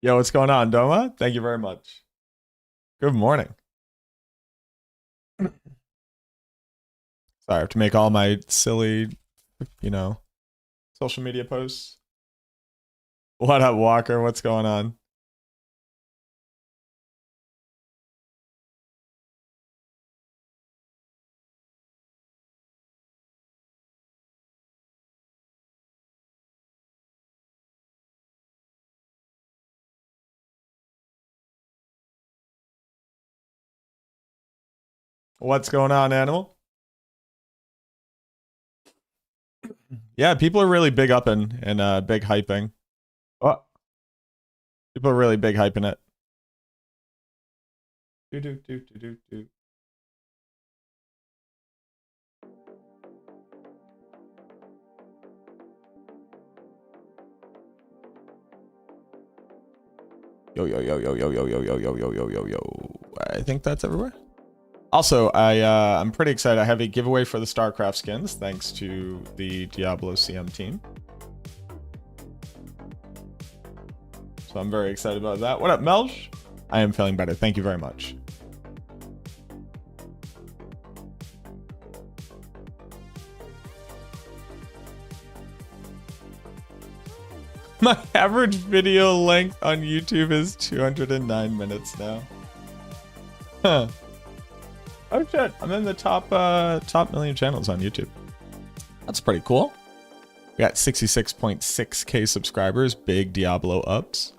Yo, what's going on, Doma? Thank you very much. Good morning. Sorry, I have to make all my silly, social media posts. What up, Walker? What's going on? What's going on, Animal? Yeah, people are really big up and big hyping. Oh, people are really big hyping it. Do do do do do do. Yo yo yo yo yo yo yo yo yo yo yo yo yo. I think that's everywhere. Also, I'm pretty excited. I have a giveaway for the Starcraft skins, thanks to the Diablo CM team. So I'm very excited about that. What up, Melch? I am feeling better. Thank you very much. My average video length on YouTube is 209 minutes now. Huh. Oh shit, I'm in the top million channels on YouTube. That's pretty cool. We got 66.6k subscribers, big Diablo ups.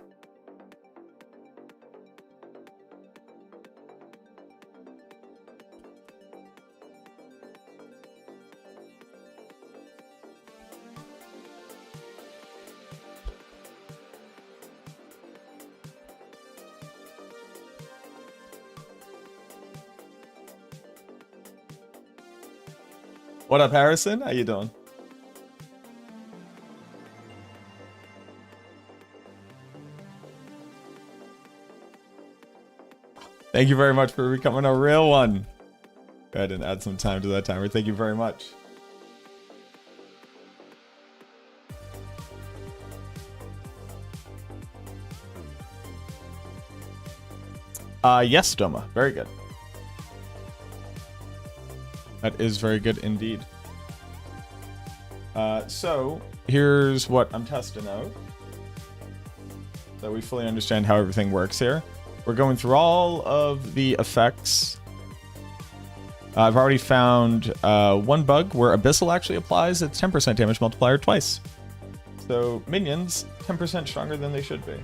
What up, Harrison? How you doing? Thank you very much for becoming a real one. Go ahead and add some time to that timer. Thank you very much. Yes, Doma. Very good. That is very good indeed. So here's what I'm testing out, so we fully understand how everything works here. We're going through all of the effects. I've already found one bug where Abyssal actually applies its 10% damage multiplier twice. So minions, 10% stronger than they should be.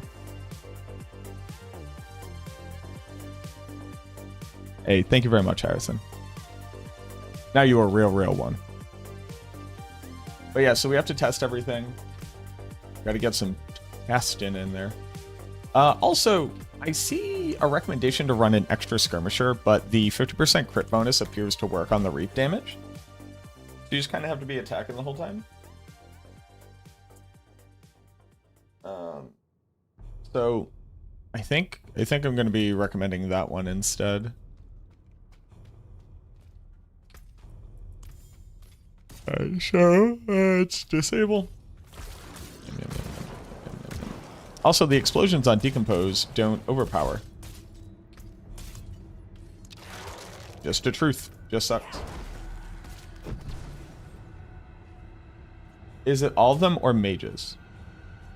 Hey, thank you very much, Harrison. Now you are a real one. But yeah, so we have to test everything. Got to get some testing in there. Also, I see a recommendation to run an extra skirmisher, but the 50% crit bonus appears to work on the reap damage. So you just kind of have to be attacking the whole time. So I think I'm going to be recommending that one instead. So it's disable. Also, the explosions on Decompose don't overpower. Just the truth. Just sucks. Is it all of them or mages?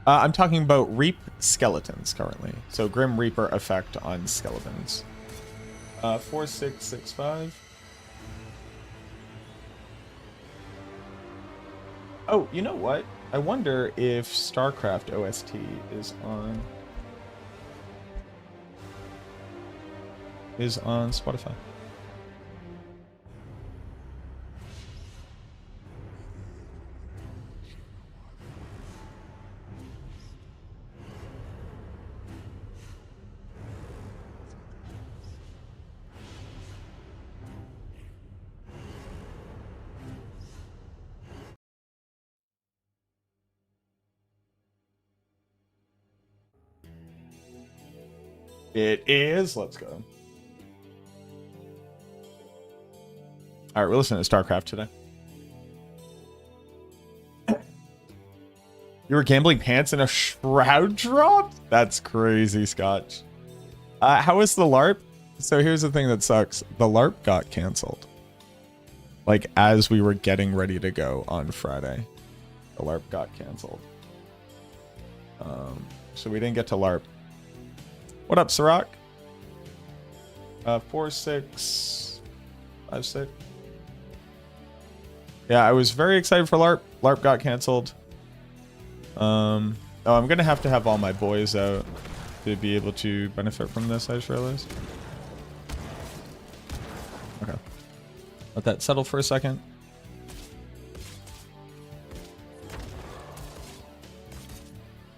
I'm talking about Reap skeletons currently. So Grim Reaper effect on skeletons. 4665. Oh, you know what? I wonder if Starcraft OST is on Spotify. It is. Let's go. All right, we're listening to Starcraft today. You were gambling pants and a shroud drop? That's crazy, Scotch. How is the LARP? So here's the thing that sucks. The LARP got canceled. Like, as we were getting ready to go on Friday. The LARP got canceled. So we didn't get to LARP. What up, Sirach? 4656. Yeah, I was very excited for LARP. LARP got canceled. Oh, I'm gonna have to have all my boys out to be able to benefit from this, I just realized. Okay. Let that settle for a second.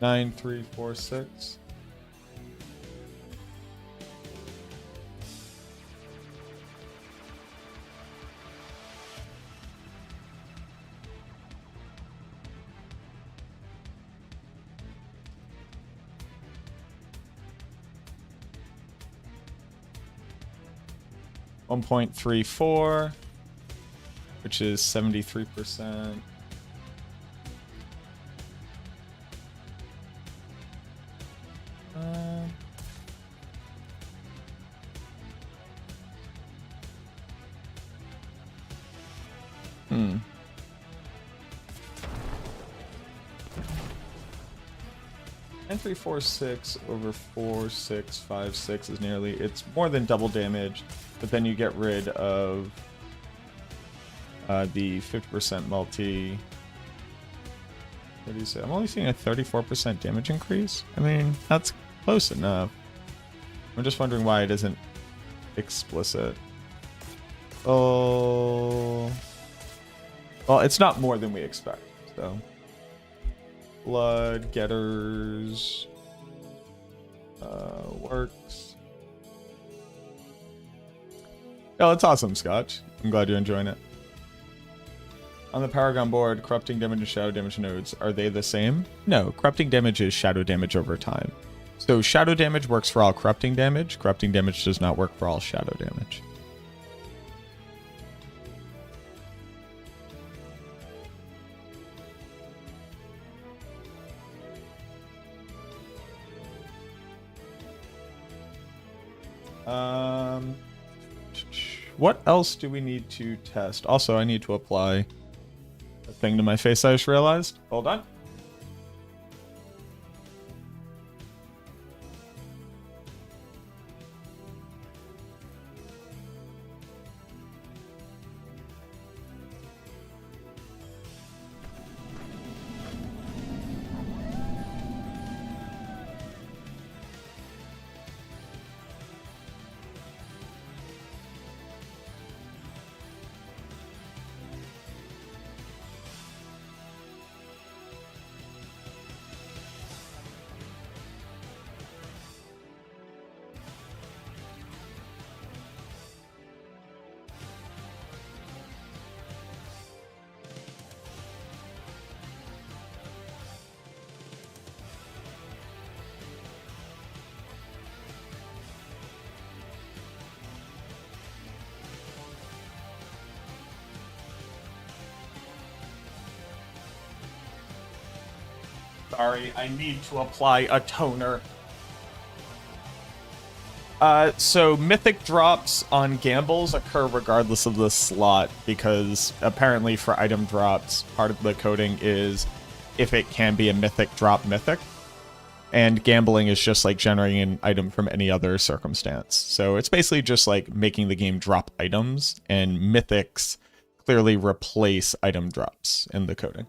Nine, 3, 4, 6. $1.34, which is 73%. Hmm. 9346 over 4656 is nearly, it's more than double damage, but then you get rid of the 50% multi. What do you say? I'm only seeing a 34% damage increase. I mean, that's close enough. I'm just wondering why it isn't explicit. Oh, well, it's not more than we expect, so. Blood getters works. Oh, that's awesome, Scotch. I'm glad you're enjoying it. On the Paragon board, corrupting damage and shadow damage nodes, are they the same? No, corrupting damage is shadow damage over time. So shadow damage works for all corrupting damage. Corrupting damage does not work for all shadow damage. What else do we need to test? Also, I need to apply a thing to my face, I just realized. Hold on. Sorry, I need to apply a toner. So mythic drops on gambles occur regardless of the slot, because apparently for item drops, part of the coding is if it can be a mythic drop mythic. And gambling is just like generating an item from any other circumstance. So it's basically just like making the game drop items, and mythics clearly replace item drops in the coding.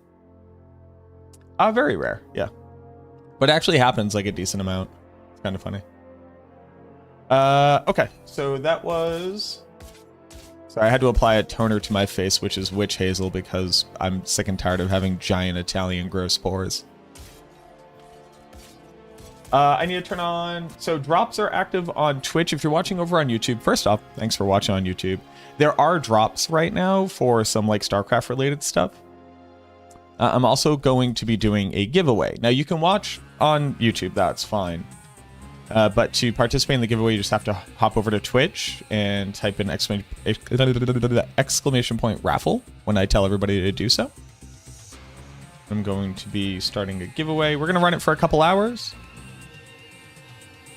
Very rare, yeah. But it actually happens like a decent amount. It's kind of funny. Okay, so that was... Sorry, I had to apply a toner to my face, which is witch hazel, because I'm sick and tired of having giant Italian gross pores. I need to turn on... So drops are active on Twitch. If you're watching over on YouTube, first off, thanks for watching on YouTube. There are drops right now for some like Starcraft related stuff. I'm also going to be doing a giveaway. Now, you can watch on YouTube, that's fine. But to participate in the giveaway, you just have to hop over to Twitch and type in exclamation point raffle when I tell everybody to do so. I'm going to be starting a giveaway. We're going to run it for a couple hours.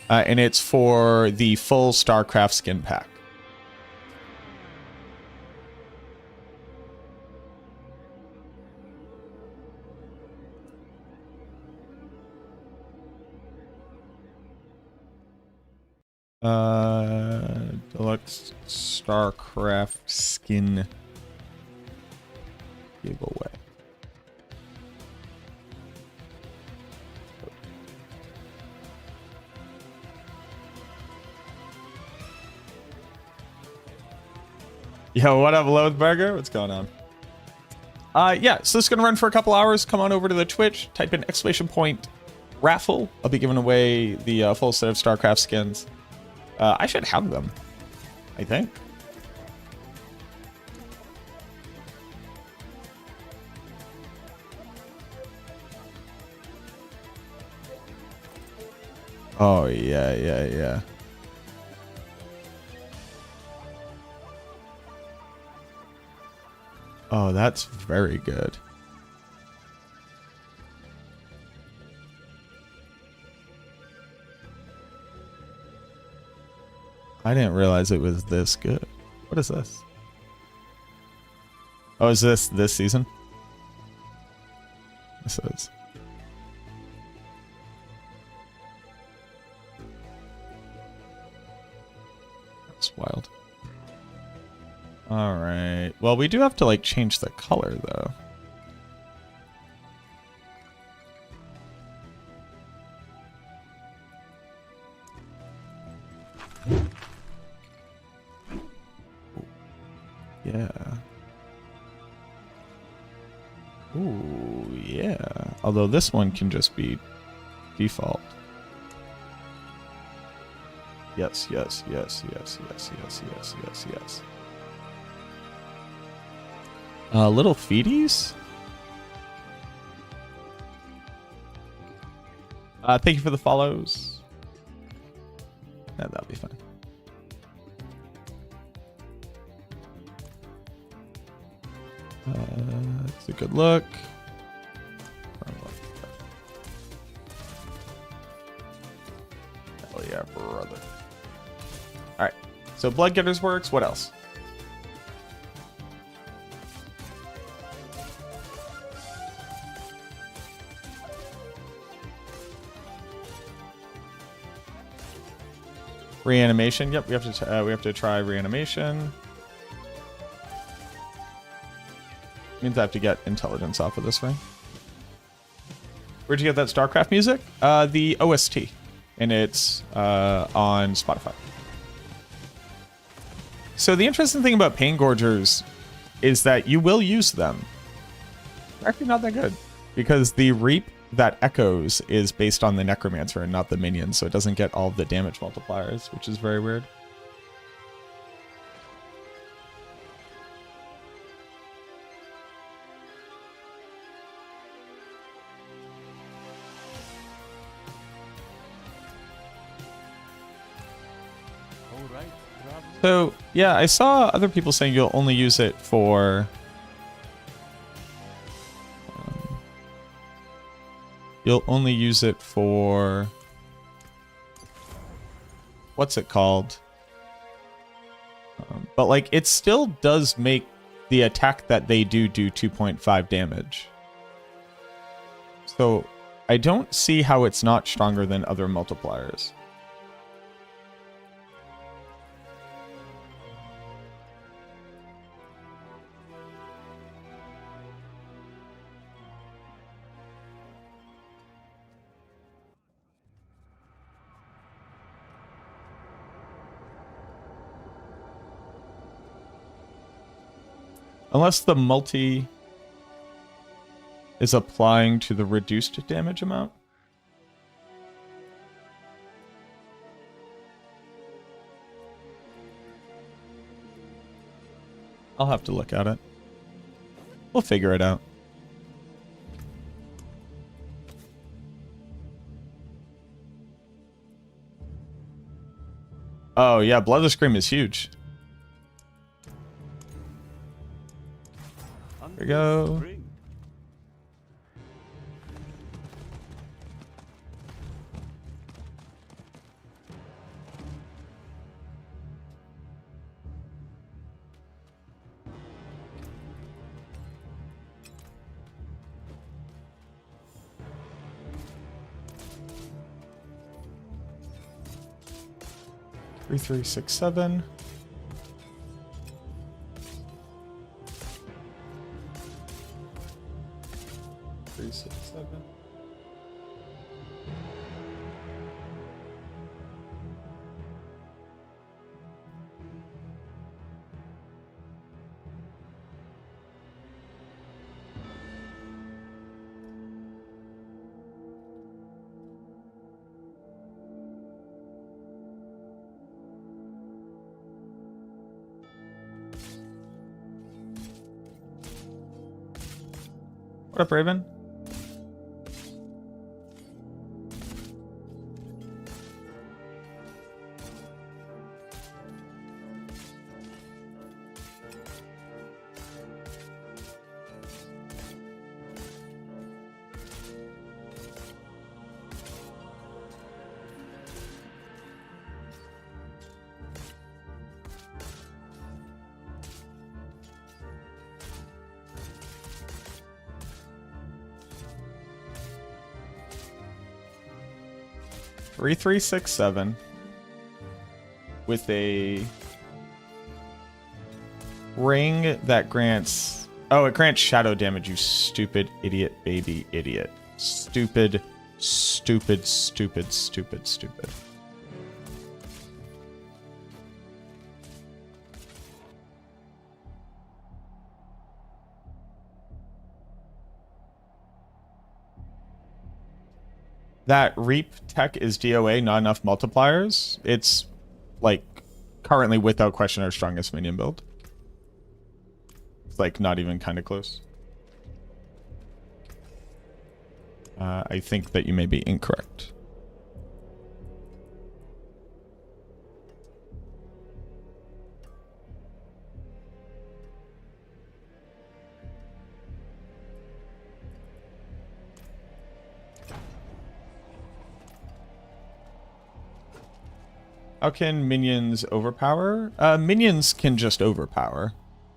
And it's for the full Starcraft skin pack. Deluxe Starcraft skin giveaway. Yo, what up, Loathburger? What's going on? Yeah, so this is gonna run for a couple hours. Come on over to the Twitch, type in !raffle. I'll be giving away the full set of Starcraft skins. I should have them, I think. Oh, yeah. Oh, that's very good. I didn't realize it was this good. What is this? Oh, is this season? This is. That's wild. All right. Well, we do have to like change the color though. Yeah. Ooh, yeah. Although this one can just be default. Yes. Little feeties? Thank you for the follows. Yeah, that'll be fine. It's a good look. Hell yeah, brother. Alright. So Blood Getters works. What else? Reanimation. Yep, we have to try reanimation. Means I have to get intelligence off of this ring. Where'd you get that StarCraft music? The OST, and it's on Spotify. So the interesting thing about Pain Gorgers is that you will use them. They're actually not that good because the Reap that echoes is based on the Necromancer and not the minions, so it doesn't get all the damage multipliers, which is very weird. So, yeah, I saw other people saying you'll only use it for... you'll only use it for... what's it called? But, like, it still does make the attack that they do 2.5 damage. So, I don't see how it's not stronger than other multipliers. Unless the multi is applying to the reduced damage amount. I'll have to look at it. We'll figure it out. Oh yeah, Blood of the Scream is huge. There we go. 3367. Three, six, seven. What up, Raven? Three, 367 with a ring that grants. Oh, it grants shadow damage. You stupid idiot, baby idiot. Stupid, stupid, stupid, stupid, stupid. That Reap tech is DOA, not enough multipliers. It's, like, currently without question our strongest minion build. It's, like, not even kind of close. I think that you may be incorrect. How can minions overpower? Minions can just overpower.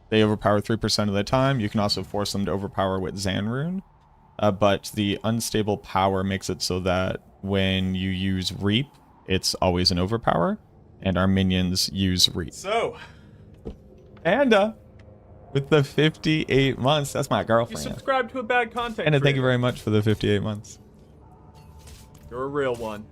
They overpower 3% of the time. You can also force them to overpower with Zanrune. But the unstable power makes it so that when you use Reap, it's always an overpower. And our minions use Reap. So, Panda, with the 58 months. That's my girlfriend. You subscribe to a bad content Panda, creator. thank you very much for the 58 months. You're a real one.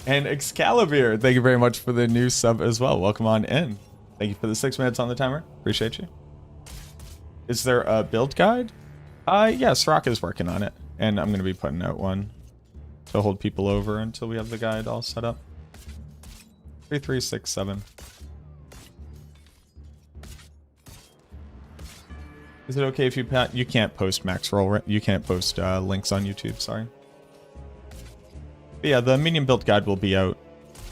And Excalibur, thank you very much for the new sub as well. Welcome on in. Thank you for the 6 minutes on the timer. Appreciate you. Is there a build guide? Yes, Rock is working on it. And I'm going to be putting out one to hold people over until we have the guide all set up. 3367. Is it okay if you can't post max roll? You can't post links on YouTube, sorry. But yeah, the minion build guide will be out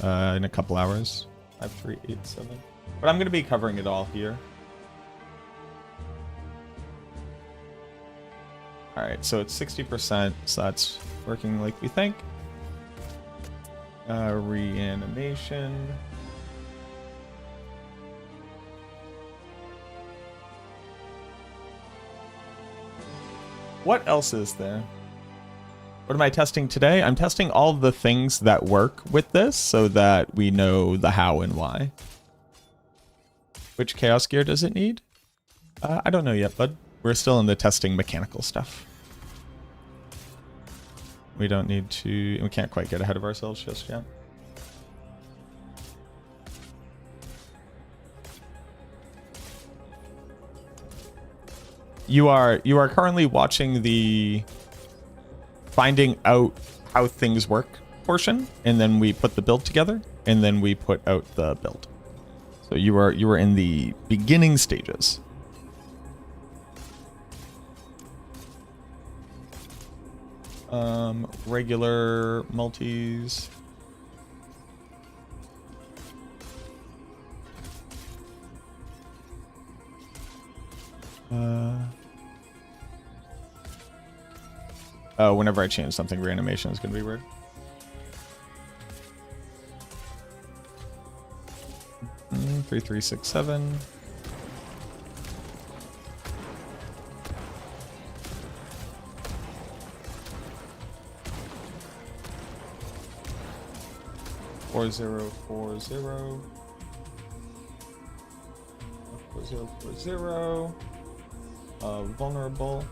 in a couple hours. 5387. But I'm going to be covering it all here. Alright, so it's 60%, so that's working like we think. Reanimation. What else is there? What am I testing today? I'm testing all the things that work with this so that we know the how and why. Which chaos gear does it need? I don't know yet, bud. We're still in the testing mechanical stuff. We don't need to... We can't quite get ahead of ourselves just yet. You are currently watching the finding out how things work portion, and then we put the build together, and then we put out the build. So you are in the beginning stages. Regular multis. Oh, whenever I change something, reanimation is going to be weird. Mm, 3367. 4040. 4040. Vulnerable.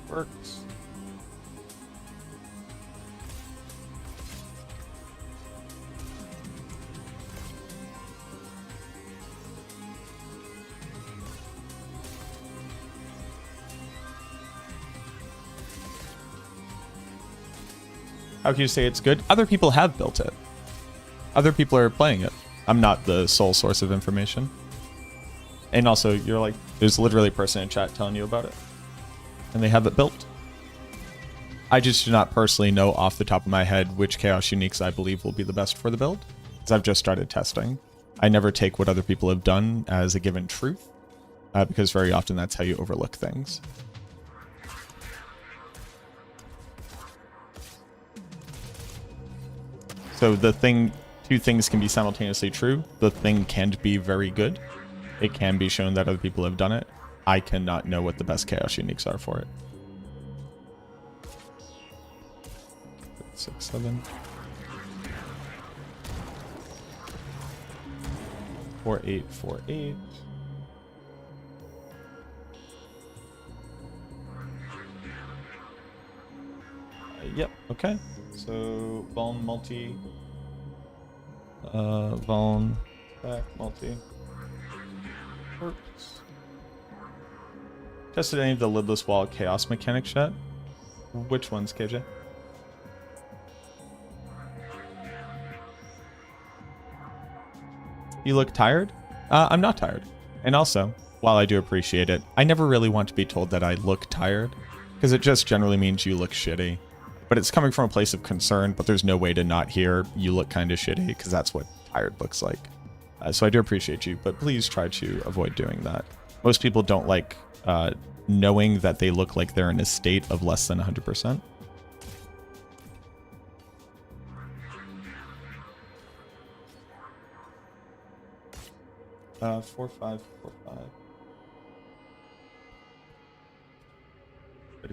Works. How can you say it's good? Other people have built it. Other people are playing it. I'm not the sole source of information. And also, you're like, there's literally a person in chat telling you about it. And they have it built. I just do not personally know off the top of my head which Chaos Uniques I believe will be the best for the build, because I've just started testing. I never take what other people have done as a given truth, because very often that's how you overlook things. So two things can be simultaneously true. The thing can be very good. It can be shown that other people have done it. I cannot know what the best Chaos Uniques are for it. 6, 7. 4, 8, 4, 8. Yep, okay. So, Vuln multi. Vuln back multi. Works. Tested any of the lidless wall chaos mechanics yet? Which ones, KJ? You look tired? I'm not tired. And also, while I do appreciate it, I never really want to be told that I look tired, because it just generally means you look shitty. But it's coming from a place of concern, but there's no way to not hear you look kind of shitty, because that's what tired looks like. So I do appreciate you, but please try to avoid doing that. Most people don't like knowing that they look like they're in a state of less than 100%. Uh, 4, 5, 4, 5.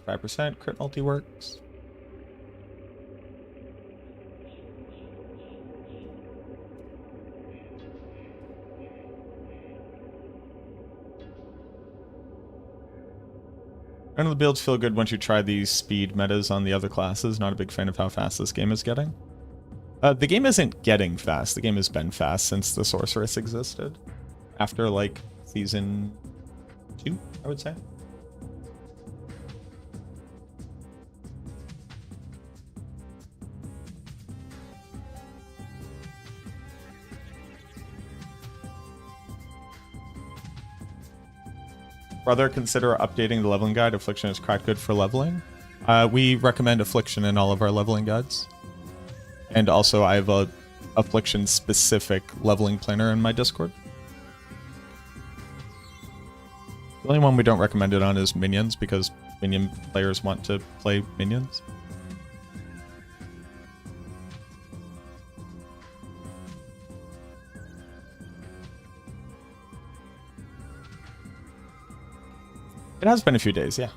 35% crit multi works. None of the builds feel good once you try these speed metas on the other classes. Not a big fan of how fast this game is getting. The game isn't getting fast. The game has been fast since the Sorceress existed. After, like, season 2, I would say. Brother, consider updating the leveling guide. Affliction is quite good for leveling. We recommend Affliction in all of our leveling guides. And also, I have a Affliction-specific leveling planner in my Discord. The only one we don't recommend it on is minions, because minion players want to play minions. It has been a few days, yeah.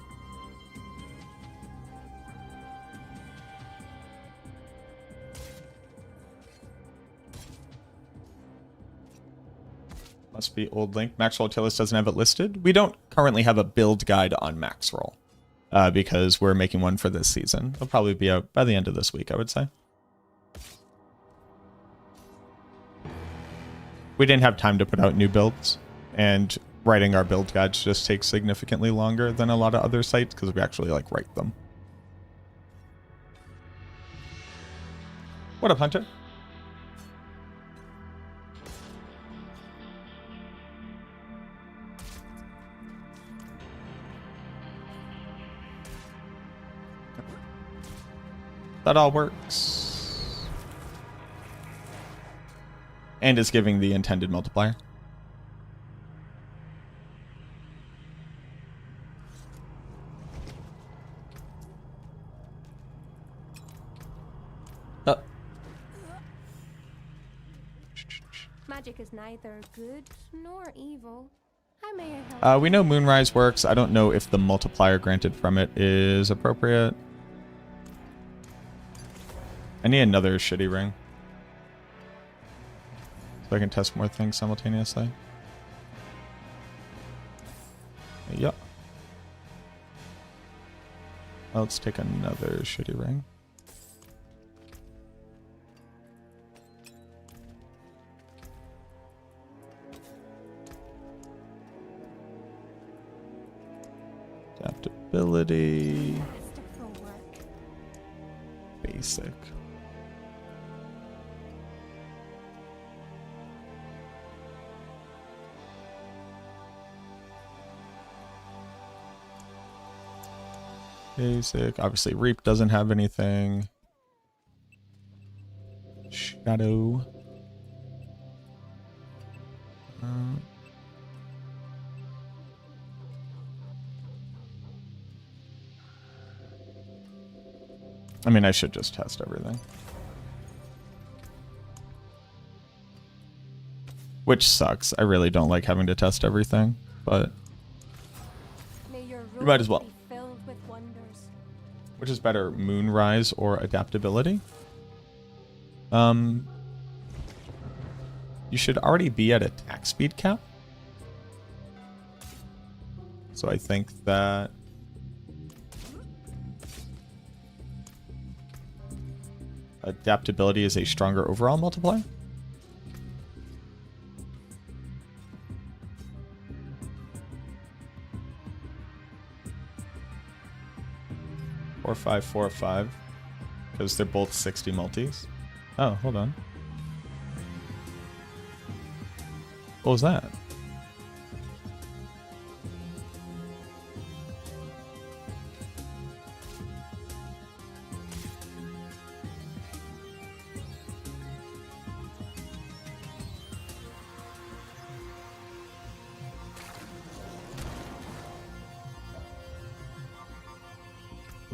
Must be old link. Maxroll Tillis doesn't have it listed. We don't currently have a build guide on Maxroll because we're making one for this season. It'll probably be out by the end of this week, I would say. We didn't have time to put out new builds, and writing our build guides just takes significantly longer than a lot of other sites because we actually like write them. What up, Hunter? That all works. And is giving the intended multiplier. Magic is neither good nor evil. I may have we know Moonrise works. I don't know if the multiplier granted from it is appropriate. I need another shitty ring. So I can test more things simultaneously. Yep. Let's take another shitty ring. Adaptability. Basic. Basic. Obviously, Reap doesn't have anything. Shadow. I mean, I should just test everything. Which sucks. I really don't like having to test everything, but you might as well. Which is better, Moonrise or Adaptability? You should already be at attack speed cap. So I think that Adaptability is a stronger overall multiplier. Or 5, 4, 5, because they're both 60 multis. Oh, hold on. What was that?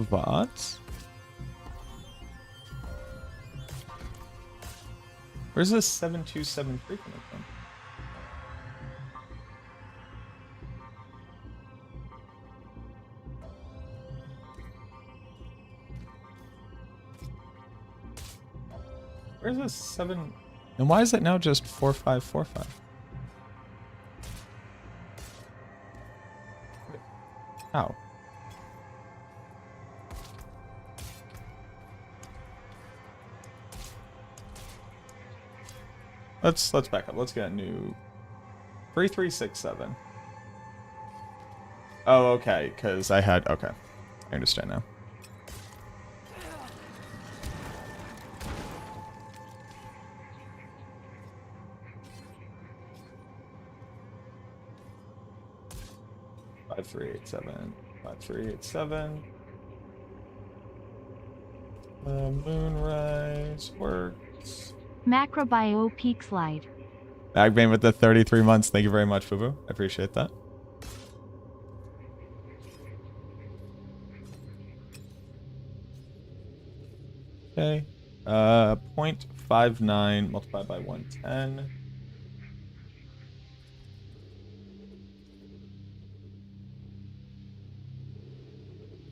What? Where's this 7273 coming from? Where's this 7? And why is it now just 4545? How? Let's back up. Let's get a new 3367. Oh, okay, because I had okay. I understand now. Five, 3, 8, 7. 5, 3, 8, 7. Moonrise works. MacroBio peak slide. Bagbane with the 33 months. Thank you very much, Fubu. I appreciate that. Okay. 0.59 multiplied by 110.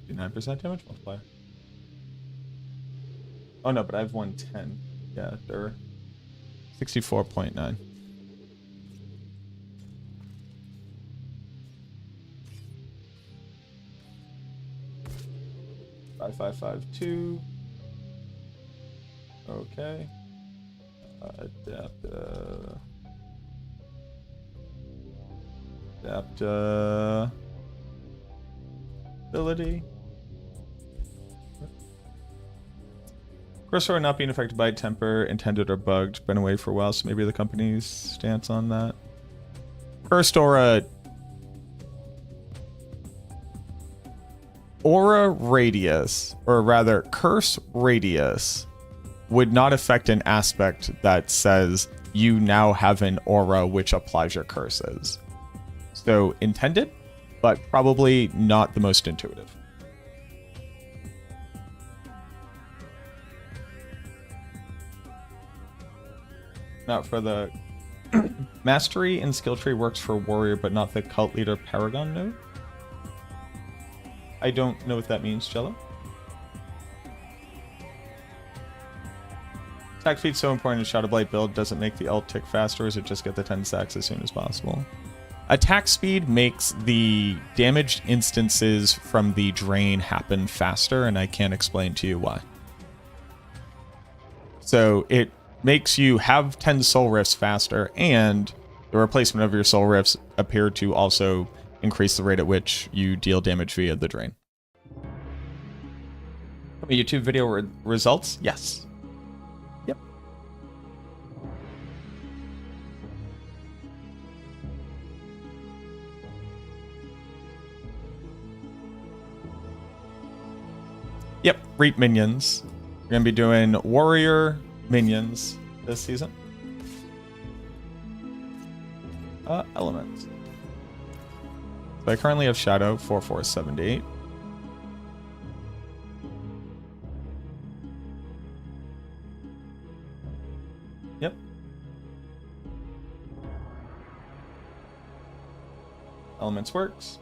Do 9% damage multiplier. Oh no, but I have 110. Yeah, they're 64.9. 5552. Okay. Adaptability. Cursor not being affected by temper, intended or bugged, been away for a while, so maybe the company's stance on that. Cursed aura radius, or rather curse radius, would not affect an aspect that says you now have an aura which applies your curses. So intended, but probably not the most intuitive. Now for the mastery and skill tree works for warrior, but not the cult leader paragon node. I don't know what that means, Jello. Attack speed's so important in Shadow Blight build. Does it make the ult tick faster, or is it just get the 10 stacks as soon as possible? Attack speed makes the damaged instances from the drain happen faster, and I can't explain to you why. So it makes you have 10 soul rifts faster, and the replacement of your soul rifts appear to also increase the rate at which you deal damage via the drain. From a YouTube video results? Yes. Yep. Yep, Reap minions. We're going to be doing warrior minions this season. Elements. So I currently have Shadow 4478. Yep. Elements works.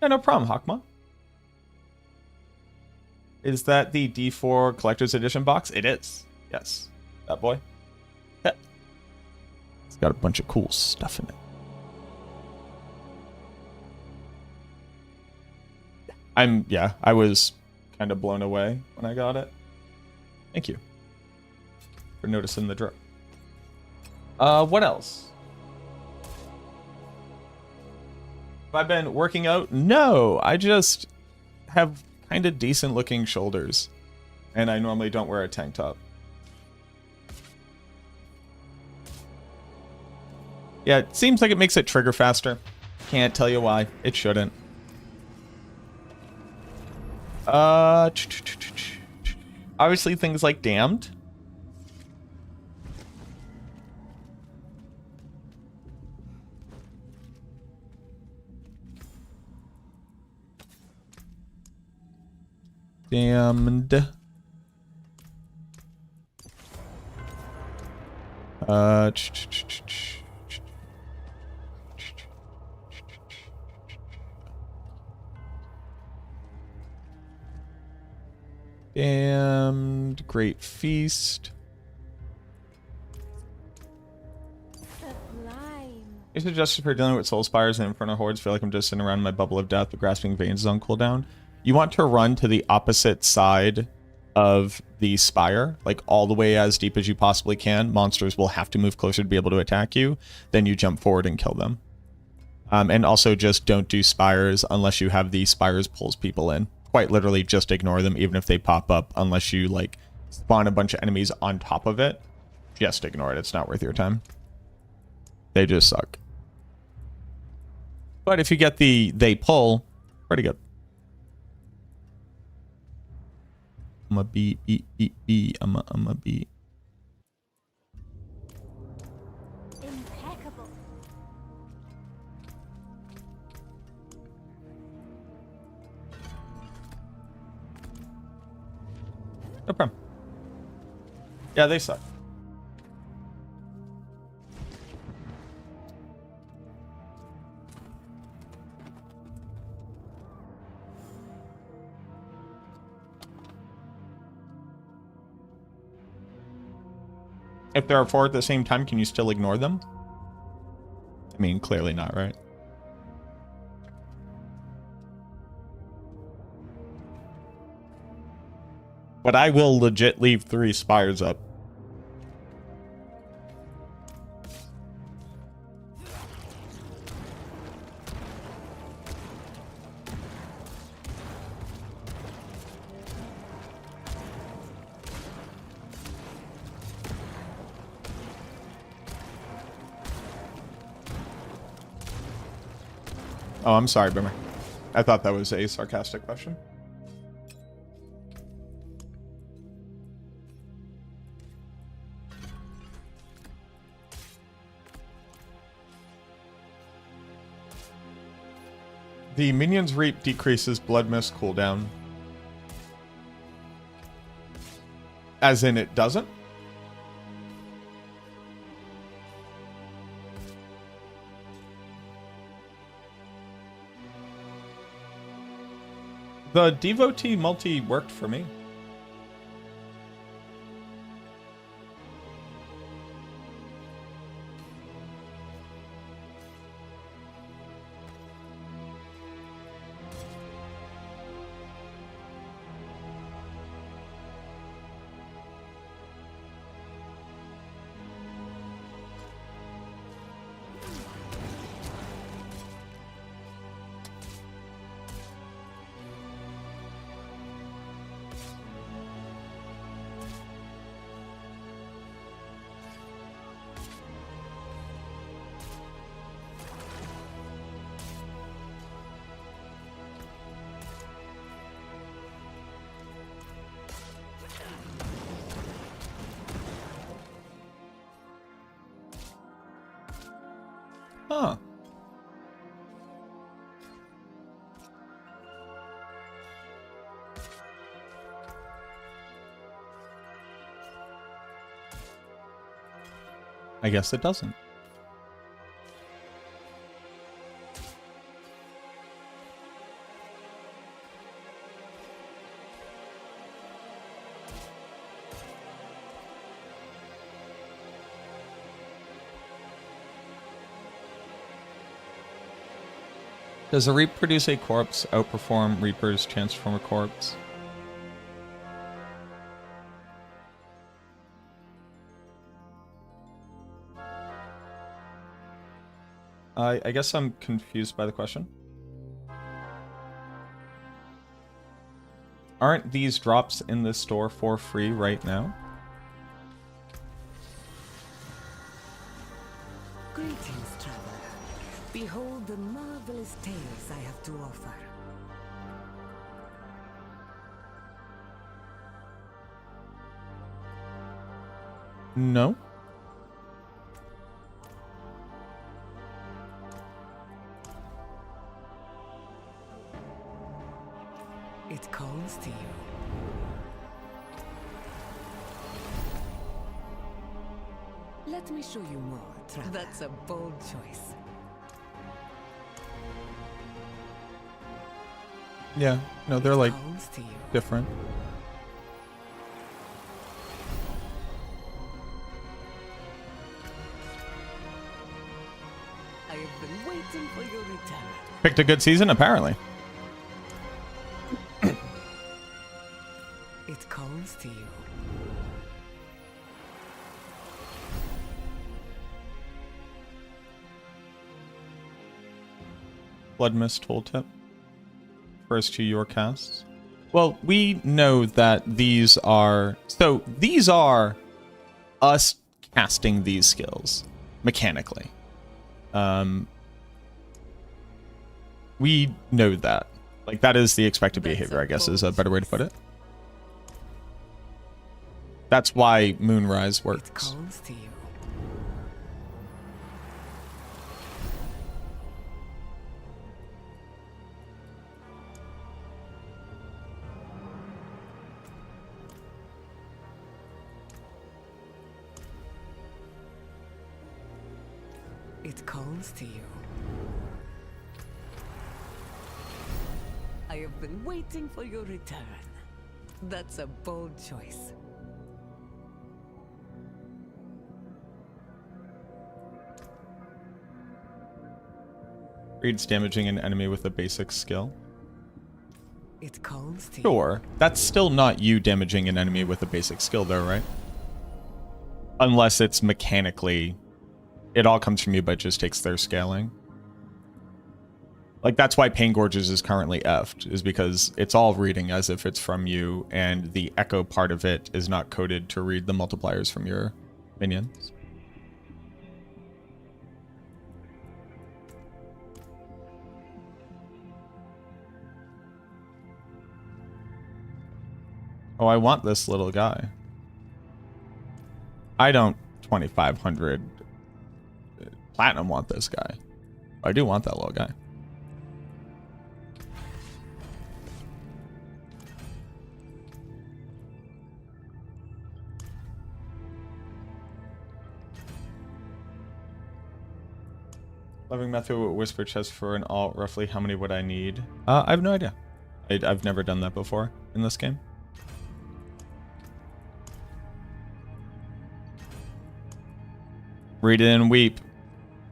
Yeah, no problem, Hakma. Is that the D4 Collector's Edition box? It is. Yes. That boy. Yeah. It's got a bunch of cool stuff in it. I was kind of blown away when I got it. Thank you for noticing the drip. What else? Have I been working out? No, I just have kind of decent looking shoulders, and I normally don't wear a tank top. Yeah, it seems like it makes it trigger faster. Can't tell you why. It shouldn't. Obviously things like Damned. Damned. Damned. Great Feast. You suggested for dealing with soul spires and inferno hordes. Feel like I'm just sitting around in my bubble of death, but grasping veins is on cooldown. You want to run to the opposite side of the spire, like all the way as deep as you possibly can. Monsters will have to move closer to be able to attack you. Then you jump forward and kill them. And also just don't do spires unless you have the spires pulls people in. Quite literally just ignore them even if they pop up, unless you like spawn a bunch of enemies on top of it. Just ignore it. It's not worth your time. They just suck. But if you get the they pull, pretty good. I'm a B. I'm a B. Impeccable. No problem. Yeah, they suck. If there are four at the same time, can you still ignore them? I mean, clearly not, right? But I will legit leave 3 spires up. Oh, I'm sorry, Boomer. I thought that was a sarcastic question. The Minion's Reap decreases Blood Mist cooldown. As in it doesn't? The Devotee multi worked for me. Huh. I guess it doesn't. Does a Reap produce a corpse outperform Reaper's chance to form a corpse? I guess I'm confused by the question. Aren't these drops in the store for free right now? Greetings, traveler. Behold the marvelous tales I have to offer. No. It calls to you. Let me show you more, traveler. That's a bold choice. Yeah. No, they're like Calls to you. different. I have been waiting for your return. Picked a good season, apparently. It calls to you. Blood Mist tooltip. First to your casts. Well, we know that these are... So, these are us casting these skills, mechanically. We know that. Like, that is the expected behavior, I guess, is a better way to put it. That's why Moonrise It works. calls to you. It calls to you. I have been waiting for your return. That's a bold choice. Reads damaging an enemy with a basic skill. It calls to you. Sure. That's still not you damaging an enemy with a basic skill, though, right? Unless it's mechanically... It all comes from you, but it just takes their scaling. Like, that's why Pain Gorges is currently effed, is because it's all reading as if it's from you, and the echo part of it is not coded to read the multipliers from your minions. Oh, I want this little guy. I don't 2,500 platinum want this guy. I do want that little guy. Loving method with whisper chest for an alt. Roughly how many would I need? I have no idea. I've never done that before in this game. Read it and weep.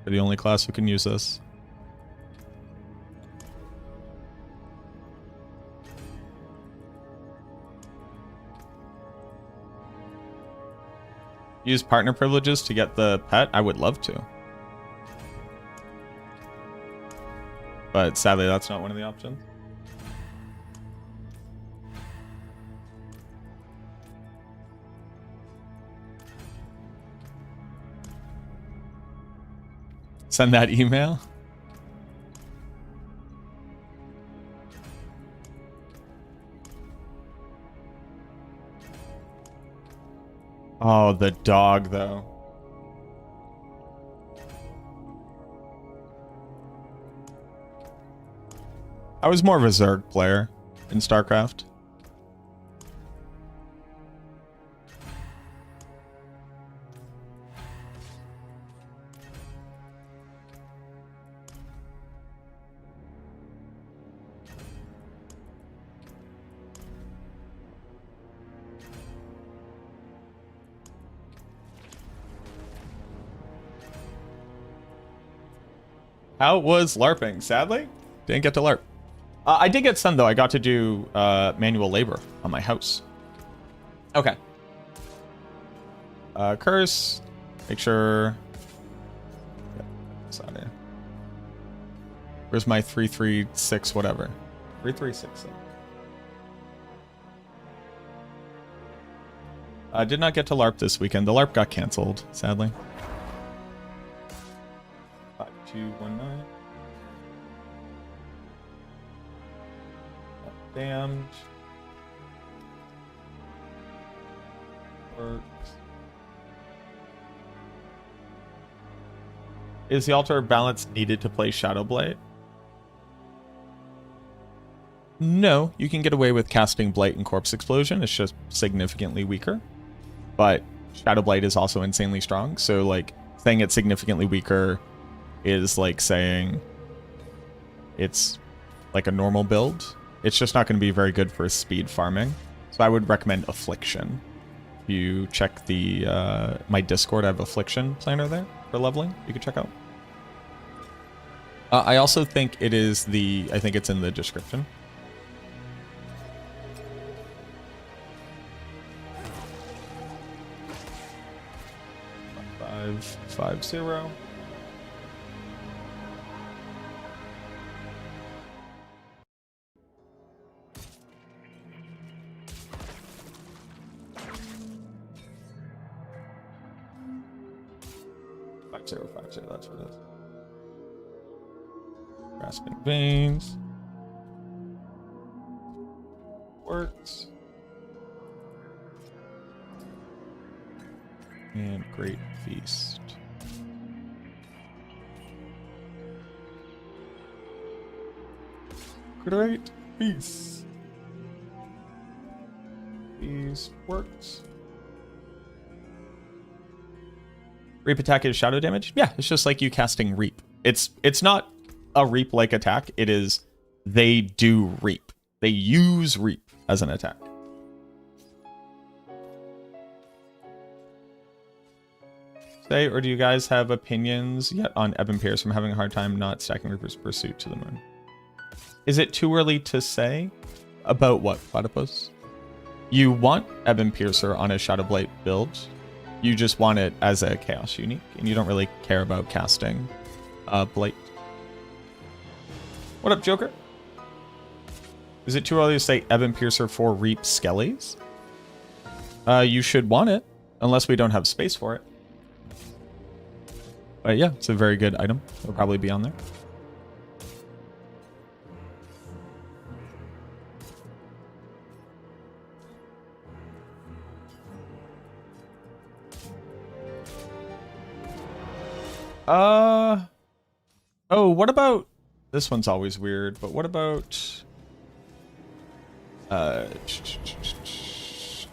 We're the only class who can use this. Use partner privileges to get the pet? I would love to. But sadly, that's not one of the options. Send that email. Oh, the dog, though. I was more of a Zerg player in Starcraft. How was LARPing? Sadly, didn't get to LARP. I did get some, though. I got to do manual labor on my house. Okay. Curse. Make sure... Yeah, it's out here. Where's my 336 whatever? 336. I did not get to LARP this weekend. The LARP got canceled, sadly. 5219. Damned. Works. Is the altar balance needed to play Shadowblade? No, you can get away with casting Blight and Corpse Explosion. It's just significantly weaker. But Shadowblade is also insanely strong. So, like, saying it's significantly weaker is like saying it's like a normal build. It's just not going to be very good for speed farming. So I would recommend Affliction. If you check the my Discord, I have Affliction planner there for leveling. You can check out. I also think it is I think it's in the description. Five zero. That's what it is. Grasping Veins. Works. And Great Feast. Great Feast. Feast works. Reap attack is shadow damage? Yeah, it's just like you casting Reap. It's not a Reap-like attack. It is, they do Reap. They use Reap as an attack. Say, or do you guys have opinions yet on Ebon Pierce? I'm having a hard time not stacking Reaper's Pursuit to the moon. Is it too early to say? About what, Platypus? You want Ebon Piercer on a Shadowblade build. You just want it as a Chaos unique, and you don't really care about casting Blight. What up, Joker? Is it too early to say Ebon Piercer for Reap Skellies? You should want it, unless we don't have space for it. But yeah, it's a very good item. It'll probably be on there. Oh, what about... This one's always weird, but what about...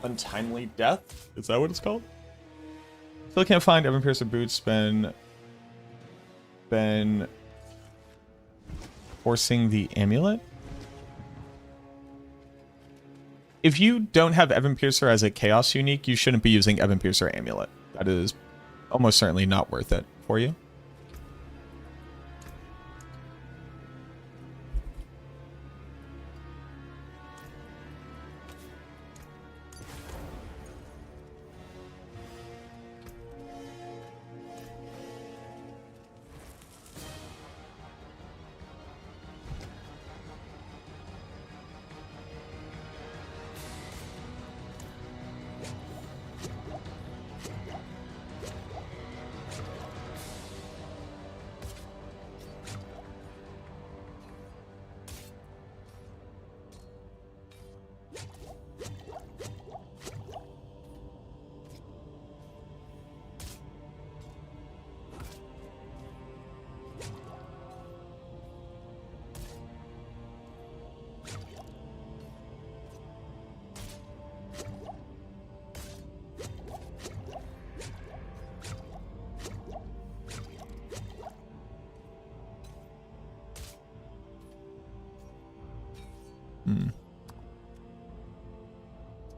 Untimely Death? Is that what it's called? Still can't find Ebon Piercer boots. Been forcing the amulet. If you don't have Ebon Piercer as a Chaos unique, you shouldn't be using Ebon Piercer amulet. That is almost certainly not worth it for you.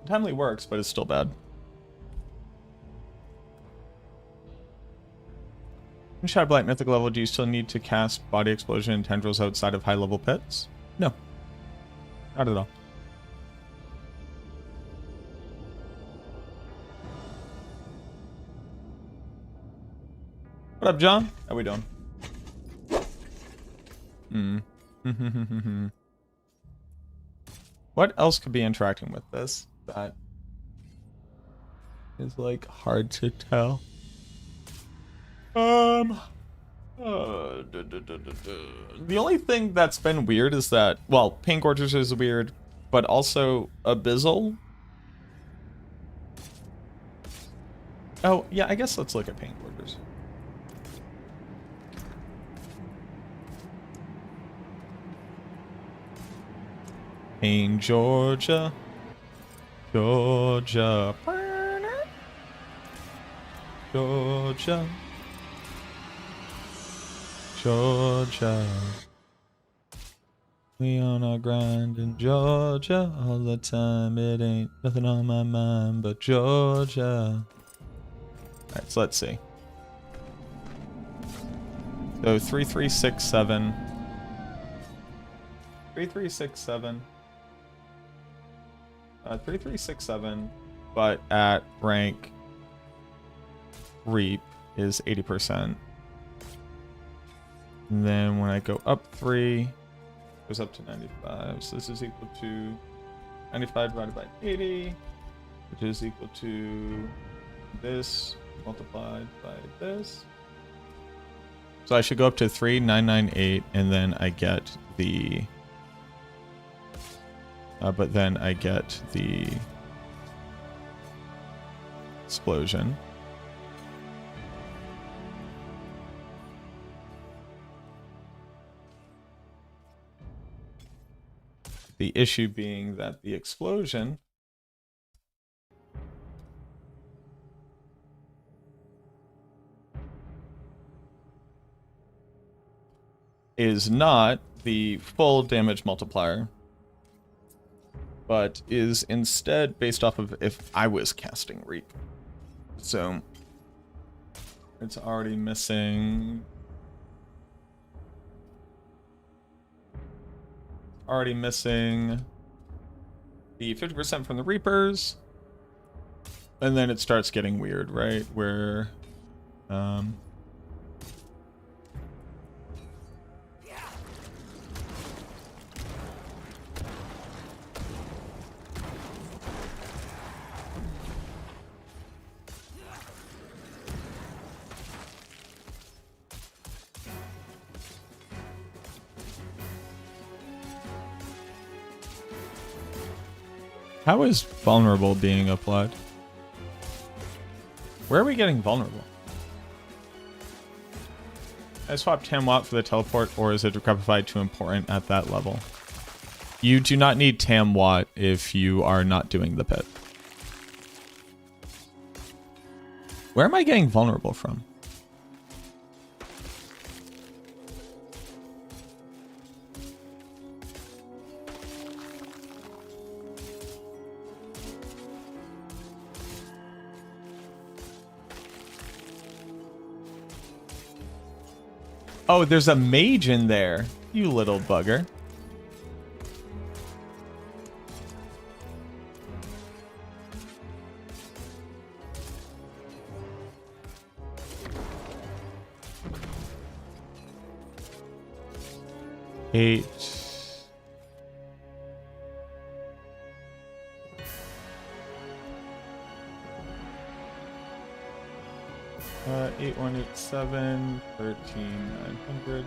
Timely works, but it's still bad. In Shadowblight Mythic level, do you still need to cast Body Explosion and Tendrils outside of high-level pits? No. Not at all. What up, John? How we doing? What else could be interacting with this that is like hard to tell? The only thing that's been weird is that, well, Pain Gorgers is weird, but also Abyssal. Oh, yeah, I guess let's look at Pain Gorgers. Pain Georgia. Georgia. Georgia. Georgia. We on our grind in Georgia all the time. It ain't nothing on my mind but Georgia. Alright, so let's see. So 3367. 3367. 3367, but at rank Reap is 80%. And then when I go up 3, it goes up to 95. So this is equal to 95 divided by 80, which is equal to this multiplied by this. So I should go up to 3998, and then I get the... but then I get the explosion. The issue being that the explosion is not the full damage multiplier, but is instead based off of if I was casting Reap. So it's already missing. Already missing the 50% from the Reapers. And then it starts getting weird, right? Where how is vulnerable being applied? Where are we getting vulnerable? I swap 10 watt for the teleport, or is it decrepified too important at that level? You do not need Tam Watt if you are not doing the pit. Where am I getting vulnerable from? Oh, there's a mage in there. You little bugger. Eight. 8187, 13900.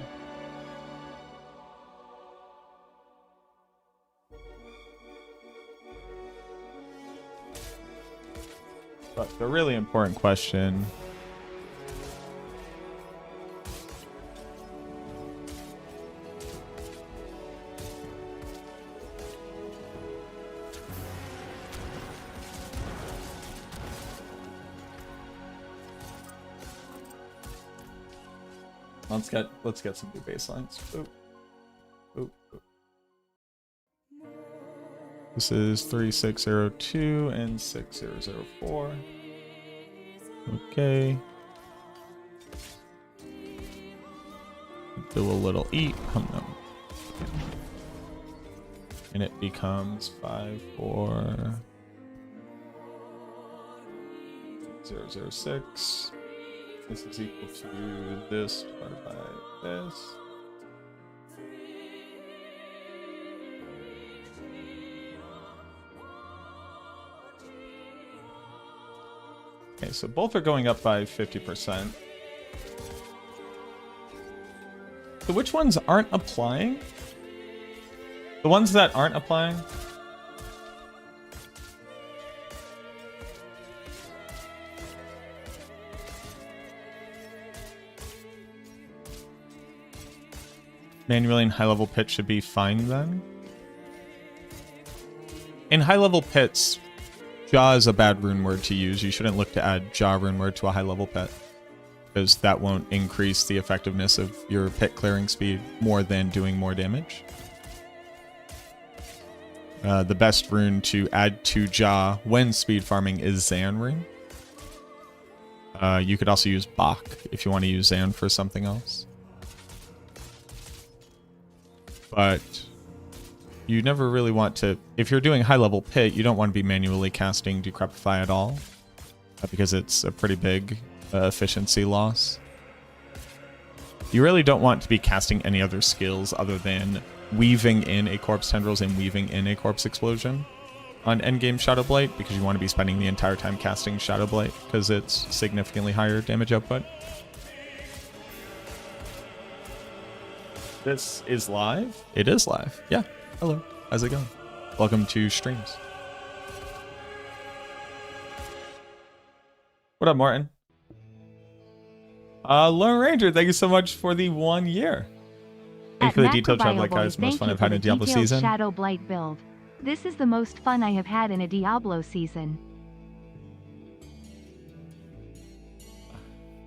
But the really important question let's get some new baselines. Oop. Oop. Oop. This is 3602 and 6004. Okay. Do a little eat. And it becomes 54006. This is equal to this divided by this. Okay, so both are going up by 50%. So which ones aren't applying? The ones that aren't applying? Manually in high-level pit should be fine then. In high-level pits, Jaw is a bad rune word to use. You shouldn't look to add Jaw rune word to a high-level pit, because that won't increase the effectiveness of your pit clearing speed more than doing more damage. The best rune to add to Jaw when speed farming is Zan rune. You could also use Bach if you want to use Zan for something else. But you never really want to, if you're doing high level pit, you don't want to be manually casting Decrepify at all, because it's a pretty big efficiency loss. You really don't want to be casting any other skills other than weaving in a Corpse Tendrils and weaving in a Corpse Explosion on endgame Shadow Blight, because you want to be spending the entire time casting Shadow Blight, because it's significantly higher damage output. This is live? It is live. Yeah. Hello. How's it going? Welcome to streams. What up, Martin? Lone Ranger, thank you so much for the 1 year. Thank you for the detailed travel like guys. Most fun I've had in a Diablo season. Shadow Blight build. This is the most fun I have had in a Diablo season.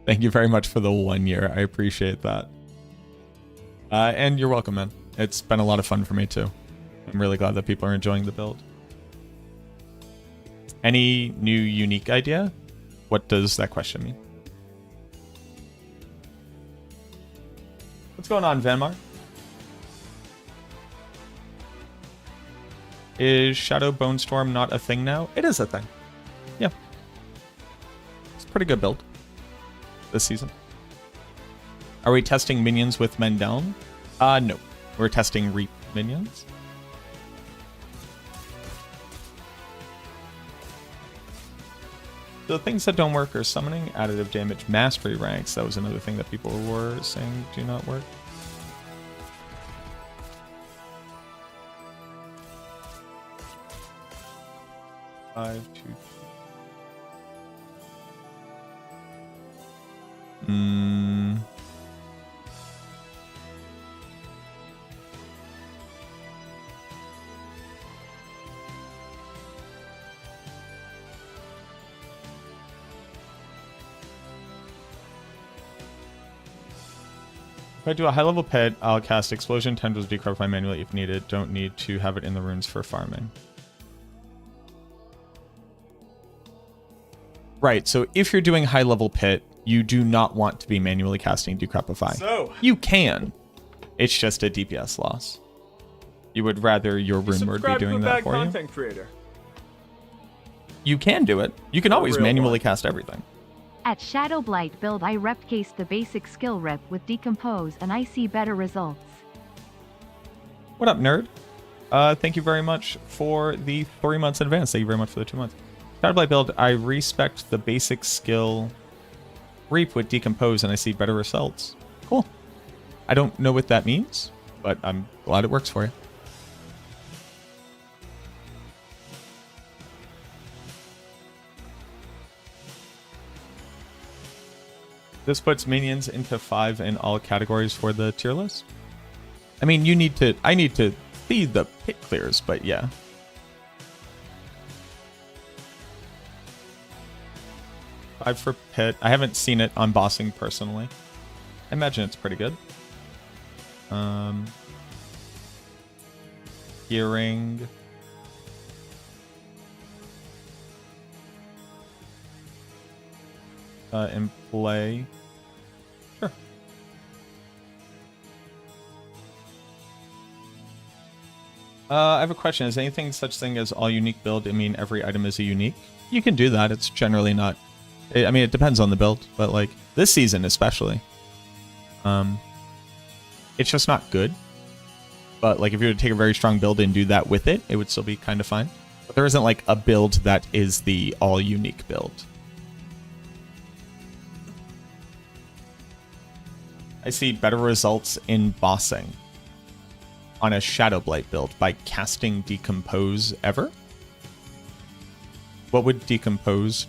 Thank you very much for the 1 year. I appreciate that. And you're welcome, man. It's been a lot of fun for me too. I'm really glad that people are enjoying the build. Any new unique idea? What does that question mean? What's going on, Vanmar? Is Shadow Bone Storm not a thing now? It is a thing. Yeah. It's a pretty good build this season. Are we testing minions with men down? No. We're testing Reap minions. The things that don't work are summoning, additive damage, mastery ranks. That was another thing that people were saying do not work. Five, two. If I do a high level pit, I'll cast Explosion, Tendrils, Decrepify manually if needed. Don't need to have it in the runes for farming. Right, so if you're doing high level pit, you do not want to be manually casting Decrepify. So you can. It's just a DPS loss. You would rather your rune word be doing that for you. Content creator. You can do it. You can always manually cast everything. At Shadow Blight build, I rep-cased the basic skill rep with Decompose, and I see better results. What up, nerd? Thank you very much for the 3 months in advance. Thank you very much for the 2 months. Shadow Blight build, I respect the basic skill Reap with Decompose, and I see better results. Cool. I don't know what that means, but I'm glad it works for you. This puts minions into 5 in all categories for the tier list. I mean, I need to see the pit clears, but yeah. Five for pit. I haven't seen it on bossing personally. I imagine it's pretty good. Hearing. in play. Sure. I have a question. Is anything such thing as all unique build? I mean, every item is a unique? You can do that. It's generally not. I mean, it depends on the build, but like this season especially, it's just not good. But like if you were to take a very strong build and do that with it, it would still be kind of fine. But there isn't like a build that is the all unique build. I see better results in bossing on a Shadow Blight build by casting Decompose ever. What would Decompose?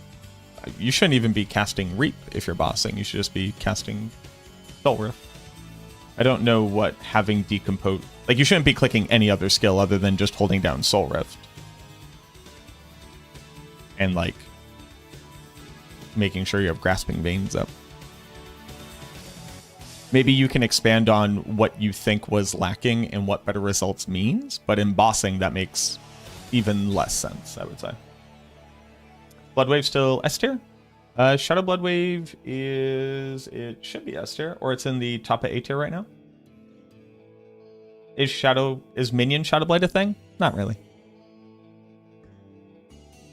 You shouldn't even be casting Reap if you're bossing. You should just be casting Soul Rift. I don't know what having Decompose... Like, you shouldn't be clicking any other skill other than just holding down Soul Rift. And, like, making sure you have Grasping Veins up. Maybe you can expand on what you think was lacking and what better results means, but in bossing, that makes even less sense, I would say. Bloodwave still S tier? Shadow Bloodwave is... It should be S tier, or it's in the top of A tier right now. Is Minion Shadow Blight a thing? Not really.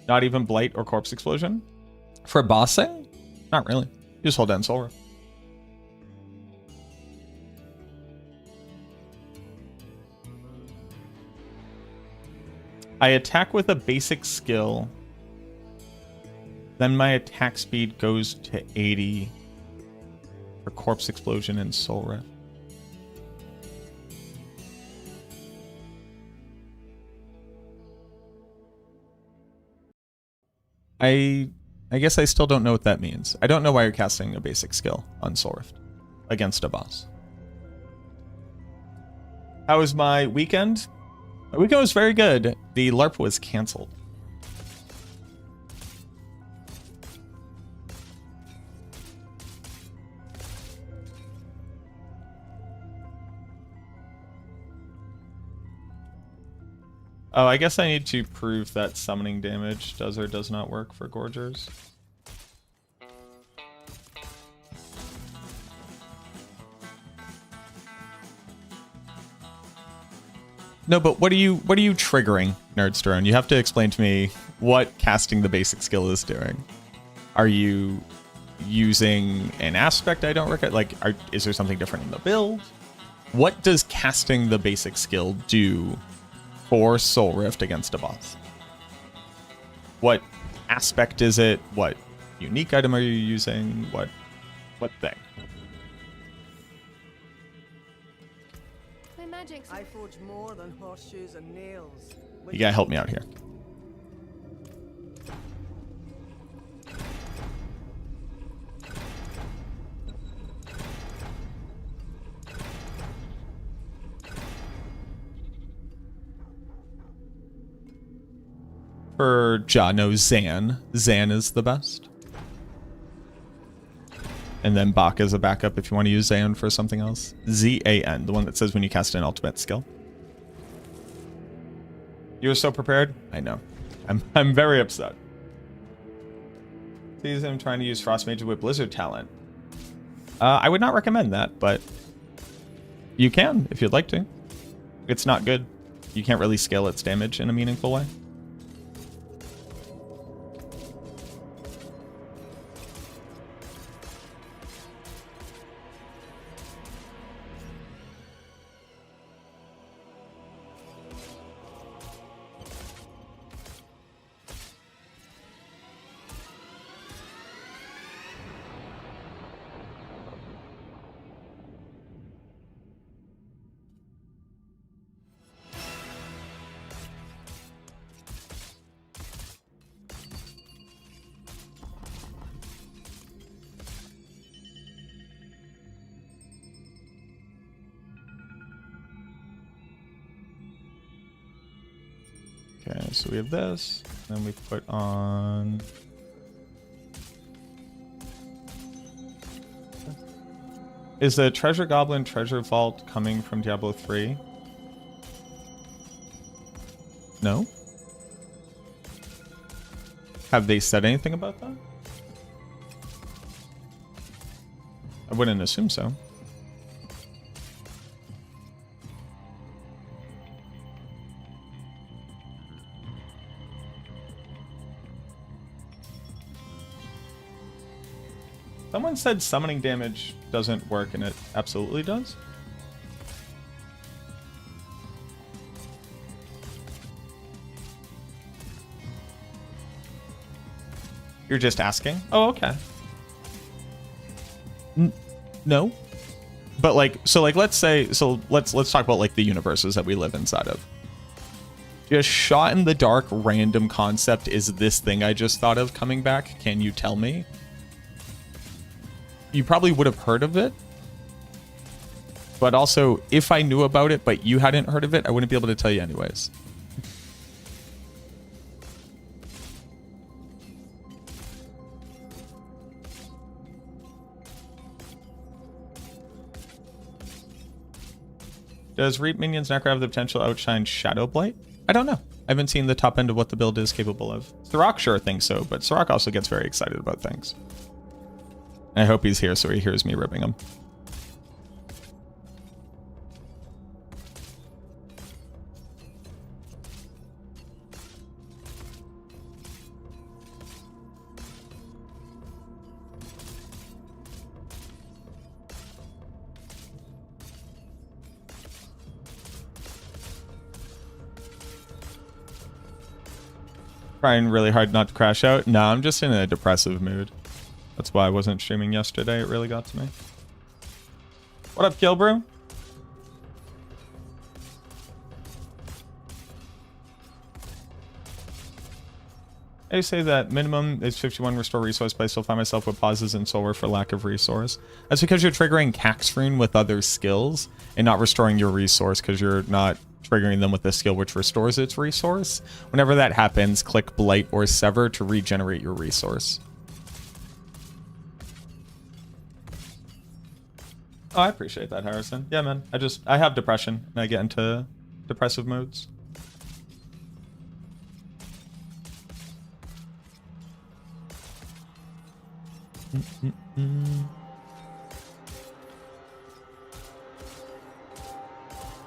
Not even Blight or Corpse Explosion? For bossing? Not really. You just hold down Soul Rift. I attack with a basic skill. Then my attack speed goes to 80 for Corpse Explosion and Soul Rift. I guess I still don't know what that means. I don't know why you're casting a basic skill on Soul Rift against a boss. How was my weekend? My weekend was very good. The LARP was canceled. Oh, I guess I need to prove that summoning damage does or does not work for Gorgers. No, but what are you triggering, Nerdstone? You have to explain to me what casting the basic skill is doing. Are you using an aspect I don't recognize? Like, is there something different in the build? What does casting the basic skill do for Soul Rift against a boss? What aspect is it? What unique item are you using? What thing? My magic's I forge more than horseshoes and nails. You gotta help me out here. For no, Zan. Zan is the best. And then Bach is a backup if you want to use Zan for something else. Z-A-N, the one that says when you cast an ultimate skill. You were so prepared? I know. I'm very upset. Season I'm trying to use Frost Mage with Blizzard talent. I would not recommend that, but you can if you'd like to. It's not good. You can't really scale its damage in a meaningful way. Okay, so we have this, then we put on... Is the Treasure Goblin Treasure Vault coming from Diablo 3? No? Have they said anything about that? I wouldn't assume so. Someone said summoning damage doesn't work, and it absolutely does. You're just asking? Oh, okay. No. But like, so like, let's say, so let's talk about like the universes that we live inside of. Just shot in the dark random concept is this thing I just thought of coming back. Can you tell me? You probably would have heard of it. But also, if I knew about it, but you hadn't heard of it, I wouldn't be able to tell you anyways. Does Reap Minions Necro have the potential to outshine Shadow Blight? I don't know. I haven't seen the top end of what the build is capable of. Sirach sure thinks so, but Sirach also gets very excited about things. I hope he's here so he hears me ribbing him. Trying really hard not to crash out. No, I'm just in a depressive mood. That's why I wasn't streaming yesterday. It really got to me. What up, Kilbrew? I say that minimum is 51 restore resource, but I still find myself with pauses in Solar for lack of resource. That's because you're triggering Cax Rune with other skills and not restoring your resource because you're not triggering them with a skill which restores its resource. Whenever that happens, click Blight or Sever to regenerate your resource. Oh, I appreciate that, Harrison. Yeah, man. I have depression and I get into depressive modes.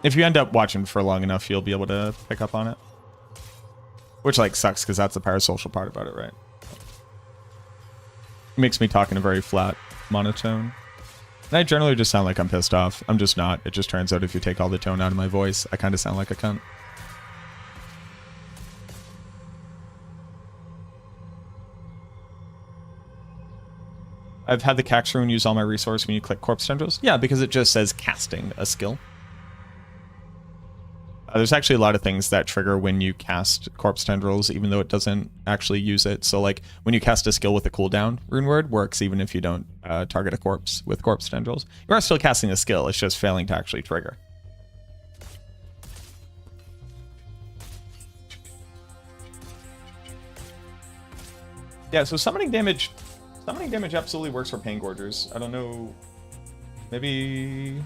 If you end up watching for long enough, you'll be able to pick up on it. Which, like, sucks because that's the parasocial part about it, right? It makes me talk in a very flat monotone. And I generally just sound like I'm pissed off. I'm just not. It just turns out if you take all the tone out of my voice, I kind of sound like a cunt. I've had the Cax Rune use all my resource when you click Corpse Tendrils. Yeah, because it just says casting a skill. There's actually a lot of things that trigger when you cast Corpse Tendrils, even though it doesn't actually use it. So, like, when you cast a skill with a cooldown, Rune Word works even if you don't target a corpse with Corpse Tendrils. You are still casting a skill, it's just failing to actually trigger. Yeah, so summoning damage absolutely works for Pain Gorgers. I don't know, maybe...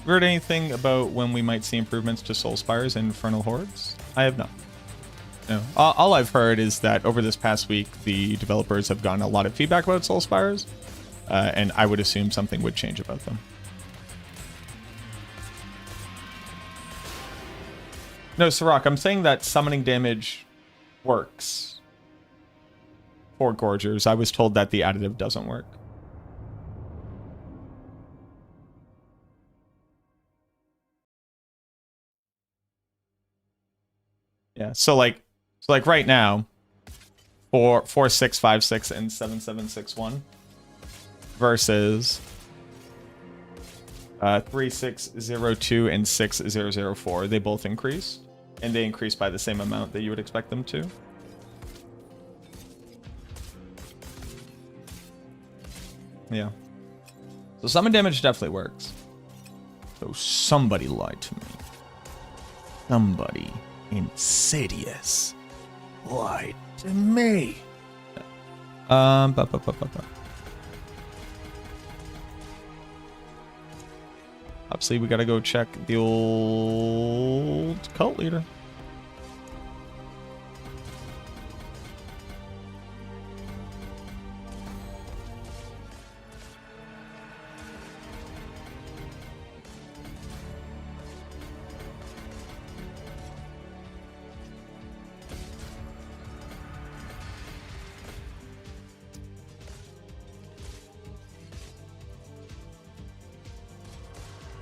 Heard anything about when we might see improvements to Soul Spires and Infernal Hordes? I have not. No. All I've heard is that over this past week, the developers have gotten a lot of feedback about Soul Spires, and I would assume something would change about them. No, Sirach, I'm saying that summoning damage works for Gorgers. I was told that the additive doesn't work. Yeah, so like right now, 4656 and 7761 versus 3602 and 6004. They both increase, and they increase by the same amount that you would expect them to. Yeah. So summon damage definitely works. So somebody lied to me. Somebody insidious lied to me. Obviously, we gotta go check the old cult leader.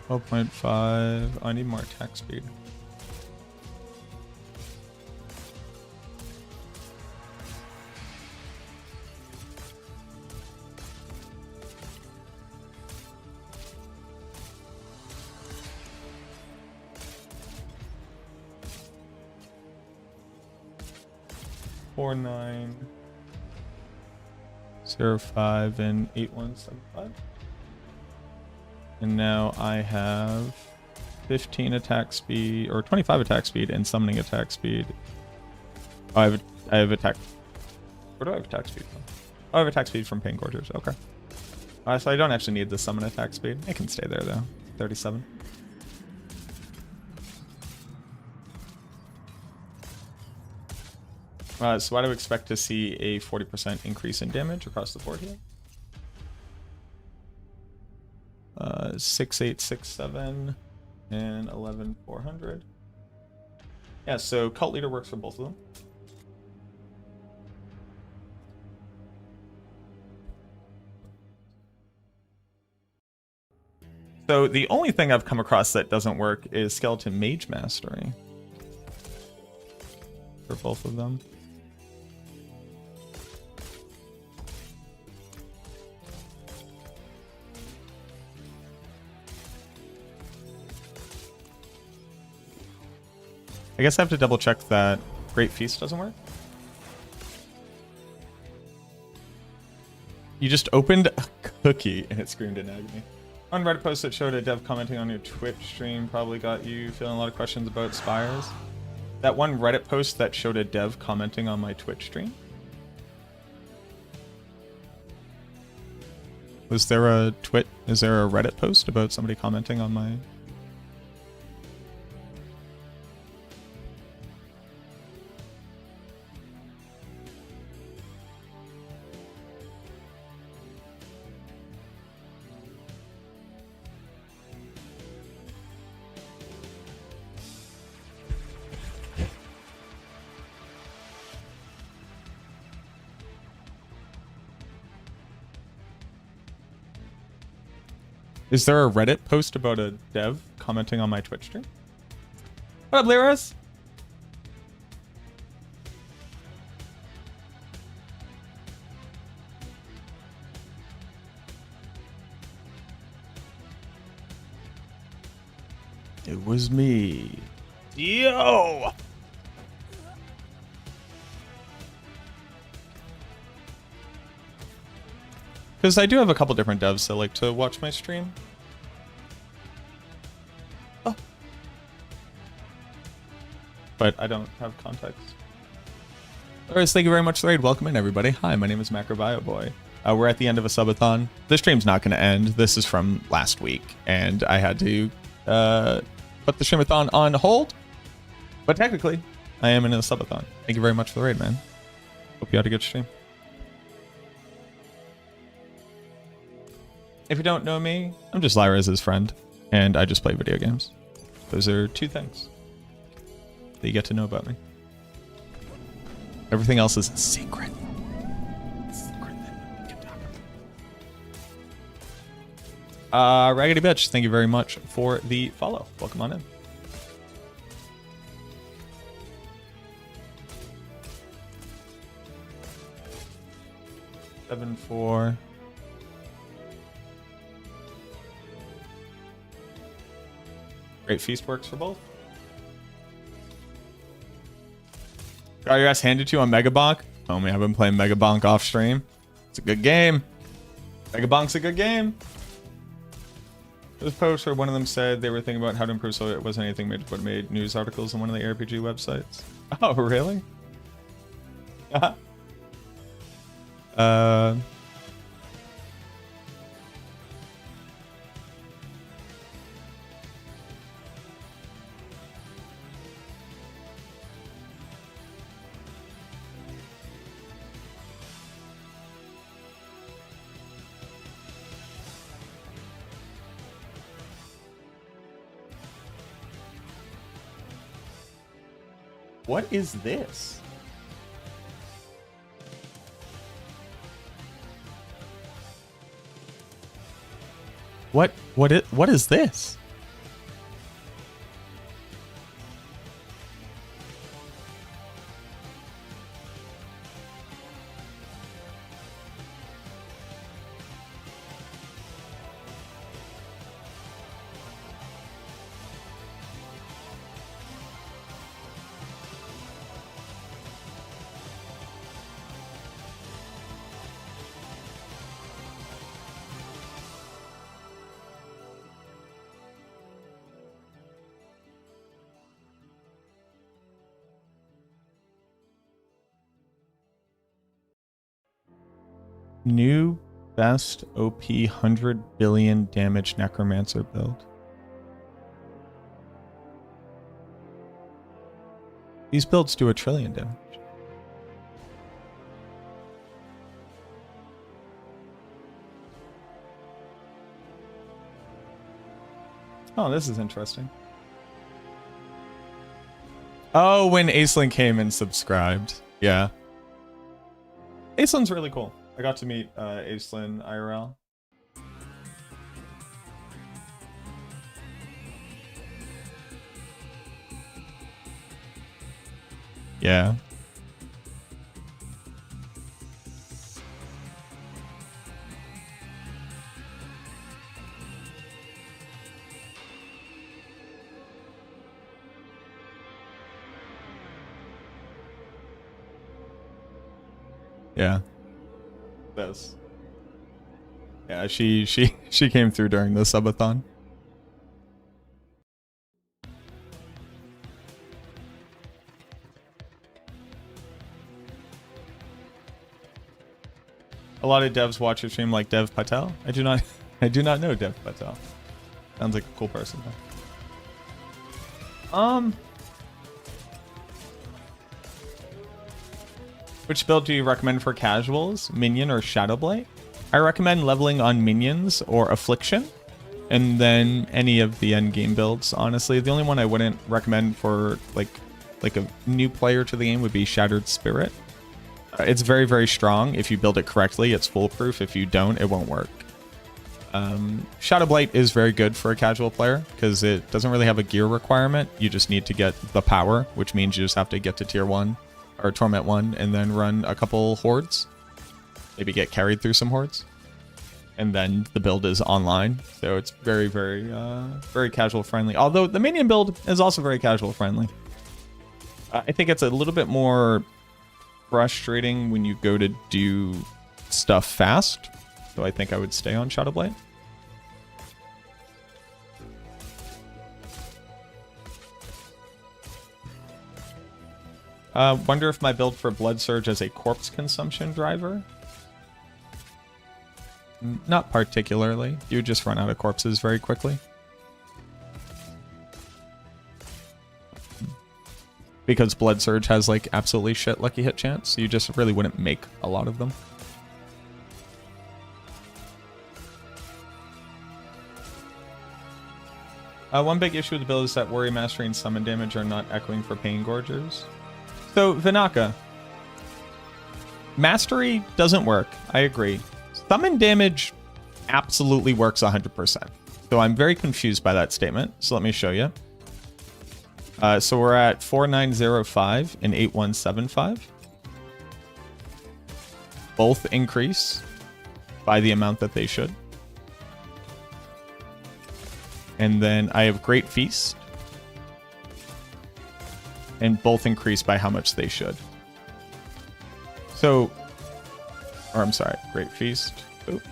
Oh, 0.5. I need more attack speed. Four 9 0 5 and 8175. And now I have 15 attack speed, or 25 attack speed, and summoning attack speed. Oh, I have attack. Where do I have attack speed from? Oh, I have attack speed from Pain Gorgers. Okay. So I don't actually need the summon attack speed. It can stay there though. 37. So I do expect to see a 40% increase in damage across the board here. 6867 and 11400. Yeah, so cult leader works for both of them. So the only thing I've come across that doesn't work is skeleton mage mastery for both of them. I guess I have to double check that Great Feast doesn't work. You just opened a cookie and it screamed in agony. On Reddit post that showed a dev commenting on your Twitch stream probably got you feeling a lot of questions about spires. That one Reddit post that showed a dev commenting on my Twitch stream. Is there a Reddit post about somebody commenting on my... Is there a Reddit post about a dev commenting on my Twitch stream? What up, Lyras? It was me. Yo! Because I do have a couple different devs that like to watch my stream. Oh. But I don't have context. Alright, thank you very much for the raid. Welcome in, everybody. Hi, my name is MacroBioBoi. We're at the end of a subathon. The stream's not going to end. This is from last week, and I had to put the streamathon on hold. But technically, I am in a subathon. Thank you very much for the raid, man. Hope you had a good stream. If you don't know me, I'm just Lyra's friend, and I just play video games. Those are two things that you get to know about me. Everything else is secret. Raggedy Bitch, thank you very much for the follow. Welcome on in. Seven, 4. Great Feast works for both. Got your ass handed to you on Megabonk? Homie, I've been playing Megabonk off stream. It's a good game. Megabonk's a good game. This post where one of them said they were thinking about how to improve so it wasn't anything made, but made news articles on one of the RPG websites. Oh, really? uh... What is this? What is this? New best OP 100 billion damage Necromancer build. These builds do 1 trillion damage. Oh, this is interesting. Oh, when Acelin came and subscribed. Yeah. Acelin's really cool. I got to meet Acelin IRL. Yeah. Yeah. This. Yeah, she came through during the subathon. A lot of devs watch your stream like Dev Patel. I do not know Dev Patel. Sounds like a cool person though. Which build do you recommend for casuals? Minion or Shadowblight? I recommend leveling on Minions or Affliction, and then any of the endgame builds, honestly. The only one I wouldn't recommend for like a new player to the game would be Shattered Spirit. It's very, very strong. If you build it correctly, it's foolproof. If you don't, it won't work. Shadowblight is very good for a casual player because it doesn't really have a gear requirement. You just need to get the power, which means you just have to get to tier 1 or Torment 1 and then run a couple hordes. Maybe get carried through some hordes. And then the build is online. So it's very, very, very casual friendly. Although the minion build is also very casual friendly. I think it's a little bit more frustrating when you go to do stuff fast. So I think I would stay on Shadowblight. Wonder if my build for Blood Surge as a corpse consumption driver? Not particularly. You would just run out of corpses very quickly. Because Blood Surge has like absolutely shit lucky hit chance, so you just really wouldn't make a lot of them. One big issue with the build is that Worry Mastery and Summon damage are not echoing for Pain Gorgers. So, Vinaka. Mastery doesn't work. I agree. Summon damage absolutely works 100%. So I'm very confused by that statement. So let me show you. So we're at 4905 and 8175. Both increase by the amount that they should. And then I have Great Feast. And both increase by how much they should. So, or I'm sorry, Great Feast. Oop.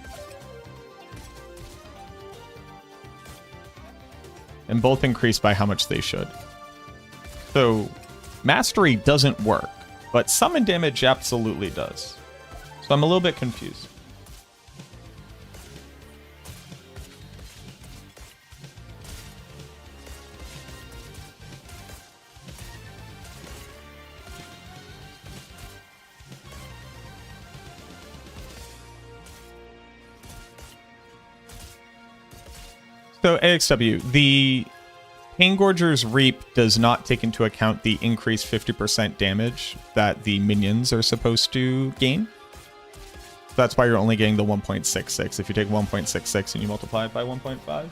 and both increase by how much they should. So mastery doesn't work, but summon damage absolutely does. So I'm a little bit confused. So AXW, the Paingorger's Reap does not take into account the increased 50% damage that the minions are supposed to gain. That's why you're only getting the 1.66. If you take 1.66 and you multiply it by 1.5.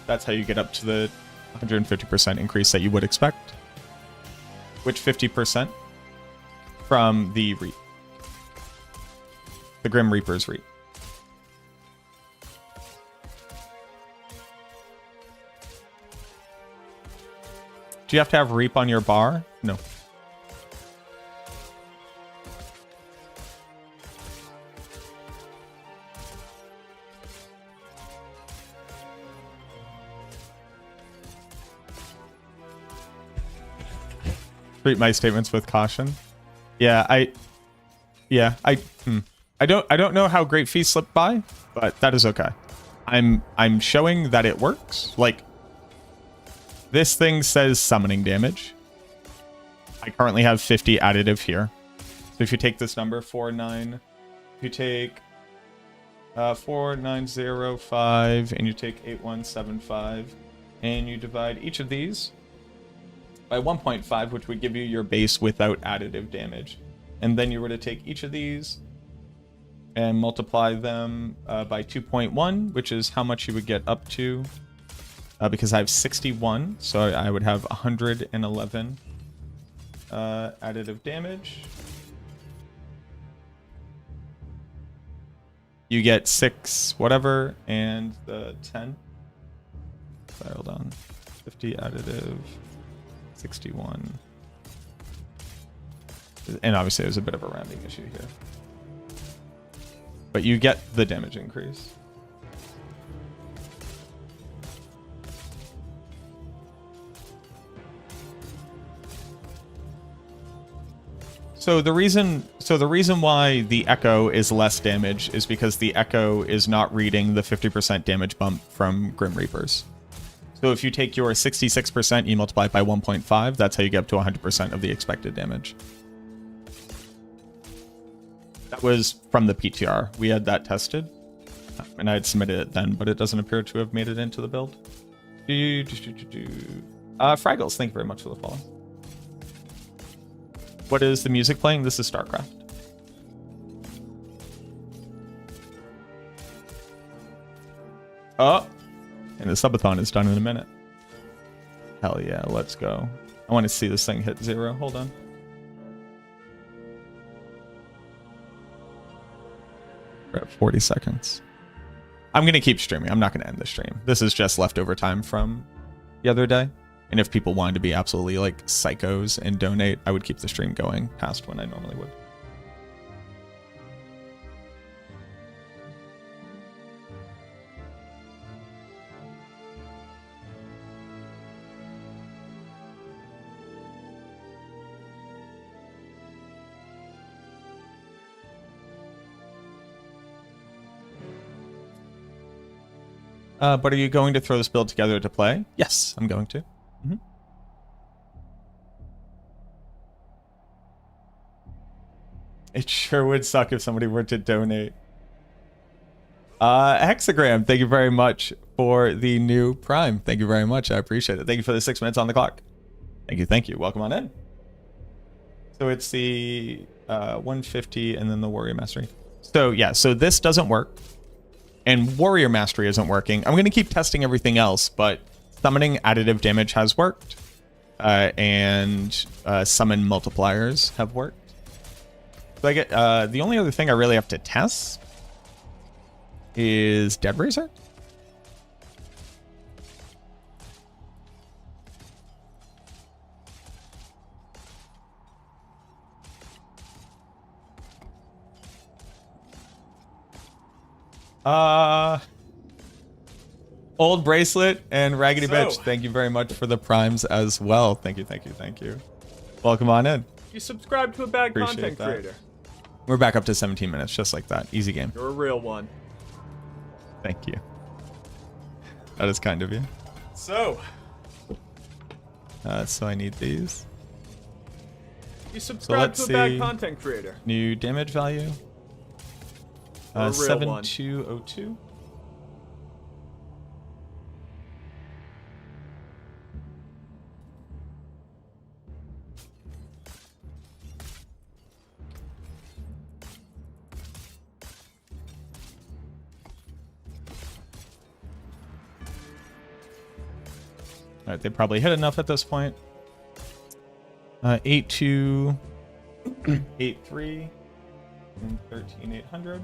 That's how you get up to the 150% increase that you would expect. Which 50%? From the Reap. The Grim Reaper's Reap. Do you have to have Reap on your bar? No. Treat my statements with caution. Yeah, I don't know how Great Feast slipped by, but that is okay. I'm showing that it works. Like, this thing says summoning damage. I currently have 50 additive here. So if you take this number, 49, if you take 4905 and you take 8175 and you divide each of these by 1.5, which would give you your base without additive damage. And then you were to take each of these and multiply them by 2.1, which is how much you would get up to. Because I have 61, so I would have 111 additive damage. You get 6 whatever, and the 10. Sorry, hold on. 50 additive, 61. And obviously there's a bit of a rounding issue here. But you get the damage increase. So the reason why the Echo is less damage is because the Echo is not reading the 50% damage bump from Grim Reapers. So if you take your 66%, you multiply it by 1.5, that's how you get up to 100% of the expected damage. That was from the PTR. We had that tested, and I had submitted it then, but it doesn't appear to have made it into the build. Fraggles, thank you very much for the follow. What is the music playing? This is Starcraft. Oh, and the subathon is done in a minute. Hell yeah, let's go. I want to see this thing hit 0. Hold on. We're at 40 seconds. I'm going to keep streaming. I'm not going to end the stream. This is just leftover time from the other day. And if people wanted to be absolutely like psychos and donate, I would keep the stream going past when I normally would. But are you going to throw this build together to play? Yes, I'm going to. Mm-hmm. It sure would suck if somebody were to donate. Hexagram, thank you very much for the new Prime. Thank you very much. I appreciate it. Thank you for the 6 minutes on the clock. Thank you. Thank you. Welcome on in. So it's the 150 and then the Warrior Mastery. So yeah, so this doesn't work. And Warrior Mastery isn't working. I'm going to keep testing everything else, but summoning additive damage has worked. And summon multipliers have worked. So I get the only other thing I really have to test is Dead Razor. Old Bracelet and Raggedy So- Bitch, thank you very much for the primes as well. Thank you, thank you, thank you. Welcome on in. You subscribe to a bad Appreciate content that. creator. We're back up to 17 minutes, just like that. Easy game. You're a real one. Thank you. That is kind of you. So, So I need these. you subscribe let's to a bad see. content creator. New damage value. You're a real one. 7202. All right, they probably hit enough at this point. 82, 83, and 13,800.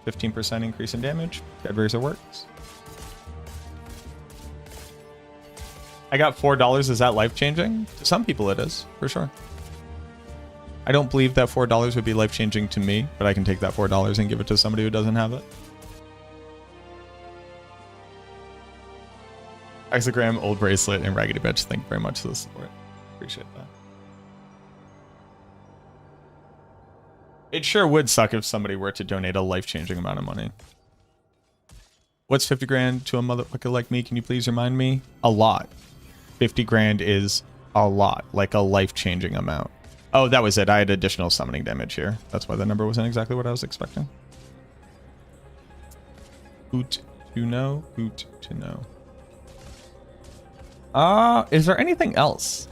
15% increase in damage. Dead Razor works. I got $4. Is that life changing? To some people, it is for sure. I don't believe that $4 would be life changing to me, but I can take that $4 and give it to somebody who doesn't have it. Hexagram, Old Bracelet, and Raggedy Bitch, thank you very much for the support. Appreciate that. It sure would suck if somebody were to donate a life-changing amount of money. What's 50 grand to a motherfucker like me? Can you please remind me? A lot. 50 grand is a lot, like a life-changing amount. Oh, that was it. I had additional summoning damage here. That's why the number wasn't exactly what I was expecting. Hoot to know, hoot to know. Is there anything else?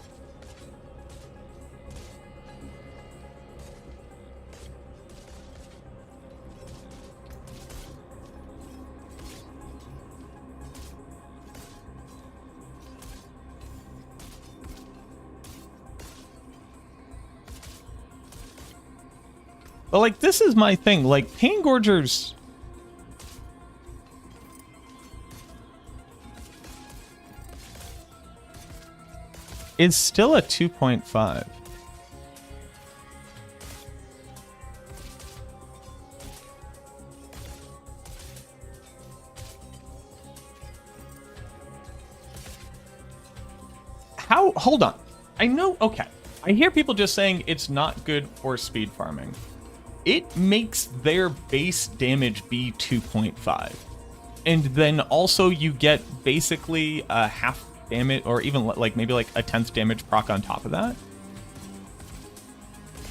But like, this is my thing. Like, Pain Gorgers. It's still a 2.5. How? Hold on. I know. Okay. I hear people just saying it's not good for speed farming. It makes their base damage be 2.5. And then also you get basically a half damage, or even like maybe like a 10th damage proc on top of that.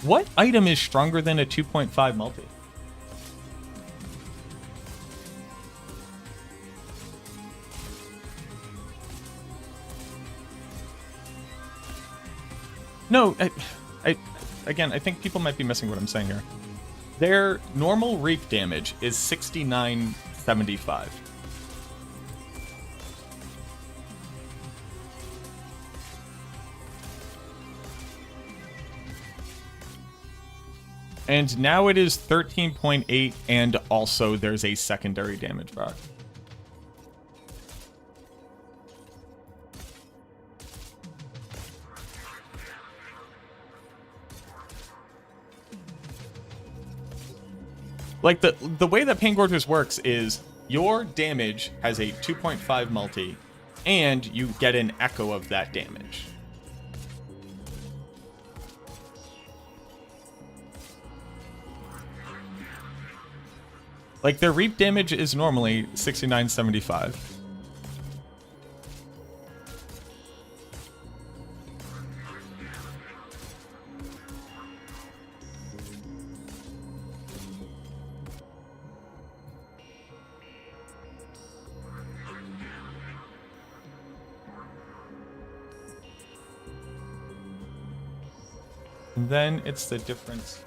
What item is stronger than a 2.5 multi? No, again, I think people might be missing what I'm saying here. Their normal reap damage is 69.75. And now it is 13.8, and also there's a secondary damage proc. Like, the way that Pain Gorgers works is your damage has a 2.5 multi, and you get an echo of that damage. Like, their reap damage is normally 69.75. And then it's the difference here.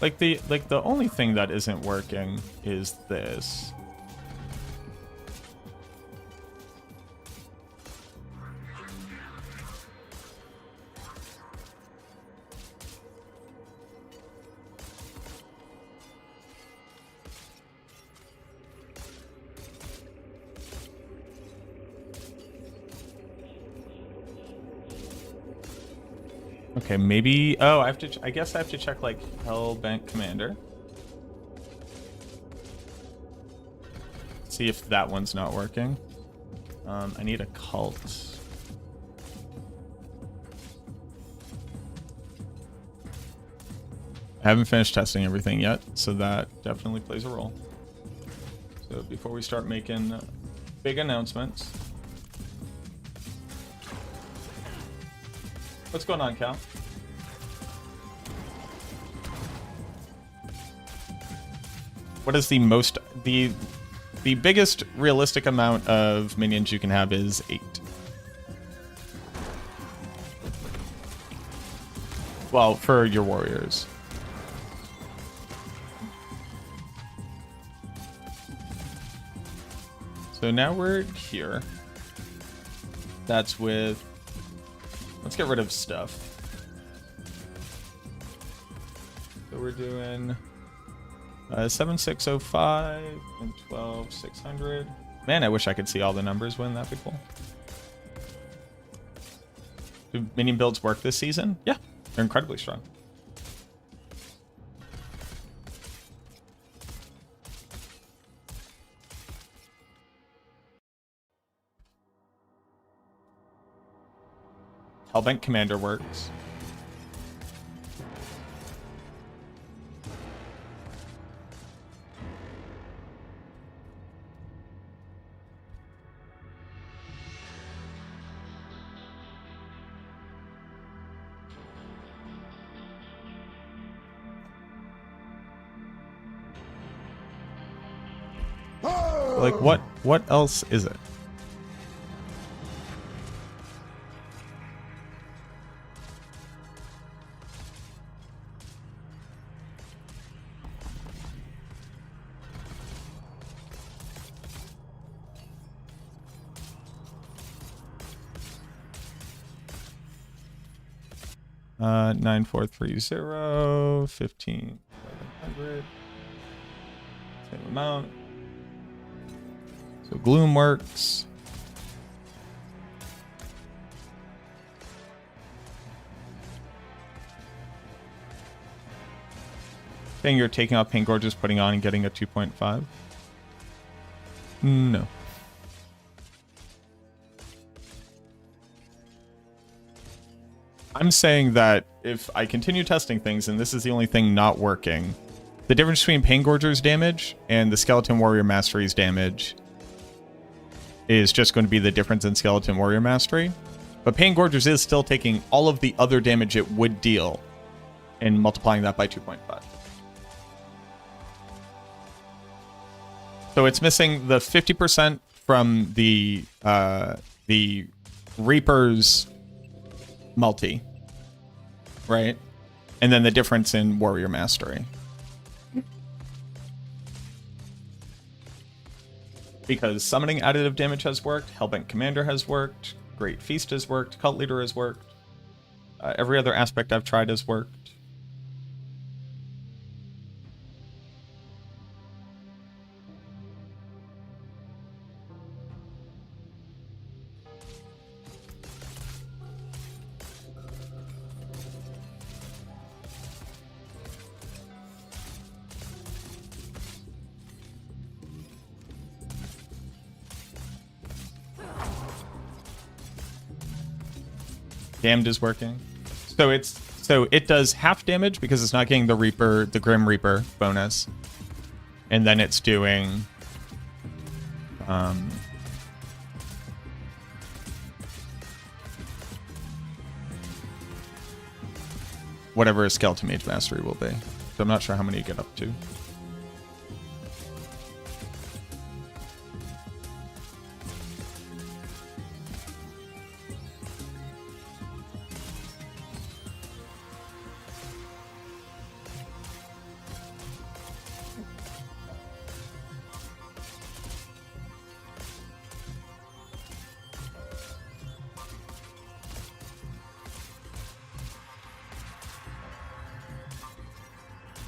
Like the only thing that isn't working is this. Okay, maybe. Oh, I have to. I guess I have to check like Hellbent Commander. See if that one's not working. I need a cult. I haven't finished testing everything yet, so that definitely plays a role. So before we start making big announcements. What's going on, Cal? What is the most the biggest realistic amount of minions you can have is 8. Well, for your warriors. So now we're here. That's with... Let's get rid of stuff. So we're doing 7605 and 12600. Man, I wish I could see all the numbers. Wouldn't that be cool? Do minion builds work this season? Yeah, they're incredibly strong. Hellbent Commander works. Like what else is it? Uh, 9430 15700. Same amount. So Gloom works. Saying you're taking out Pain Gorgeous, putting on and getting a 2.5? No. I'm saying that if I continue testing things and this is the only thing not working, the difference between Pain Gorger's damage and the Skeleton Warrior Mastery's damage is just going to be the difference in Skeleton Warrior Mastery. But Pain Gorger's is still taking all of the other damage it would deal and multiplying that by 2.5. So it's missing the 50% from the Reaper's multi, right? And then the difference in Warrior Mastery. Because summoning additive damage has worked, Hellbent Commander has worked, Great Feast has worked, Cult Leader has worked, every other aspect I've tried has worked. Damned is working. So it does half damage because it's not getting the Reaper, the Grim Reaper bonus. And then it's doing whatever a Skeleton Mage Mastery will be. So I'm not sure how many you get up to.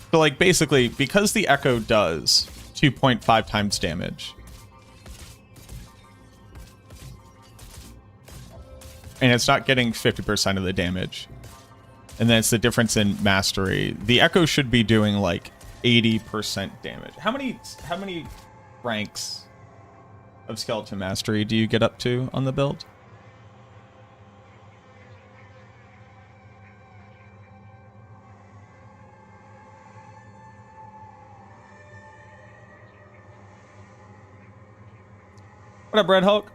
So, like, basically, because the Echo does 2.5 times damage, and it's not getting 50% of the damage, And then it's the difference in mastery. The Echo should be doing like 80% damage. How many ranks of skeleton mastery do you get up to on the build? What up, Red Hulk?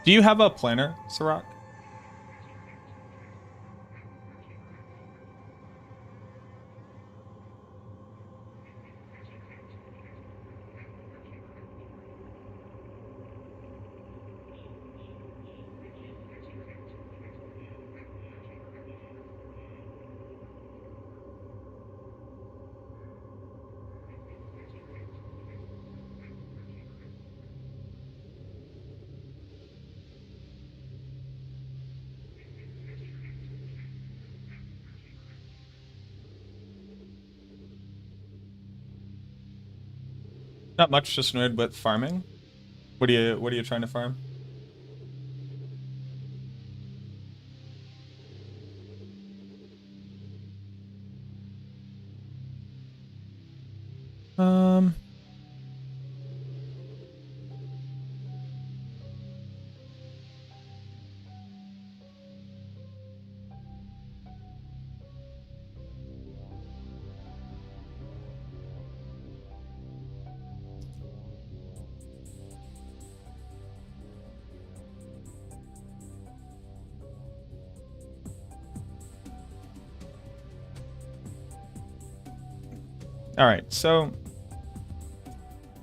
Do you have a planner, Sirach? Not much, just annoyed with farming. What are you trying to farm? All right, so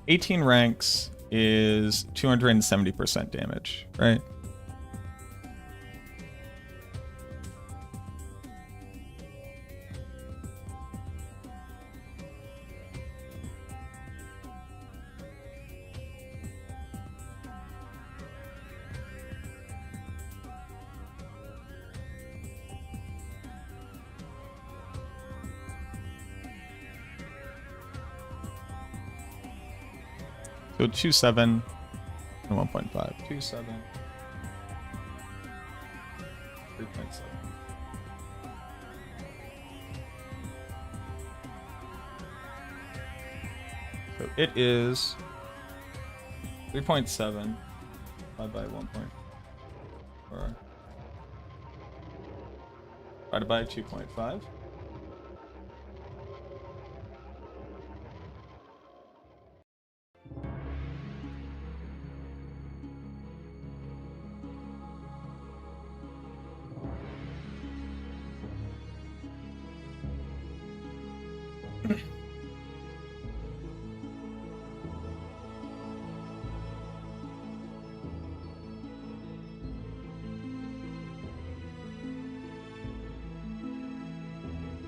18 ranks is 270% damage, right? So 2.7 and 1.5. 2.7. 3.7. So it is 3.7 divided by 1.4 divided by 2.5.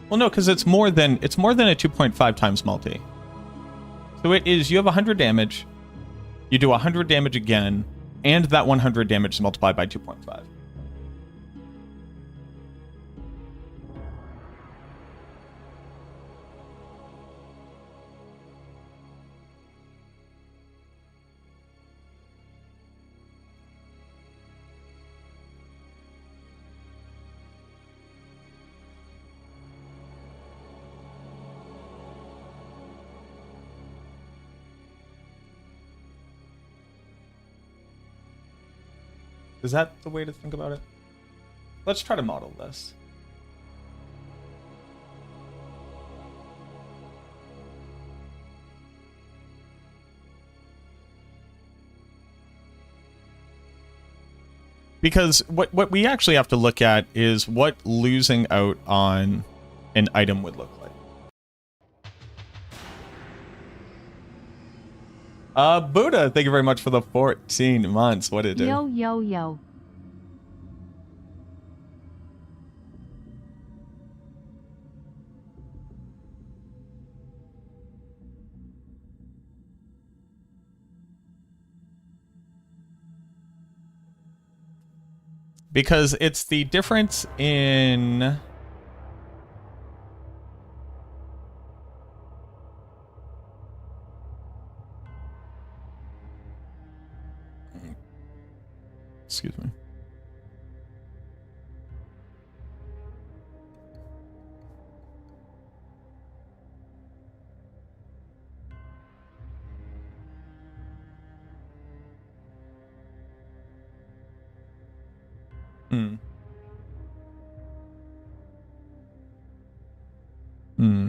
Well, no, because it's more than a 2.5 times multi. So it is, you have 100 damage, you do 100 damage again, and that 100 damage is multiplied by 2.5. Is that the way to think about it? Let's try to model this. Because what we actually have to look at is what losing out on an item would look like. Buddha, thank you very much for the 14 months. What did it do? Yo, yo, yo. Because it's the difference in... Excuse me. Hmm. Hmm.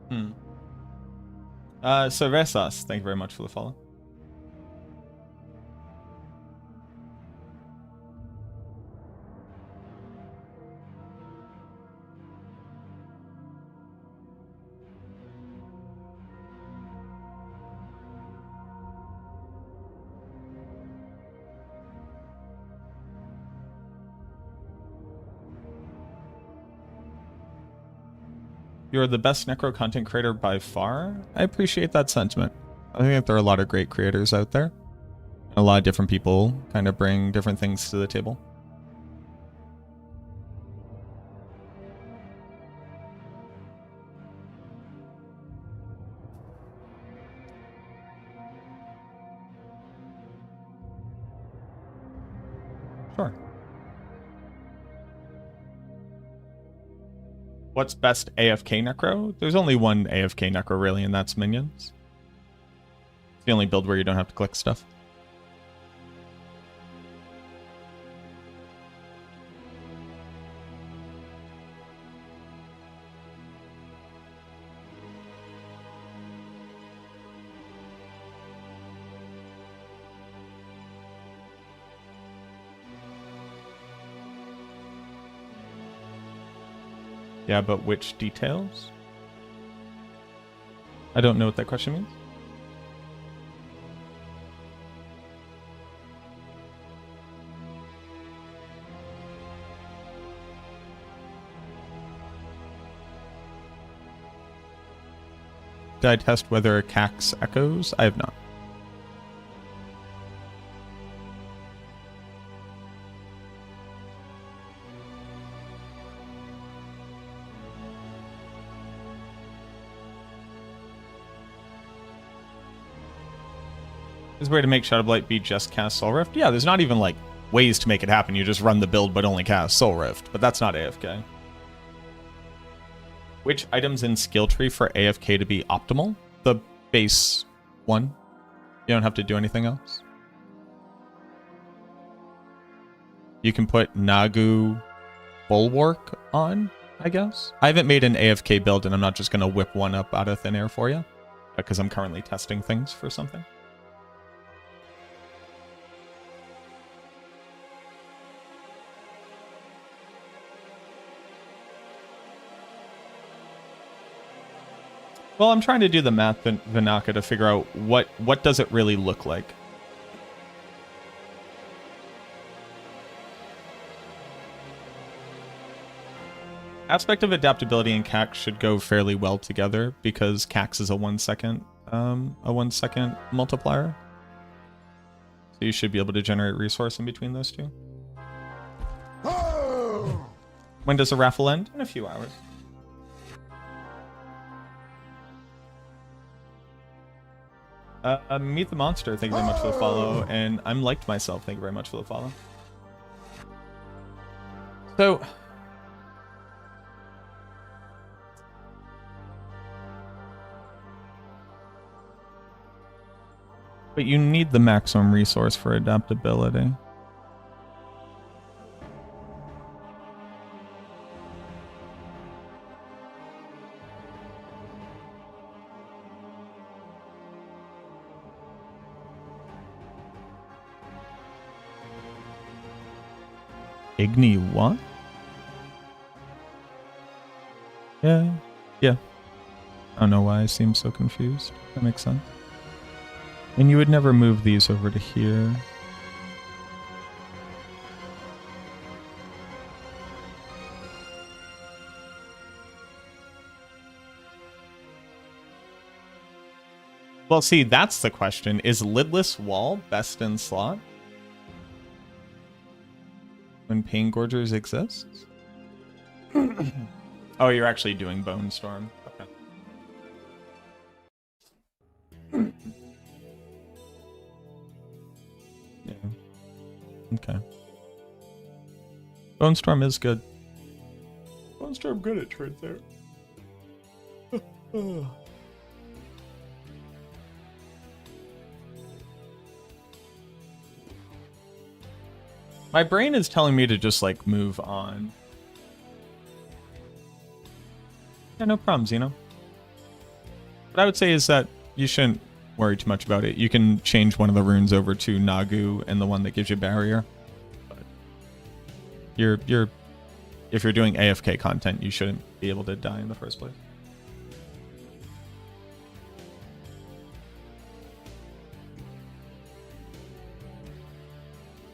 Hmm. Cervezas, thank you very much for the follow. You're the best necro content creator by far. I appreciate that sentiment. I think that there are a lot of great creators out there. A lot of different people kind of bring different things to the table. Sure. What's best AFK necro? There's only one AFK necro really, and that's minions. It's the only build where you don't have to click stuff. Yeah, but which details? I don't know what that question means. Did I test whether Cax echoes? I have not. Is there a way to make Shadow Blight be just cast Soul Rift? Yeah, there's not even like ways to make it happen. You just run the build but only cast Soul Rift, but that's not AFK. Which items in skill tree for AFK to be optimal? The base one. You don't have to do anything else. You can put Nagu Bulwark on, I guess. I haven't made an AFK build and I'm not just going to whip one up out of thin air for you because I'm currently testing things for something. Well, I'm trying to do the math, Vinaka, to figure out what does it really look like. Aspect of adaptability and Cax should go fairly well together because Cax is a 1 second multiplier. So you should be able to generate resource in between those two. When does the raffle end? In a few hours. Meet the Monster, thank you very much for the follow. And I'm liked myself, thank you very much for the follow. So... but you need the maximum resource for adaptability. Igni what? Yeah. I don't know why I seem so confused. That makes sense. And you would never move these over to here. Well, see, that's the question. Is Lidless Wall best in slot? When Pain Gorgers exists? Oh, you're actually doing Bone Storm. Okay. Yeah. Okay. Bone Storm is good. Bone Storm good, it turns out. My brain is telling me to just, like, move on. Yeah, no problem, Xeno. What I would say is that you shouldn't worry too much about it. You can change one of the runes over to Nagu and the one that gives you barrier. But if you're doing AFK content, you shouldn't be able to die in the first place.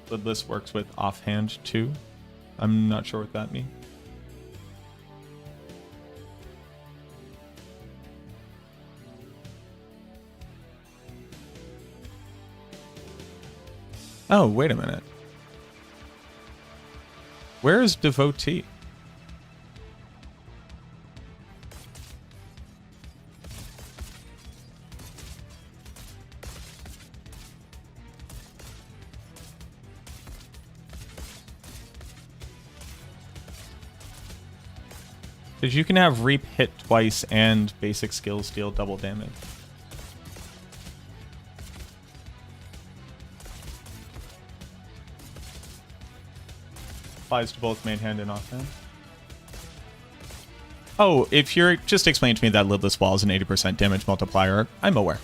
Lidless works with offhand too. I'm not sure what that means. Oh, wait a minute. Where is Devotee? Because you can have Reap hit twice and basic skills deal double damage. Applies to both main hand and offhand. Oh, if you're just explaining to me that Lidless Wall is an 80% damage multiplier, I'm aware.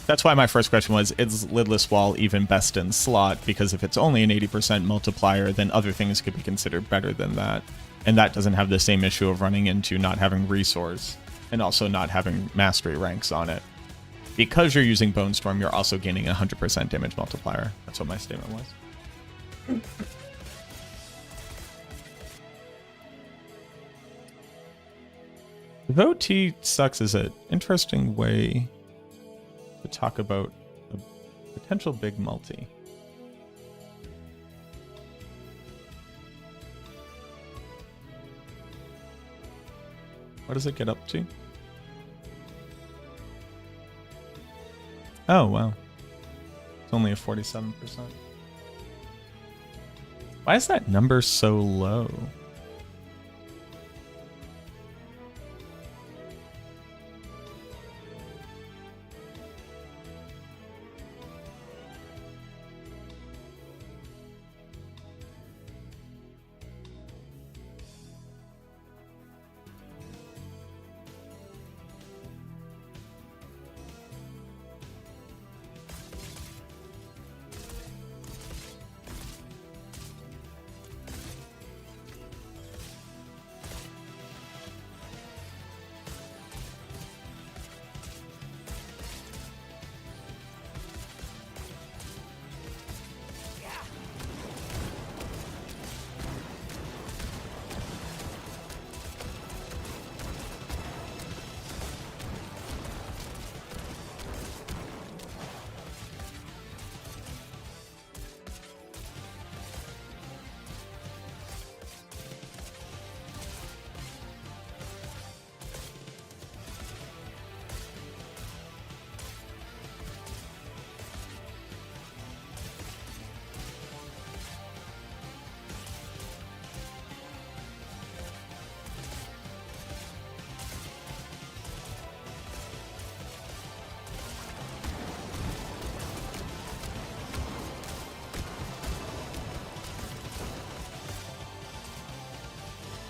That's why my first question was, is Lidless Wall even best in slot? Because if it's only an 80% multiplier, then other things could be considered better than that. And that doesn't have the same issue of running into not having resource and also not having mastery ranks on it. Because you're using Bone Storm, you're also gaining a 100% damage multiplier. That's what my statement was. Devotee sucks is an interesting way to talk about a potential big multi. What does it get up to? Oh, wow. It's only a 47%. Why is that number so low?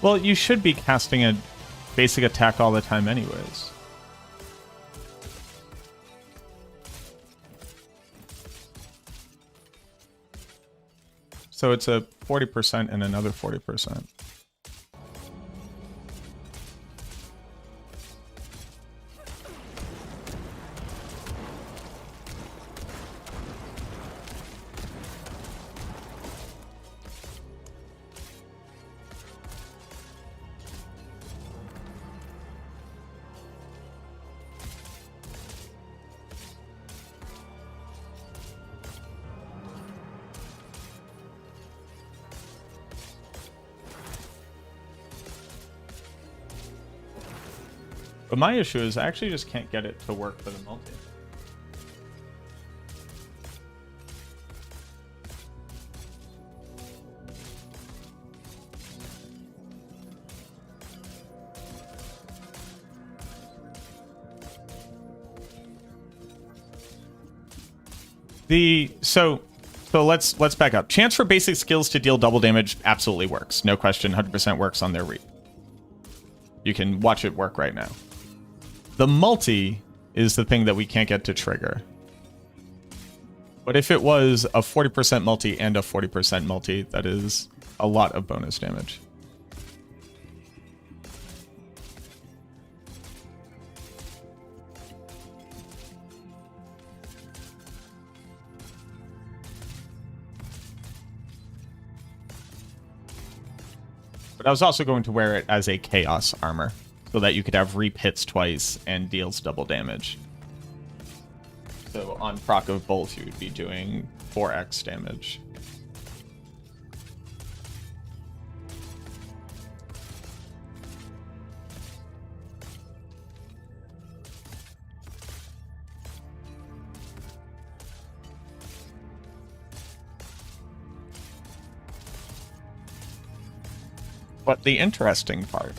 Well, you should be casting a basic attack all the time anyways. So it's a 40% and another 40%. But my issue is I actually just can't get it to work for the multi. So let's back up. Chance for basic skills to deal double damage absolutely works. No question, 100% works on their reap. You can watch it work right now. The multi is the thing that we can't get to trigger. But if it was a 40% multi and a 40% multi, that is a lot of bonus damage. But I was also going to wear it as a chaos armor, so that you could have reap hits twice and deals double damage. So on proc of bolt, you would be doing 4x damage. But the interesting part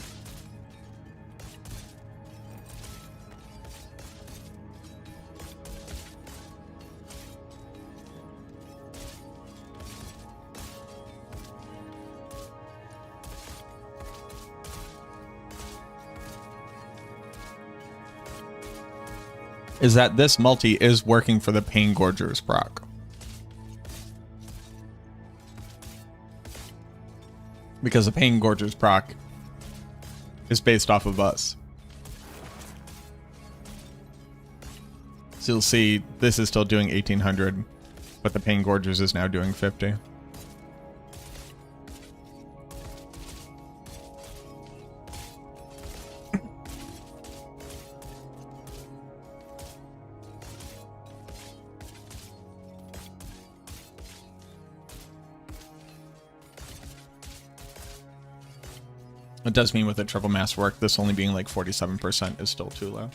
is that this multi is working for the Pain Gorger's proc. Because the Pain Gorger's proc is based off of us. So you'll see this is still doing 1800, but the Pain Gorger's is now doing 50. It does mean with the triple mass work, this only being like 47% is still too low.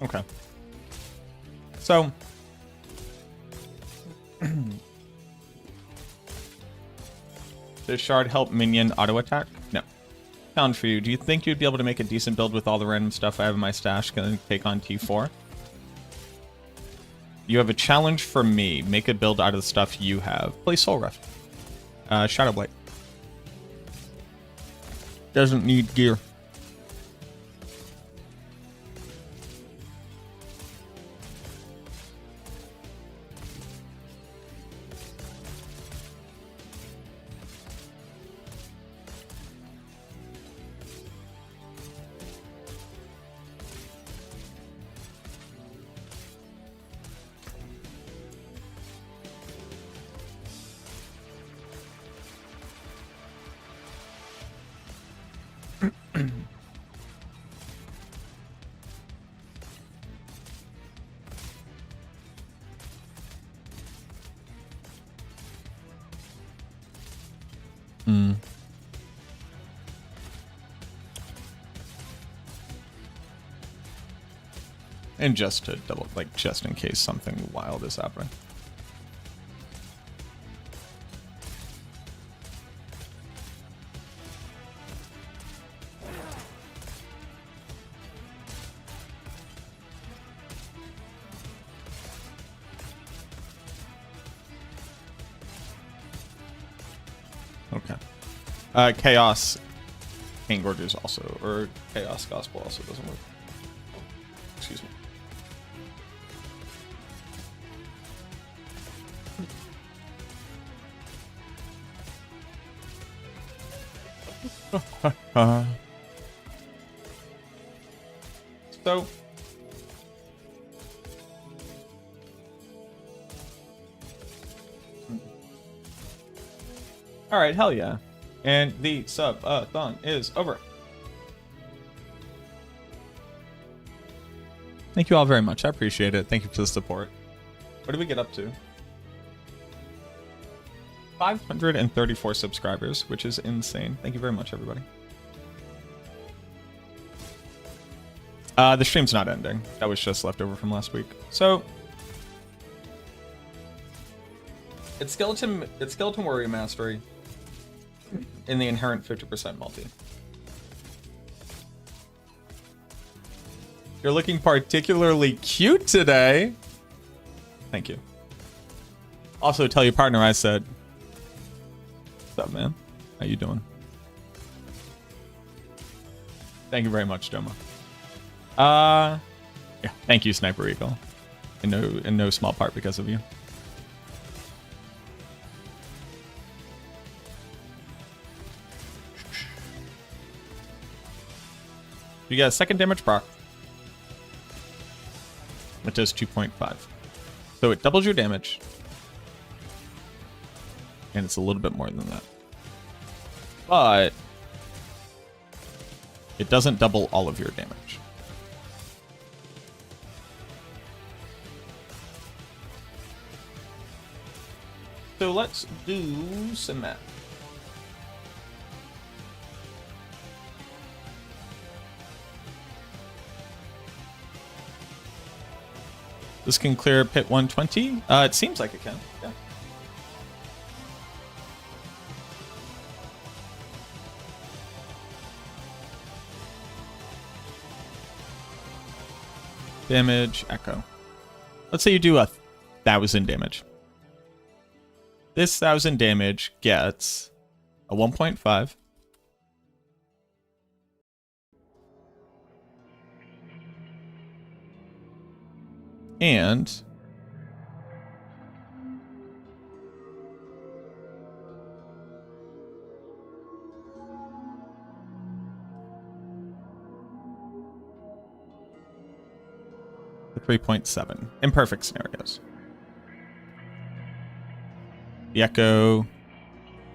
Okay. So does Shard help minion auto attack? No. Challenge for you. Do you think you'd be able to make a decent build with all the random stuff I have in my stash going to take on T4? You have a challenge for me. Make a build out of the stuff you have. Play Soul Rift. Shadow Blight. Doesn't need gear. And just to double, like, just in case something wild is happening. Okay. Chaos Pain Gorges also, or Chaos Gospel also doesn't work. Excuse me. So all right, hell yeah. And the sub-thon is over. Thank you all very much. I appreciate it. Thank you for the support. What did we get up to? 534 subscribers, which is insane. Thank you very much, everybody. The stream's not ending. That was just left over from last week. So it's Skeleton Warrior Mastery in the inherent 50% multi. You're looking particularly cute today. Thank you. Also, tell your partner I said, what's up, man? How you doing? Thank you very much, Doma. Yeah, thank you, Sniper Eagle. In no small part because of you. You get a second damage proc. It does 2.5. So it doubles your damage. And it's a little bit more than that. But it doesn't double all of your damage. So let's do some math. This can clear pit 120. It seems like it can. Yeah. Damage, echo. Let's say you do 1,000 damage. This 1,000 damage gets a 1.5. And the 3.7 in perfect scenarios. The echo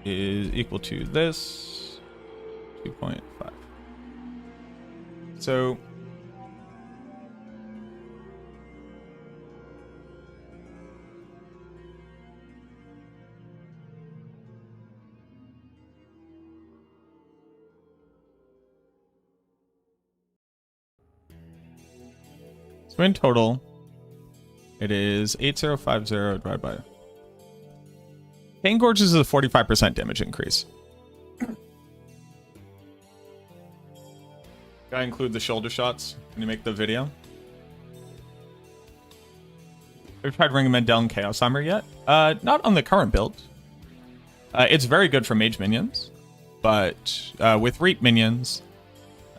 is equal to this 2.5. So in total, it is 8050 divided by. Pain Gorges is a 45% damage increase. Gotta include the shoulder shots when you make the video. Have you tried Ringman down Chaos Armor yet? Not on the current build. It's very good for mage minions, but with Reap minions,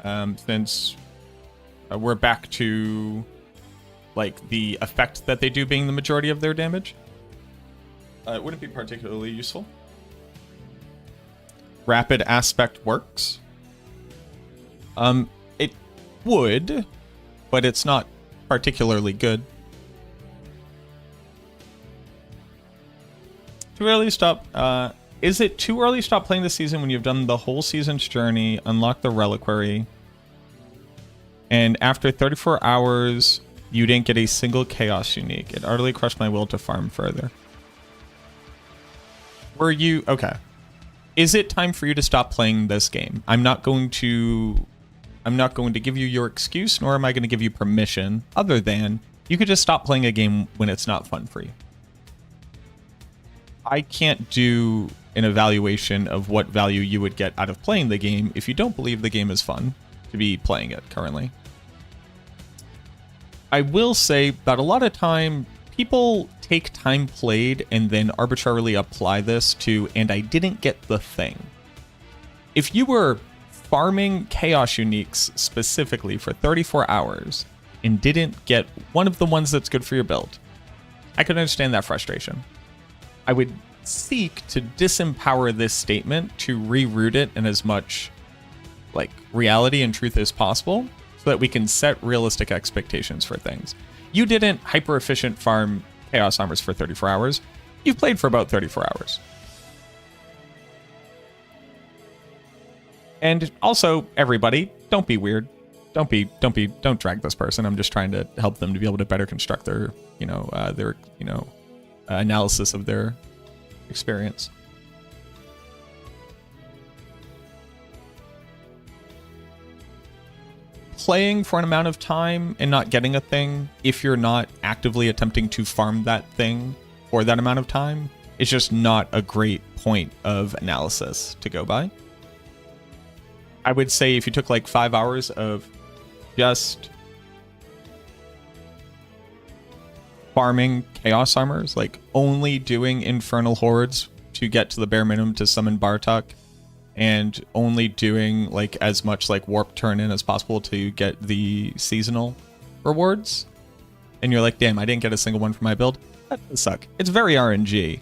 since we're back to like the effect that they do being the majority of their damage, it wouldn't be particularly useful. Rapid aspect works. It would, but it's not particularly good. Too early to stop. Is it too early to stop playing this season when you've done the whole season's journey, unlocked the reliquary, and after 34 hours, you didn't get a single chaos unique? It utterly crushed my will to farm further. Were you... Okay. Is it time for you to stop playing this game? I'm not going to I'm not going to give you your excuse, nor am I going to give you permission, other than you could just stop playing a game when it's not fun for you. I can't do an evaluation of what value you would get out of playing the game if you don't believe the game is fun to be playing it currently. I will say that a lot of time, people take time played and then arbitrarily apply this to, and I didn't get the thing. If you were farming Chaos Uniques specifically for 34 hours and didn't get one of the ones that's good for your build, I could understand that frustration. I would seek to disempower this statement to reroute it in as much like reality and truth as possible so that we can set realistic expectations for things. You didn't hyper efficient farm Chaos Armors for 34 hours. You've played for about 34 hours. And also, everybody, don't be weird. Don't drag this person. I'm just trying to help them to be able to better construct their, analysis of their experience. Playing for an amount of time and not getting a thing, if you're not actively attempting to farm that thing for that amount of time, is just not a great point of analysis to go by. I would say if you took like 5 hours of just farming Chaos Armors, like only doing Infernal Hordes to get to the bare minimum to summon Bartok, and only doing like as much like Warp Turn in as possible to get the seasonal rewards, and you're like, damn, I didn't get a single one for my build, that does suck. It's very RNG,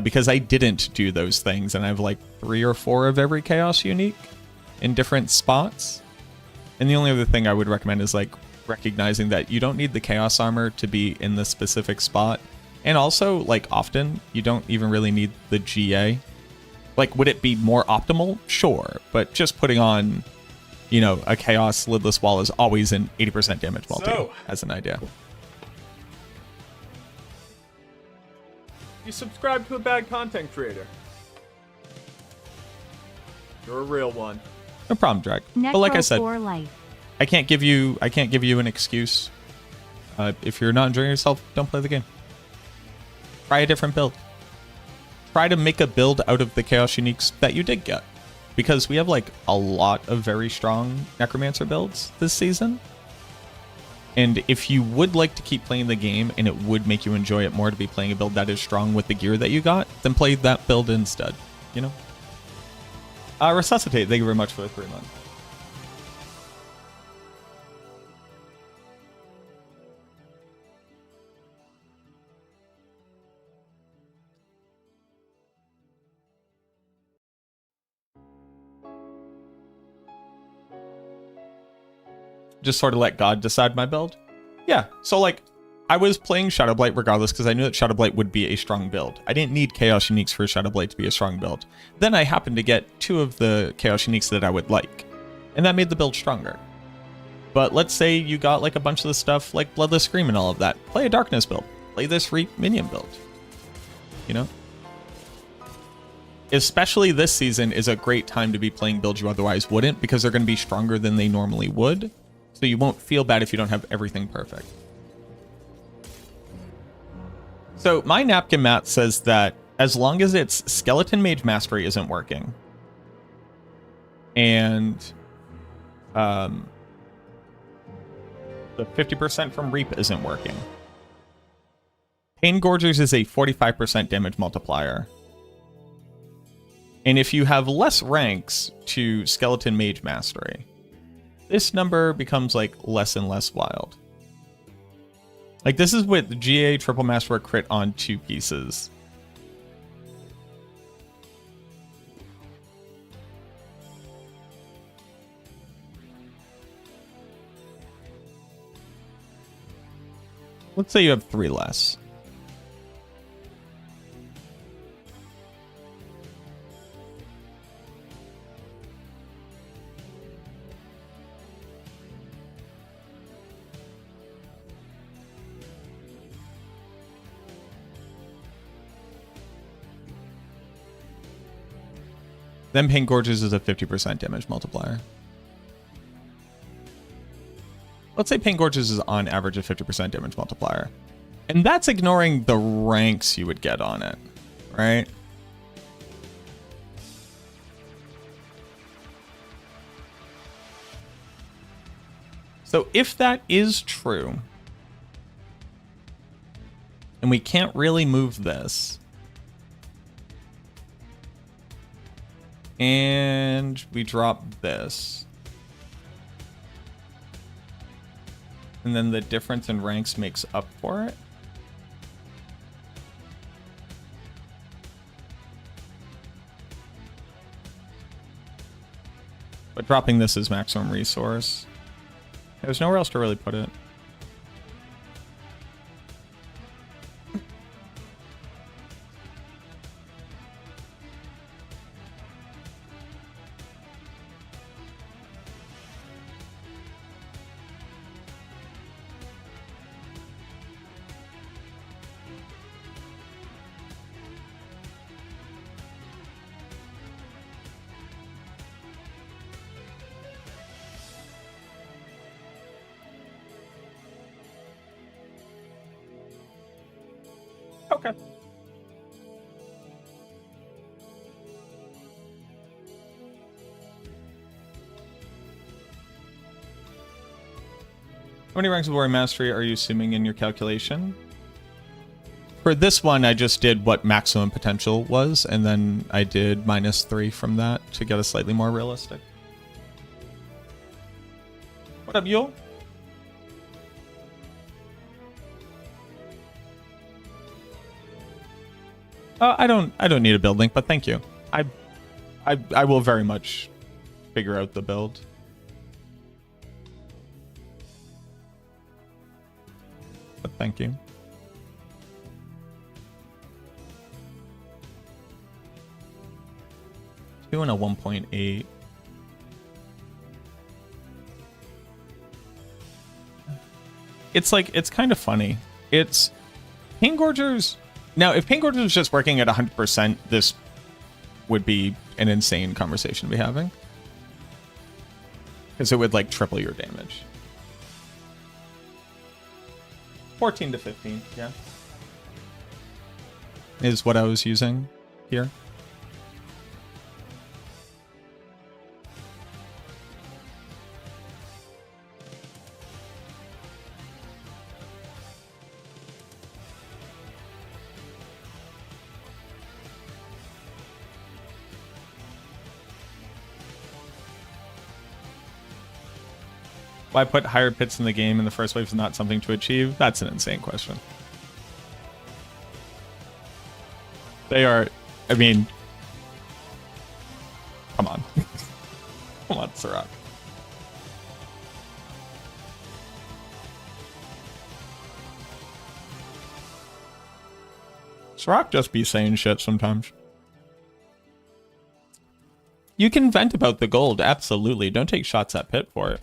because I didn't do those things, and I have like 3 or 4 of every Chaos Unique in different spots. And the only other thing I would recommend is like recognizing that you don't need the Chaos Armor to be in the specific spot, and also like often you don't even really need the GA. Like, would it be more optimal? Sure, but just putting on, a Chaos Lidless Wall is always an 80% damage multi, as an idea. You subscribe to a bad content creator. You're a real one. No problem, Drag. But like I said, I can't give you an excuse. If you're not enjoying yourself, don't play the game. Try a different build. Try to make a build out of the Chaos Uniques that you did get, because we have like a lot of very strong Necromancer builds this season. And if you would like to keep playing the game and it would make you enjoy it more to be playing a build that is strong with the gear that you got, then play that build instead, Resuscitate, thank you very much for the 3 months. Just sort of let God decide my build. Yeah, so like, I was playing Shadowblight regardless because I knew that Shadowblight would be a strong build. I didn't need Chaos Uniques for Shadowblight to be a strong build. Then I happened to get 2 of the Chaos Uniques that I would like, and that made the build stronger. But let's say you got like a bunch of the stuff like Bloodless Scream and all of that. Play a Darkness build. Play this Reap minion build. Especially this season is a great time to be playing builds you otherwise wouldn't, because they're going to be stronger than they normally would. So you won't feel bad if you don't have everything perfect. So my napkin mat says that as long as its Skeleton Mage Mastery isn't working, and the 50% from Reap isn't working, Pain Gorgers is a 45% damage multiplier. And if you have less ranks to Skeleton Mage Mastery, this number becomes like less and less wild. Like, this is with GA Triple Master crit on 2 pieces. Let's say you have 3 less. Then Pain Gorges is a 50% damage multiplier. let's say Pain Gorges is on average a 50% damage multiplier. And that's ignoring the ranks you would get on it, right? So if that is true, and we can't really move this, and we drop this, and then the difference in ranks makes up for it. But dropping this is maximum resource. There's nowhere else to really put it. Okay. How many ranks of Warrior Mastery are you assuming in your calculation? For this one, I just did what maximum potential was, and then I did -3 from that to get a slightly more realistic. What up, Yule? I don't need a build link, but thank you. I will very much figure out the build. But thank you. Two and a 1.8. It's like, it's kind of funny. It's Pain Gorgers. Now, if Pain Gorgers was just working at 100%, this would be an insane conversation to be having. Because it would, like, triple your damage. 14 to 15, yeah. Is what I was using here. Why put higher pits in the game in the first place is not something to achieve? That's an insane question. They are, I mean, come on. Come on, Sirach. Sirach just be saying shit sometimes. You can vent about the gold, absolutely. Don't take shots at Pit for it.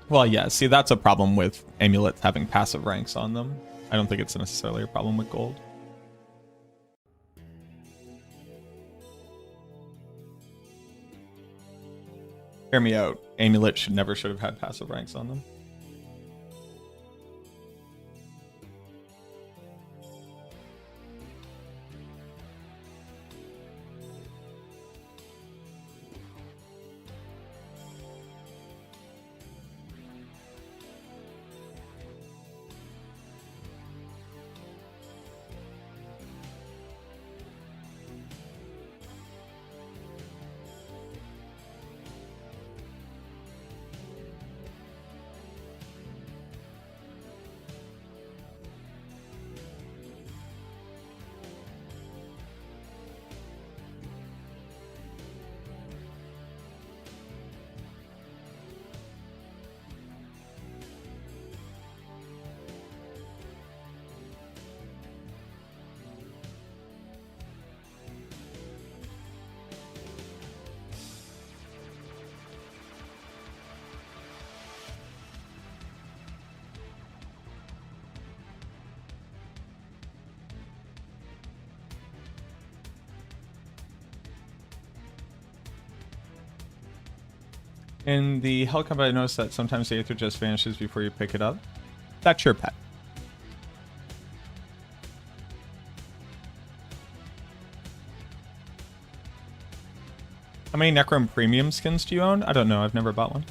Well, yeah, see, that's a problem with amulets having passive ranks on them. I don't think it's necessarily a problem with gold. Hear me out. Amulets should have had passive ranks on them. In the Hell combat, I noticed that sometimes the Aether just vanishes before you pick it up. That's your pet. How many Necrom Premium skins do you own? I don't know. I've never bought one.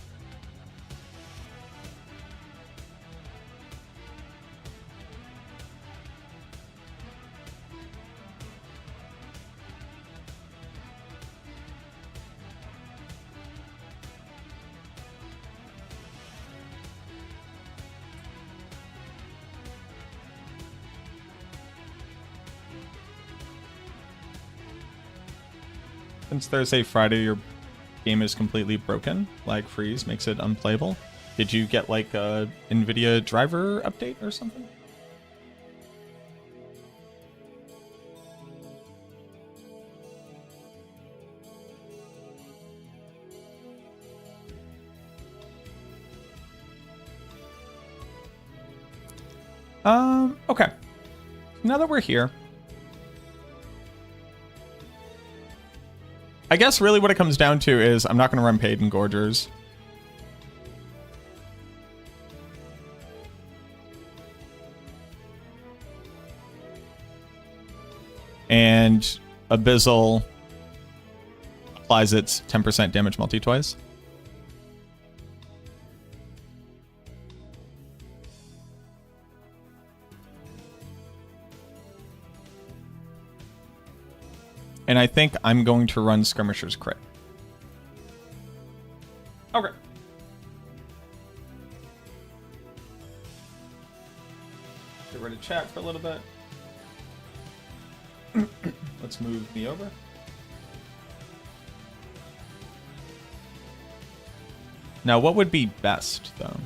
Since Thursday, Friday, your game is completely broken. Lag freeze makes it unplayable. Did you get like a NVIDIA driver update or something? Okay. Now that we're here, I guess really what it comes down to is I'm not going to run paid and gorgers. And Abyssal applies its 10% damage multi twice. And I think I'm going to run Skirmisher's Crit. Okay. Get rid of chat for a little bit. Let's move me over. Now, what would be best, though?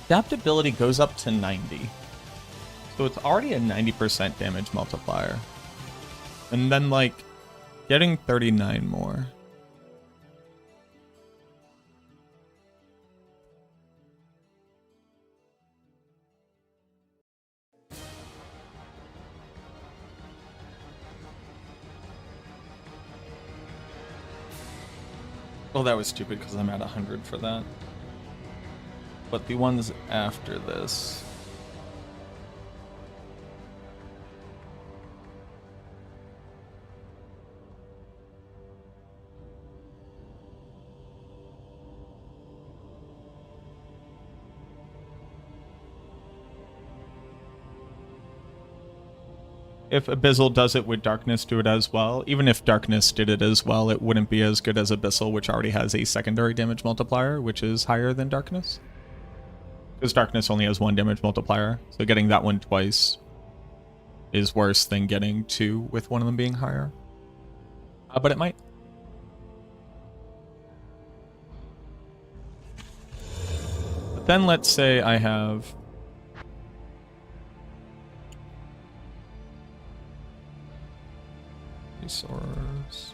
Adaptability goes up to 90. So it's already a 90% damage multiplier. And then, like, getting 39 more. Well, that was stupid because I'm at 100 for that. But the ones after this... If Abyssal does it, would Darkness do it as well? Even if Darkness did it as well, it wouldn't be as good as Abyssal, which already has a secondary damage multiplier, which is higher than Darkness. Because Darkness only has one damage multiplier, so getting that one twice is worse than getting two with one of them being higher. But it might. But then let's say I have... resource...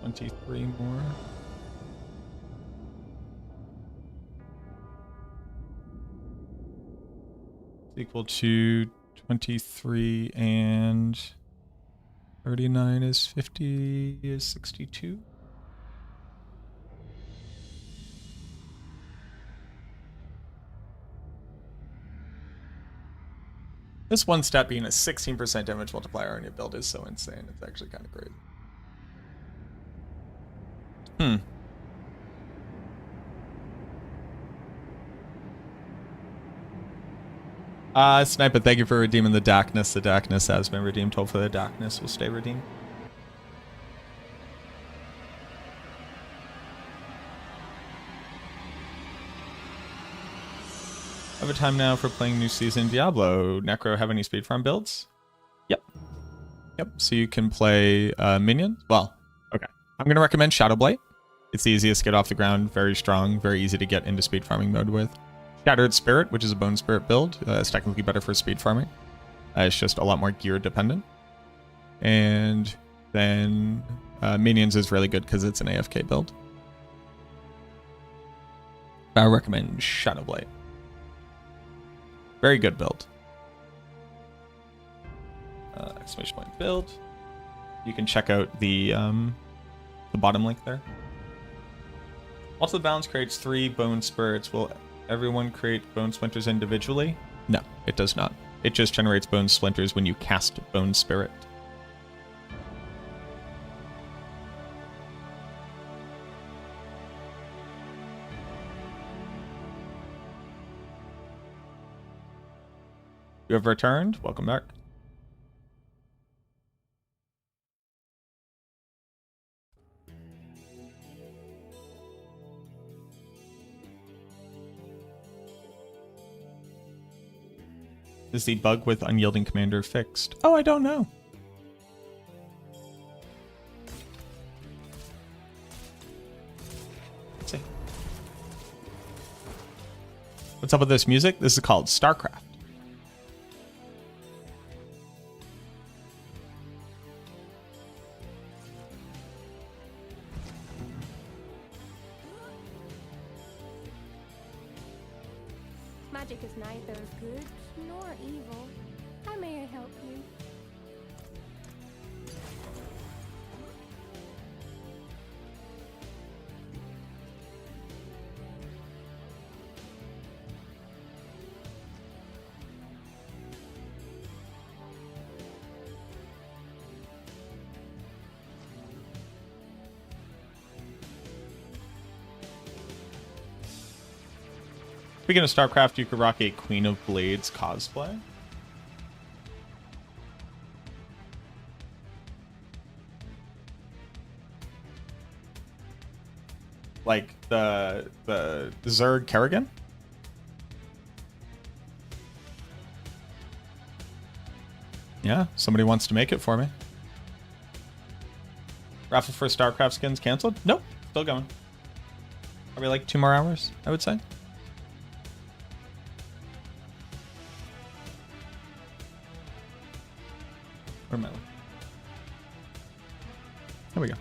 23 more. Equal to 23 and 39 is 50 is 62. This one stat being a 16% damage multiplier on your build is so insane. It's actually kind of crazy. Sniper, thank you for redeeming the Darkness. The Darkness has been redeemed. Hopefully the Darkness will stay redeemed. Have a time now for playing new season Diablo. Necro, have any speed farm builds? Yep. Yep, so you can play minions. Well, okay. I'm going to recommend Shadow Blight. It's the easiest to get off the ground, very strong, very easy to get into speed farming mode with. Shattered Spirit, which is a Bone Spirit build, is technically better for speed farming. It's just a lot more gear dependent. And then Minions is really good because it's an AFK build. I recommend Shadow Blight. Very good build. Exclamation point build. You can check out the bottom link there. Also, the balance creates 3 bone spirits. Will everyone create bone splinters individually? No, it does not. It just generates bone splinters when you cast bone spirit. You have returned. Welcome back. Is the bug with unyielding commander fixed? Oh, I don't know. Let's see. What's up with this music? This is called Starcraft. Magic is neither good nor evil. How may I help you? Speaking of StarCraft, you could rock a Queen of Blades cosplay. Like the Zerg Kerrigan? Yeah, somebody wants to make it for me. Raffle for StarCraft skins canceled? Nope, still going. Probably like 2 more hours, I would say. Where am I? There we go.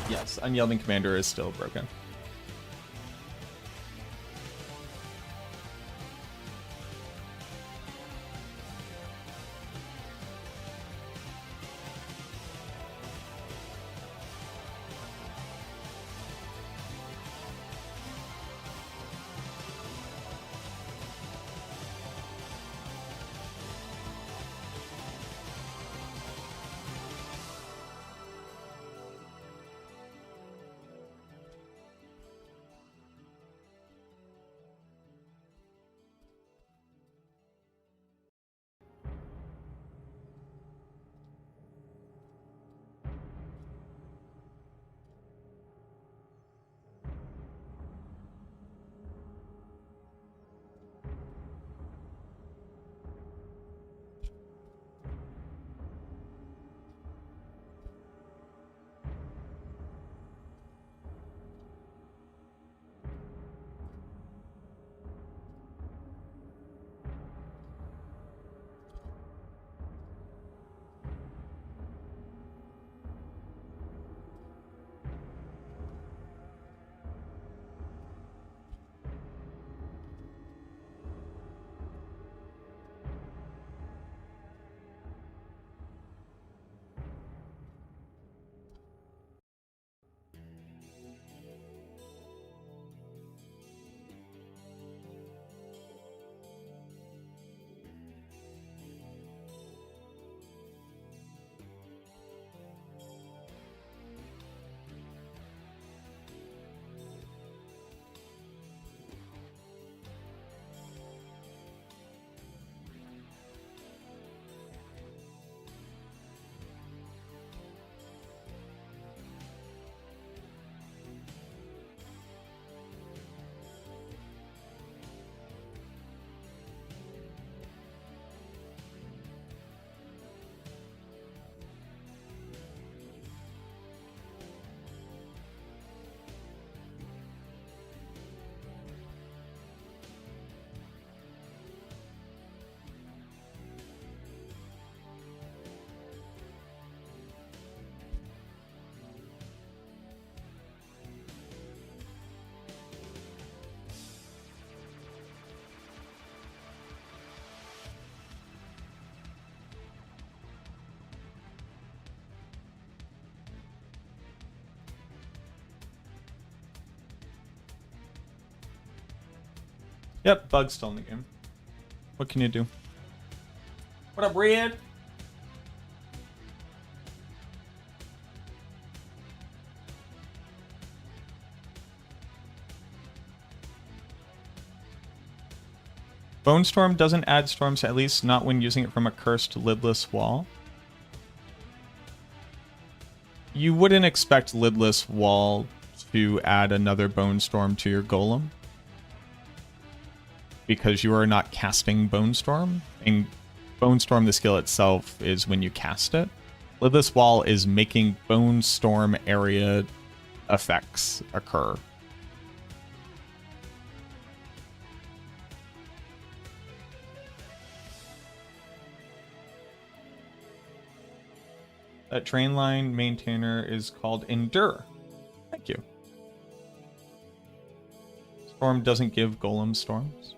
Yes, Unyielding Commander is still broken. Yep, bug's still in the game. What can you do? What up, Red? Bone Storm doesn't add storms, at least not when using it from a cursed lidless wall. You wouldn't expect lidless wall to add another Bone Storm to your golem, because you are not casting Bone Storm, and Bone Storm, the skill itself, is when you cast it. Lidless Wall is making Bone Storm area effects occur. That train line maintainer is called Endure. Thank you. Storm doesn't give golem storms.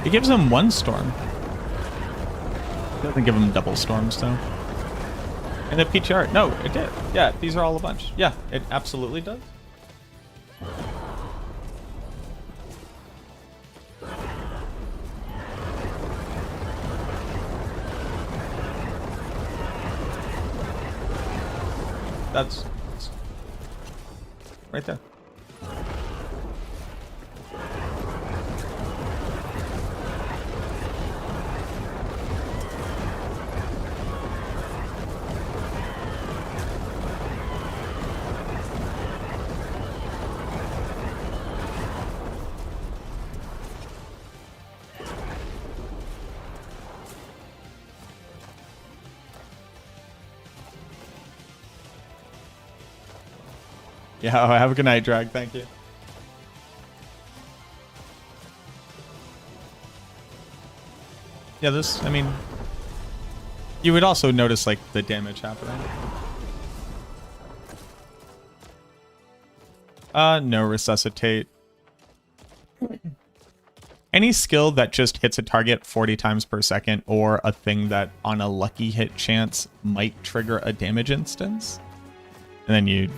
It gives him one storm. It doesn't give him double storms, though. And the PTR, no, it did. Yeah, these are all a bunch. Yeah, it absolutely does. That's right there. Yeah, have a good night, Drag. Thank you. Yeah, this, I mean, you would also notice, like, the damage happening. No resuscitate. Any skill that just hits a target 40 times per second, or a thing that on a lucky hit chance might trigger a damage instance. And then you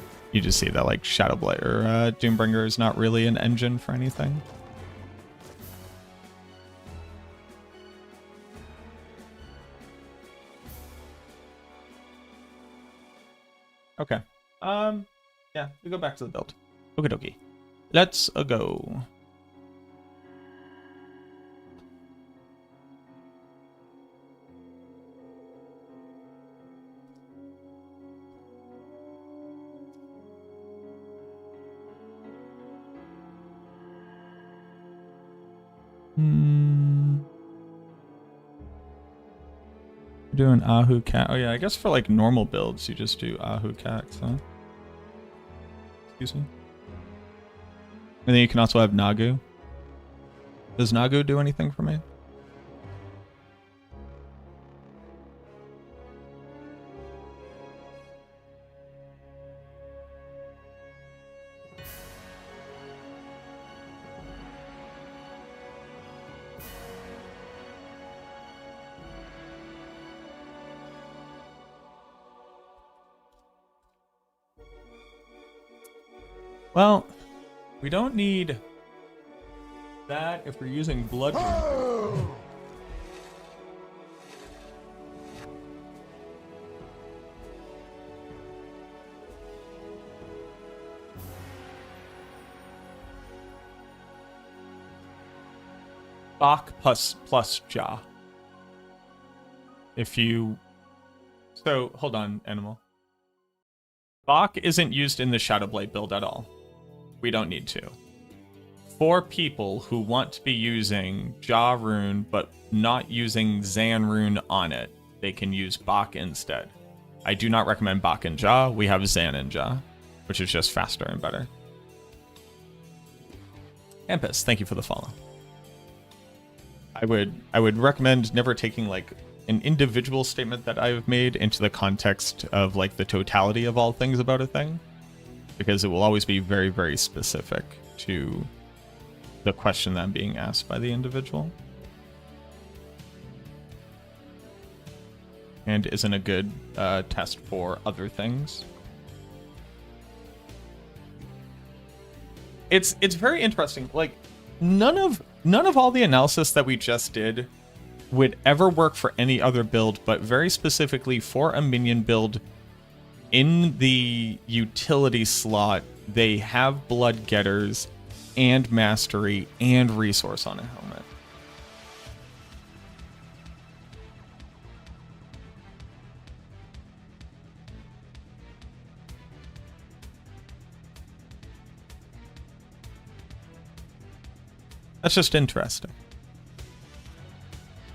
just see that, like, Shadowblight or Doombringer is not really an engine for anything. Okay. Yeah, we go back to the build. Okie dokie. Let's go. Doing Ahu Cat. Oh yeah, I guess for like normal builds you just do Ahu Cat, huh? Excuse me. And then you can also have Nagu. Does Nagu do anything for me? Well, we don't need that if we're using Blood Rune. Bach plus Jaw. If you... So, hold on, Animal. Bach isn't used in the Shadowblade build at all. We don't need to. for people who want to be using Jaw Rune but not using Zan Rune on it, they can use Bach instead. I do not recommend Bach and Jaw. We have Zan and Jaw, which is just faster and better. Ampus, thank you for the follow. I would recommend never taking like an individual statement that I've made into the context of like the totality of all things about a thing, because it will always be very, very specific to the question that I'm being asked by the individual. And isn't a good test for other things. It's very interesting. Like none of all the analysis that we just did would ever work for any other build, but very specifically for a minion build in the utility slot, they have blood getters and mastery and resource on a helmet. That's just interesting.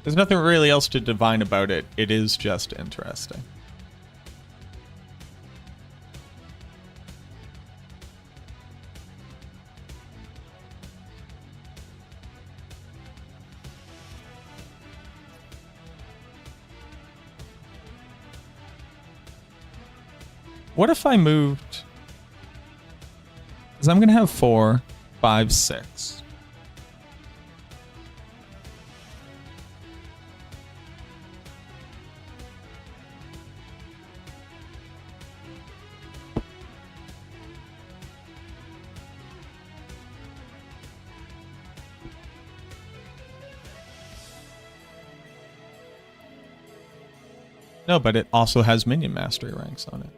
There's nothing really else to divine about it. It is just interesting. What if I moved? Because I'm going to have 4, 5, 6. No, but it also has minion mastery ranks on it.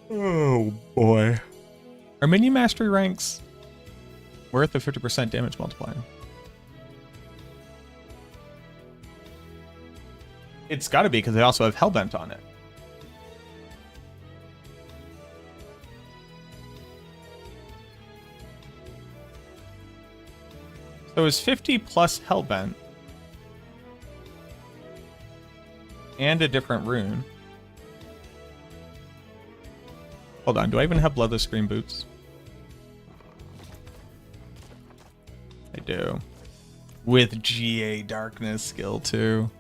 Oh boy. Are minion mastery ranks worth the 50% damage multiplier? It's gotta be, because they also have Hellbent on it. So is 50 plus Hellbent and a different rune. Hold on, do I even have Bloodless Scream Boots? I do. With GA Darkness skill too.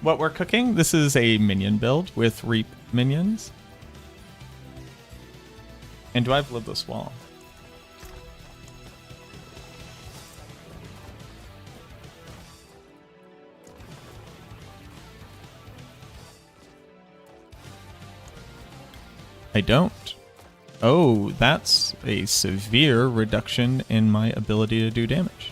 What we're cooking? This is a minion build with Reap minions. And do I have Lidless Wall? I don't. Oh, that's a severe reduction in my ability to do damage.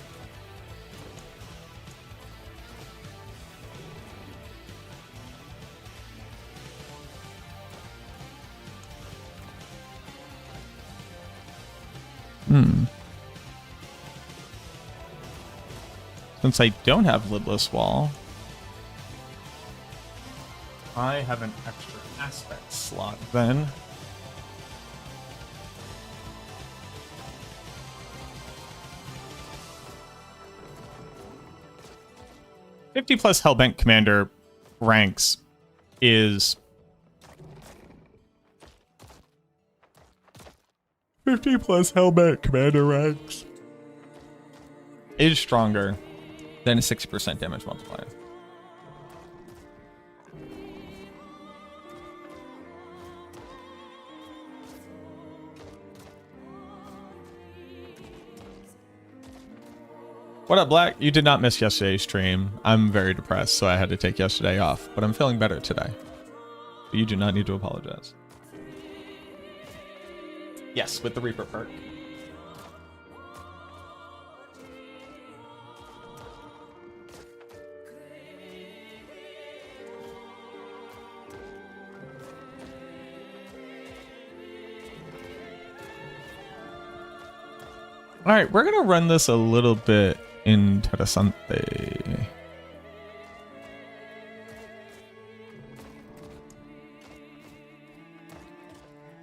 Since I don't have Lidless Wall, I have an extra aspect slot then. +50 Hellbent Commander ranks is 50 plus Hellbent Commander ranks is stronger than a 60% damage multiplier. What up, Black? You did not miss yesterday's stream. I'm very depressed, so I had to take yesterday off, but I'm feeling better today. But you do not need to apologize. Yes, with the Reaper perk. All right, we're gonna run this a little bit interesante.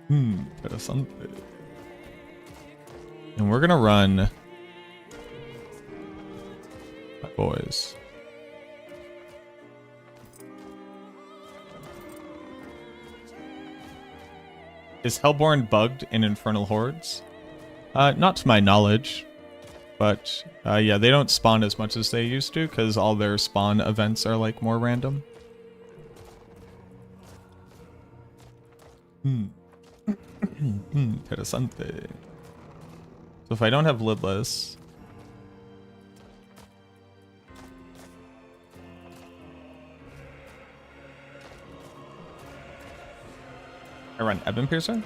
Interesante. And we're gonna run my boys. Is Hellborn bugged in Infernal Hordes? Not to my knowledge, but yeah, they don't spawn as much as they used to because all their spawn events are like more random. Interesante. So if I don't have lidless, I run Ebon Piercer.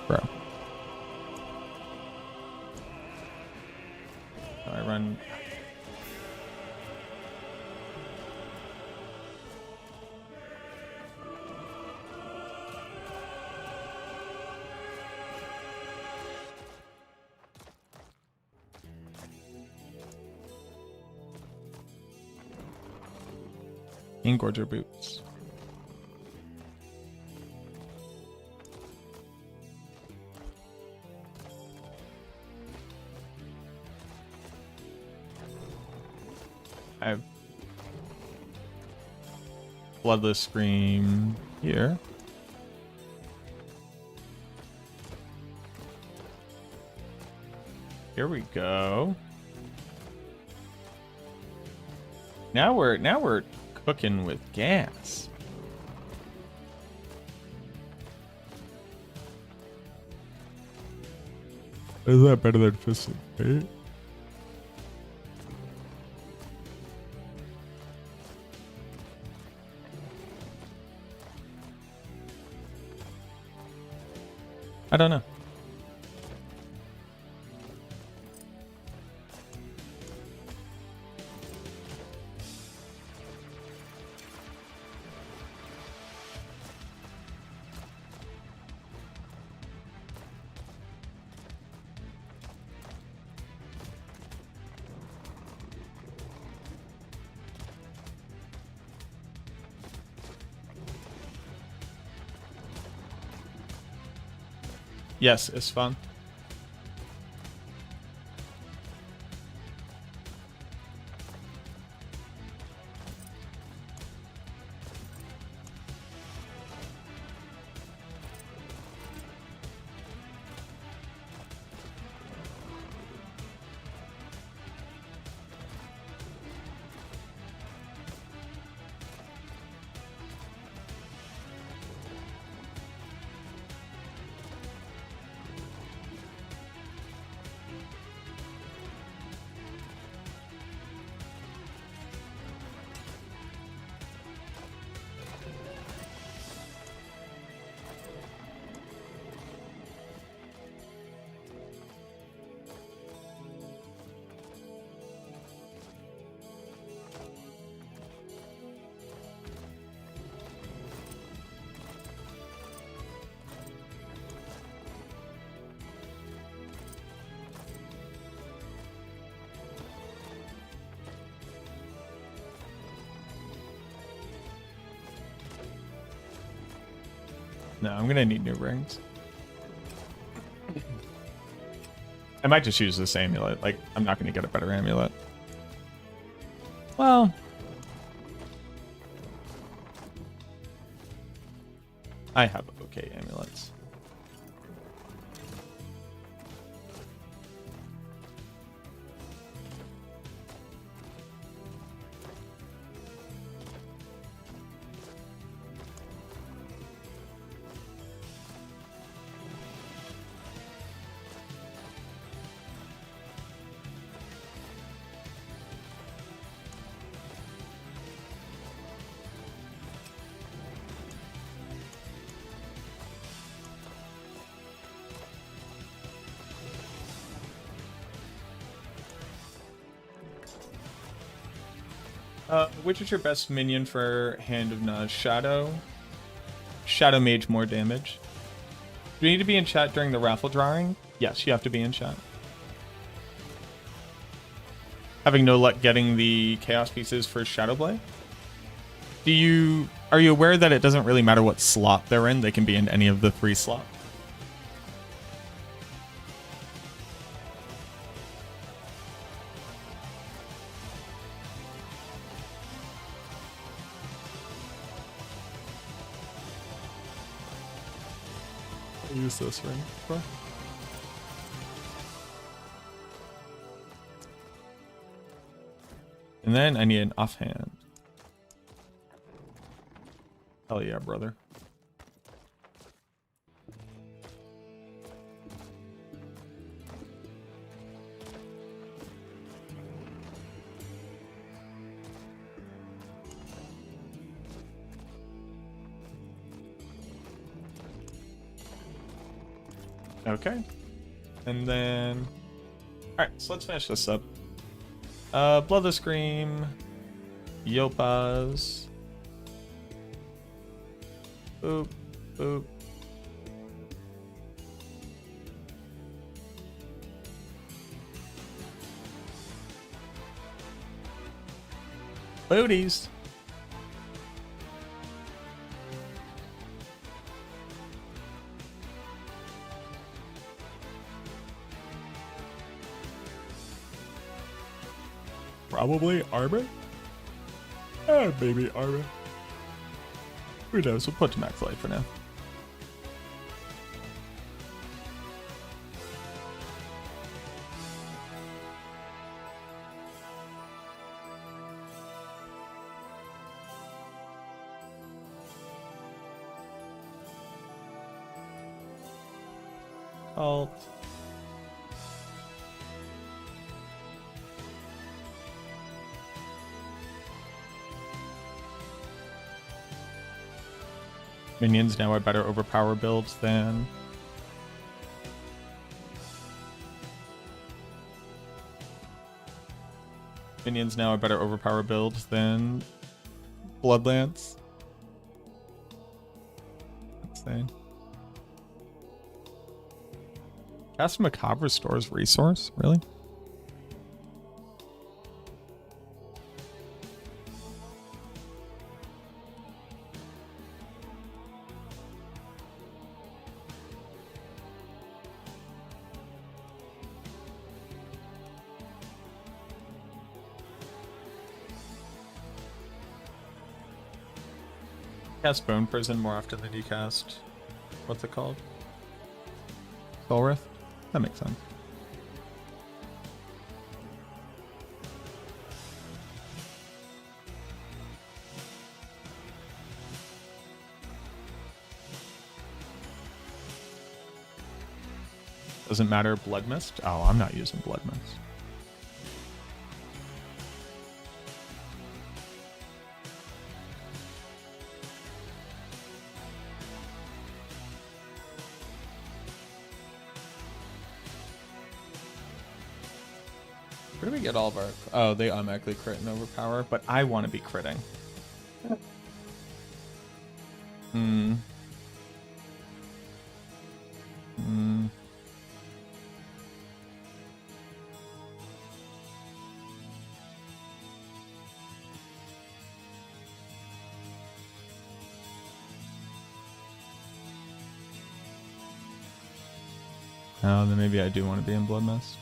Bro. I run. Engorger boots. I have Bloodless Scream here. Here we go. Now we're cooking with gas. Is that better than Fist of Fate? I don't know. Yes, it's fun. No, I'm gonna need new rings. I might just use this amulet. Like, I'm not gonna get a better amulet. Well, I have okay amulets. Which is your best minion for Hand of Naz? Shadow? Shadow Mage more damage. Do you need to be in chat during the raffle drawing? Yes, you have to be in chat. Having no luck getting the chaos pieces for Shadowblade? Are you aware that it doesn't really matter what slot they're in? They can be in any of the 3 slots. I'll use this ring for. And then I need an offhand. Hell yeah, brother. Okay. And then... Alright, so let's finish this up. Bloodless Scream. Yopas. Boop. Boop. Booties. Probably armor? Maybe armor. Who knows? We'll put to max life for now. Alt. Minions now are better overpower builds than... Minions now are better overpower builds than Bloodlance. Insane. Cast Macabre restores resource? Really? Cast Bone Prison more often than you cast... What's it called? Soul Rift? That makes sense. Doesn't matter, Blood Mist? Oh, I'm not using Blood Mist. Where do we get all of our... Oh, they automatically crit and overpower, but I want to be critting. Hmm. Hmm. Oh, then maybe I do want to be in Blood Mist.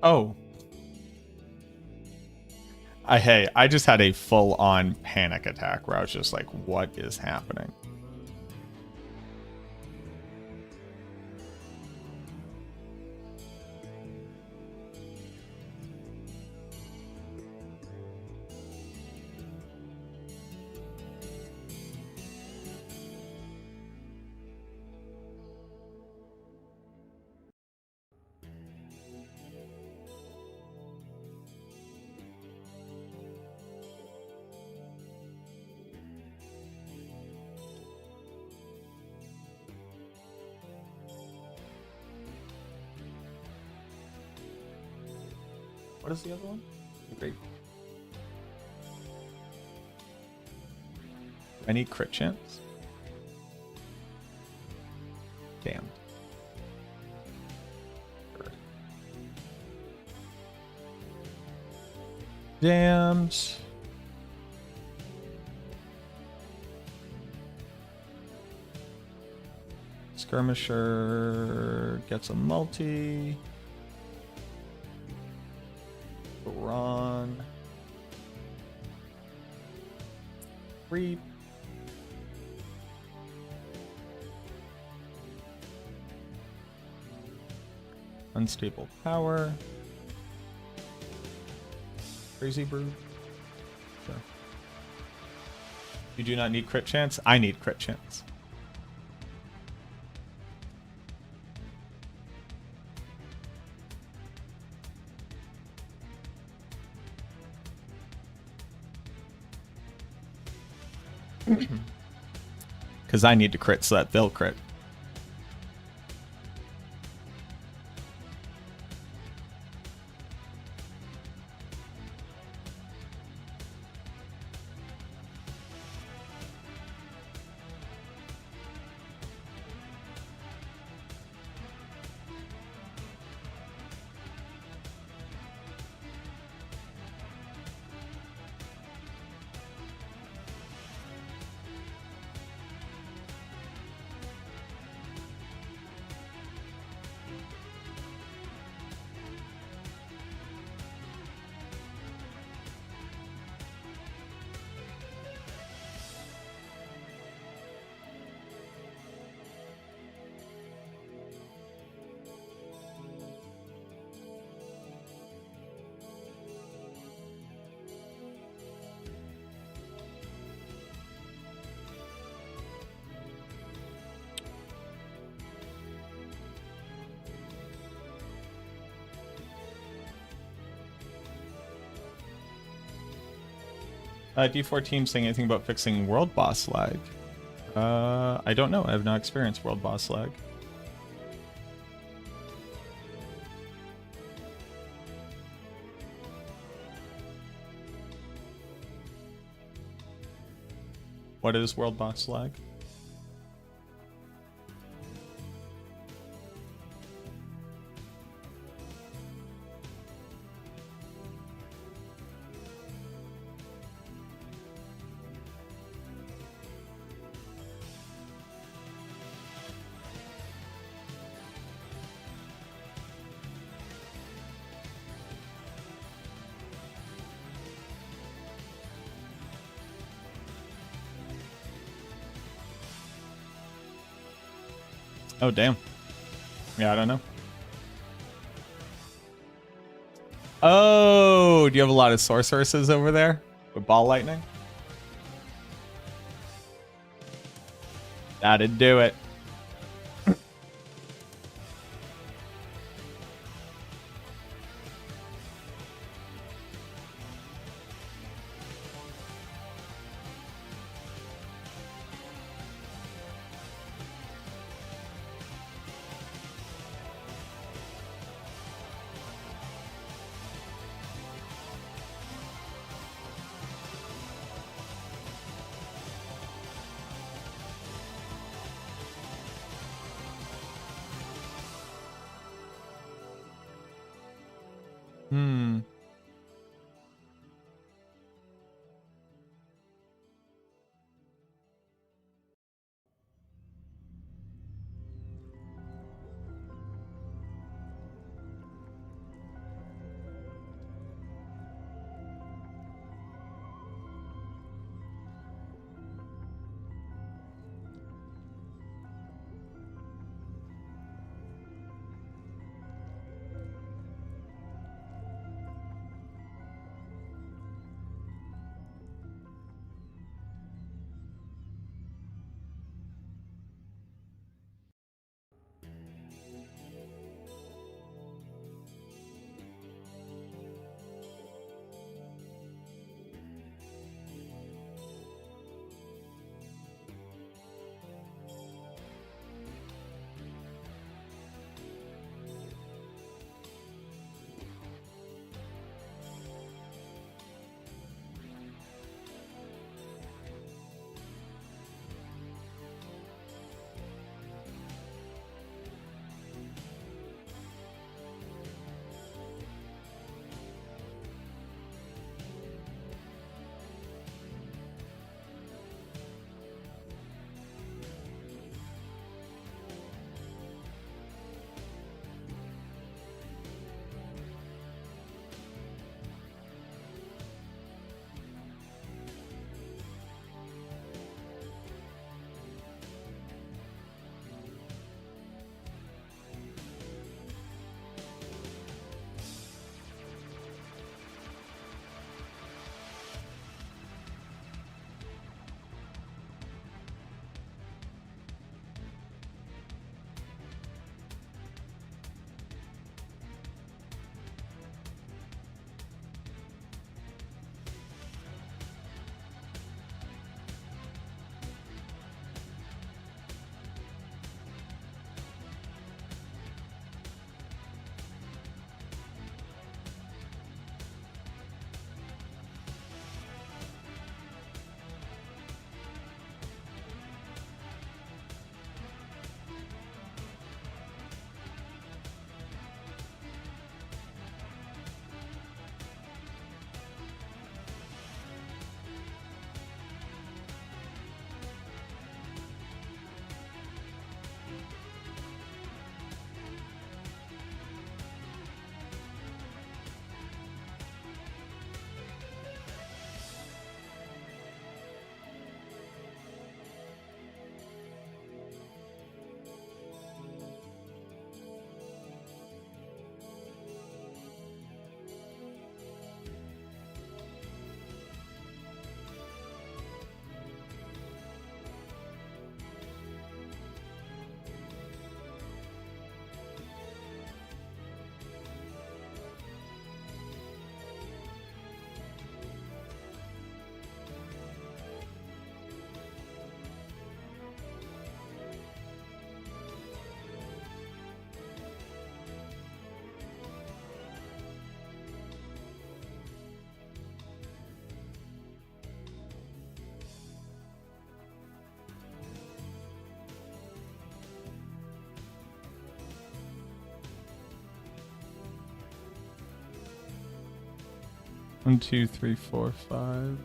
Oh. Hey, I just had a full-on panic attack where I was just like, what is happening? What is the other one? Great. Any crit chance? Damn. Damned. Skirmisher gets a multi. Run. Creep. Unstable power. Crazy brew. Sure. You do not need crit chance? I need crit chance. Because I need to crit so that they'll crit. D4 team saying anything about fixing world boss lag? I don't know. I have not experienced world boss lag. What is world boss lag? Oh, damn. Yeah, I don't know. Oh, do you have a lot of sorceresses over there with ball lightning? That'd do it. Hmm. 1, 2, 3, 4, 5.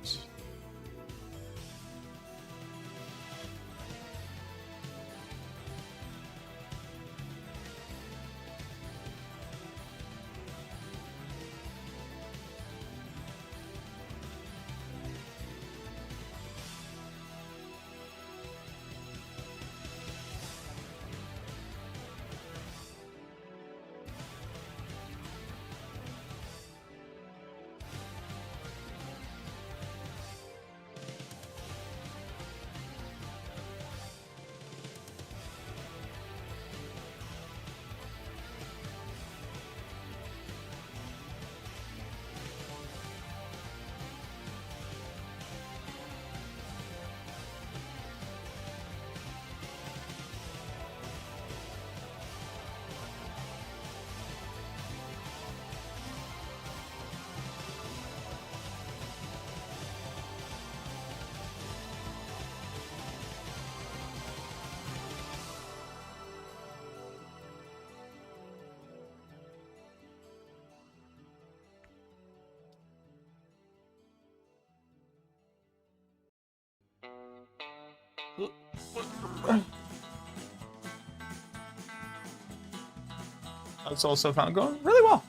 How's Soul Self-Found going? Really well.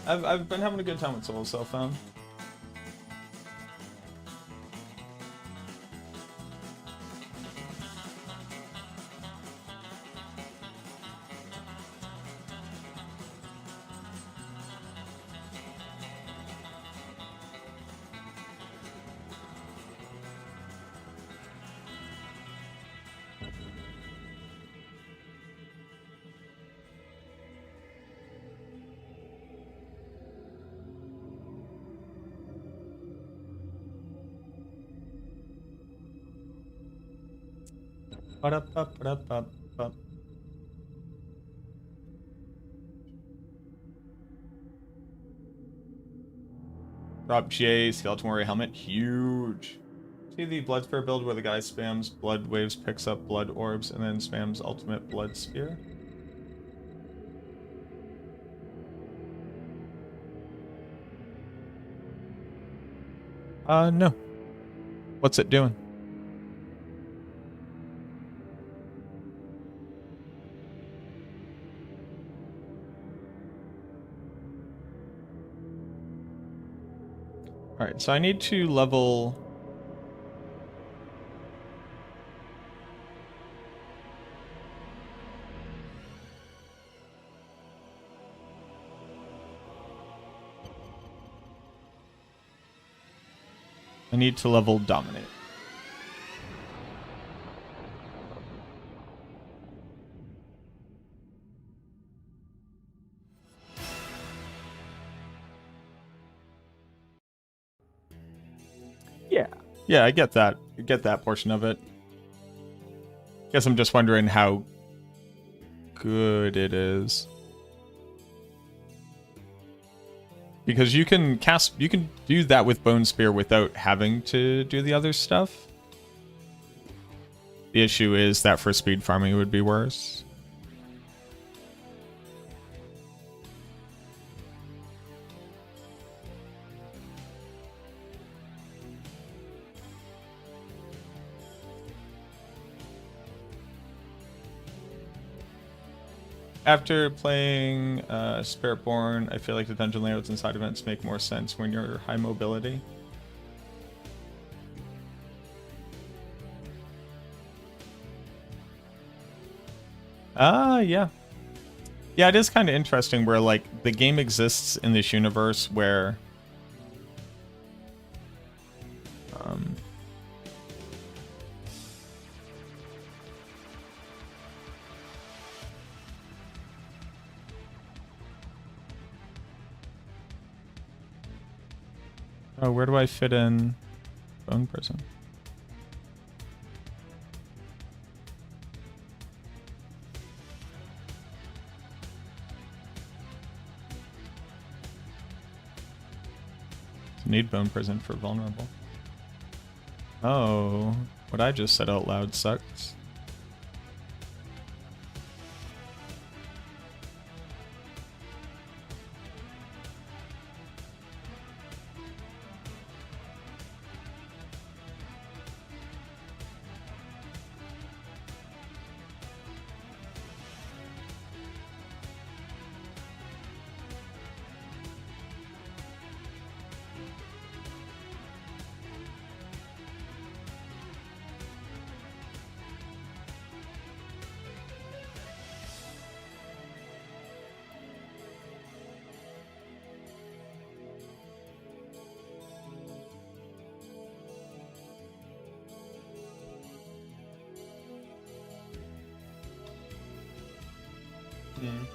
I've been having a good time with Soul Self-Found. Ba-da-ba-ba-da-ba-ba. Drop J, Skeleton Warrior helmet, huge. See the Blood Spear build where the guy spams Blood Waves, picks up Blood Orbs, and then spams Ultimate Blood Spear? No. What's it doing? Alright, so I need to level... I need to level Dominate. Yeah, I get that. I get that portion of it. Guess I'm just wondering how good it is. Because you can do that with Bone Spear without having to do the other stuff. The issue is that for speed farming it would be worse. After playing Spiritborn, I feel like the dungeon layouts and side events make more sense when you're high mobility. Yeah. Yeah, it is kind of interesting where, like, the game exists in this universe where... Oh, where do I fit in Bone Prison? Need Bone Prison for vulnerable. Oh, what I just said out loud sucks. Mm.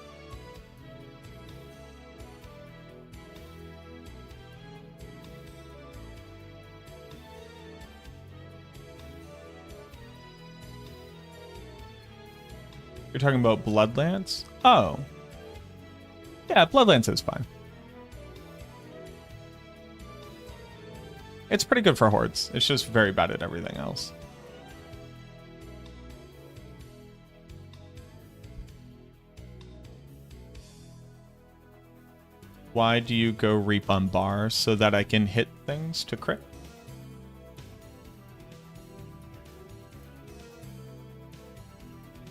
You're talking about Bloodlance? Oh. Yeah, Bloodlance is fine. It's pretty good for hordes. It's just very bad at everything else. Why do you go Reap on bar? So that I can hit things to crit?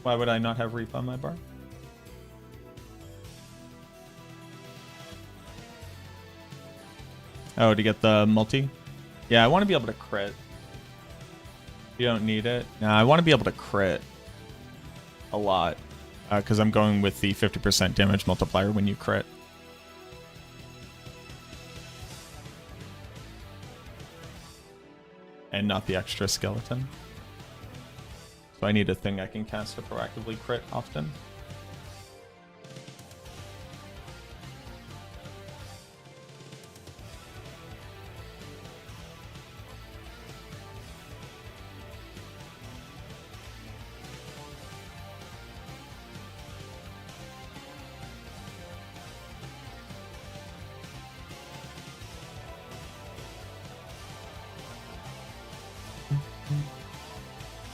Why would I not have Reap on my bar? Oh, to get the multi? Yeah, I want to be able to crit. You don't need it. No, I want to be able to crit a lot. Because I'm going with the 50% damage multiplier when you crit. And not the extra skeleton. So I need a thing I can cast to proactively crit often.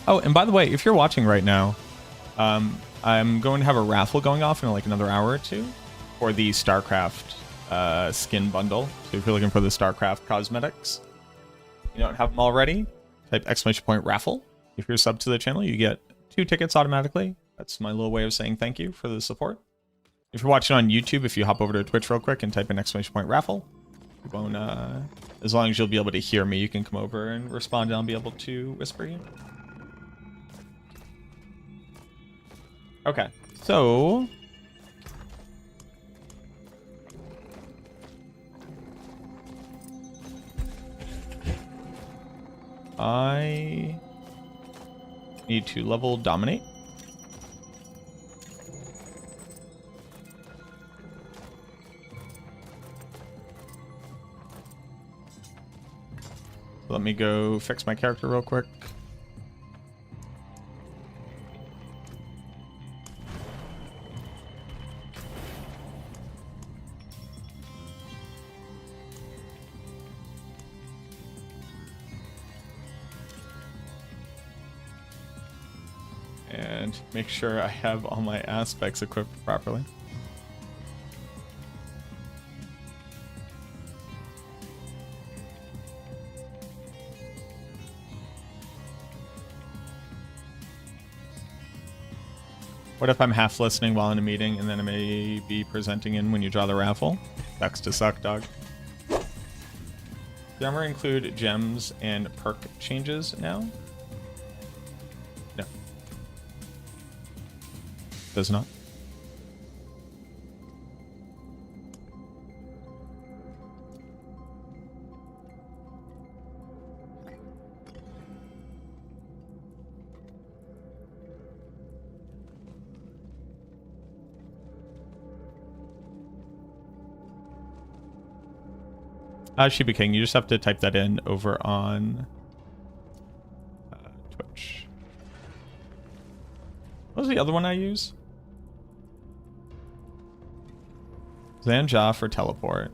Oh, and by the way, if you're watching right now, I'm going to have a raffle going off in like another hour or two for the Starcraft skin bundle. So if you're looking for the Starcraft cosmetics, you don't have them already, type !raffle. If you're sub to the channel, you get 2 tickets automatically. That's my little way of saying thank you for the support. If you're watching on YouTube, if you hop over to Twitch real quick and type in !raffle, you won't, as long as you'll be able to hear me, you can come over and respond and I'll be able to whisper you. Okay, so I need to level dominate. Let me go fix my character real quick. And make sure I have all my aspects equipped properly. What if I'm half listening while in a meeting and then I may be presenting in when you draw the raffle? Sucks to suck, dog. Do you ever include gems and perk changes now? No. Does not. Shiba King, you just have to type that in over on Twitch. What was the other one I use? Zanja for teleport.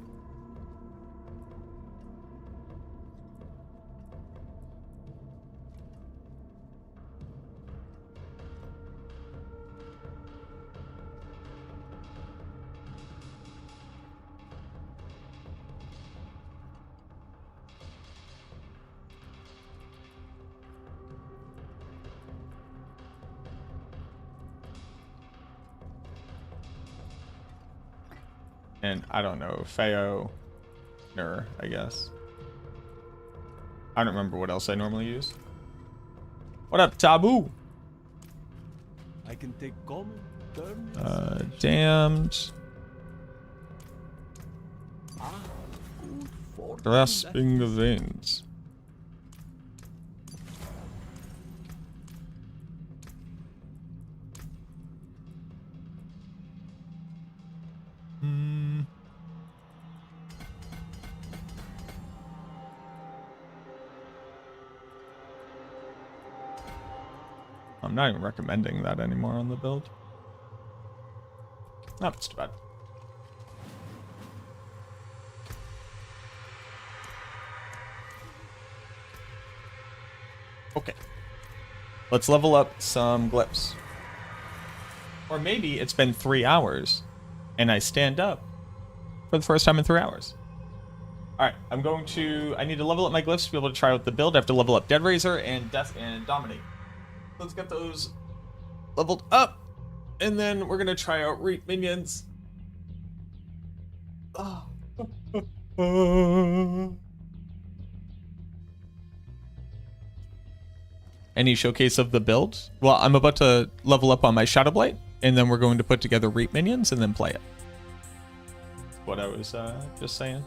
And I don't know, Feo, Nur, I guess. I don't remember what else I normally use. What up, Taboo? I can take common, turn. Damned. Good fortune. Grasping the veins. I'm not even recommending that anymore on the build. Not too bad. Okay. Let's level up some glyphs. Or maybe it's been 3 hours and I stand up for the first time in 3 hours. Alright, I need to level up my glyphs to be able to try out the build. I have to level up Dead Razor and Death and Dominate. Let's get those leveled up. And then we're gonna try out Reap Minions. Oh. Any showcase of the build? Well, I'm about to level up on my Shadow Blight, and then we're going to put together Reap Minions and then play it. That's what I was just saying.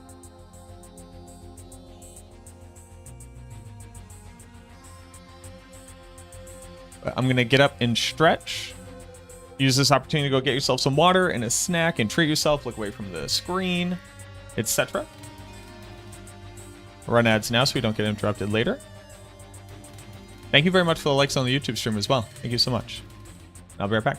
I'm gonna get up and stretch. Use this opportunity to go get yourself some water and a snack and treat yourself. Look away from the screen, etc. Run ads now so we don't get interrupted later. Thank you very much for the likes on the YouTube stream as well. Thank you so much. I'll be right back.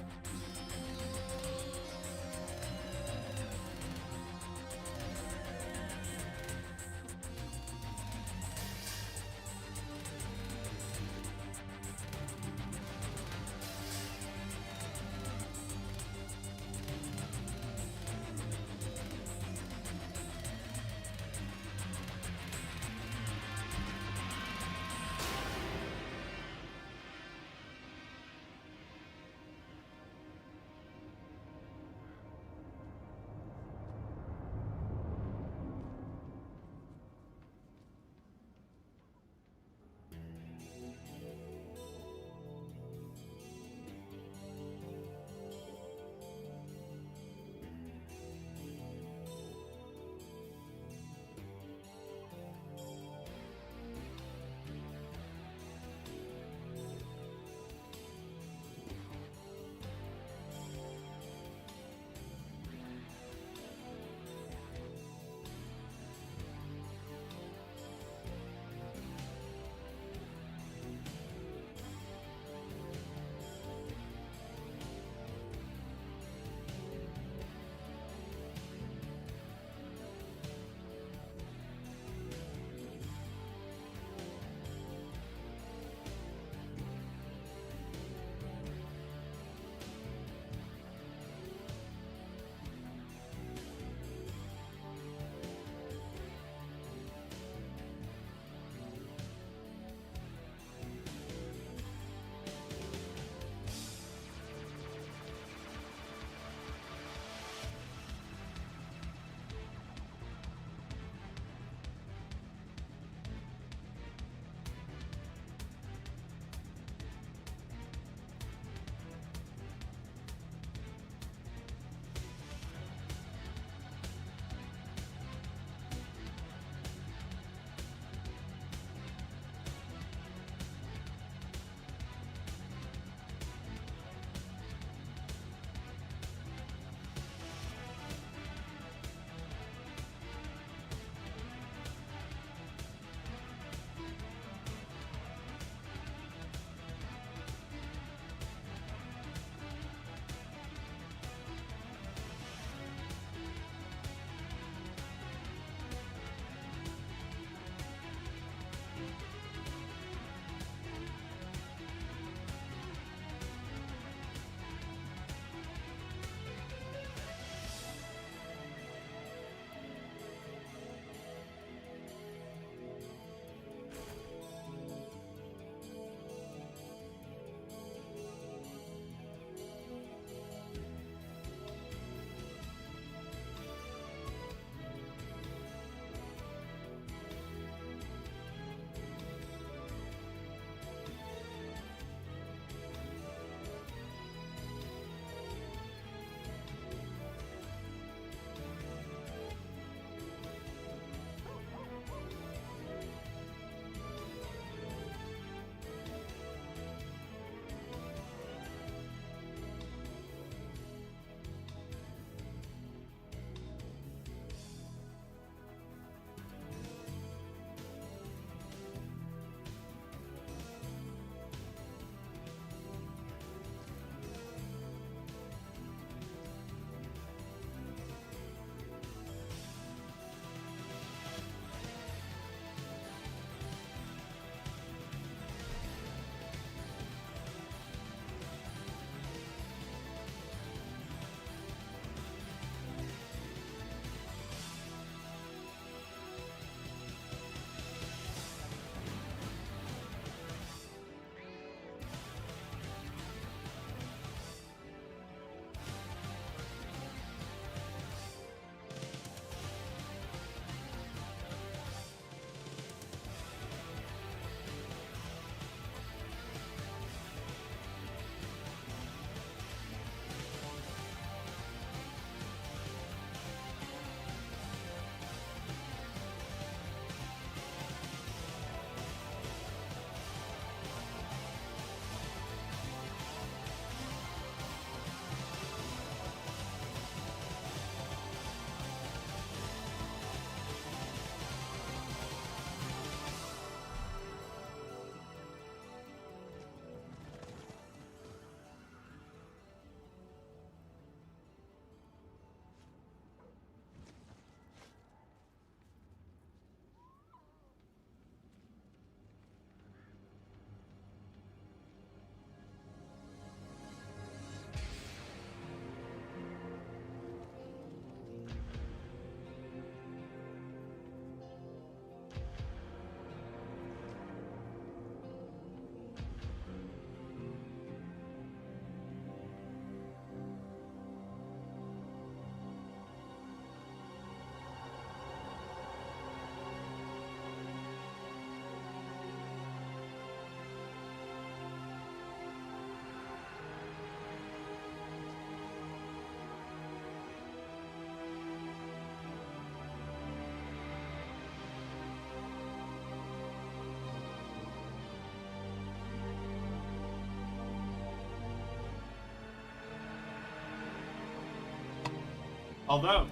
Although,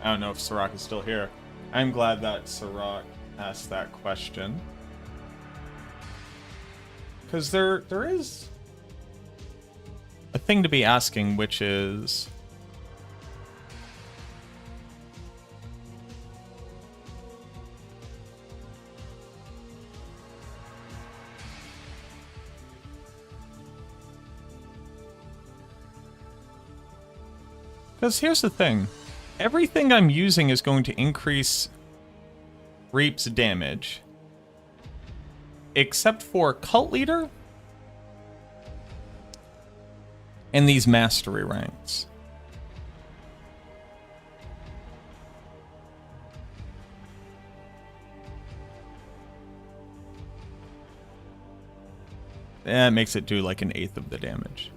I don't know if Sirach is still here. I'm glad that Sirach asked that question. Because there is a thing to be asking, which is... Because here's the thing. Everything I'm using is going to increase Reap's damage. Except for Cult Leader and these Mastery ranks. That makes it do like 1/8 of the damage.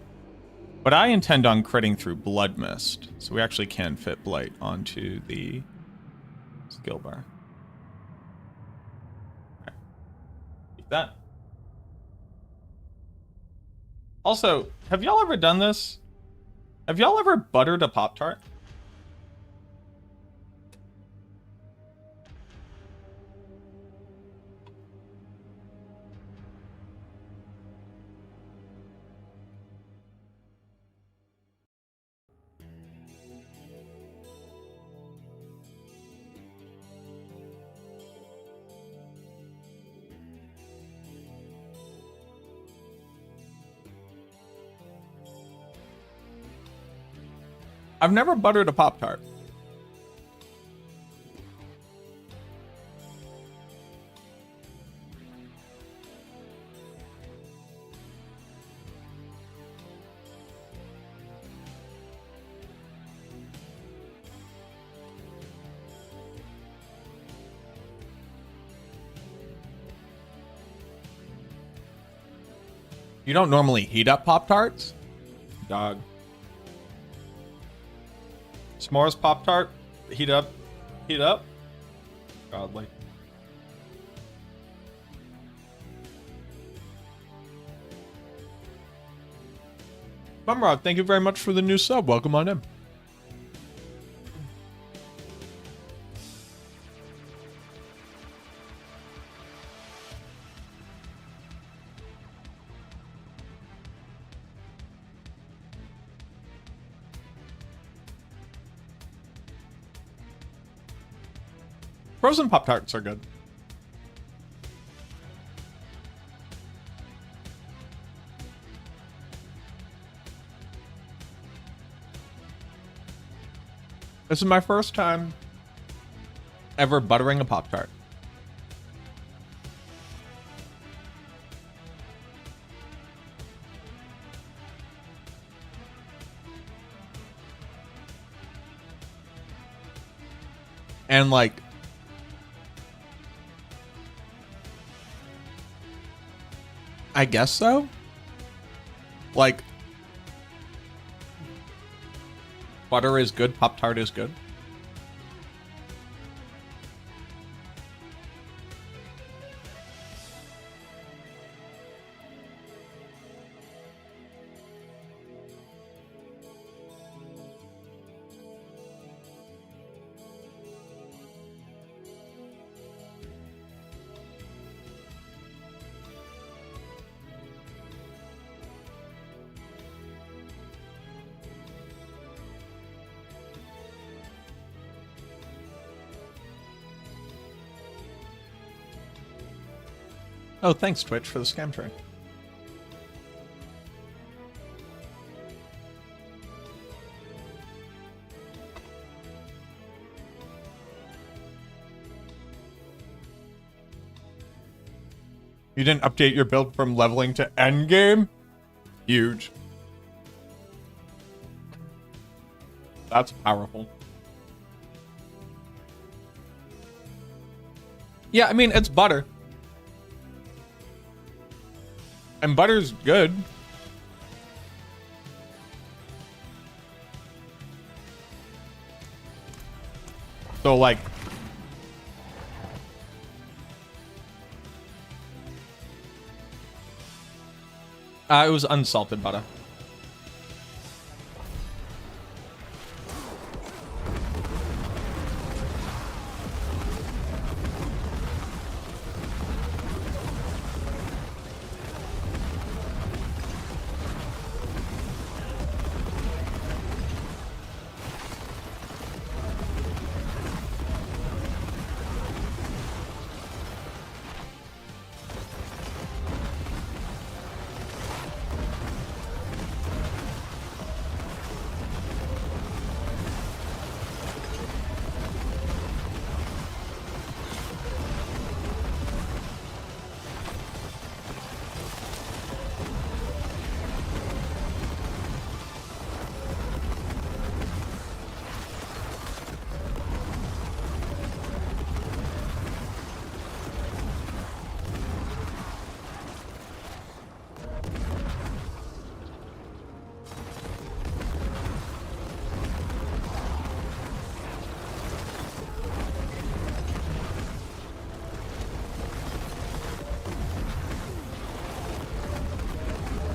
But I intend on critting through Blood Mist, so we actually can fit Blight onto the skill bar. Okay. Keep that. Also, have y'all ever done this? Have y'all ever buttered a Pop-Tart? I've never buttered a Pop-Tart. You don't normally heat up Pop-Tarts? Dog. S'mores Pop-Tart, heat up, heat up. Godly. Bumrod, thank you very much for the new sub. Welcome on in. Frozen Pop-Tarts are good. This is my first time ever buttering a Pop-Tart. And like, I guess so. Like, butter is good, Pop-Tart is good. Oh, thanks, Twitch, for the scam train. You didn't update your build from leveling to endgame? Huge. That's powerful. Yeah, I mean, it's butter. And butter's good. So, like... it was unsalted butter.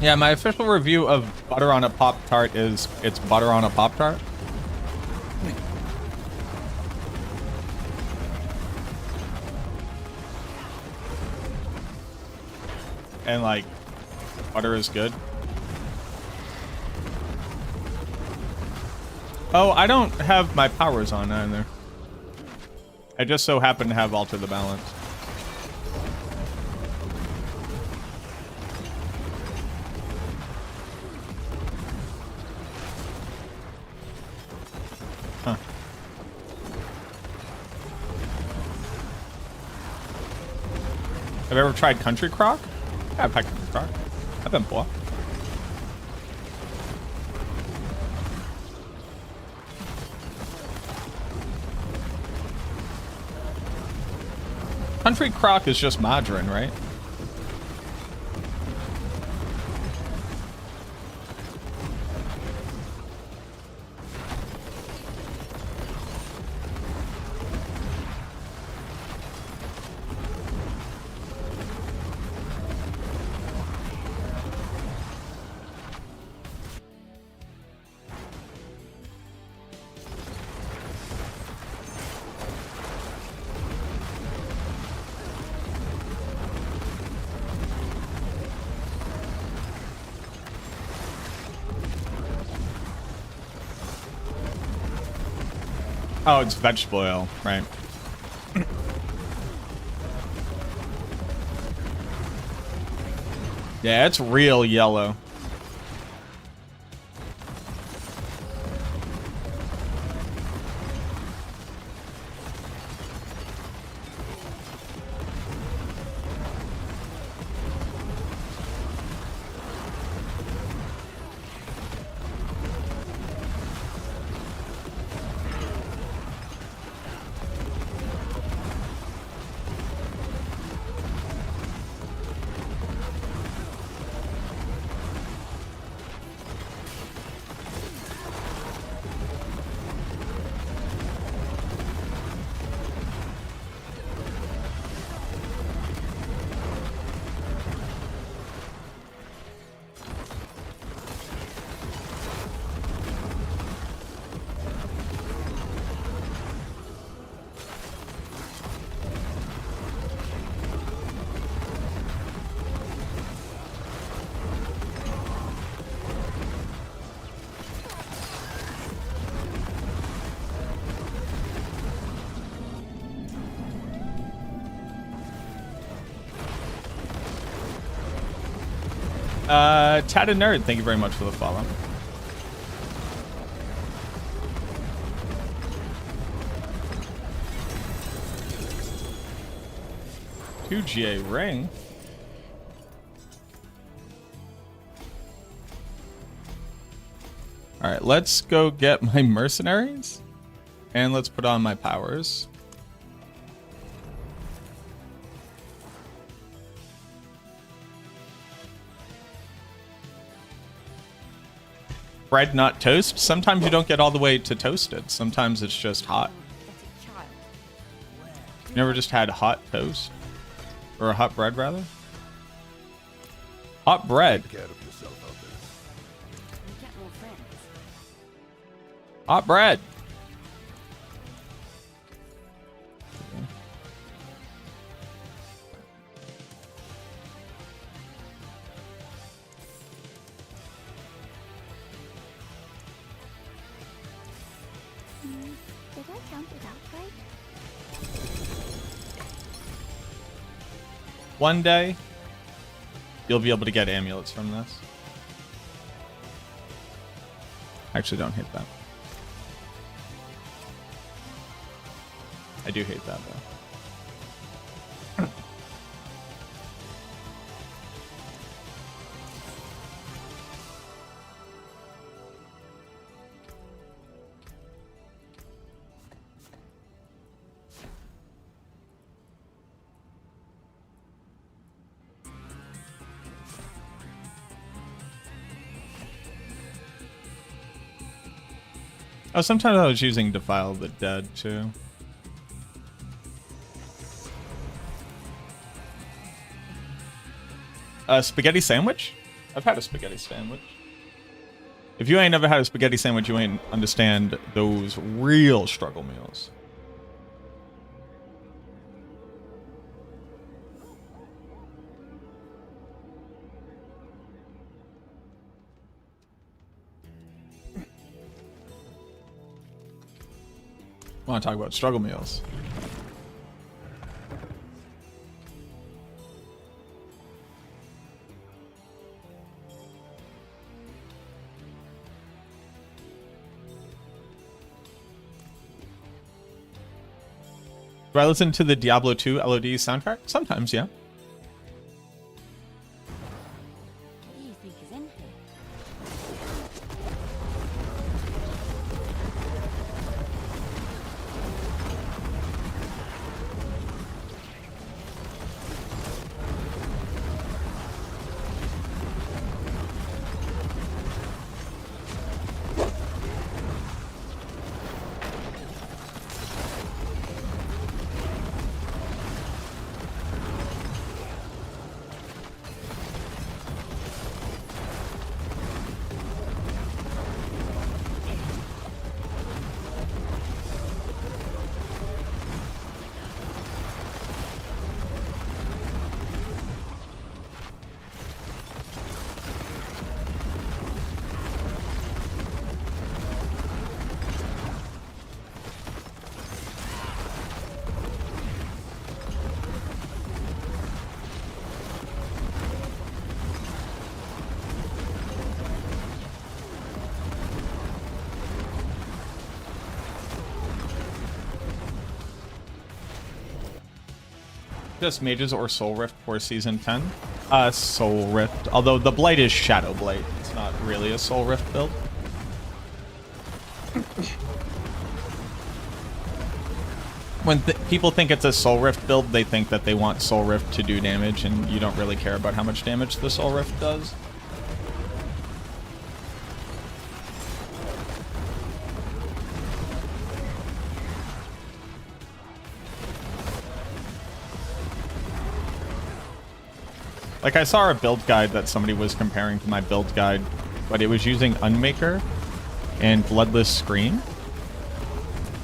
Yeah, my official review of butter on a Pop-Tart is it's butter on a Pop-Tart. And like, butter is good. Oh, I don't have my powers on either. I just so happen to have Alter the Balance. Huh. Have you ever tried Country Crock? Yeah, I've had Country Crock. I've been poor. Country Crock is just margarine, right? Oh, it's vegetable oil, right? Yeah, it's real yellow. Tatted Nerd, thank you very much for the follow. Two GA ring. All right, let's go get my mercenaries and let's put on my powers. Bread, not toast. Sometimes you don't get all the way to toasted. Sometimes it's just hot. You never just had hot toast? Or a hot bread, rather? Hot bread. Hot bread. Did I count it out right? One day, you'll be able to get amulets from this. Actually, don't hate that. I do hate that, though. Oh, sometimes I was using Defile the Dead, too. Spaghetti sandwich? I've had a spaghetti sandwich. If you ain't never had a spaghetti sandwich, you ain't understand those real struggle meals. I want to talk about struggle meals. Do I listen to the Diablo 2 LOD soundtrack? Sometimes, yeah. What do you think is in here? Just mages or Soul Rift for season 10? Soul Rift. Although the Blight is Shadow Blight. It's not really a Soul Rift build. When people think it's a Soul Rift build, they think that they want Soul Rift to do damage, and you don't really care about how much damage the Soul Rift does. Like, I saw a build guide that somebody was comparing to my build guide, but it was using Unmaker and Bloodless Scream.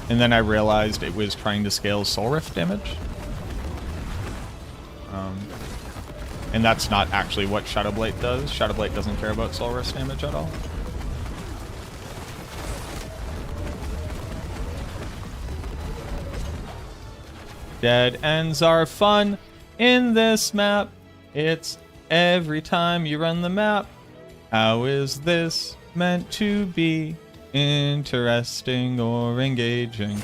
And then I realized it was trying to scale Soul Rift damage. And that's not actually what Shadowblight does. Shadowblight doesn't care about Soul Rift damage at all. Dead ends are fun in this map. It's every time you run the map. How is this meant to be interesting or engaging?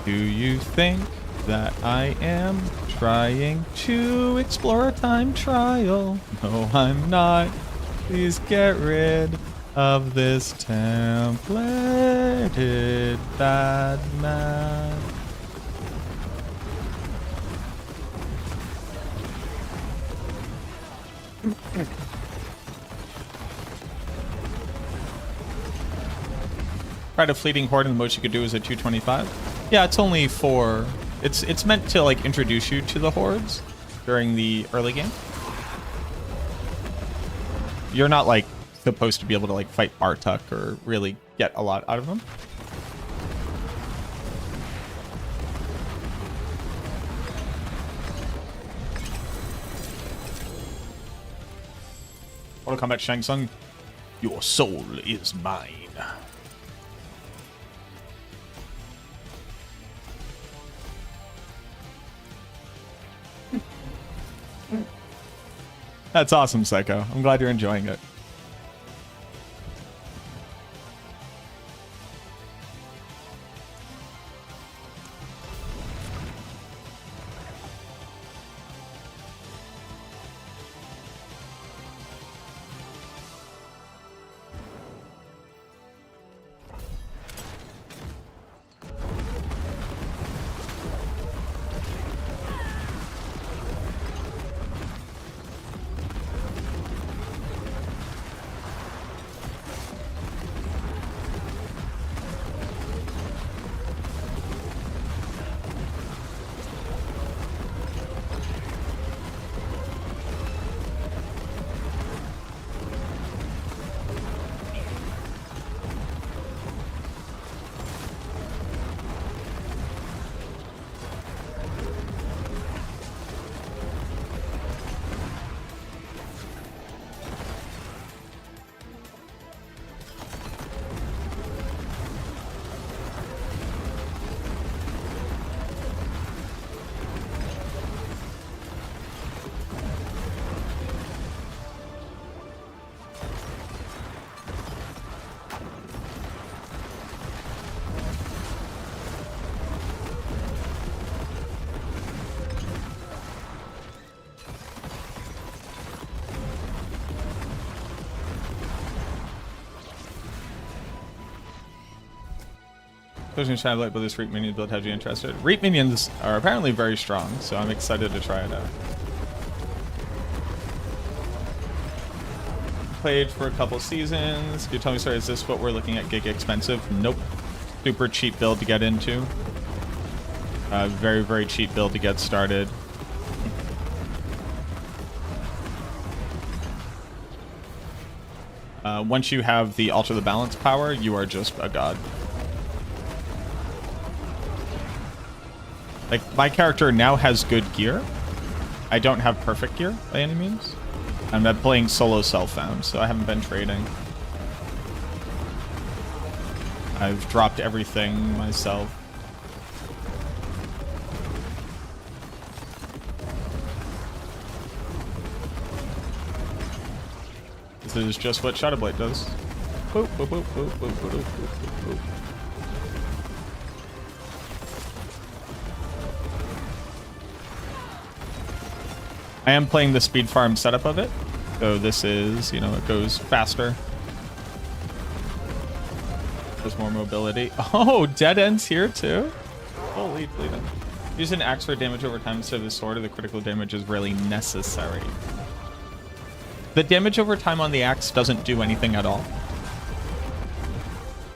Do you think that I am trying to explore a time trial? No, I'm not. Please get rid of this templated bad map. Try a fleeting horde, and the most you could do is a 225. Yeah, it's only for... It's meant to, like, introduce you to the hordes during the early game. You're not, like, supposed to be able to, like, fight Bartuk or really get a lot out of them. Mortal Kombat Shang Tsung, your soul is mine. That's awesome, Psycho. I'm glad you're enjoying it. Pushing Shadow Blade, but this Reap minion build had you interested. Reap minions are apparently very strong, so I'm excited to try it out. Played for a couple seasons. Could you tell me, sorry, is this what we're looking at? Gig expensive? Nope. Super cheap build to get into. Very, very cheap build to get started. Once you have the Alter the Balance power, you are just a god. Like, my character now has good gear. I don't have perfect gear by any means. I'm not playing solo self-found, so I haven't been trading. I've dropped everything myself. This is just what Shadowblade does. Boop, boop, boop, boop, boop, boop, boop, boop, boop. I am playing the speed farm setup of it. So this is, you know, it goes faster. There's more mobility. Oh, dead ends here too? Holy bleeding. Use an axe for damage over time instead of the sword, or the critical damage is really necessary. The damage over time on the axe doesn't do anything at all.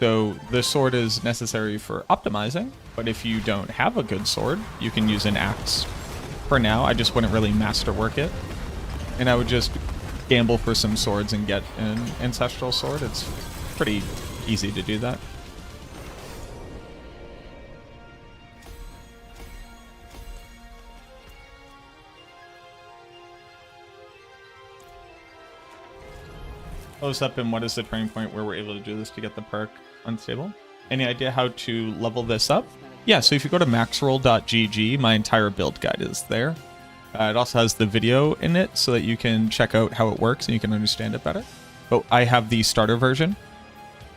So the sword is necessary for optimizing, but if you don't have a good sword, you can use an axe. For now, I just wouldn't really masterwork it. And I would just gamble for some swords and get an ancestral sword. It's pretty easy to do that. Close up, and what is the turning point where we're able to do this to get the perk unstable? Any idea how to level this up? Yeah, so if you go to maxroll.gg, my entire build guide is there. It also has the video in it so that you can check out how it works and you can understand it better. But I have the starter version.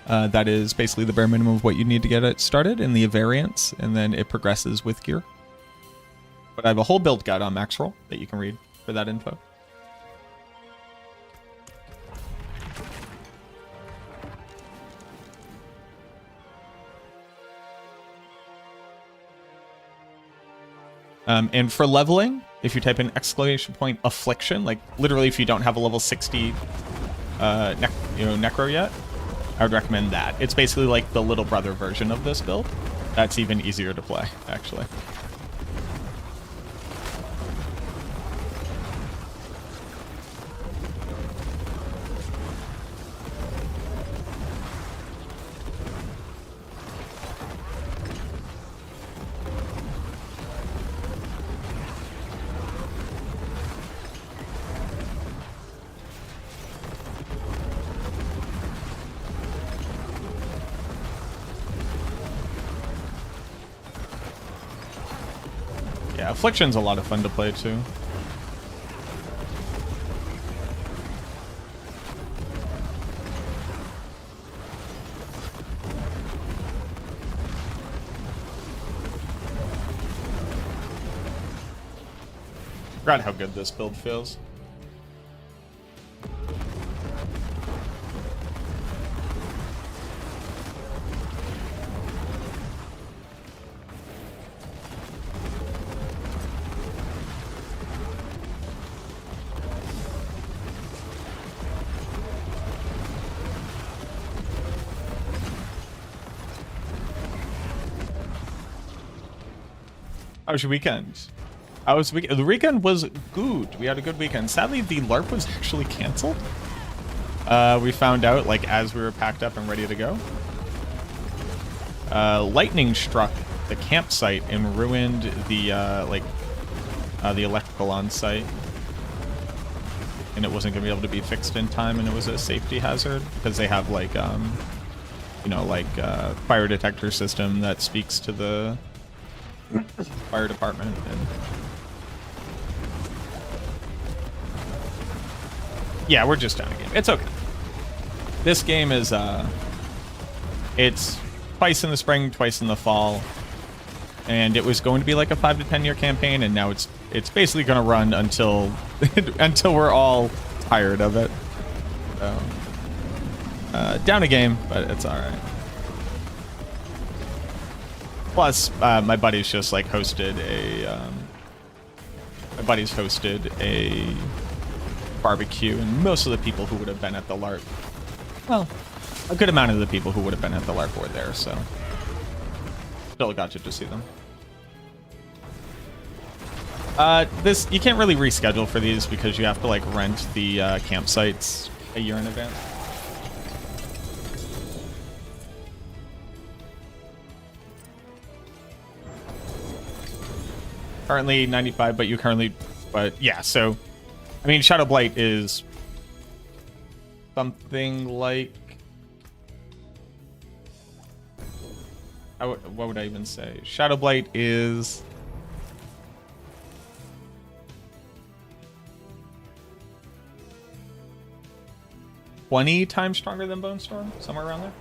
That is basically the bare minimum of what you need to get it started in the variants, and then it progresses with gear. But I have a whole build guide on Maxroll that you can read for that info. And for leveling, if you type in ! affliction, like literally if you don't have a level 60 necro yet, I would recommend that. It's basically like the little brother version of this build. That's even easier to play, actually. Yeah, Affliction's a lot of fun to play too. Forgot how good this build feels. How was your weekend? The weekend was good. We had a good weekend. Sadly, the LARP was actually canceled. We found out like as we were packed up and ready to go. Lightning struck the campsite and ruined the electrical on site, and it wasn't gonna be able to be fixed in time, and it was a safety hazard because they have like fire detector system that speaks to the fire department. And yeah, we're just down a game. It's okay. This game is it's twice in the spring, twice in the fall, and it was going to be like a 5 to 10 year campaign, and now it's basically going to run until until we're all tired of it. So, down a game, but it's all right. Plus, my buddy's just like hosted a barbecue, and most of the people who would have been at the LARP, well, a good amount of the people who would have been at the LARP were there, so still got to see them. This, you can't really reschedule for these because you have to like rent the campsites a year in advance. Currently 95, but yeah, so I mean, Shadow Blight is something like, what would I even say? Shadow Blight is 20 times stronger than Bone Storm, somewhere around there.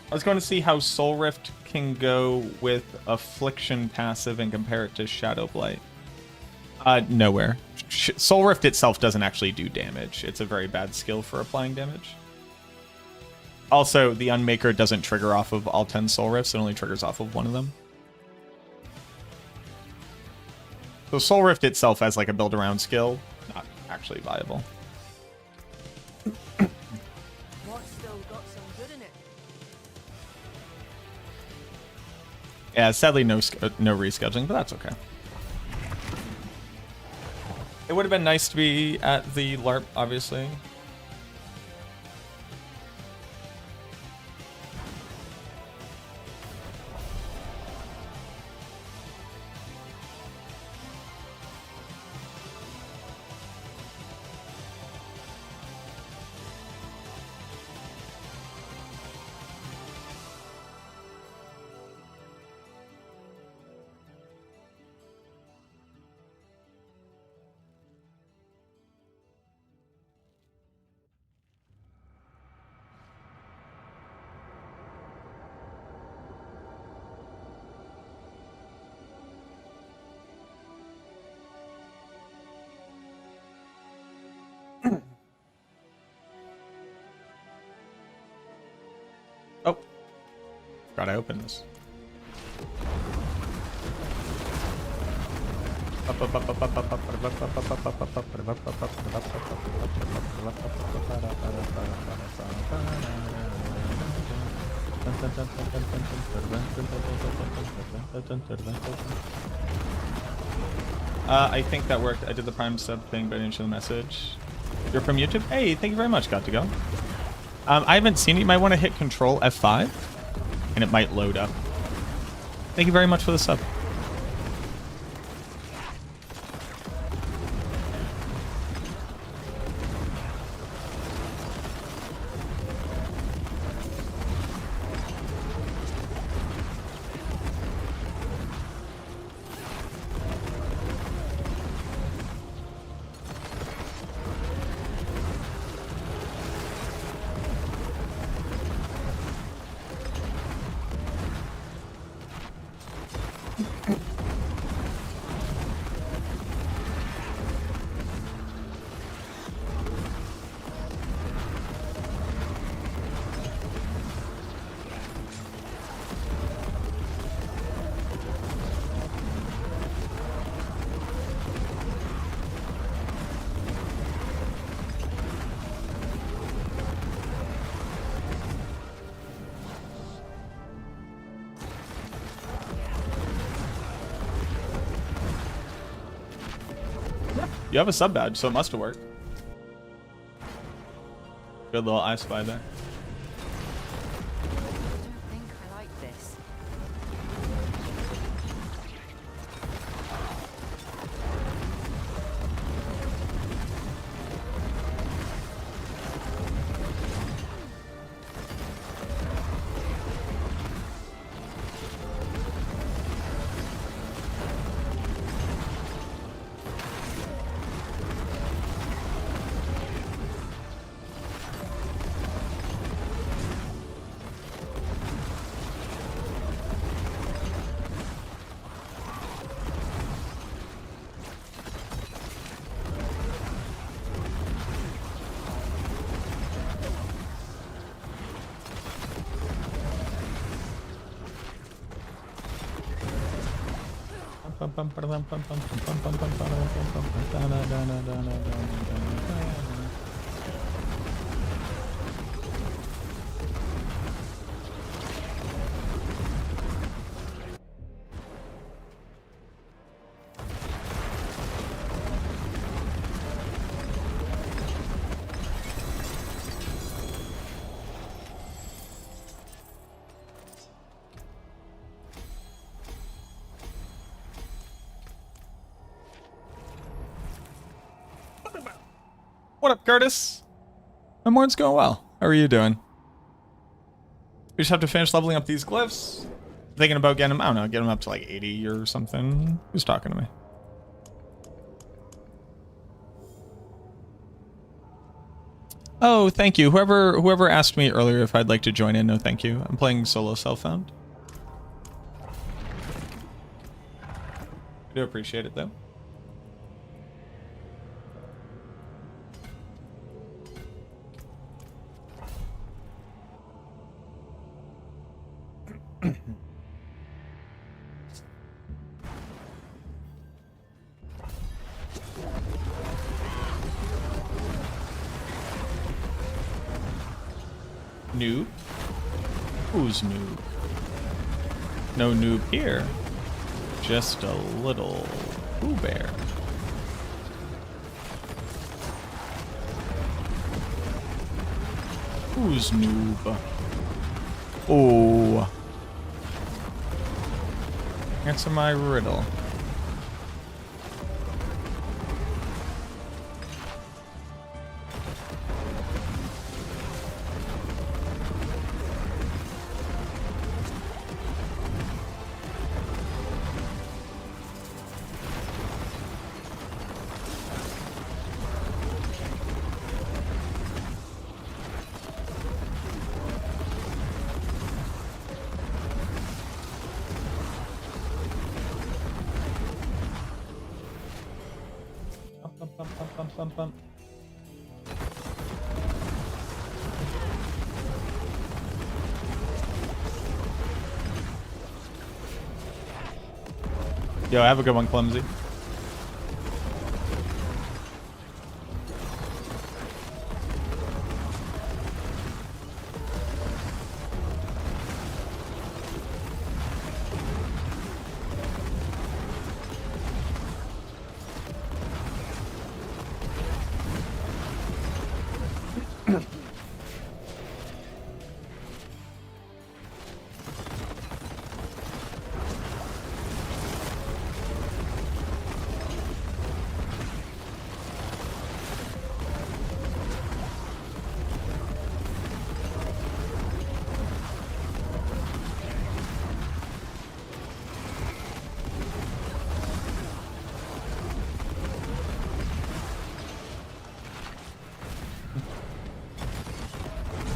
I was going to see how Soul Rift can go with Affliction passive and compare it to Shadow Blight. Nowhere. Soul Rift itself doesn't actually do damage. It's a very bad skill for applying damage. Also, the Unmaker doesn't trigger off of all 10 Soul Rifts. It only triggers off of one of them. So Soul Rift itself as like a build around skill, not actually viable. What's still got some good in it? Yeah, sadly no rescheduling, but that's okay. It would have been nice to be at the LARP, obviously. Oh, God, I opened this. I think that worked. I did the Prime sub thing, but I didn't show the message. You're from YouTube? Hey, thank you very much. Got to go. I haven't seen it. You might want to hit Control F5, and it might load up. Thank you very much for the sub. You have a sub badge, so it must have worked. Good little I Spy there. I don't think I like this. What up, Curtis? My morning's going well. How are you doing? We just have to finish leveling up these glyphs. Thinking about getting them, I don't know, get them up to like 80 or something. Who's talking to me? Oh, thank you. Whoever asked me earlier if I'd like to join in, no thank you. I'm playing solo self-found. I do appreciate it though. Noob? Who's noob? No noob here. Just a little Pooh Bear. Who's noob? Oh. Answer my riddle. Yo, have a good one, Clumsy.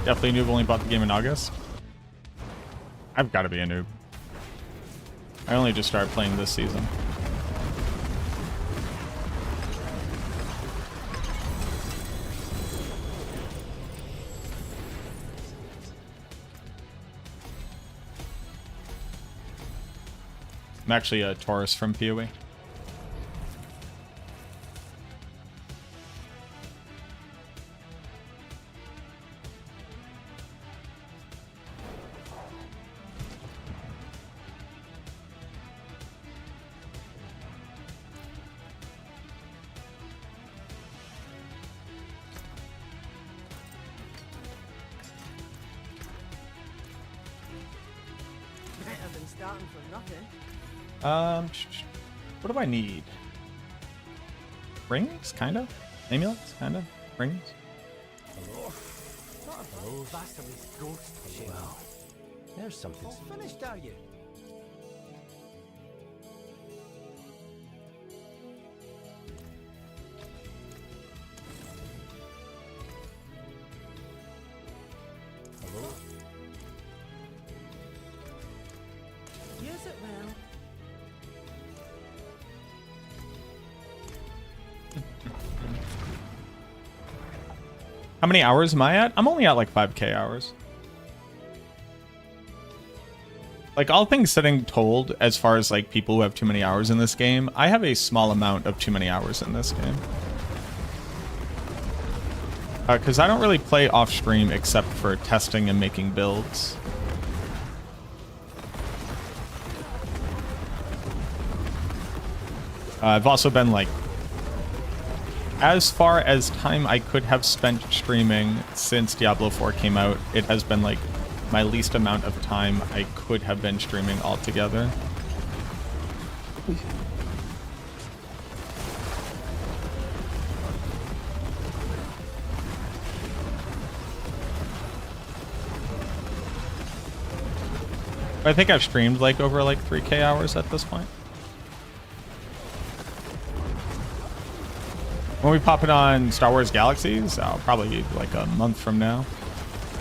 Definitely noob, only bought the game in August. I've got to be a noob. I only just started playing this season. I'm actually a Taurus from PoE. Starting from nothing. What do I need? Rings, kind of. Amulets, kind of. Rings. Hello? Not a hello, that's a ghost. Well, there's something. All finished, are you? Hello? Use it well. How many hours am I at? I'm only at like 5k hours. Like, all things sitting told, as far as like people who have too many hours in this game, I have a small amount of too many hours in this game. Because I don't really play off stream except for testing and making builds. I've also been like, as far as time I could have spent streaming since Diablo 4 came out, it has been like my least amount of time I could have been streaming altogether. I think I've streamed like over like 3K hours at this point. When we pop it on Star Wars Galaxies, probably like a month from now.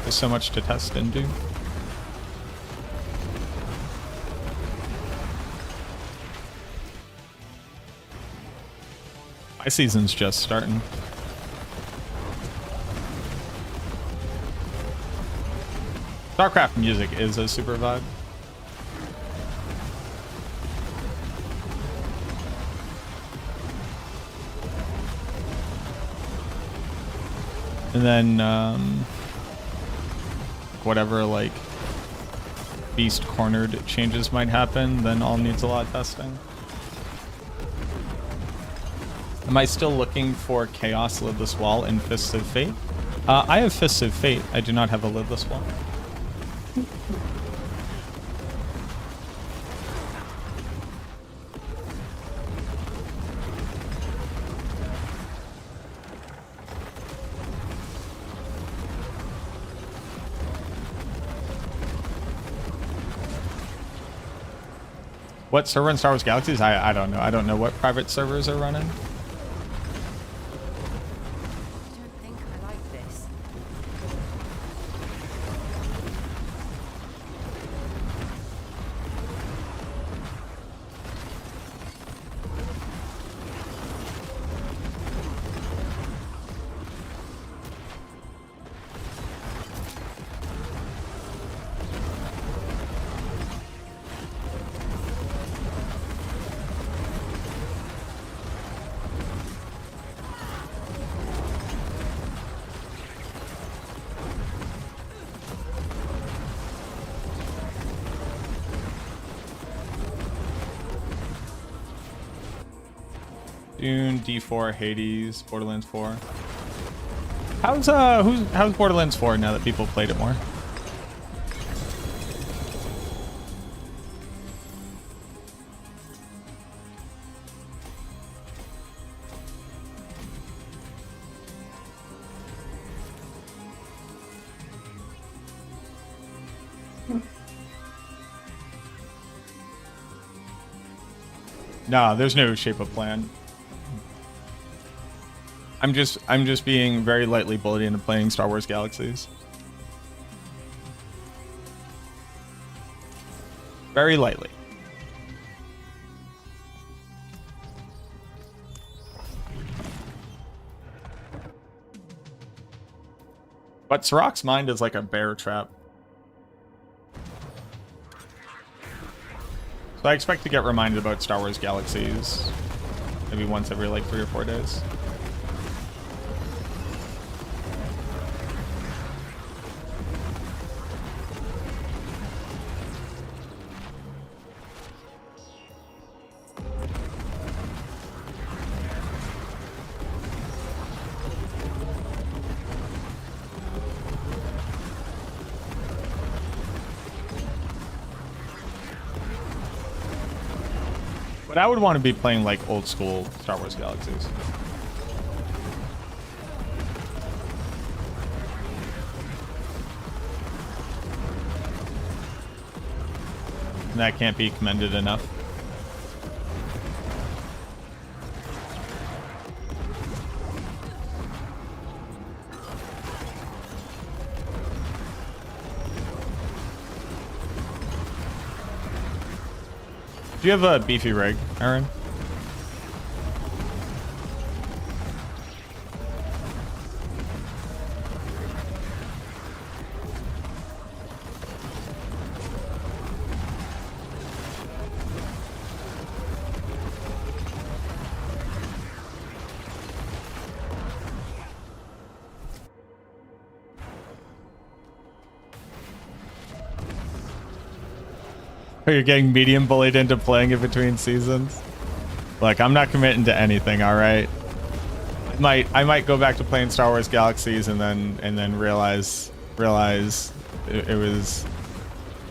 There's so much to test and do. My season's just starting. Starcraft music is a super vibe. And then, whatever, like, Beast Cornered changes might happen, then all needs a lot of testing. Am I still looking for Chaos Lidless Wall in Fists of Fate? I have Fists of Fate. I do not have a Lidless Wall. What server in Star Wars Galaxies? I don't know. I don't know what private servers are running. I don't think I like this. Dune, D4, Hades, Borderlands 4. How's Borderlands 4 now that people played it more? No, there's no shape of plan. I'm just being very lightly bullied into playing Star Wars Galaxies. Very lightly. But Sirach's mind is like a bear trap. So I expect to get reminded about Star Wars Galaxies maybe once every like 3 or 4 days. But I would want to be playing like old school Star Wars Galaxies. And that can't be commended enough. Do you have a beefy rig, Aaron? You're getting medium bullied into playing it between seasons. Like, I'm not committing to anything, all right? I might go back to playing Star Wars Galaxies and then realize it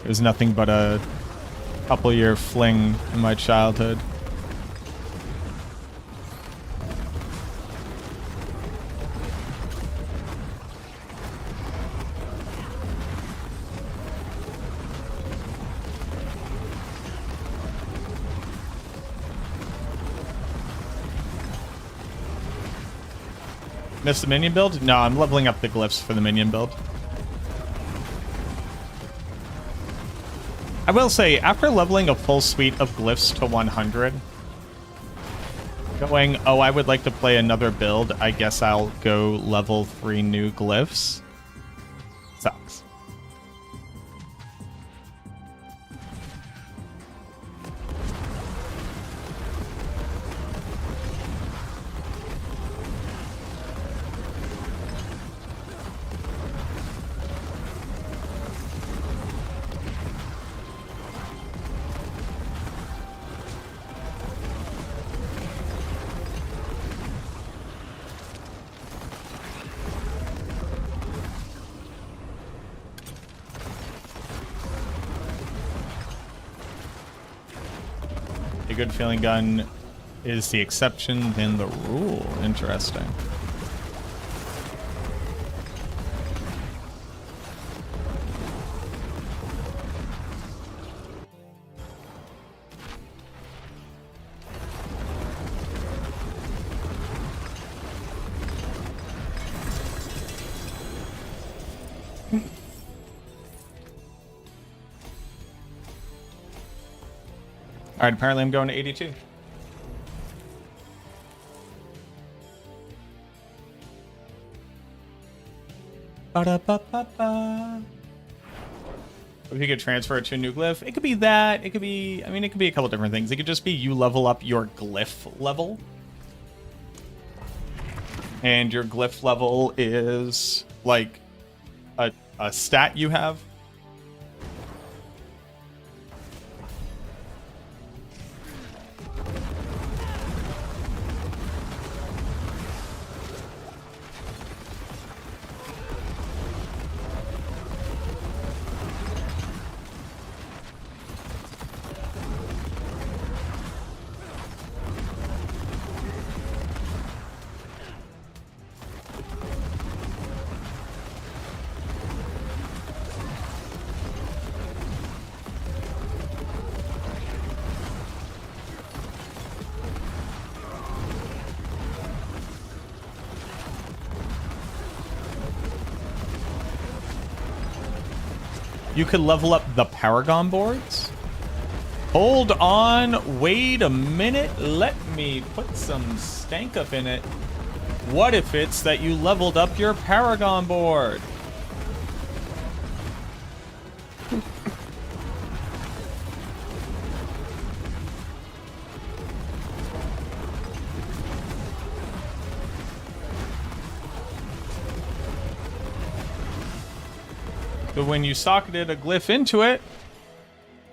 was nothing but a couple-year fling in my childhood. Missed the minion build? No, I'm leveling up the glyphs for the minion build. I will say, after leveling a full suite of glyphs to 100, going, oh, I would like to play another build, I guess I'll go level 3 new glyphs. Sucks. A good feeling gun is the exception than the rule. Interesting. All right, apparently I'm going to 82. Ba-da-ba-ba-ba. If you could transfer it to a new glyph, it could be that. It could be, I mean, it could be a couple different things. It could just be you level up your glyph level. And your glyph level is like a stat you have. You could level up the Paragon boards. Hold on, wait a minute. Let me put some stank up in it. What if it's that you leveled up your Paragon board? But when you socketed a glyph into it,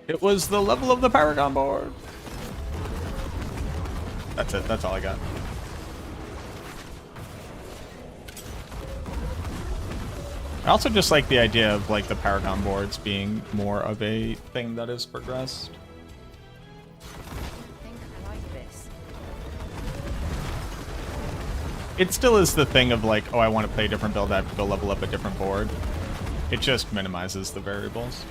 it was the level of the Paragon board. That's it. That's all I got. I also just like the idea of like the Paragon boards being more of a thing that is progressed. I think I like this. It still is the thing of like, oh, I want to play a different build, I have to go level up a different board. It just minimizes the variables.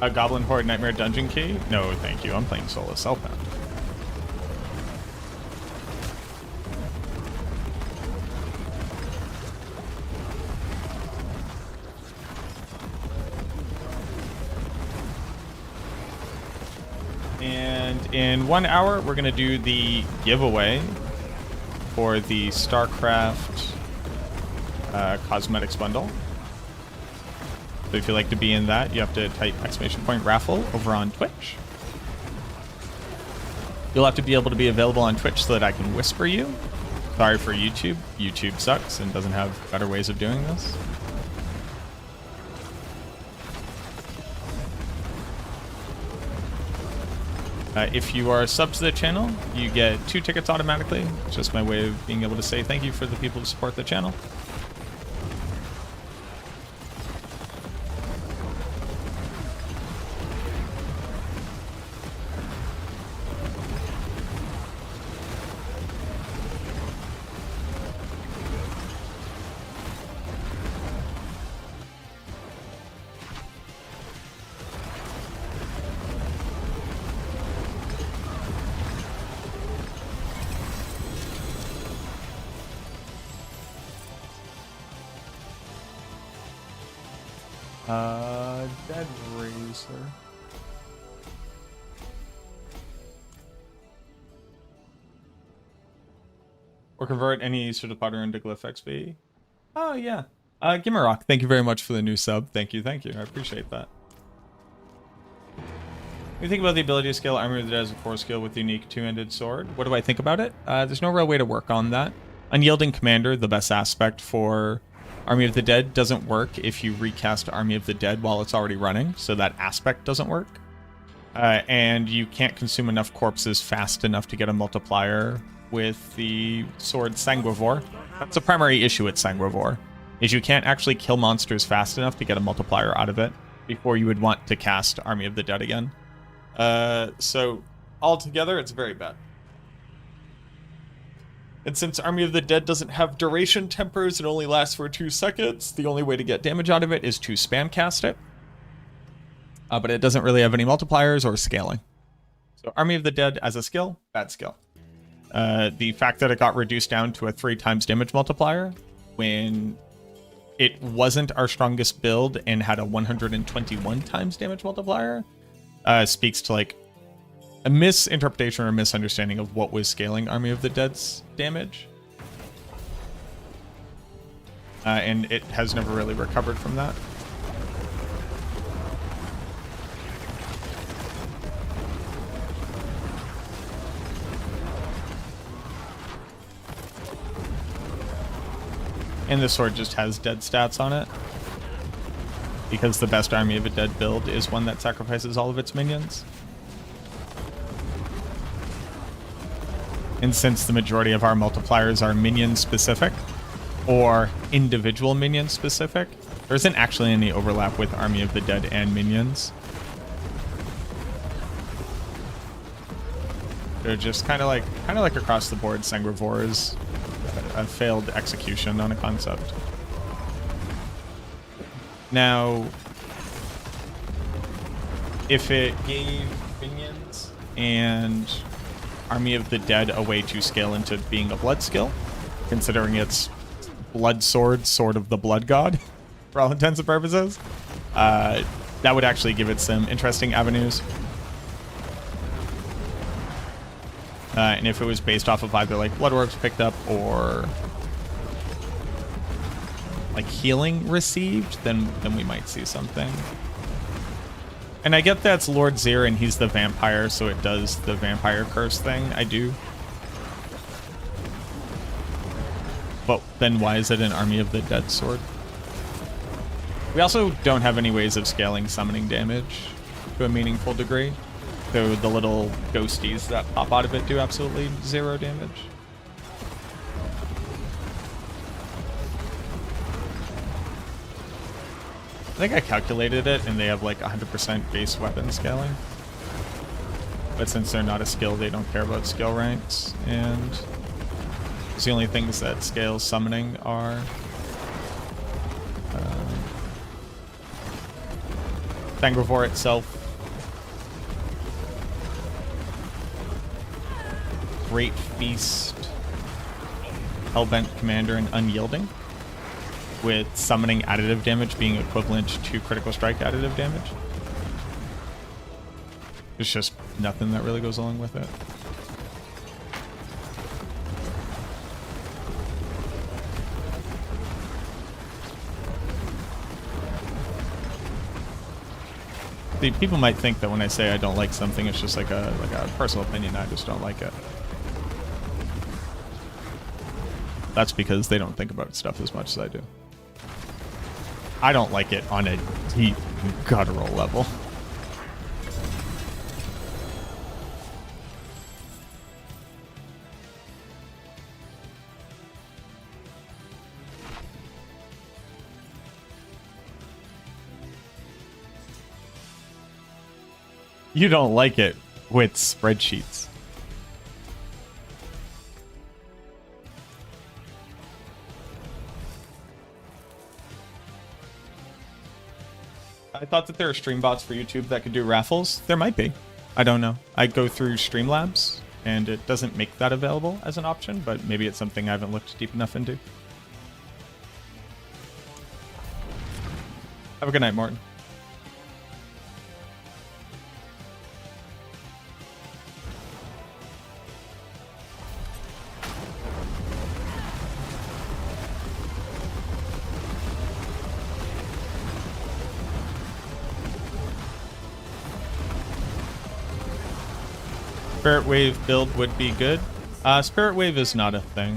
A Goblin Horde Nightmare Dungeon Key? No, thank you. I'm playing solo Selfbound. And in 1 hour, we're going to do the giveaway for the Starcraft cosmetics bundle. So if you'd like to be in that, you have to type !raffle over on Twitch. You'll have to be able to be available on Twitch so that I can whisper you. Sorry for YouTube. YouTube sucks and doesn't have better ways of doing this. If you are a sub to the channel, you get 2 tickets automatically. It's just my way of being able to say thank you for the people who support the channel. Dead Razor. Or convert any sort of potter into glyph XP. Oh yeah. Gimmerock, thank you very much for the new sub. Thank you. I appreciate that. When you think about the ability to scale Army of the Dead as a 4 skill with unique 2-handed sword, what do I think about it? There's no real way to work on that. Unyielding Commander, the best aspect for Army of the Dead, doesn't work if you recast Army of the Dead while it's already running, so that aspect doesn't work. And you can't consume enough corpses fast enough to get a multiplier with the sword Sanguivore. That's a primary issue with Sanguivore, is you can't actually kill monsters fast enough to get a multiplier out of it before you would want to cast Army of the Dead again. So altogether, it's very bad. And since Army of the Dead doesn't have duration tempers, it only lasts for 2 seconds, the only way to get damage out of it is to spam cast it. But it doesn't really have any multipliers or scaling. So Army of the Dead as a skill, bad skill. The fact that it got reduced down to a 3 times damage multiplier when it wasn't our strongest build and had a 121 times damage multiplier speaks to like a misinterpretation or a misunderstanding of what was scaling Army of the Dead's damage. And it has never really recovered from that. And the sword just has dead stats on it, because the best Army of the Dead build is one that sacrifices all of its minions. And since the majority of our multipliers are minion specific or individual minion specific, there isn't actually any overlap with Army of the Dead and minions. They're just kind of like across the board, Sanguivore is a failed execution on a concept. Now, if it gave minions and Army of the Dead a way to scale into being a blood skill, considering it's blood sword, sword of the blood god, for all intents and purposes, that would actually give it some interesting avenues. And if it was based off of either like blood orbs picked up or like healing received, then we might see something. And I get that's Lord Zir and he's the vampire, so it does the vampire curse thing. I do. But then why is it an Army of the Dead sword? We also don't have any ways of scaling summoning damage to a meaningful degree. So the little ghosties that pop out of it do absolutely 0 damage. I think I calculated it and they have like 100% base weapon scaling. But since they're not a skill, they don't care about skill ranks. And the only things that scale summoning are Sanguivore itself, Great Feast, Hellbent Commander, and Unyielding, with summoning additive damage being equivalent to critical strike additive damage. There's just nothing that really goes along with it. See, people might think that when I say I don't like something, it's just like a personal opinion. I just don't like it. That's because they don't think about stuff as much as I do. I don't like it on a deep, guttural level. You don't like it with spreadsheets. I thought that there are stream bots for YouTube that could do raffles. There might be. I don't know. I go through Streamlabs, and it doesn't make that available as an option, but maybe it's something I haven't looked deep enough into. Have a good night, Morton. Spirit Wave build would be good. Spirit Wave is not a thing.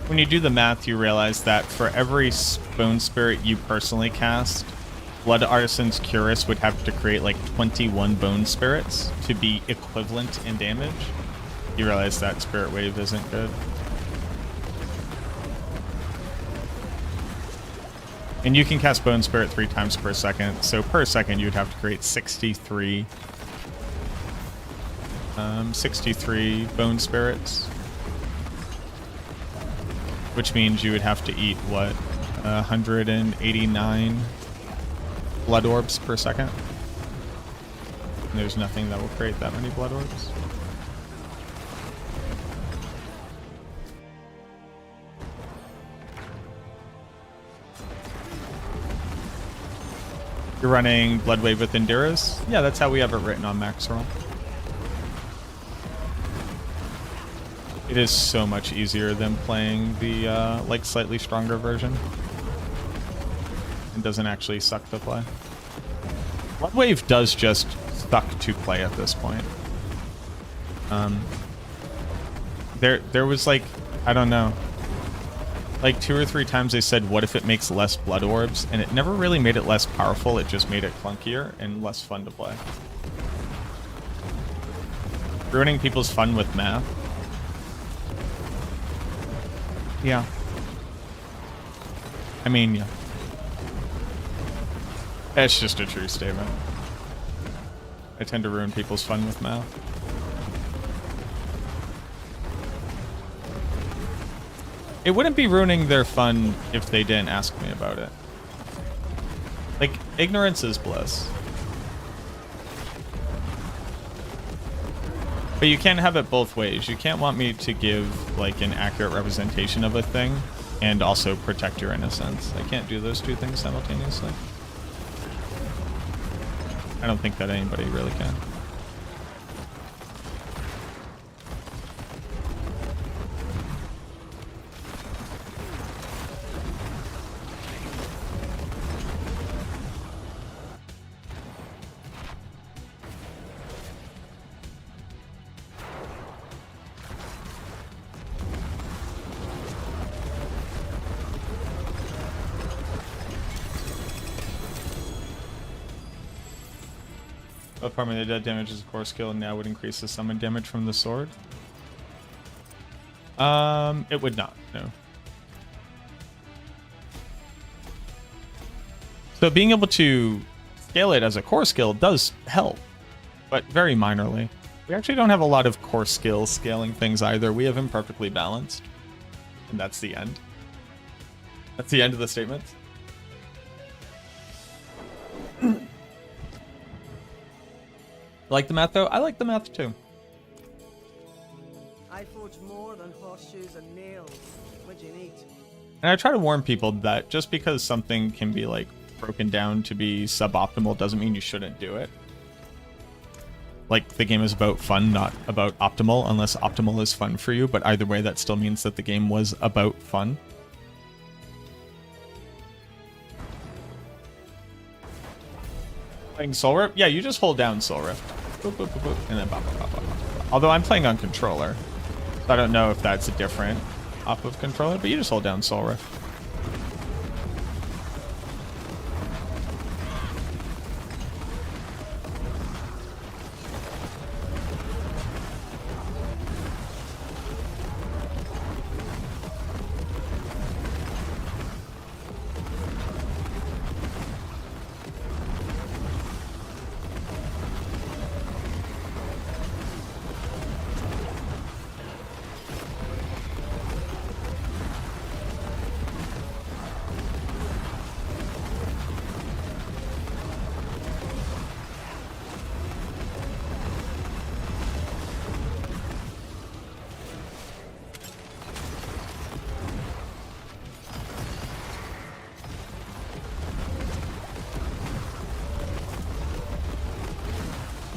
When you do the math, you realize that for every Bone Spirit you personally cast, Blood Artisan's Curus would have to create like 21 Bone Spirits to be equivalent in damage. You realize that Spirit Wave isn't good. And you can cast Bone Spirit 3 times per second, so per second you'd have to create 63 Bone Spirits. Which means you would have to eat, what, 189 Blood Orbs per second? And there's nothing that will create that many Blood Orbs. You're running Blood Wave with Enduras? Yeah, that's how we have it written on Max Roll. It is so much easier than playing the like slightly stronger version. It doesn't actually suck to play. Blood Wave does just suck to play at this point. There was like, I don't know, like 2 or 3 times they said, what if it makes less Blood Orbs? And it never really made it less powerful, it just made it clunkier and less fun to play. Ruining people's fun with math. Yeah. I mean, yeah. That's just a true statement. I tend to ruin people's fun with math. It wouldn't be ruining their fun if they didn't ask me about it. Like, ignorance is bliss. But you can't have it both ways. You can't want me to give, like, an accurate representation of a thing and also protect your innocence. I can't do those two things simultaneously. I don't think that anybody really can. But farming the dead damage is a core skill and now would increase the summon damage from the sword. It would not, no. So being able to scale it as a core skill does help, but very minorly. We actually don't have a lot of core skill scaling things either. We have imperfectly balanced. And that's the end. That's the end of the statement. Like the math though? I like the math too. I forge more than horseshoes and nails. What do you need? And I try to warn people that just because something can be like broken down to be suboptimal doesn't mean you shouldn't do it. Like the game is about fun, not about optimal, unless optimal is fun for you, but either way that still means that the game was about fun. Playing Soul Rift? Yeah, you just hold down Soul Rift. Boop, boop, boop, boop, and then bop, bop, bop, bop, bop. Although I'm playing on controller, so I don't know if that's different off of controller, but you just hold down Soul Rift.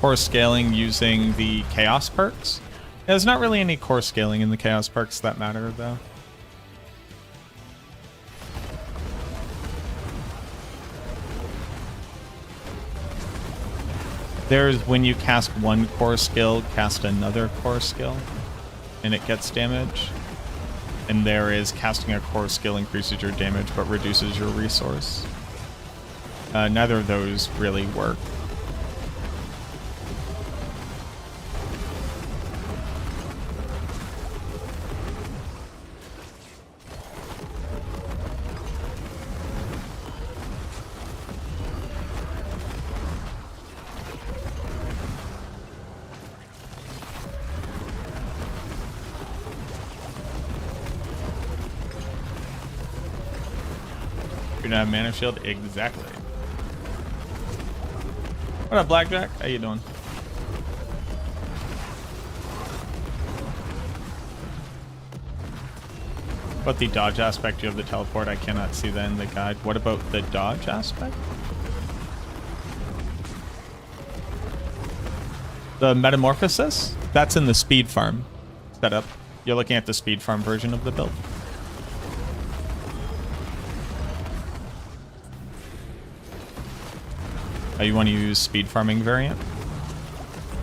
core scaling using the chaos perks. There's not really any core scaling in the chaos perks that matter, though. There's when you cast one core skill, cast another core skill, and it gets damage. And there is casting a core skill increases your damage but reduces your resource. Neither of those really work. You don't have mana shield? Exactly. What up, Blackjack? How you doing? About the dodge aspect, you have the teleport. I cannot see that in the guide. What about the dodge aspect? The metamorphosis? That's in the speed farm setup. You're looking at the speed farm version of the build. You want to use speed farming variant.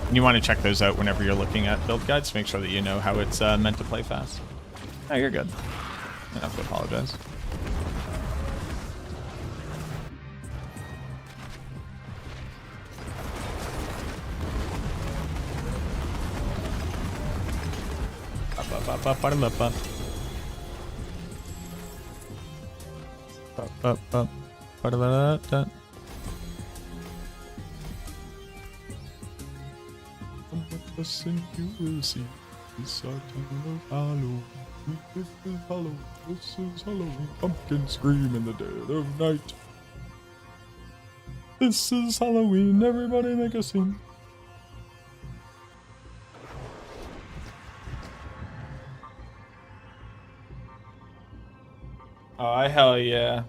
And you want to check those out whenever you're looking at build guides to make sure that you know how it's meant to play fast. Oh, you're good. I don't have to apologize. You will see this time of Halloween. This is Halloween. This is Halloween. Pumpkin scream in the dead of night. This is Halloween. Everybody make a scene. Oh, hell yeah.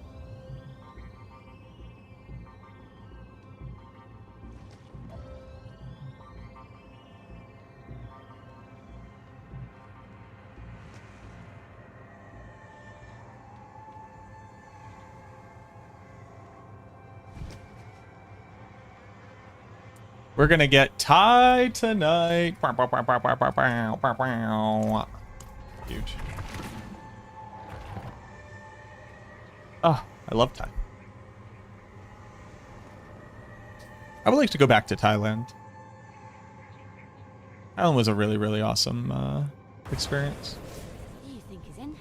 We're gonna get Ty tonight. Huge. Oh, I love Thai. I would like to go back to Thailand. Thailand was a really, really awesome experience. What do you think is in here?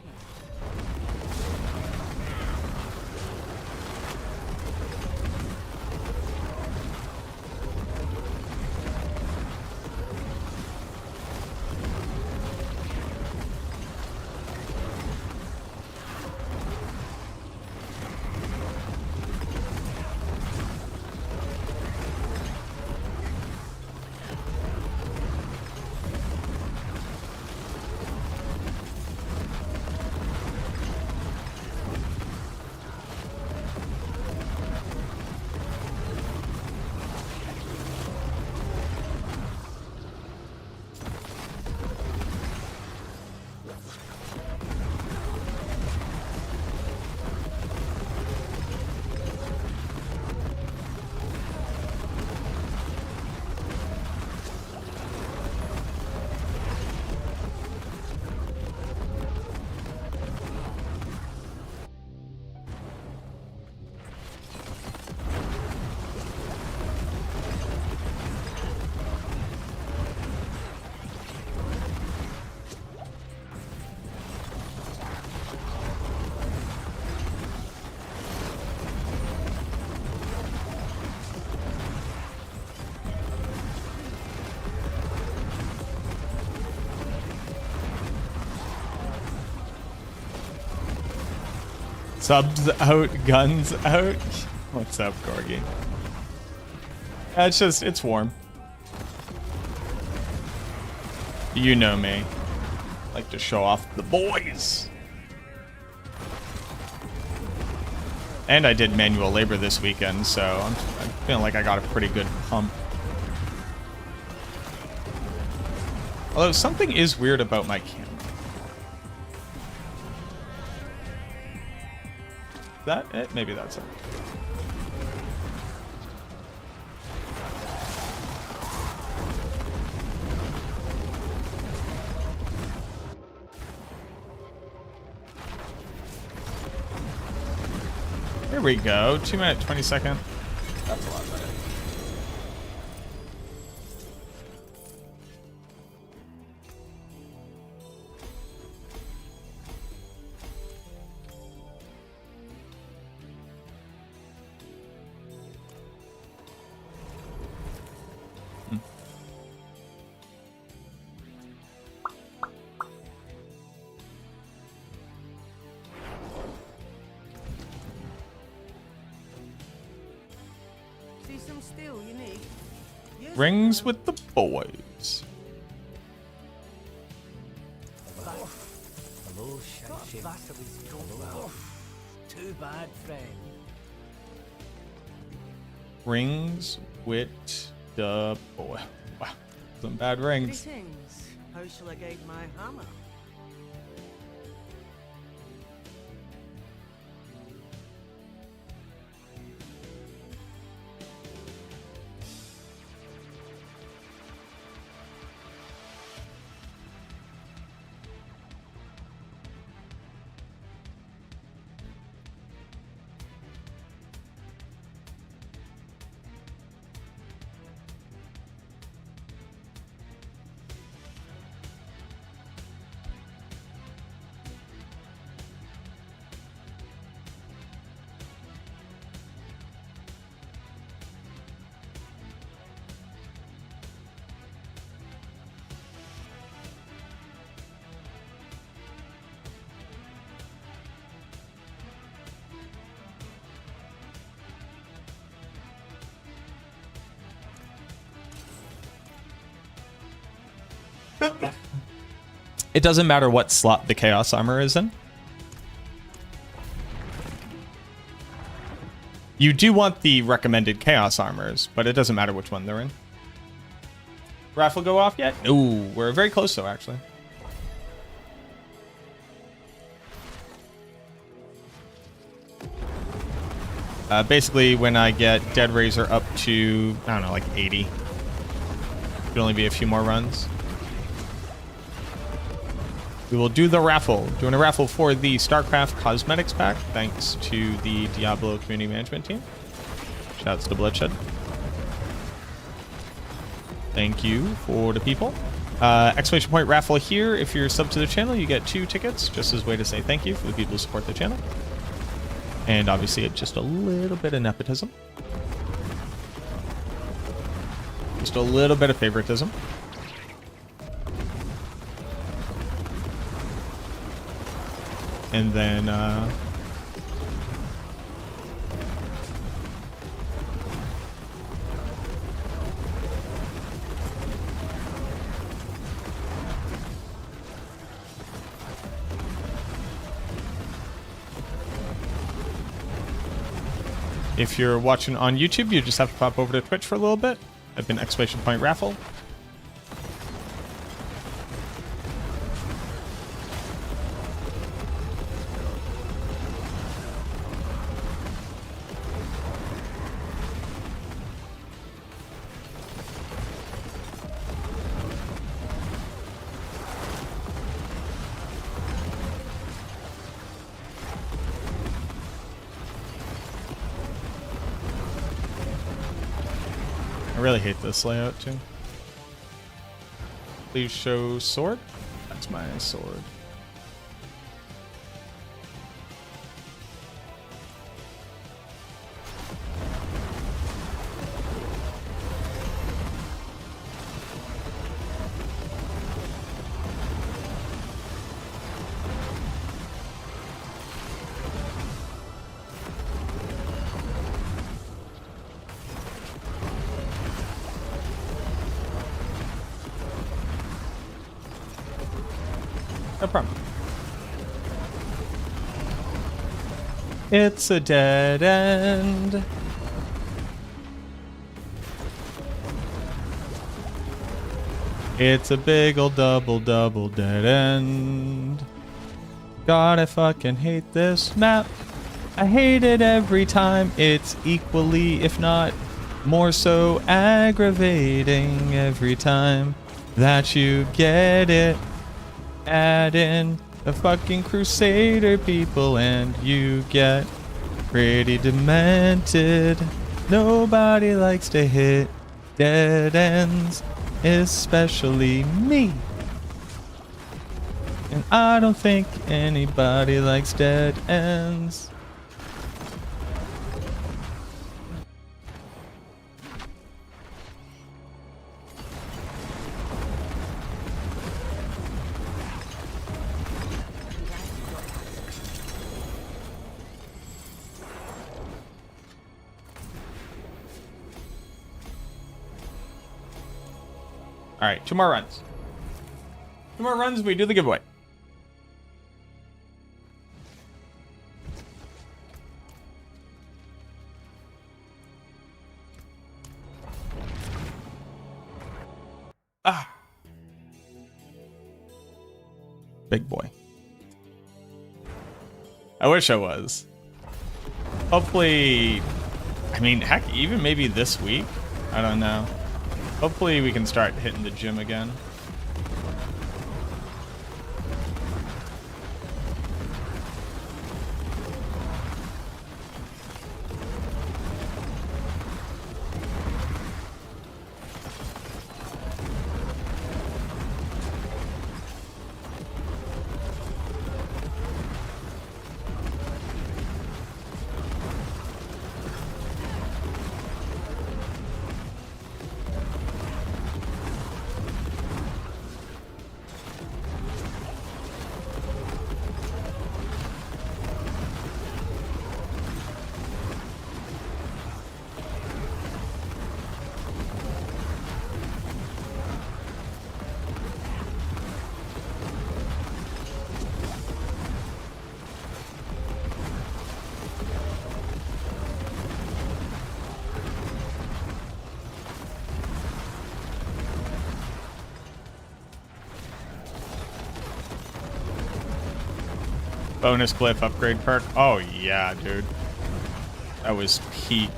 Subs out, guns out. What's up, Corgi? It's just, it's warm. You know me. Like to show off the boys. And I did manual labor this weekend, so I'm feeling like I got a pretty good pump. Although something is weird about my camera. Is that it? Maybe that's it. Here we go. 2 minute 20 second. That's a lot better. See some steel you need? Use Rings it. with the boys. Hello, Shaggy. Hello. Too bad, friend. Rings with the boy. Wow. Some bad rings. Greetings. How shall I guide my hammer? It doesn't matter what slot the Chaos Armor is in. You do want the recommended Chaos Armors, but it doesn't matter which one they're in. Raffle go off yet? Ooh, we're very close though, actually. Basically, when I get Dead Razor up to, I don't know, like 80. It'll only be a few more runs. We will do the raffle. Doing a raffle for the Starcraft Cosmetics Pack, thanks to the Diablo Community Management Team. Shouts to Bloodshed. Thank you for the people. Exclamation point raffle here. If you're sub to the channel, you get 2 tickets, just as a way to say thank you for the people who support the channel. And obviously, just a little bit of nepotism. Just a little bit of favoritism. And then, if you're watching on YouTube, you just have to pop over to Twitch for a little bit. I've been exclamation point raffle. I really hate this layout too. Please show sword. That's my sword. No problem. It's a dead end. It's a big ol' double dead end. God, I fucking hate this map. I hate it every time. It's equally, if not more so, aggravating every time that you get it. Add in the fucking Crusader people and you get pretty demented. Nobody likes to hit dead ends, especially me. And I don't think anybody likes dead ends. All right, 2 more runs. 2 more runs, we do the giveaway. Ah. Big boy. I wish I was. Hopefully, I mean, heck, even maybe this week. I don't know. Hopefully we can start hitting the gym again. Bonus glyph upgrade perk. Oh yeah, dude. That was peak.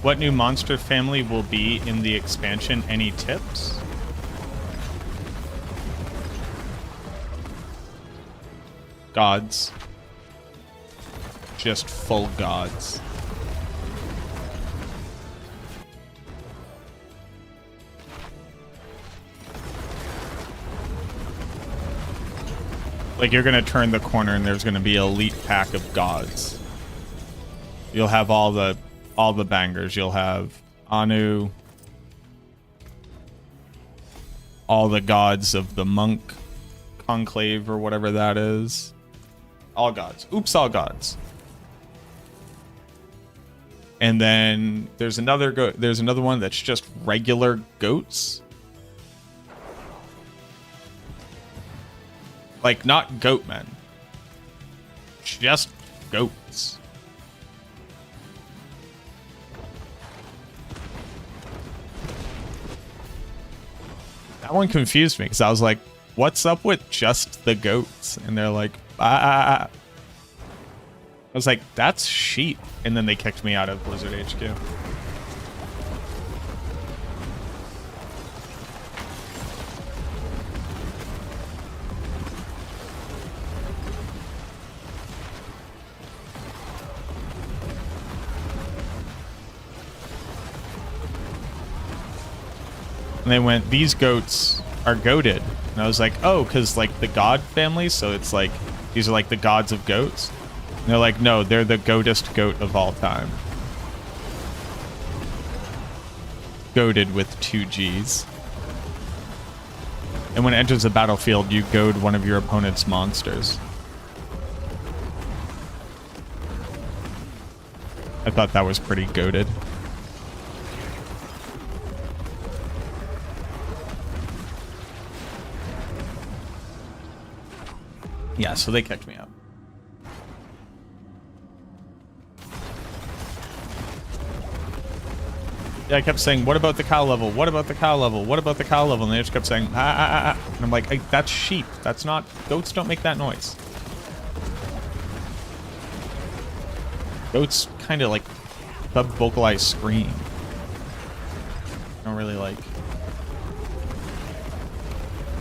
What new monster family will be in the expansion? Any tips? Gods. Just full gods. Like, you're gonna turn the corner and there's gonna be an elite pack of gods. You'll have all the bangers. You'll have Anu, all the gods of the monk conclave or whatever that is. All gods. Oops, all gods. And then there's another one that's just regular goats. Like, not goat men. Just goats. That one confused me because I was like, what's up with just the goats? And they're like, ah. I was like, that's sheep. And then they kicked me out of Blizzard HQ. And they went, these goats are goated. And I was like, oh, because like the god family, so it's like, these are like the gods of goats. And they're like, no, they're the goatest goat of all time. Goated with 2 G's. And when it enters the battlefield, you goad one of your opponent's monsters. I thought that was pretty goated. Yeah, so they kicked me out. Yeah, I kept saying, what about the cow level? What about the cow level? What about the cow level? And they just kept saying, ah, ah, ah, ah. And I'm like, hey, that's sheep. That's not... Goats don't make that noise. Goats kind of like sub-vocalized scream. I don't really like...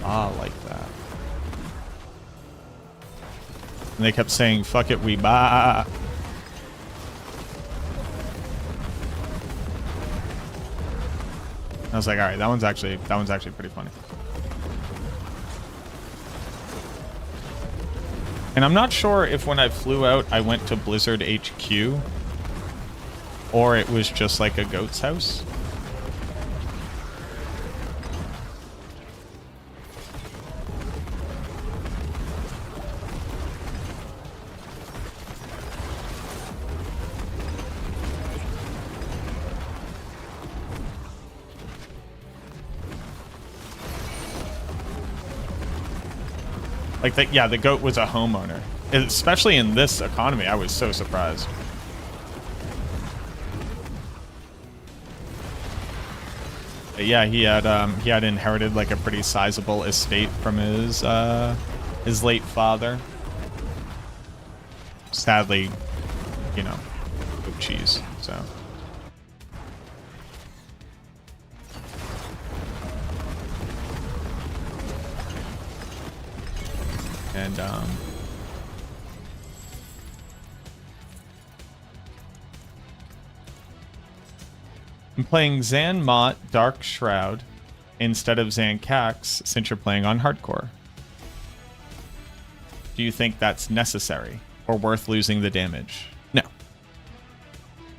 like that. And they kept saying, fuck it, we bah. I was like, all right, that one's actually pretty funny. And I'm not sure if when I flew out, I went to Blizzard HQ, or it was just like a goat's house. Like, yeah, the goat was a homeowner. Especially in this economy, I was so surprised. But yeah, he had inherited like a pretty sizable estate from his late father. Sadly, you know, goat cheese. So. And I'm playing Zan Mott Dark Shroud instead of Zan Cax since you're playing on hardcore. Do you think that's necessary or worth losing the damage? No.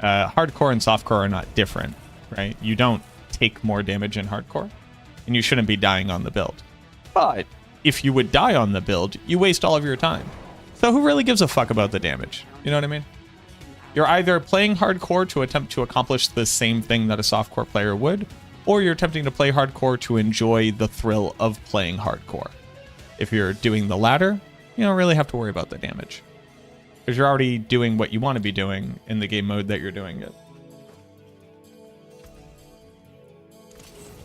Hardcore and softcore are not different, right? You don't take more damage in hardcore, and you shouldn't be dying on the build. But if you would die on the build, you waste all of your time. So who really gives a fuck about the damage? You know what I mean? You're either playing hardcore to attempt to accomplish the same thing that a softcore player would, or you're attempting to play hardcore to enjoy the thrill of playing hardcore. If you're doing the latter, you don't really have to worry about the damage, because you're already doing what you want to be doing in the game mode that you're doing it.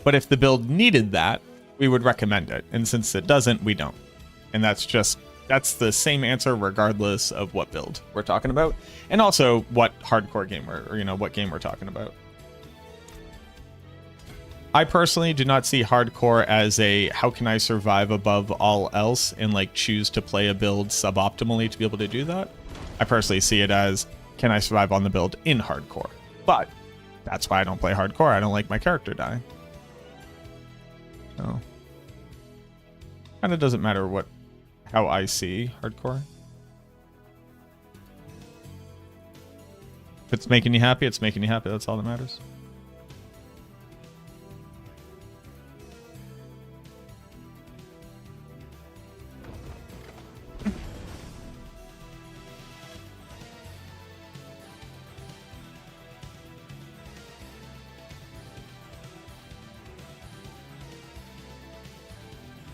But if the build needed that, we would recommend it. And since it doesn't, we don't. And that's the same answer regardless of what build we're talking about. And also what hardcore game what game we're talking about. I personally do not see hardcore as a how can I survive above all else and like choose to play a build suboptimally to be able to do that. I personally see it as can I survive on the build in hardcore. But that's why I don't play hardcore. I don't like my character dying. So kind of doesn't matter how I see hardcore. If it's making you happy, it's making you happy. That's all that matters.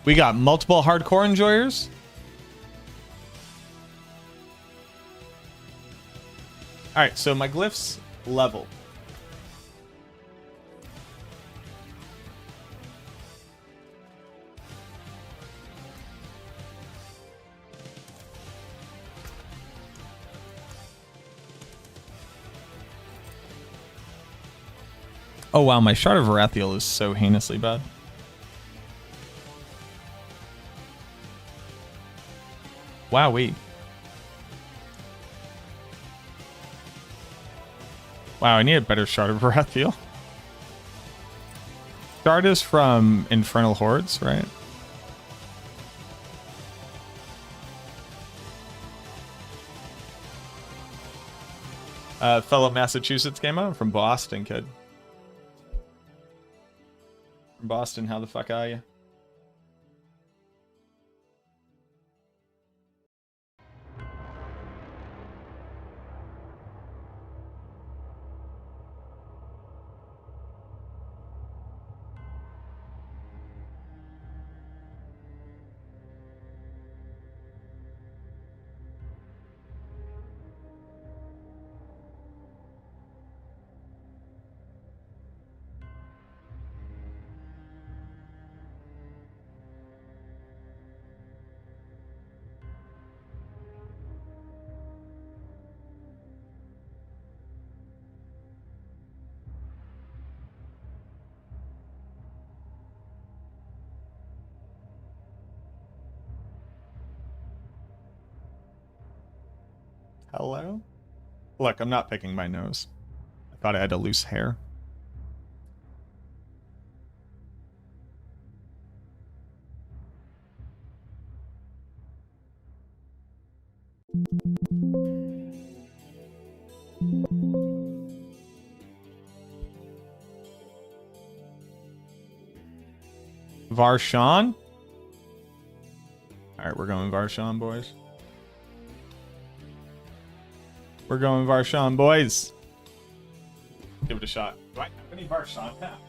We got multiple hardcore enjoyers. All right, so my glyphs level. Oh wow, my Shard of Varathiel is so heinously bad. Wowee. Wow, I need a better Shard of Varathiel. Shard is from Infernal Hordes, right? Fellow Massachusetts gamer from Boston, kid. From Boston, how the fuck are you? Hello? Look, I'm not picking my nose. I thought I had a loose hair. Varshan? Alright, we're going Varshan, boys. We're going Varshan, boys. Give it a shot. Do I have any Varshan now?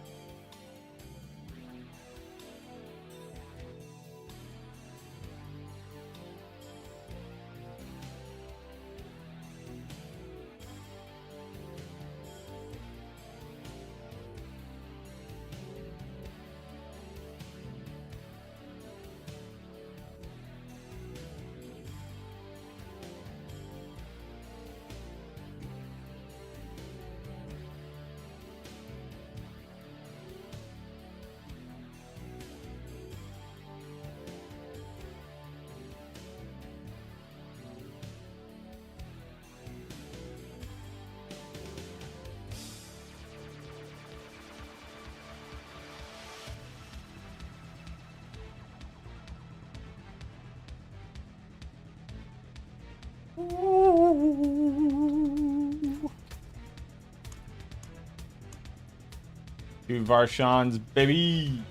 Two Varshans, baby.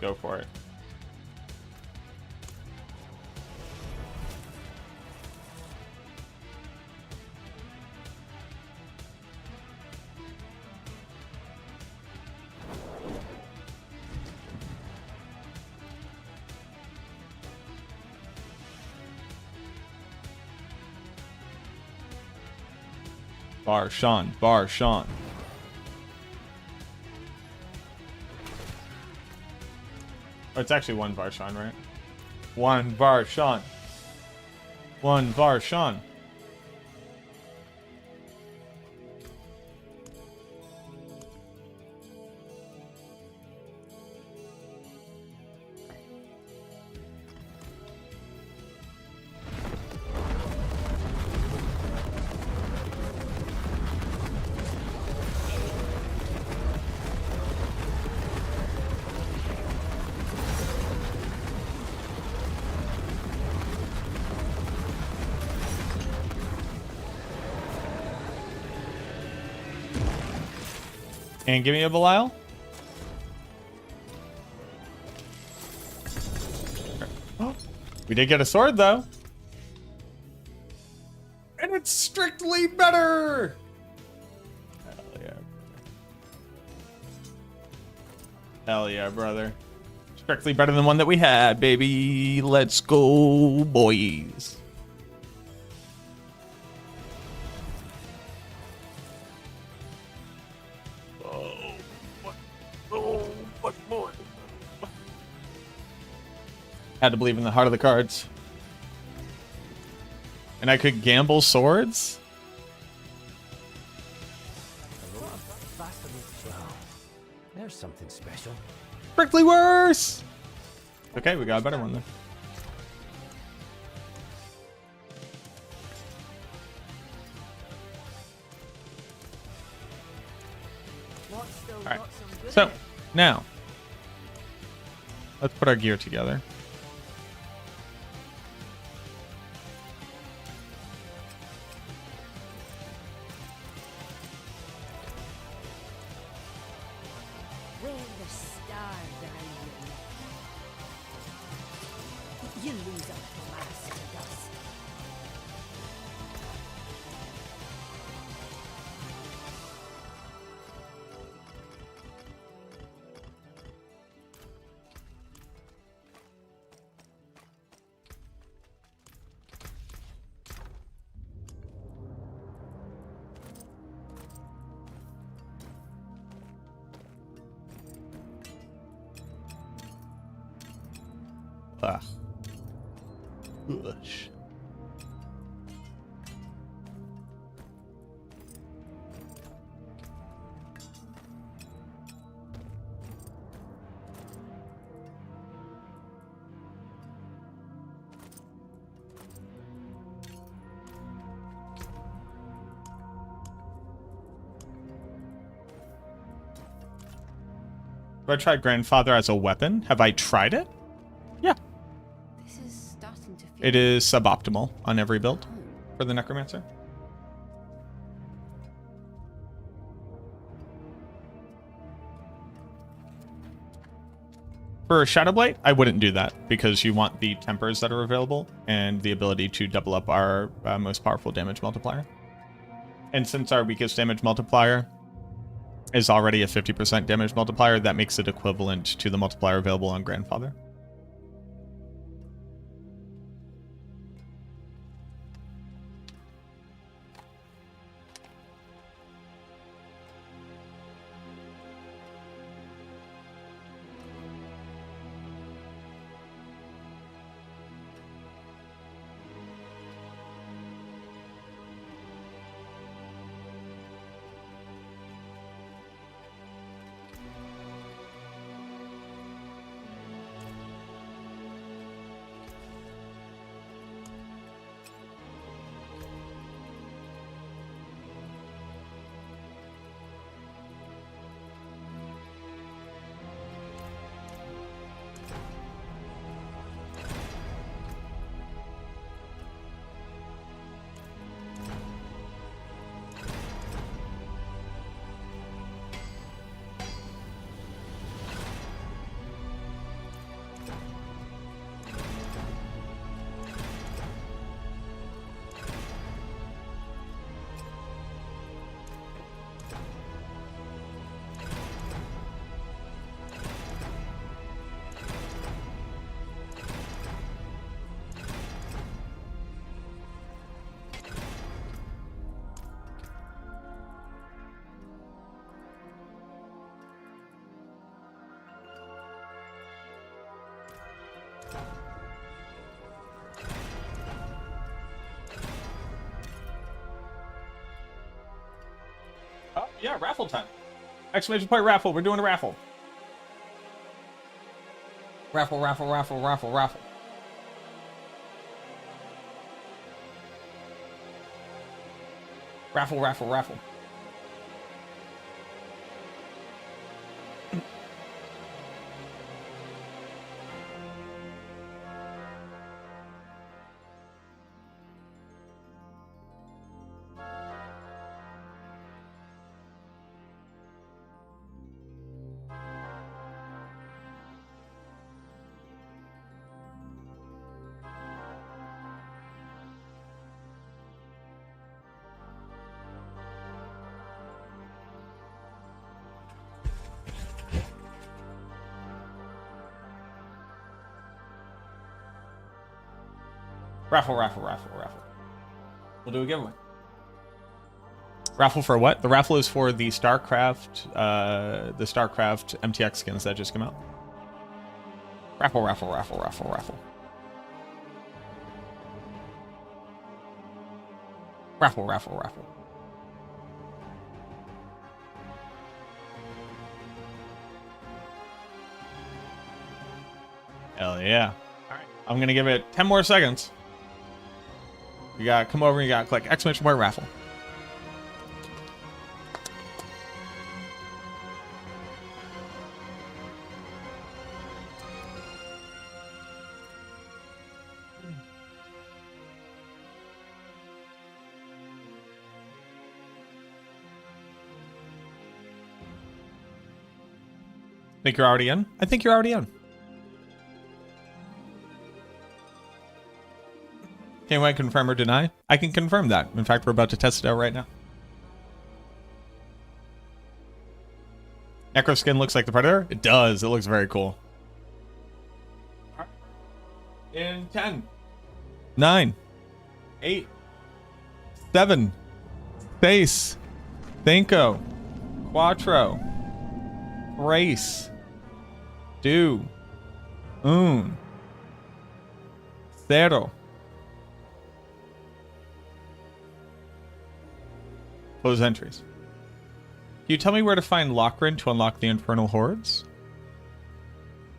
Go for it. Varshan, Varshan. Oh, it's actually one Varshan, right? One Varshan. One Varshan. And give me a Belial. Oh, we did get a sword though. And it's strictly better. Hell yeah. Hell yeah, brother. Strictly better than the one that we had, baby. Let's go, boys. Had to believe in the heart of the cards. And I could gamble swords? Well, there's something special. Strictly worse! Okay, we got a better one then. So, now, let's put our gear together. Where the stars are you lose a blast to dust. Ugh. Gosh. Have I tried Grandfather as a weapon? Have I tried it? Yeah. This is starting to feel. It is suboptimal on every build for the Necromancer. For Shadowblight, I wouldn't do that because you want the tempers that are available and the ability to double up our most powerful damage multiplier. And since our weakest damage multiplier is already a 50% damage multiplier, that makes it equivalent to the multiplier available on Grandfather. Oh, yeah, raffle time. Exclamation point raffle. We're doing a raffle. Raffle, raffle, raffle, raffle, raffle. Raffle, raffle, raffle. Raffle, raffle, raffle, raffle. We'll do a giveaway. Raffle for what? The raffle is for the Starcraft MTX skins that just came out. Raffle, raffle, raffle, raffle, raffle. Raffle, raffle, raffle. Hell yeah. Alright. I'm gonna give it 10 more seconds. You gotta come over and you gotta click exclamation mark raffle. Think you're already in? I think you're already in. Can I confirm or deny? I can confirm that. In fact, we're about to test it out right now. Necro skin looks like the Predator? It does. It looks very cool. In 10, 9, 8, 7, 6, 5, 4, 3, 2, 1, 0. Close entries. Can you tell me where to find Lochran to unlock the Infernal Hordes?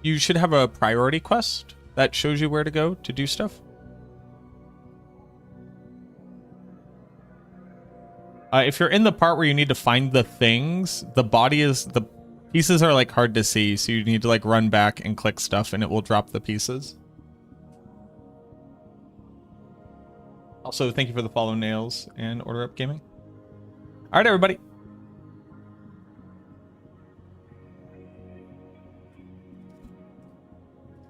You should have a priority quest that shows you where to go to do stuff. If you're in the part where you need to find the things, the pieces are like hard to see, so you need to like run back and click stuff and it will drop the pieces. Also, thank you for the follow, Nails and Order Up Gaming. All right, everybody.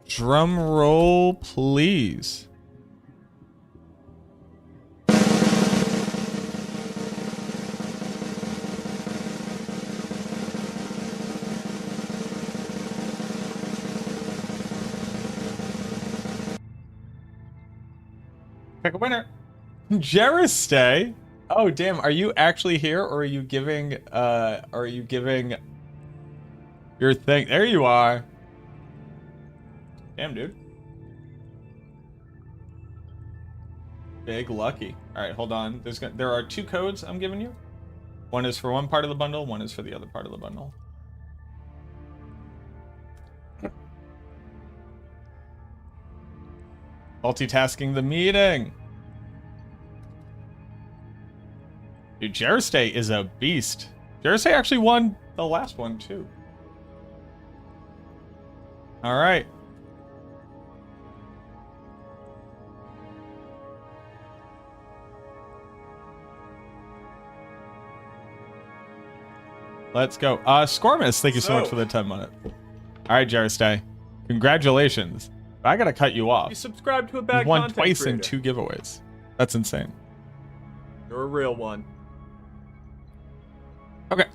Drum roll, please. Pick a winner. Jeristay. Oh damn, are you actually here or are you giving your thing? There you are. Damn, dude. Big lucky. All right, hold on. There are 2 codes I'm giving you. One is for one part of the bundle, one is for the other part of the bundle. Multitasking the meeting. Dude, Jeristay is a beast. Jeristay actually won the last one too. All right. Let's go. Scormus, thank you so much for the 10 minutes. All right, Jeristay. Congratulations. I gotta cut you off. You subscribe to a bad You won content twice creator. in 2 giveaways. That's insane. You're a real one. Okay.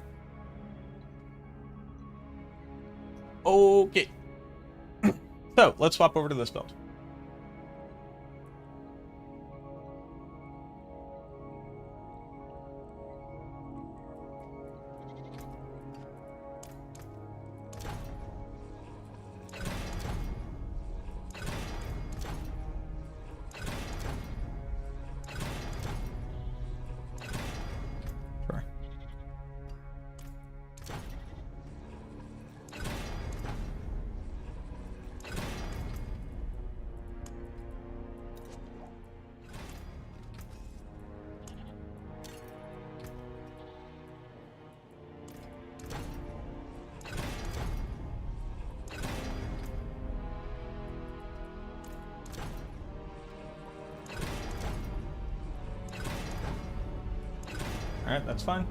Okay. So, let's swap over to this build. Sure. All right, that's fine.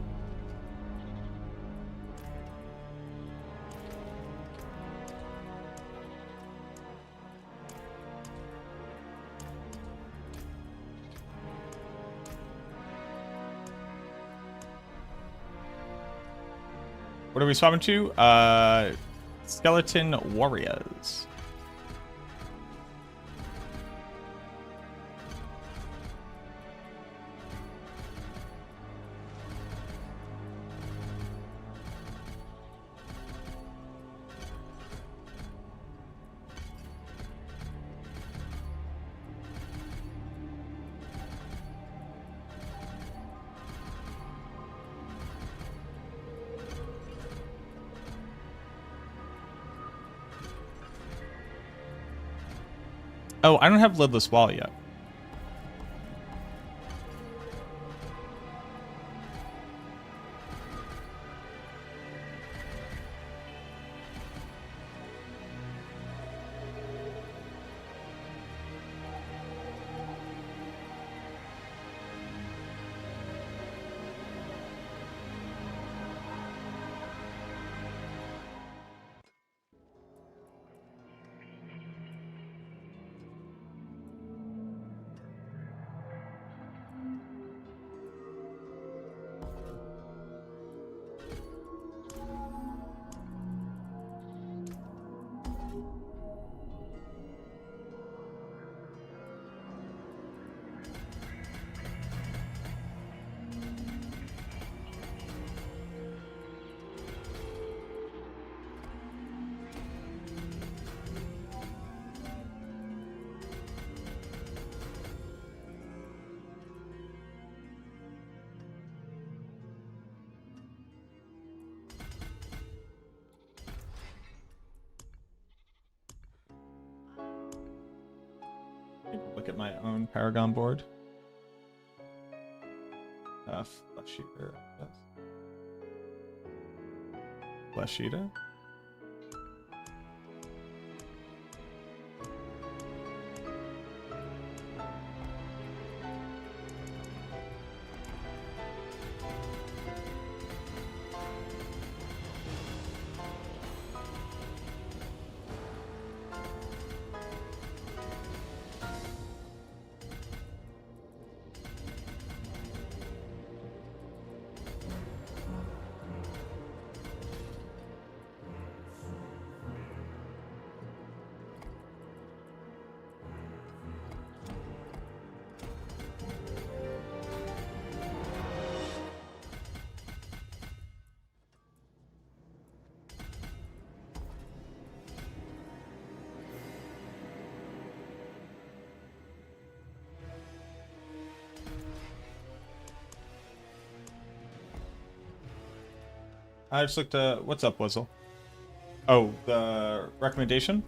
What are we swapping to? Skeleton Warriors. Oh, I don't have Lidless Wall yet. Look at my own Paragon board. Flesh Eater, yes. Flesh Eater. I just looked at what's up, Wizzle. Oh, the recommendation.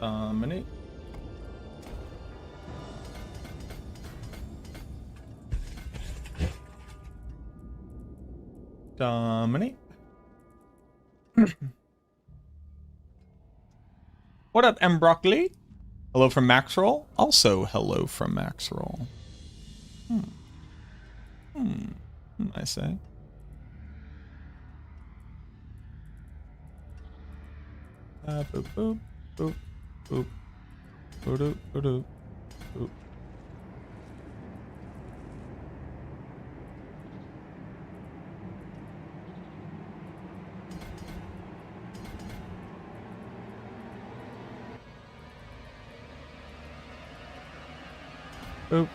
Dominate. Dominate. What up, M. Broccoli? Hello from Maxroll. Also, hello from Maxroll. I say. Boop, boop, boop, boop. Boop, boop, boop. Boop.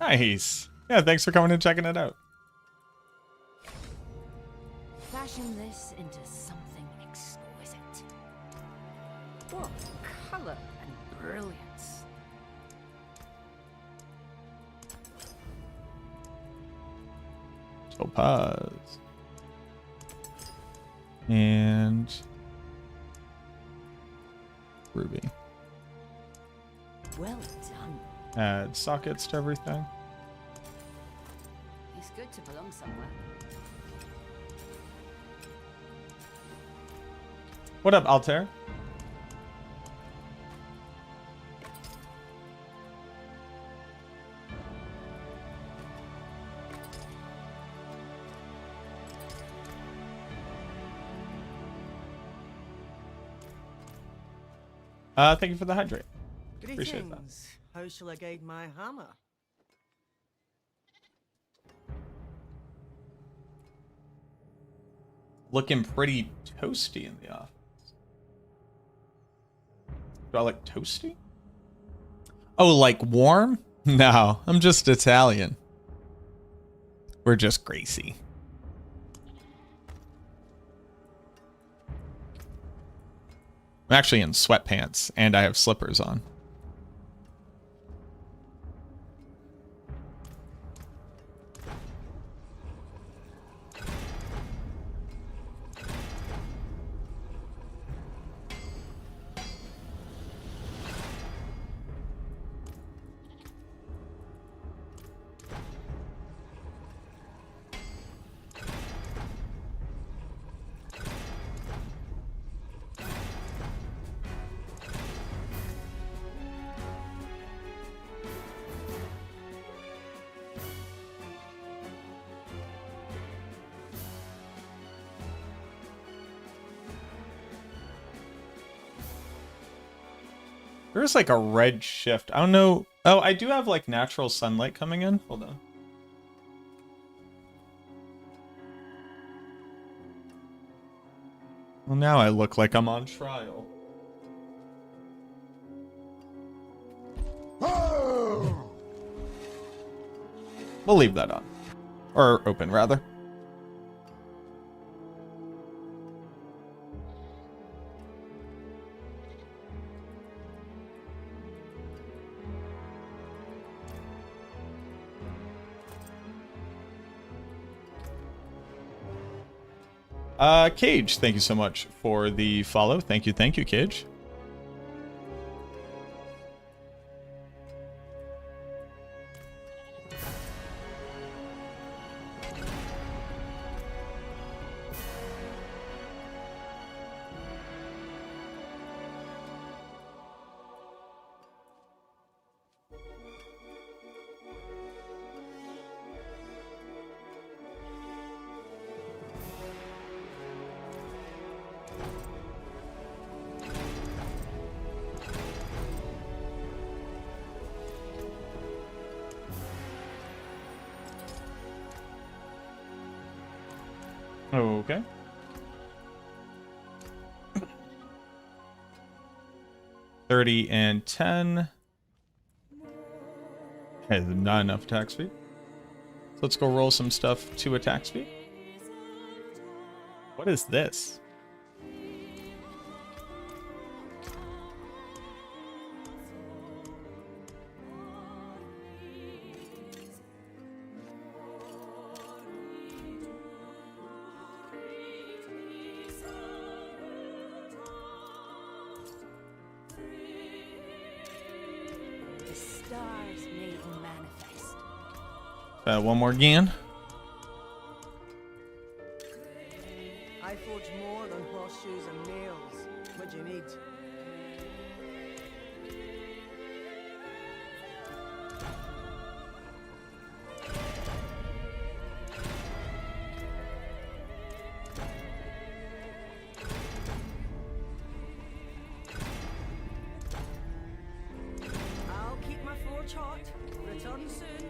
Nice. Yeah, thanks for coming and checking it out. Fashion this into something exquisite. What color and brilliance. Topaz. And ruby. Well done. Add sockets to everything. It's good to belong somewhere. What up, Altair? Thank you for the hydrate. Appreciate that. Greetings. How shall I guide my hammer? Looking pretty toasty in the office. Do I like toasty? Oh, like warm? No, I'm just Italian. We're just Gracie. I'm actually in sweatpants, and I have slippers on. There's like a red shift. I don't know. Oh, I do have like natural sunlight coming in. Hold on. Well, now I look like I'm on trial. We'll leave that on. Or open, rather. Cage, thank you so much for the follow. Thank you, Cage. Okay. $30 and $10. Okay, not enough attack speed. So let's go roll some stuff to attack speed. What is this? One more again. I forge more than horseshoes and nails. What do you need? I'll keep my forge hot. Return soon.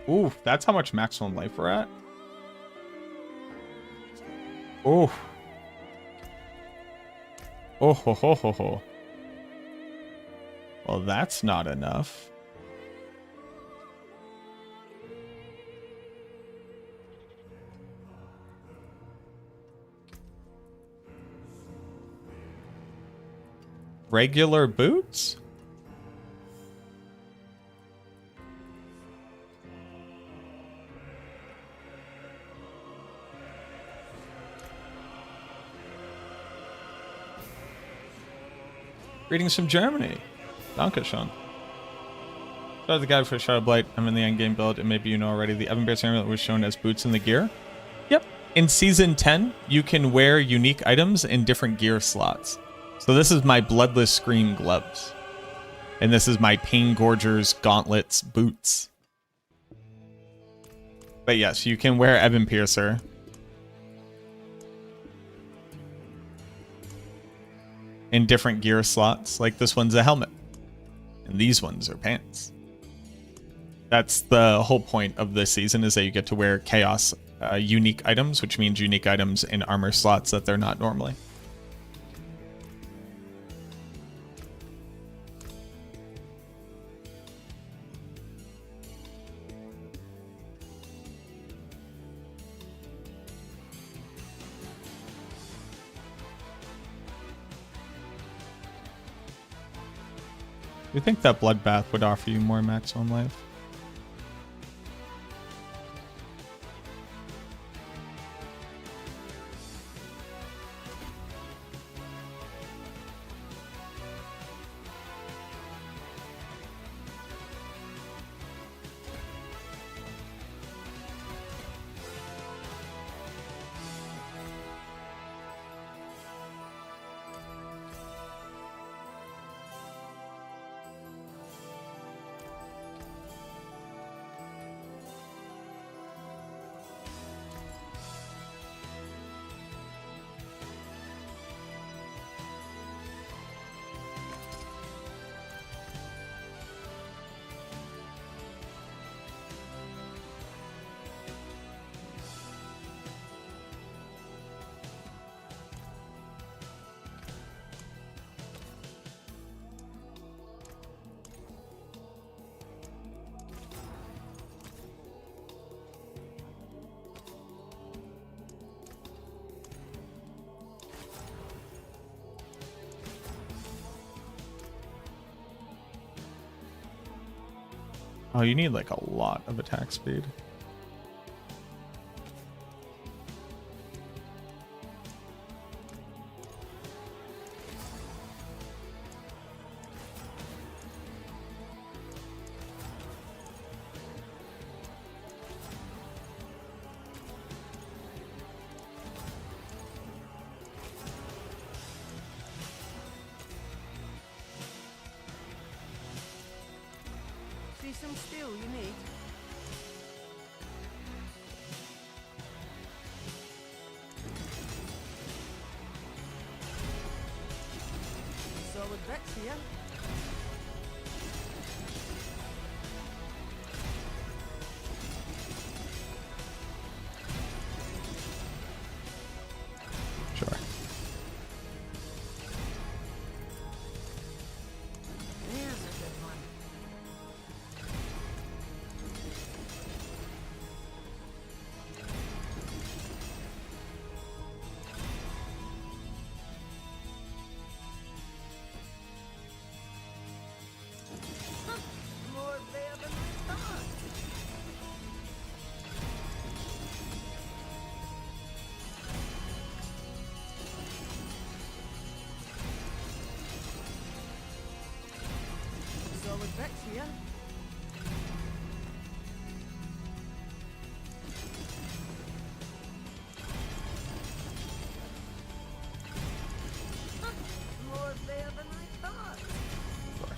Ooh, that's how much maximum life we're at. Ooh. Oh ho ho ho ho. Well, that's not enough. Regular boots? Greetings from Germany. Dankeschön. Shout out the guy for Shadow Blight. I'm in the endgame build, and maybe you know already the Evan Bear's amulet was shown as boots in the gear. Yep. In Season 10, you can wear unique items in different gear slots. So this is my Bloodless Scream gloves. And this is my Pain Gorger's Gauntlets boots. But yes, you can wear Evan Piercer. In different gear slots. Like this one's a helmet. And these ones are pants. That's the whole point of this season, is that you get to wear Chaos unique items, which means unique items in armor slots that they're not normally. You think that Bloodbath would offer you more maximum life? Oh, you need like a lot of attack speed. See some steel you need? Solid Vex here. Sure. There's a good one. More there than I thought. Solid Vex here. More there than I thought. Sure.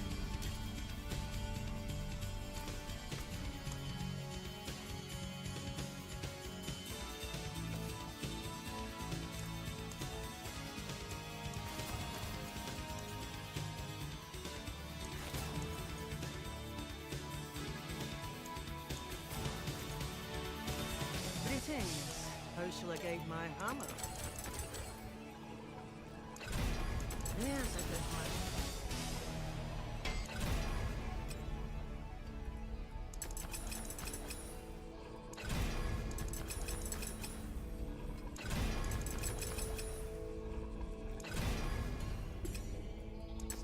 Greetings. How shall I guide my hammer? There's a good one.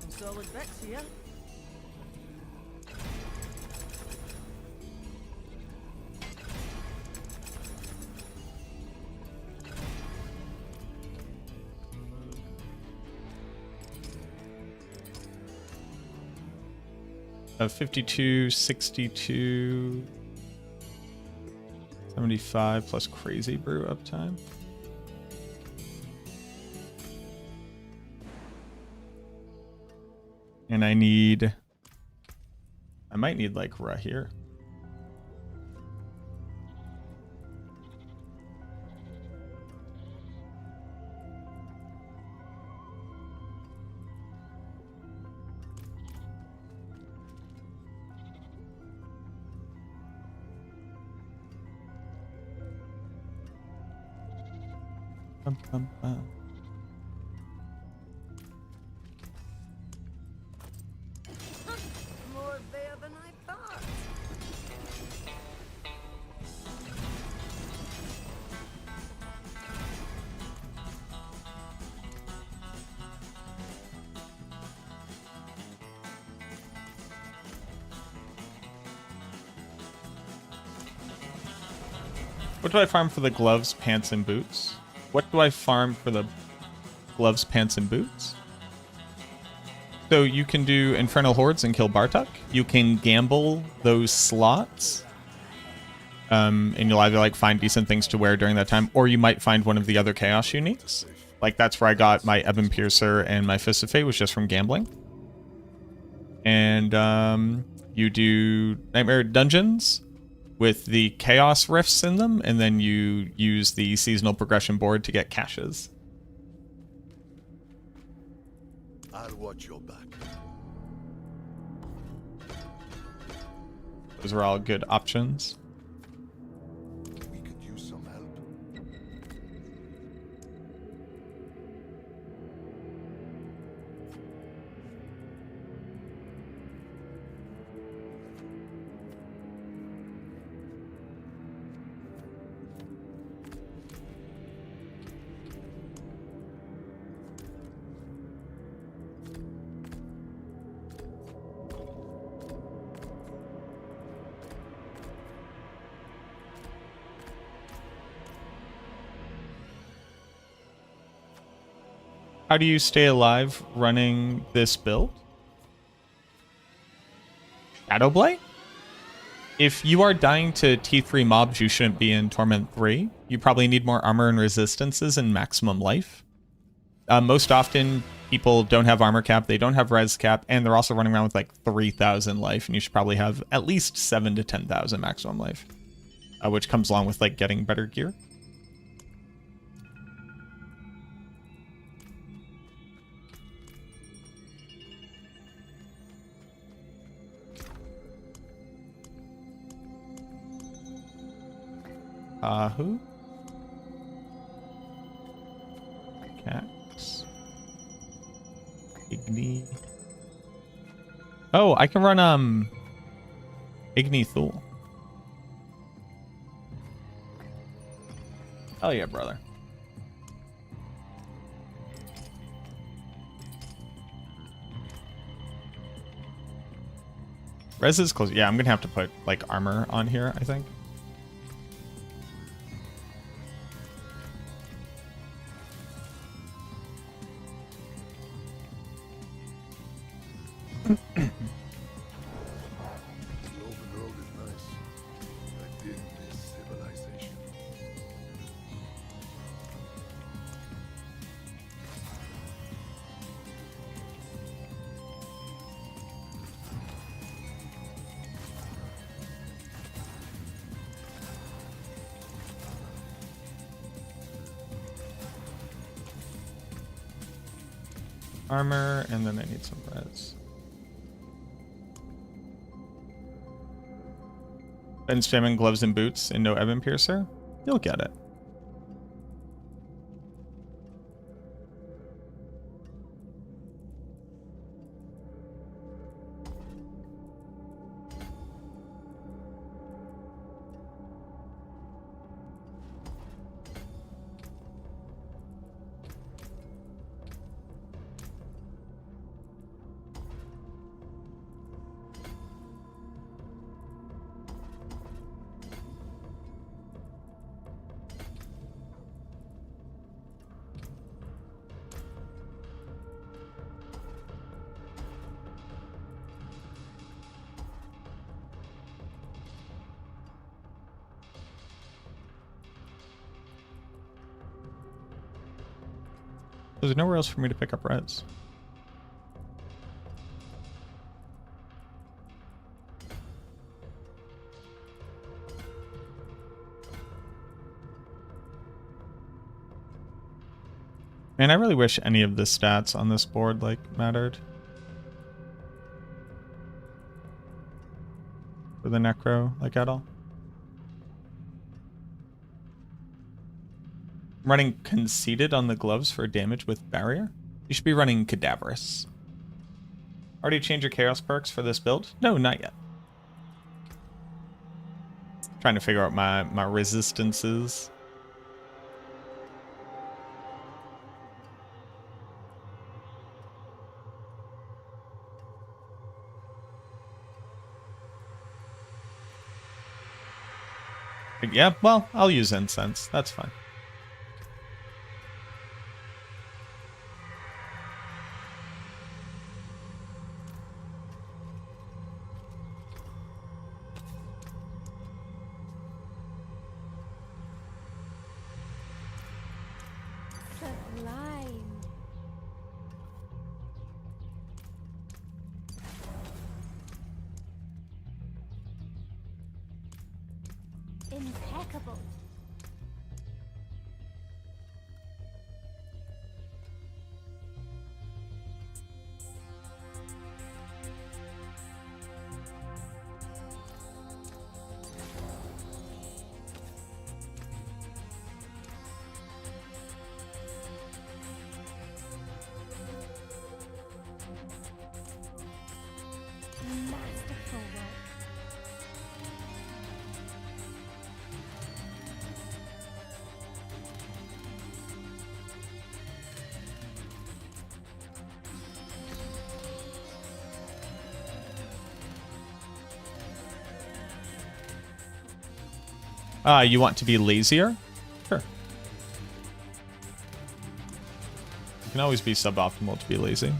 Some solid Vex here. Uh, 52, 62, 75 plus crazy brew uptime. And I might need like right here. Bum, bum, bum. More there than I thought. What do I farm for the gloves, pants, and boots? What do I farm for the gloves, pants, and boots? So you can do Infernal Hordes and kill Bartok. You can gamble those slots. And you'll either like find decent things to wear during that time, or you might find one of the other Chaos uniques. Like that's where I got my Ebon Piercer and my Fist of Fate was just from gambling. And you do Nightmare Dungeons with the Chaos Rifts in them, and then you use the seasonal progression board to get caches. I'll watch your back. Those are all good options. We could use some help. How do you stay alive running this build? Shadowblight? If you are dying to T3 mobs, you shouldn't be in Torment 3. You probably need more armor and resistances and maximum life. Most often, people don't have armor cap, they don't have res cap, and they're also running around with like 3,000 life, and you should probably have at least 7 to 10,000 maximum life, which comes along with like getting better gear. Who? Cax. Igni. Oh, I can run Igni Thule. Hell yeah, brother. Res is close. Yeah, I'm gonna have to put like armor on here, I think. The open road is nice. I did miss civilization. Armor, and then I need some res. Been spamming gloves and boots and no Ebon Piercer? You'll get it. There's nowhere else for me to pick up res. Man, I really wish any of the stats on this board like mattered. For the Necro, like at all. Running Conceited on the gloves for damage with barrier? You should be running Cadaverous. Already changed your Chaos perks for this build? No, not yet. Trying to figure out my resistances. Yeah, well, I'll use incense. That's fine. Sublime. Impeccable. Masterful work. You want to be lazier? Sure. You can always be suboptimal to be lazy.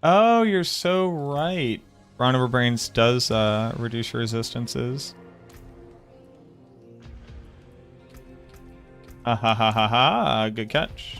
Oh, you're so right. Brawn over Brains does reduce your resistances. Ha ha ha ha ha. Good catch.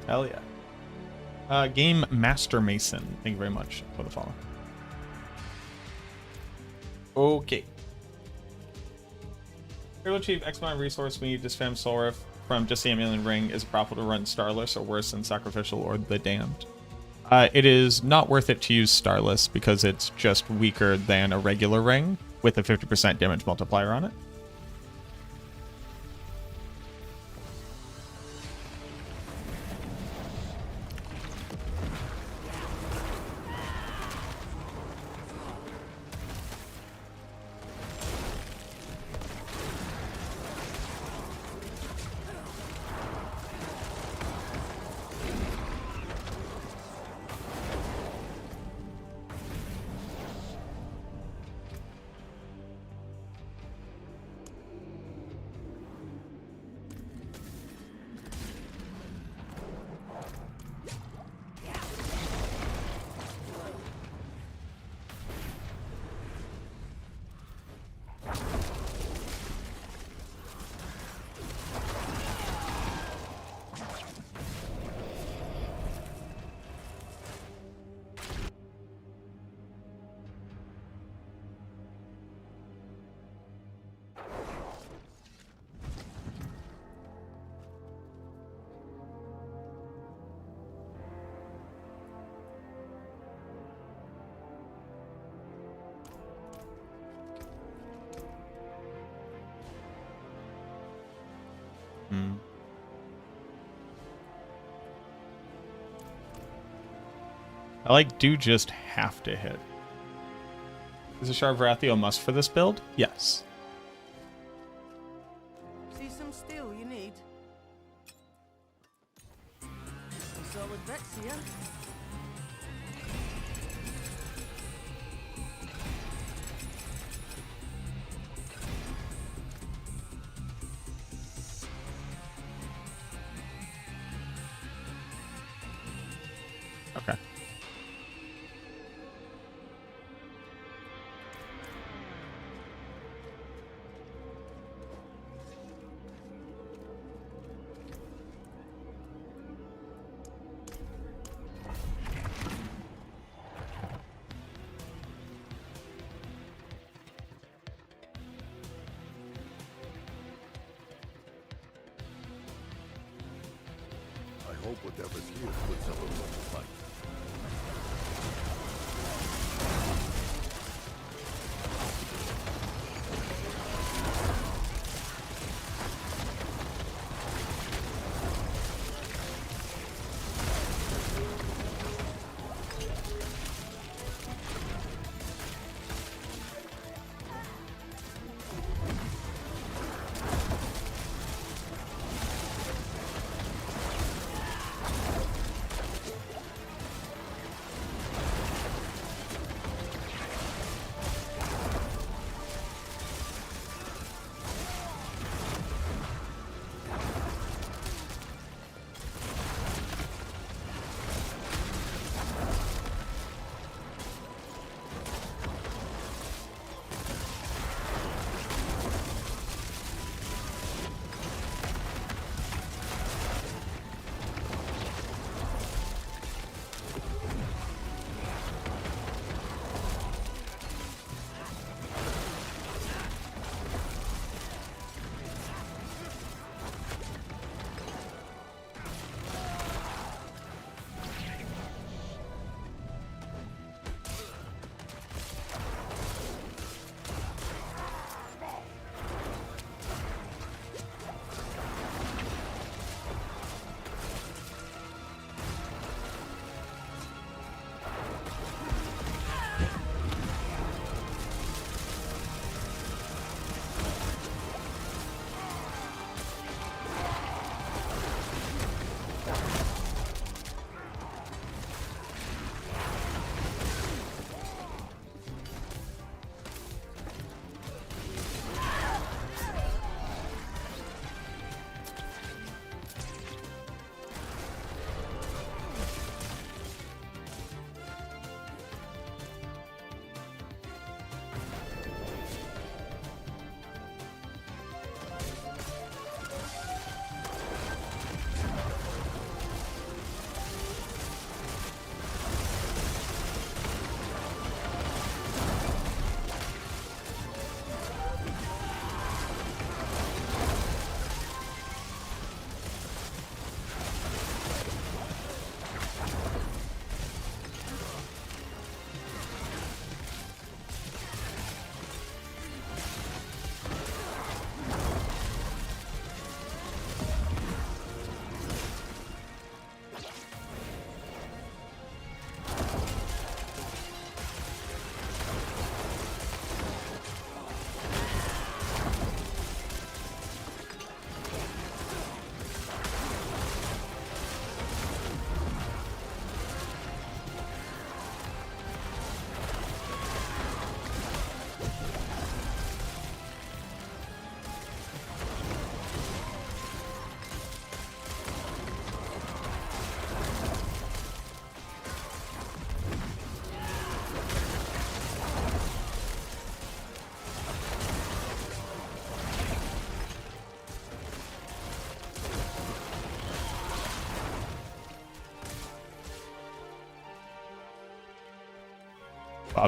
Hell yeah. Game Master Mason. Thank you very much for the follow. Okay. Critical Chief X amount of resource we need to spam Soul Rift from just the Amulet Ring is profitable to run Starless or worse than Sacrificial or the Damned. It is not worth it to use Starless because it's just weaker than a regular ring with a 50% damage multiplier on it. I do just have to hit. Is a Shard of Varathio a must for this build? Yes. See some steel you need? Some solid bricks here. Okay. I hope whatever's here puts up a good fight.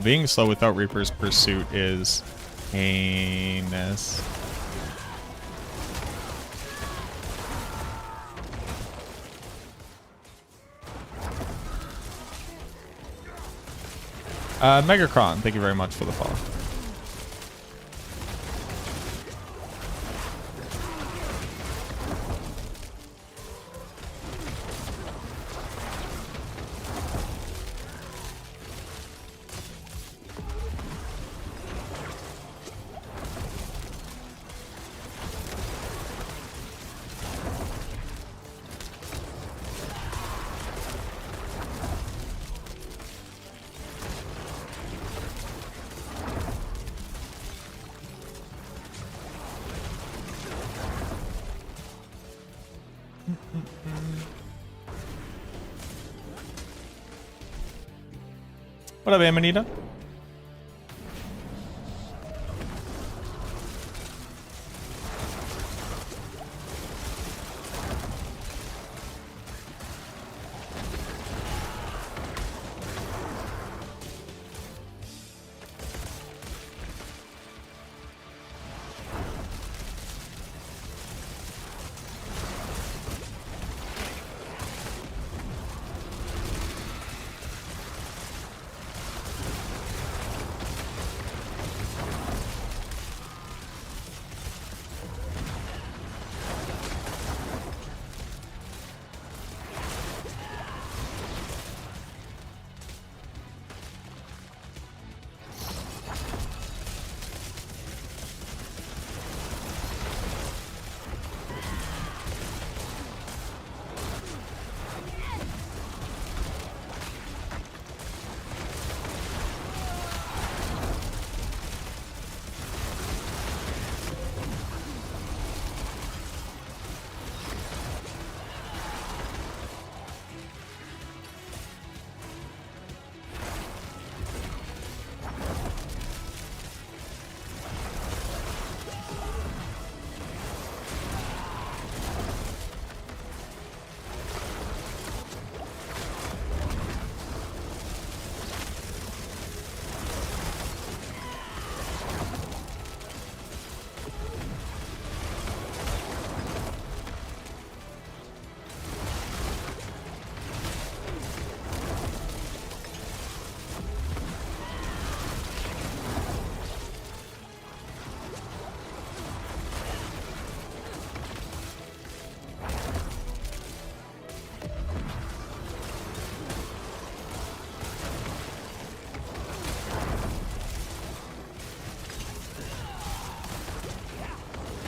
Being slow without Reaper's Pursuit is heinous. Megacron, thank you very much for the follow. What up, Amanita?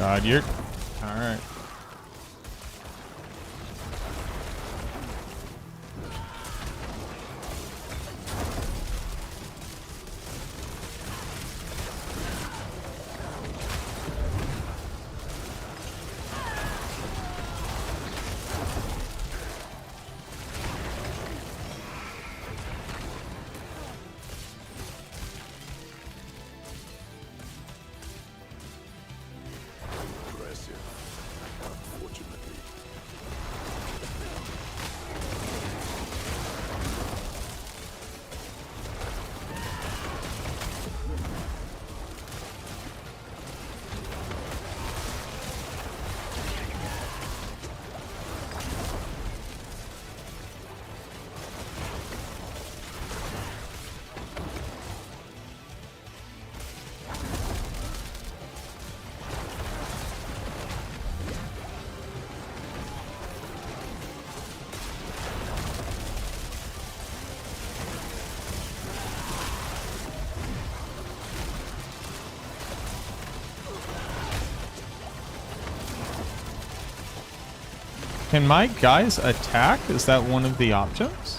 God, you're... Alright. Impressive. Unfortunately. Can my guys attack? Is that one of the options?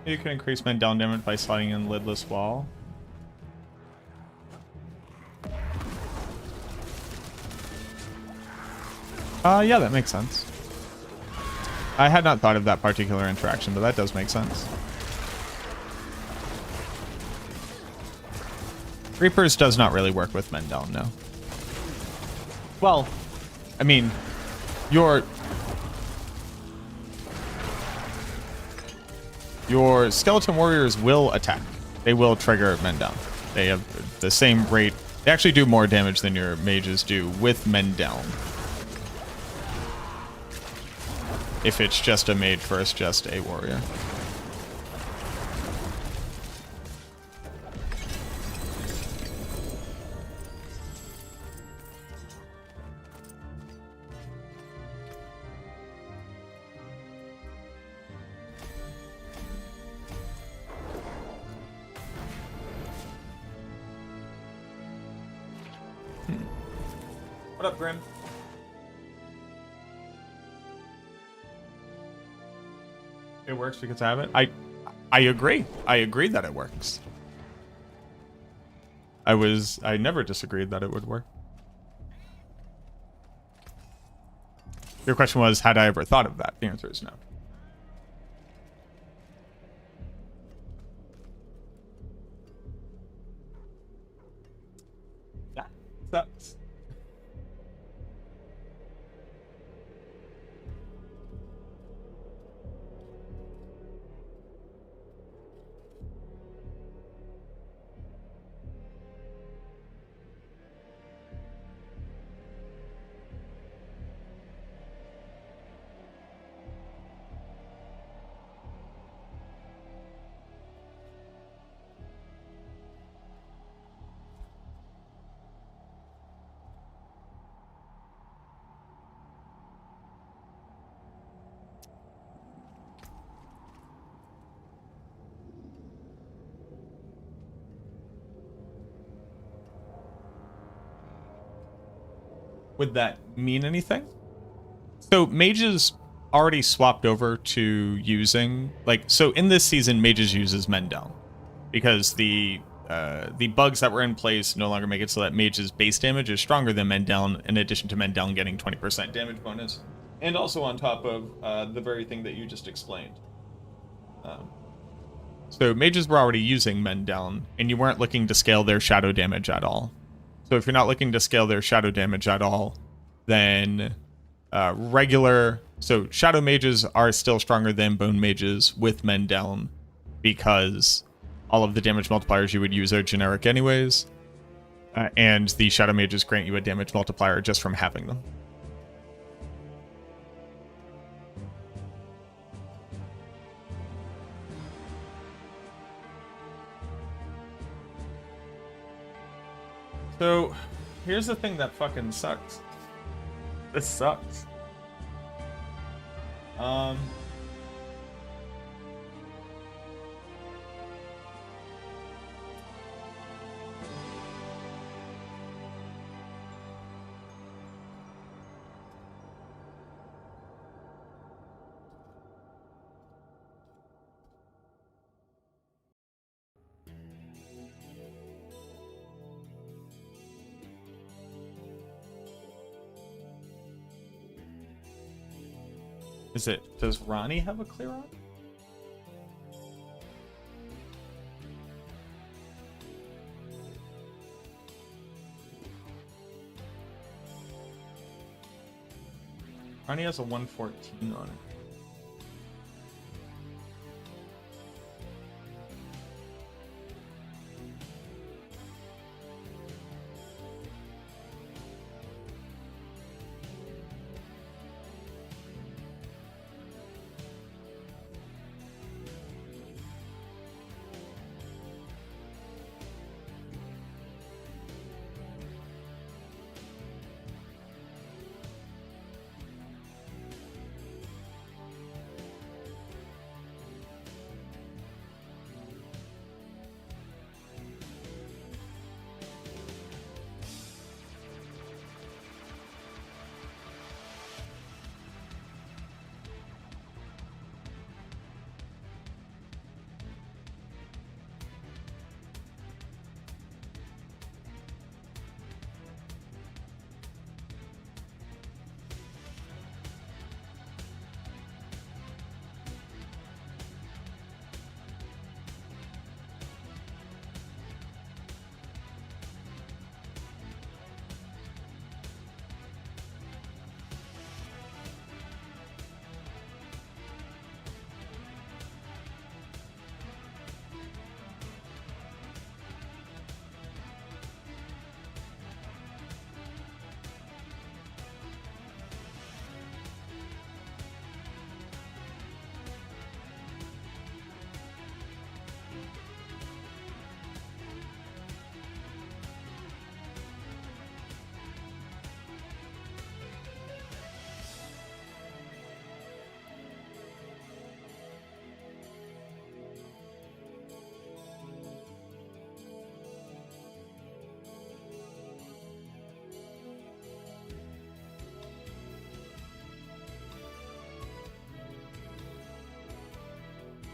You can increase men down damage by sliding in lidless wall. Yeah, that makes sense. I had not thought of that particular interaction, but that does make sense. Reapers does not really work with men down, no. Well, I mean, your skeleton warriors will attack. They will trigger men down. They have the same rate. They actually do more damage than your mages do with men down. If it's just a mage versus just a warrior. What up, Grim? It works because I have it. I agree. I agree that it works. I never disagreed that it would work. Your question was, had I ever thought of that? The answer is no. That sucks. Would that mean anything? So mages already swapped over to using, like, so in this season mages uses men down because the bugs that were in place no longer make it so that mages base damage is stronger than men down, in addition to men down getting 20% damage bonus, and also on top of the very thing that you just explained. So mages were already using men down, and you weren't looking to scale their shadow damage at all. So if you're not looking to scale their shadow damage at all, then so shadow mages are still stronger than bone mages with men down because all of the damage multipliers you would use are generic anyways, and the shadow mages grant you a damage multiplier just from having them. So, here's the thing that fucking sucks. This sucks. Does Ronnie have a clear on? Ronnie has a 114 on it.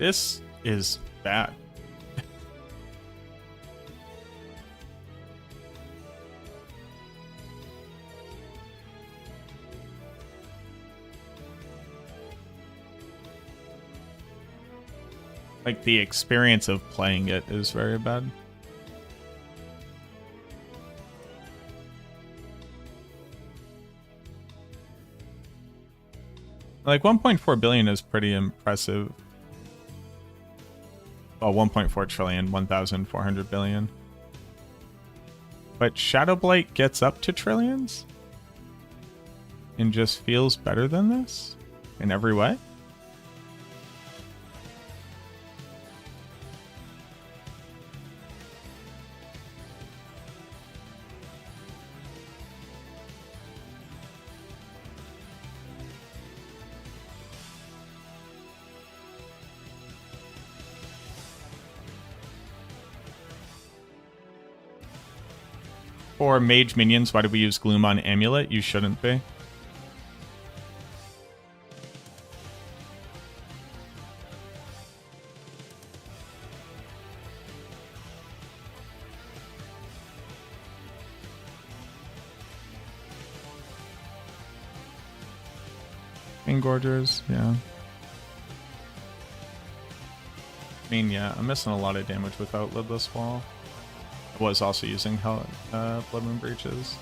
This is bad. Like, the experience of playing it is very bad. Like, 1.4 billion is pretty impressive. Well, 1.4 trillion, 1,400 billion. But Shadowblight gets up to trillions? And just feels better than this? In every way? For mage minions, why do we use Gloom on Amulet? You shouldn't be. Engorgers, yeah. I mean, yeah, I'm missing a lot of damage without Lidless Wall. I was also using Blood Moon Breaches.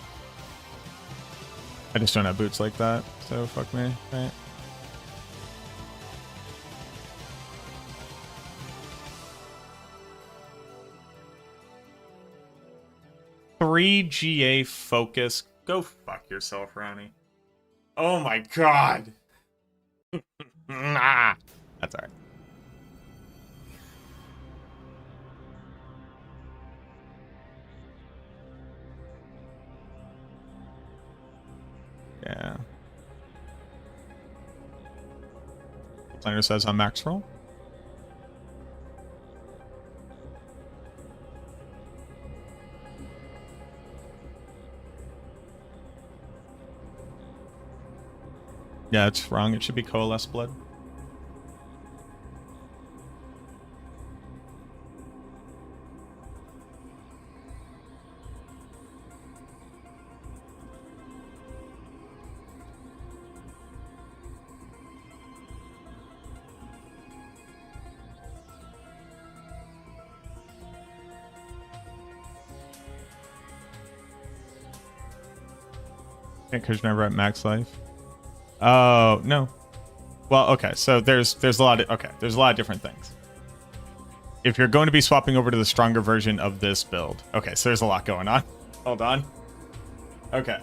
I just don't have boots like that, so fuck me, right? Three GA focus. Go fuck yourself, Ronnie. Oh my god. Nah. That's alright. Yeah. Planner says on max roll. Yeah, it's wrong. It should be Coalesce Blood. Because you're never at max life. Oh no. Well, okay. So there's a lot of there's a lot of different things. If you're going to be swapping over to the stronger version of this build, okay. So there's a lot going on. Hold on. Okay.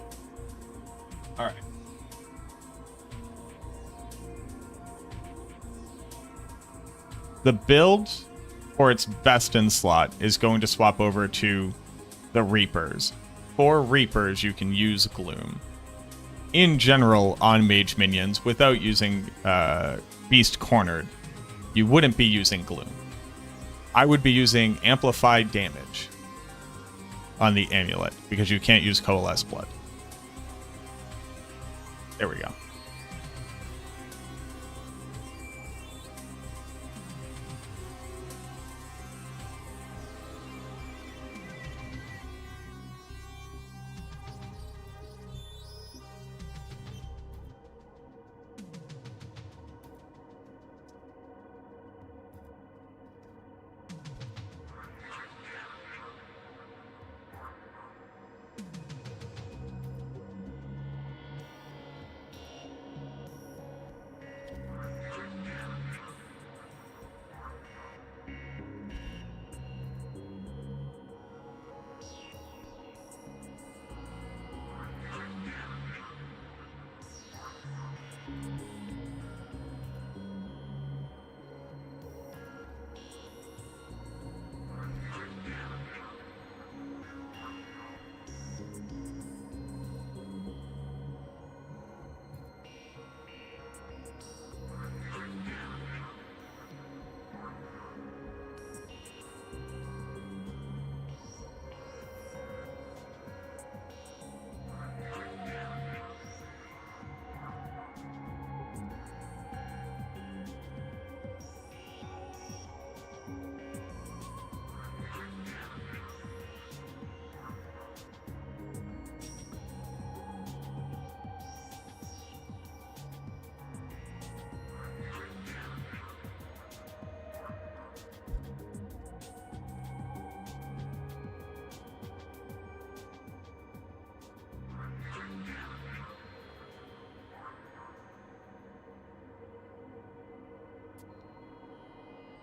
All right. The build for its best in slot is going to swap over to the Reapers. For Reapers, you can use Gloom. In general, on mage minions, without using Beast Cornered, you wouldn't be using Gloom. I would be using Amplified Damage on the Amulet, because you can't use Coalesce Blood. There we go.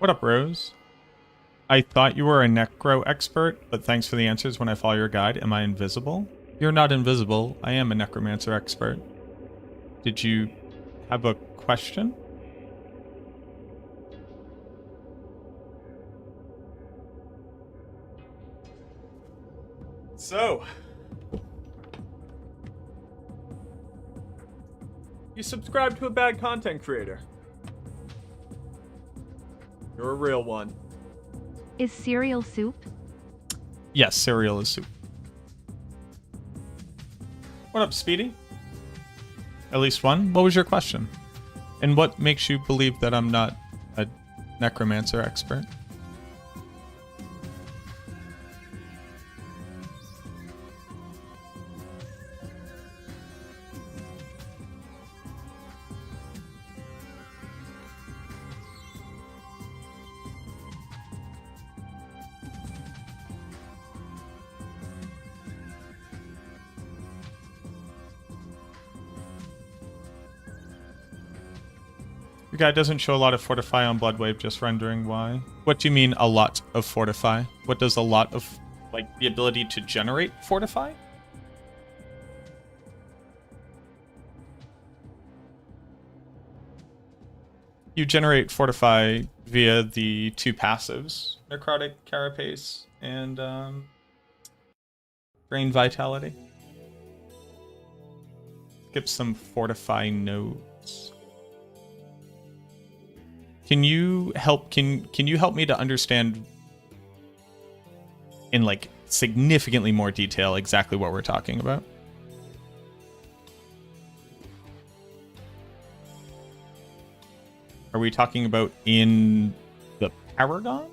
What up, Rose? I thought you were a necro expert, but thanks for the answers when I follow your guide. Am I invisible? You're not invisible. I am a necromancer expert. Did you have a question? So, you subscribe to a bad content creator. You're a real one. Is cereal soup? Yes, cereal is soup. What up, Speedy? At least one? What was your question? And what makes you believe that I'm not a necromancer expert? Your guy doesn't show a lot of fortify on Bloodwave, just rendering why. What do you mean a lot of fortify? What does a lot of, like, the ability to generate fortify? You generate fortify via the two passives, Necrotic Carapace and Drain Vitality. Skip some fortify nodes. Can you help me to understand in like significantly more detail exactly what we're talking about? Are we talking about in the Paragon?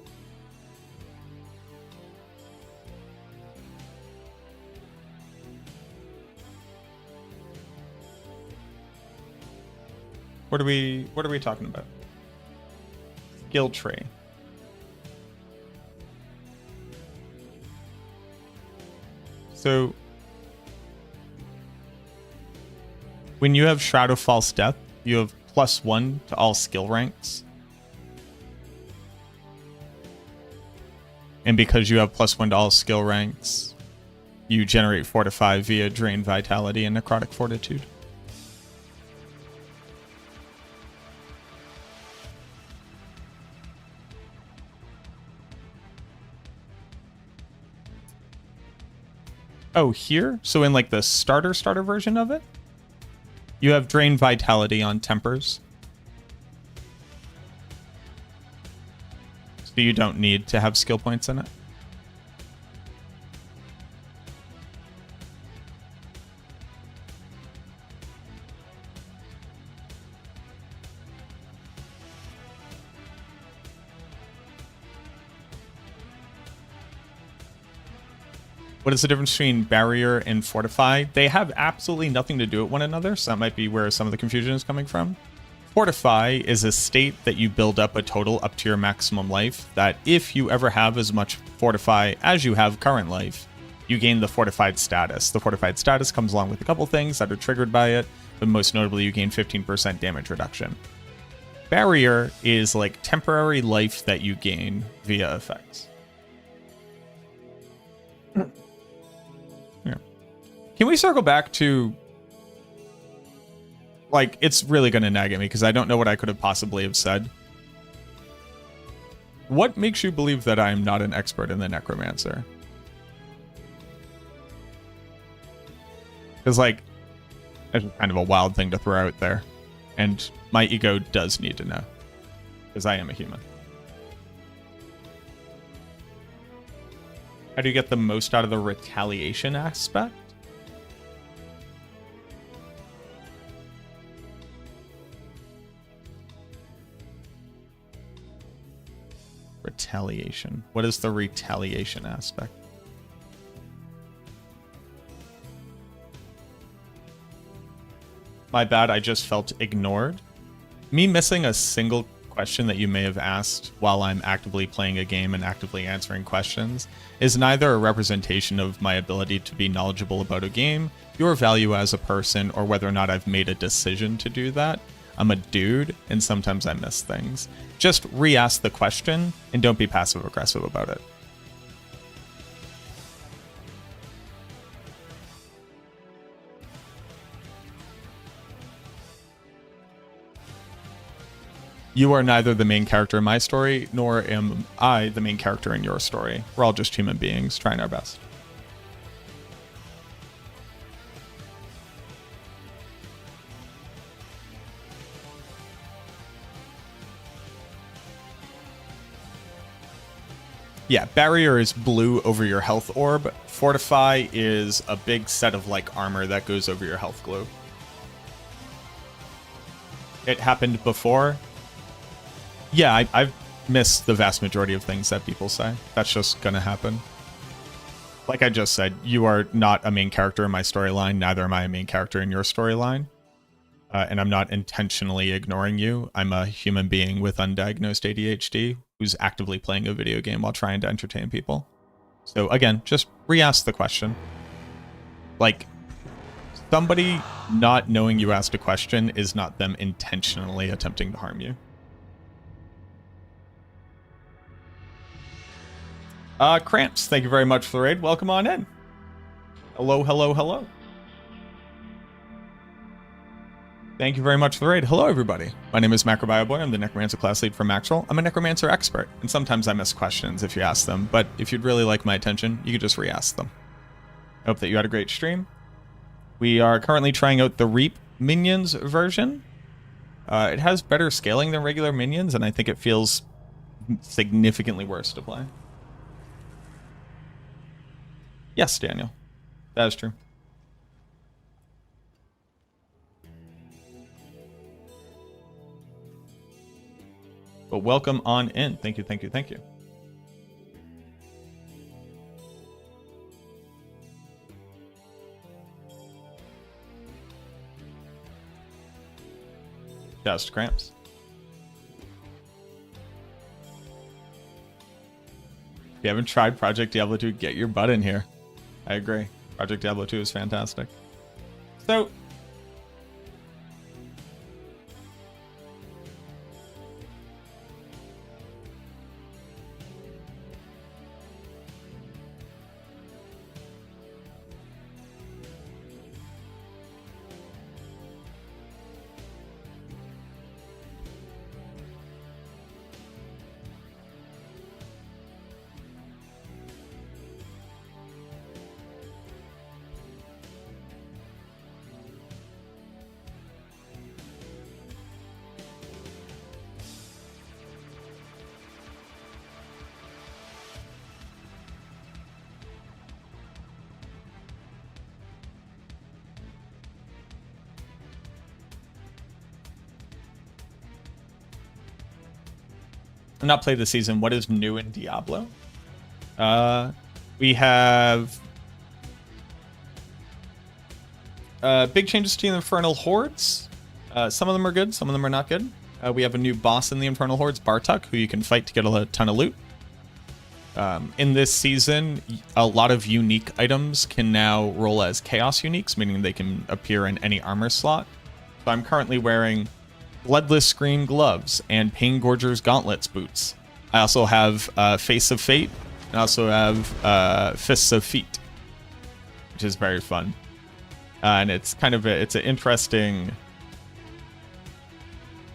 What are we talking about? Skill tree. So when you have Shroud of False Death, you have +1 to all skill ranks. And because you have +1 to all skill ranks, you generate Fortify via Drain Vitality and Necrotic Fortitude. Oh, here? So in like the starter version of it, you have Drain Vitality on Tempers. So you don't need to have skill points in it. What is the difference between Barrier and Fortify? They have absolutely nothing to do with one another, so that might be where some of the confusion is coming from. Fortify is a state that you build up a total up to your maximum life, that if you ever have as much Fortify as you have current life, you gain the Fortified status. The Fortified status comes along with a couple things that are triggered by it, but most notably you gain 15% damage reduction. Barrier is like temporary life that you gain via effects. Can we circle back to, like, it's really going to nag at me because I don't know what I could have possibly have said. What makes you believe that I am not an expert in the Necromancer? Because, like, that's kind of a wild thing to throw out there. And my ego does need to know. Because I am a human. How do you get the most out of the retaliation aspect? Retaliation. What is the retaliation aspect? My bad, I just felt ignored. Me missing a single question that you may have asked while I'm actively playing a game and actively answering questions is neither a representation of my ability to be knowledgeable about a game, your value as a person, or whether or not I've made a decision to do that. I'm a dude, and sometimes I miss things. Just re-ask the question, and don't be passive-aggressive about it. You are neither the main character in my story, nor am I the main character in your story. We're all just human beings trying our best. Yeah, Barrier is blue over your health orb. Fortify is a big set of like armor that goes over your health globe. It happened before. Yeah, I've missed the vast majority of things that people say. That's just gonna happen. Like I just said, you are not a main character in my storyline, neither am I a main character in your storyline. And I'm not intentionally ignoring you. I'm a human being with undiagnosed ADHD who's actively playing a video game while trying to entertain people. So again, just re-ask the question. Like, somebody not knowing you asked a question is not them intentionally attempting to harm you. Cramps, thank you very much for the raid. Welcome on in. Hello, hello, hello. Thank you very much for the raid. Hello, everybody. My name is MacroBioBoi. I'm the Necromancer class lead for Maxwell. I'm a Necromancer expert, and sometimes I miss questions if you ask them, but if you'd really like my attention, you could just re-ask them. I hope that you had a great stream. We are currently trying out the Reap Minions version. It has better scaling than regular minions, and I think it feels significantly worse to play. Yes, Daniel. That is true. But welcome on in. Thank you, thank you, thank you. Just Cramps. If you haven't tried Project Diablo 2, get your butt in here. I agree. Project Diablo 2 is fantastic. So, I've not played the season. What is new in Diablo? We have big changes to the Infernal Hordes. Some of them are good, some of them are not good. We have a new boss in the Infernal Hordes, Bartuk, who you can fight to get a ton of loot. In this season, a lot of unique items can now roll as Chaos Uniques, meaning they can appear in any armor slot. So I'm currently wearing Bloodless Screen gloves and Pain Gorger's Gauntlets boots. I also have Face of Fate, and I also have Fists of Feet, which is very fun. And it's kind of it's an interesting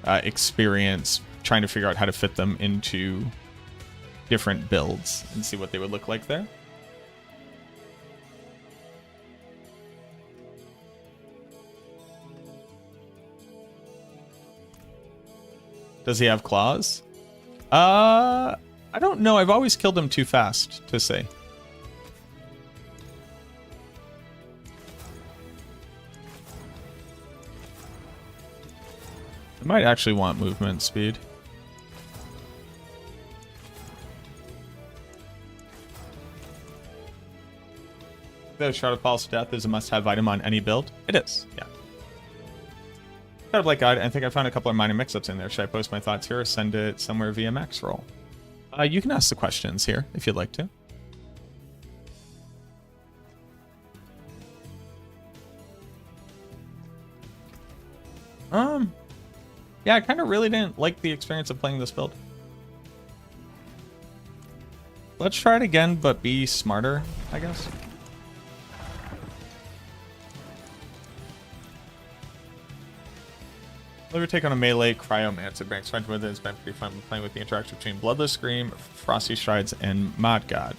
experience trying to figure out how to fit them into different builds and see what they would look like there. Does he have claws? I don't know. I've always killed him too fast to say. I might actually want movement speed. The Shroud of False Death is a must-have item on any build. It is, yeah. Shroud of Light Guide, I think I found a couple of minor mix-ups in there. Should I post my thoughts here or send it somewhere via Maxroll? You can ask the questions here if you'd like to. Yeah, I kind of really didn't like the experience of playing this build. Let's try it again, but be smarter, I guess. Let take on a melee Cryomancer. Banks find with it has been pretty fun playing with the interaction between Bloodless Scream, Frosty Strides, and Mod God.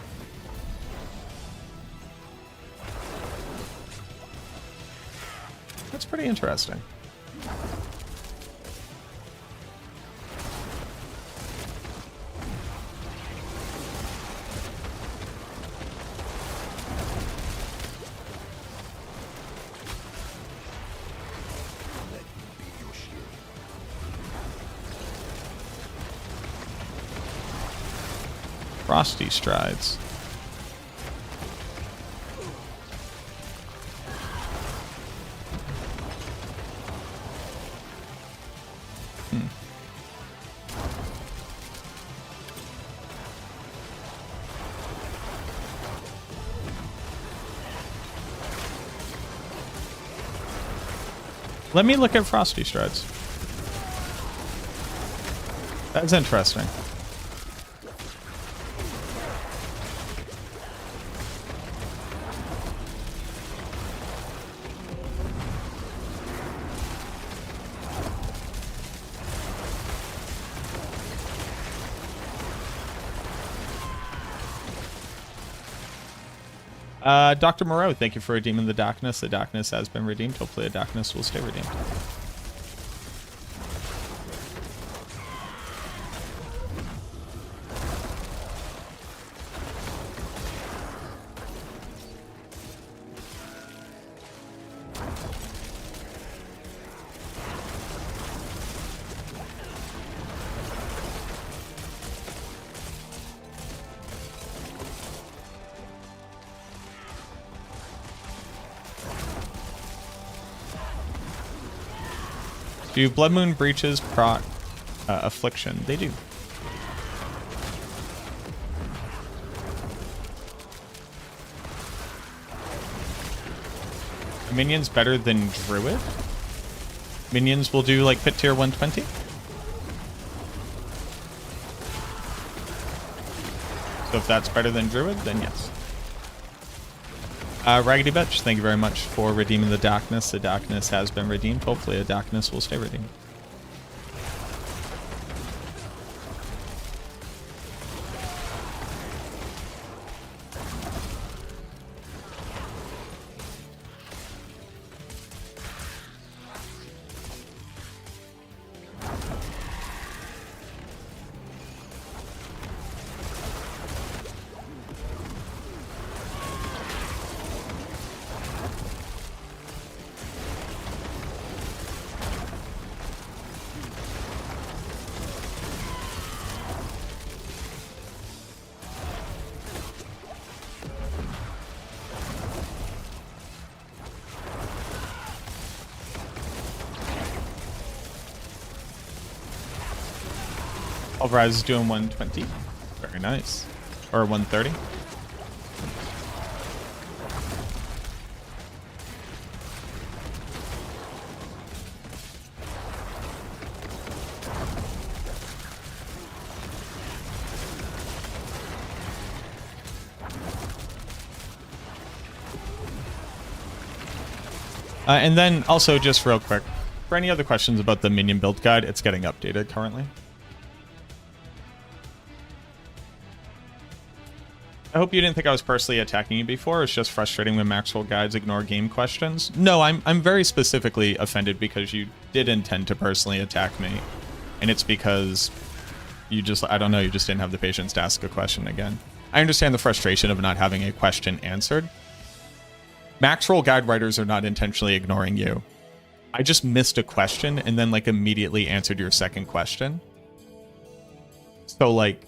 That's pretty interesting. Frosty Strides. Let me look at Frosty Strides. That's interesting. Dr. Moreau, thank you for redeeming the darkness. The darkness has been redeemed. Hopefully the darkness will stay redeemed. Do Blood Moon Breaches proc Affliction? They do. Minions better than Druid? Minions will do like pit tier 120? So if that's better than Druid, then yes. Raggedy Bitch, thank you very much for redeeming the darkness. The darkness has been redeemed. Hopefully the darkness will stay redeemed. Alvarez is doing 120. Very nice. Or 130. And then also just real quick, for any other questions about the minion build guide, it's getting updated currently. I hope you didn't think I was personally attacking you before. It's just frustrating when Maxwell guides ignore game questions. No, I'm very specifically offended because you did intend to personally attack me. And it's because you just, I don't know, you just didn't have the patience to ask a question again. I understand the frustration of not having a question answered. Maxwell guide writers are not intentionally ignoring you. I just missed a question and then like immediately answered your second question. So like,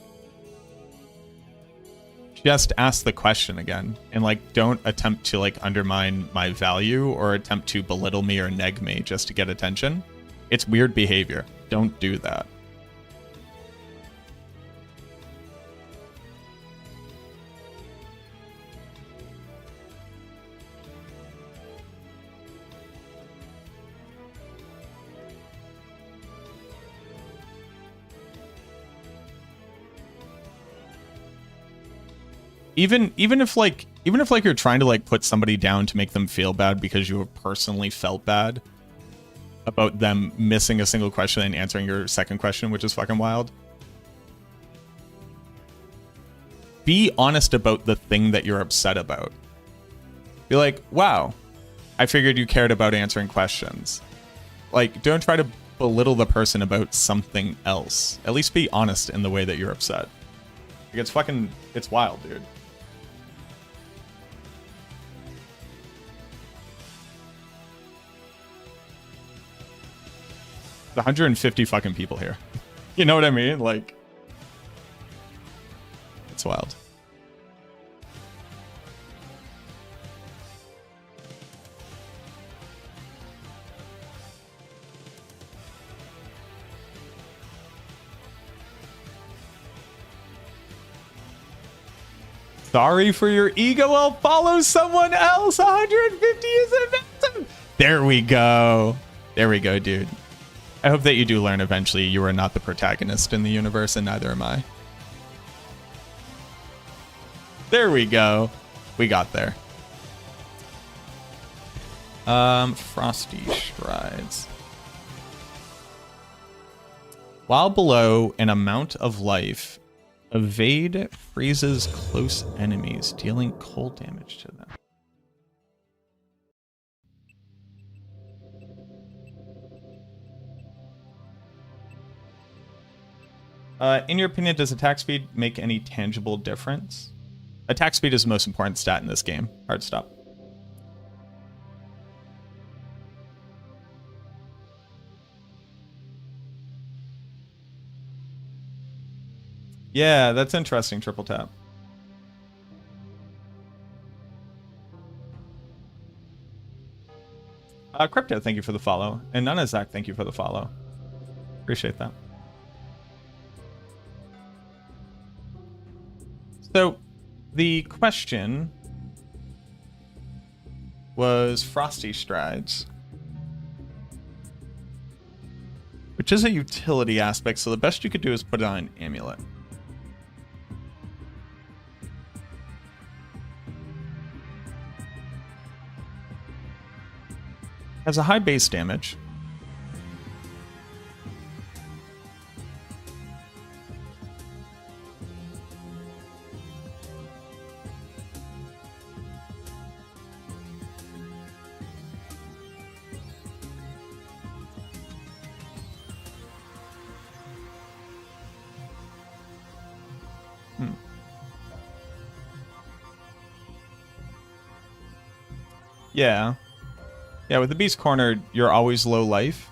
just ask the question again and like don't attempt to like undermine my value or attempt to belittle me or neg me just to get attention. It's weird behavior. Don't do that. even if like you're trying to like put somebody down to make them feel bad because you have personally felt bad about them missing a single question and answering your second question, which is fucking wild. Be honest about the thing that you're upset about. Be like, wow, I figured you cared about answering questions. Like, don't try to belittle the person about something else. At least be honest in the way that you're upset. Like, it's wild, dude. There's 150 fucking people here. You know what I mean? Like, it's wild. Sorry for your ego. I'll follow someone else. 150 is amazing. There we go. There we go, dude. I hope that you do learn eventually you are not the protagonist in the universe, and neither am I. There we go. We got there. Frosty Strides. While below an amount of life, evade freezes close enemies, dealing cold damage to them. In your opinion, does attack speed make any tangible difference? Attack speed is the most important stat in this game. Hard stop. Yeah, that's interesting, triple tap. Crypto, thank you for the follow. And Nanazak, thank you for the follow. Appreciate that. So, the question was Frosty Strides, which is a utility aspect, so the best you could do is put it on an amulet. Has a high base damage. Yeah. Yeah, with the Beast cornered, you're always low life.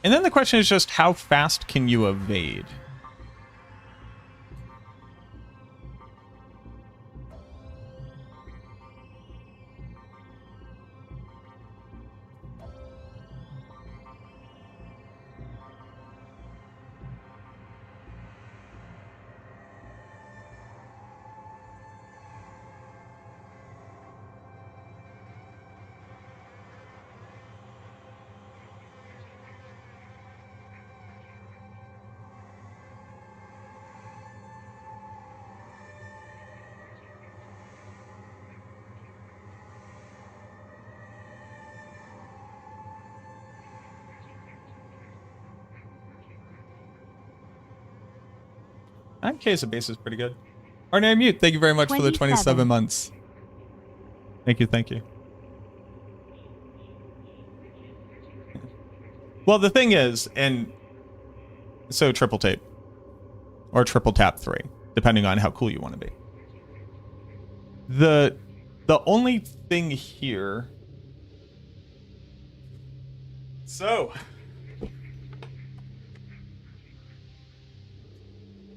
And then the question is just how fast can you evade? In case the base is pretty good. Arnay Mute, thank you very much for the 27 months. Thank you, thank you. Well, the thing is, and so triple tape or triple tap 3, depending on how cool you want to be. The only thing here. So.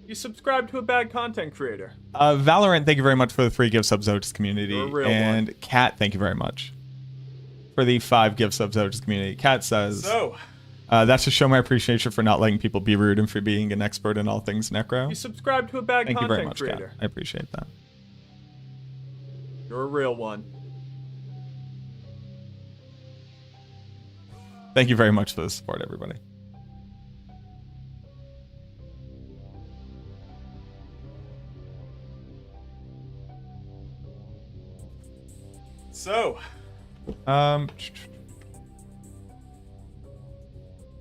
You subscribe to a bad content creator. Valorant, thank you very much for the 3 gift subs out to the community. You're a real and one. Kat, thank you very much for the 5 gift subs out to the community. Kat says, So, that's to show my appreciation for not letting people be rude and for being an expert in all things necro. you subscribe to a bad Thank you content very much, creator. Kat. I appreciate that. You're a real one. Thank you very much for the support, everybody. So, Um,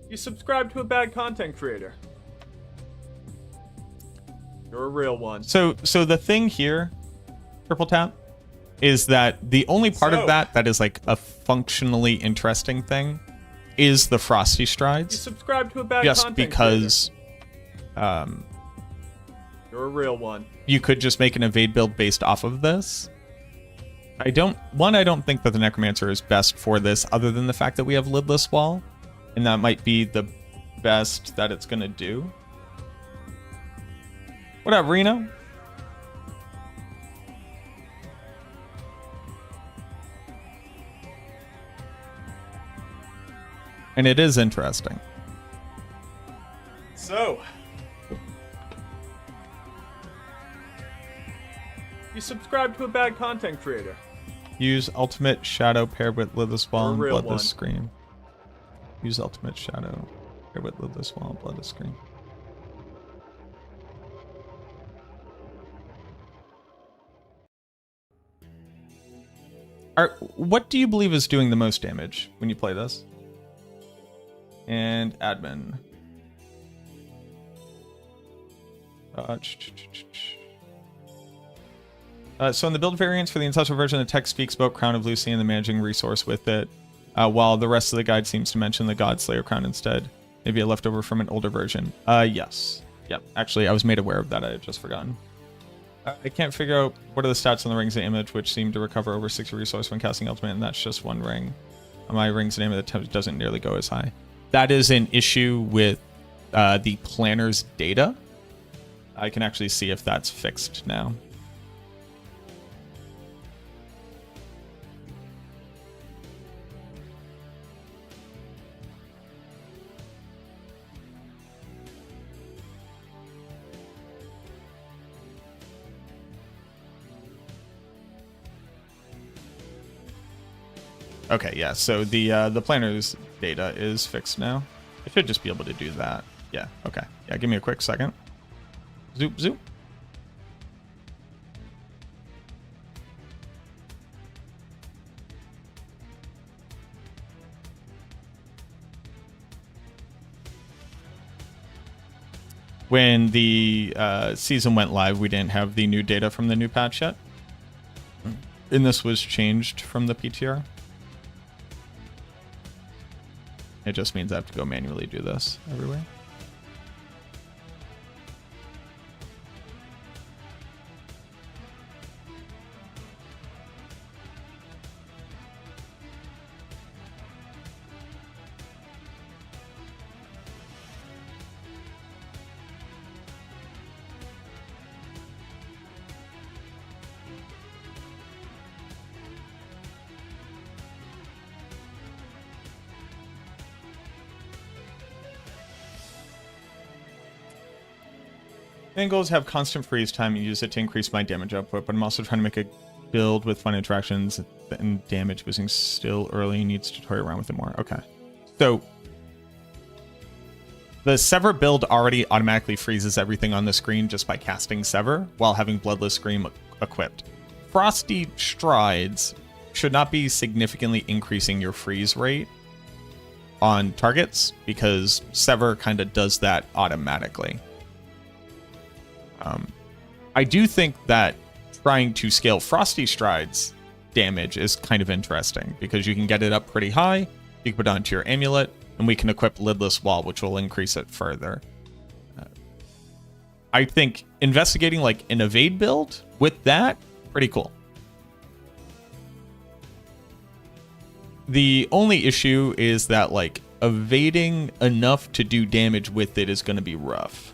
you subscribe to a bad content creator. You're a real one. so the thing here, Triple Tap, is that the only part of that is like a functionally interesting thing is the Frosty You Strides. subscribe to a bad Just content because You're a real one. you could just make an evade build based off of this. I don't think that the Necromancer is best for this, other than the fact that we have Lidless Wall, and that might be the best that it's gonna do. What up, Reno? And it is interesting. So, you subscribe to a bad content creator. Use Ultimate Shadow paired with Lidless Wall and real Bloodless one. Scream. Use Ultimate Shadow paired with Lidless Wall and Bloodless Scream. What do you believe is doing the most damage when you play this? And admin. So in the build variants for the ancestral version, the text speaks about Crown of Lucy and the managing resource with it, while the rest of the guide seems to mention the Godslayer crown instead. Maybe a leftover from an older version. Yes. Yep. Actually, I was made aware of that. I had just forgotten. I can't figure out what are the stats on the rings of image, which seem to recover over 60 resource when casting ultimate, and that's just one ring. My rings of image doesn't nearly go as high. That is an issue with the planner's data. I can actually see if that's fixed now. Okay, yeah, so the planner's data is fixed now. I should just be able to do that. Yeah, okay. Yeah, give me a quick second. Zoop, zoop. When the season went live, we didn't have the new data from the new patch yet. And this was changed from the PTR. It just means I have to go manually do this everywhere. Main goals have constant freeze time and use it to increase my damage output, but I'm also trying to make a build with fun interactions and damage boosting still early, needs to toy around with it more. Okay. So the Sever build already automatically freezes everything on the screen just by casting Sever while having Bloodless Scream equipped. Frosty Strides should not be significantly increasing your freeze rate on targets because Sever kind of does that automatically. I do think that trying to scale Frosty Strides damage is kind of interesting because you can get it up pretty high, you can put it onto your amulet, and we can equip Lidless Wall, which will increase it further. I think investigating like an evade build with that, pretty cool. The only issue is that like evading enough to do damage with it is going to be rough.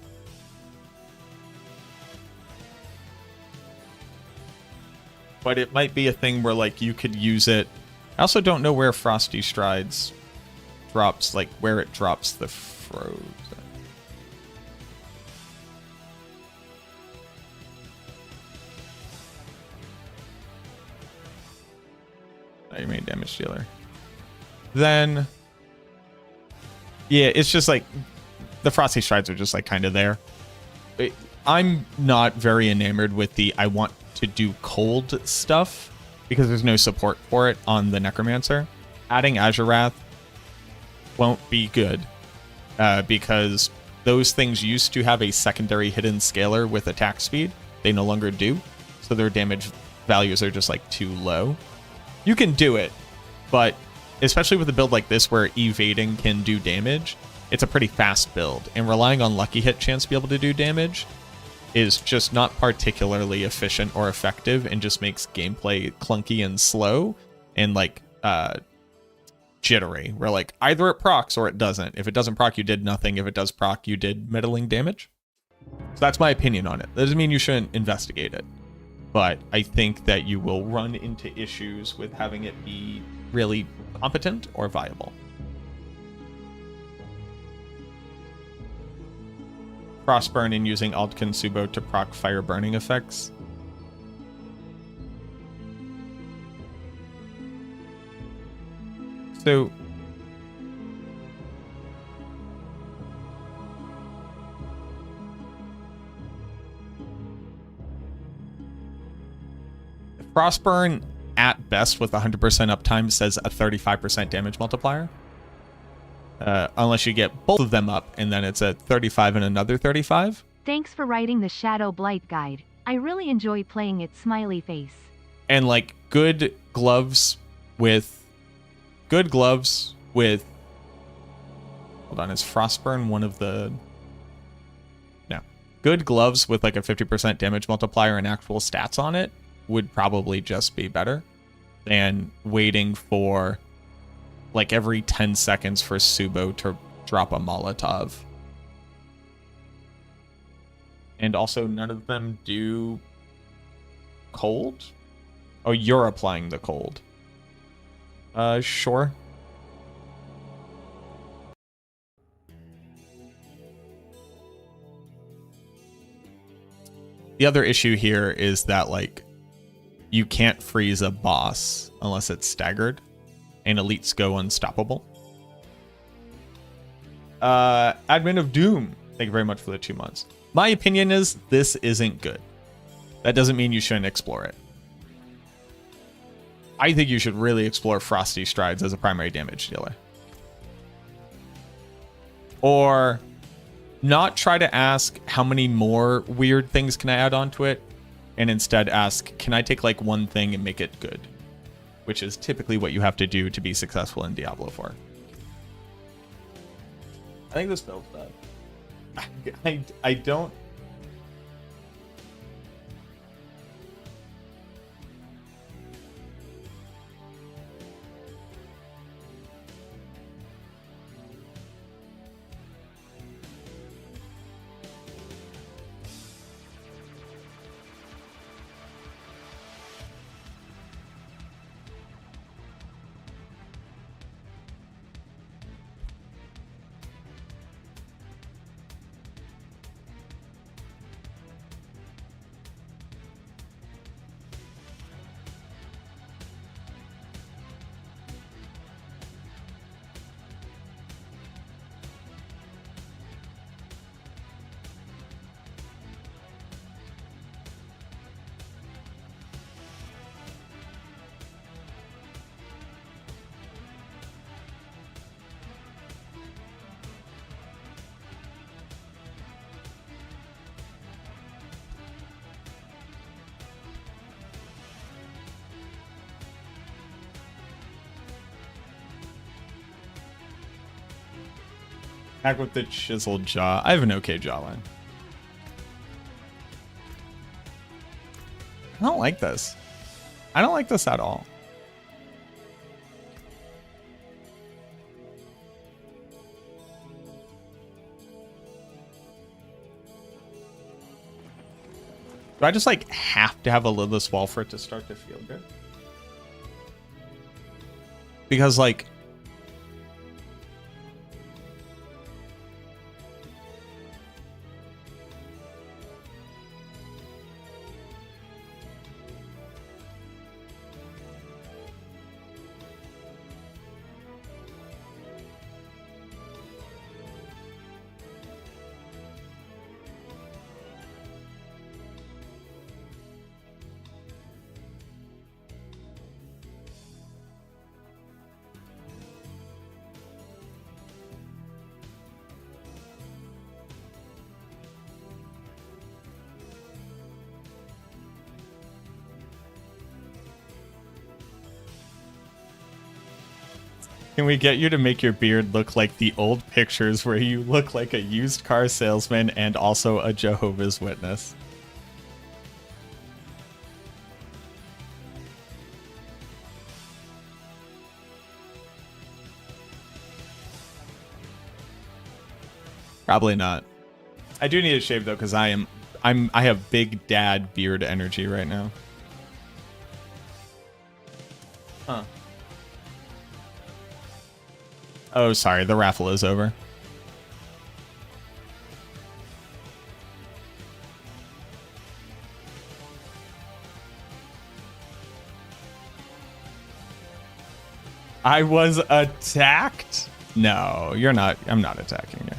But it might be a thing where like you could use it. I also don't know where Frosty Strides drops, like where it drops the frozen. Oh, you made damage dealer. Then, yeah, it's just like the Frosty Strides are just like kind of there. I'm not very enamored with the I want to do cold stuff because there's no support for it on the Necromancer. Adding Azure Wrath won't be good because those things used to have a secondary hidden scaler with attack speed. They no longer do, so their damage values are just like too low. You can do it, but especially with a build like this where evading can do damage, it's a pretty fast build, and relying on lucky hit chance to be able to do damage is just not particularly efficient or effective, and just makes gameplay clunky and slow and like jittery, where like either it procs or it doesn't. If it doesn't proc, you did nothing. If it does proc, you did middling damage. So that's my opinion on it. That doesn't mean you shouldn't investigate it, but I think that you will run into issues with having it be really competent or viable. Frostburn and using Aldkin Subo to proc fire burning effects. So Frostburn at best with 100% uptime says a 35% damage multiplier. Unless you get both of them up, and then it's a 35 and another 35. Thanks for writing the Shadow Blight guide. I really enjoy playing it, smiley face. And like good gloves with hold on, is Frostburn one of the... No. Good gloves with like a 50% damage multiplier and actual stats on it would probably just be better than waiting for like every 10 seconds for Subo to drop a Molotov. And also none of them do cold? Oh, you're applying the cold. Sure. The other issue here is that like you can't freeze a boss unless it's staggered, and elites go unstoppable. Admin of Doom, thank you very much for the 2 months. My opinion is this isn't good. That doesn't mean you shouldn't explore it. I think you should really explore Frosty Strides as a primary damage dealer. Or not try to ask how many more weird things can I add onto it, and instead ask, can I take like one thing and make it good? Which is typically what you have to do to be successful in Diablo 4. I think this build's bad. I don't... Back with the chiseled jaw. I have an okay jawline. I don't like this. I don't like this at all. Do I just like have to have a lidless wall for it to start to feel good? Because like Can we get you to make your beard look like the old pictures where you look like a used car salesman and also a Jehovah's Witness? Probably not. I do need a shave though, because I have big dad beard energy right now. Huh. Oh, sorry, the raffle is over. I was attacked? No, you're not. I'm not attacking you.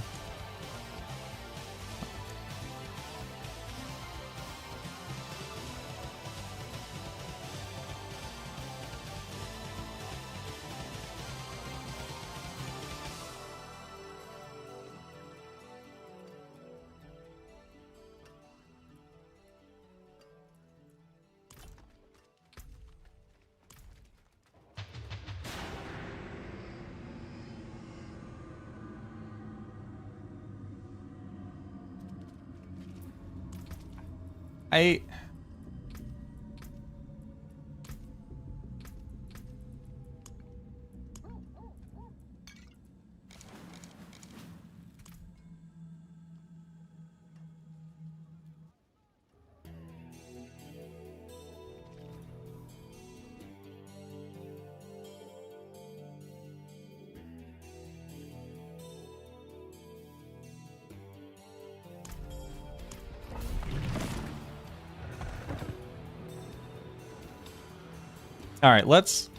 All right, let's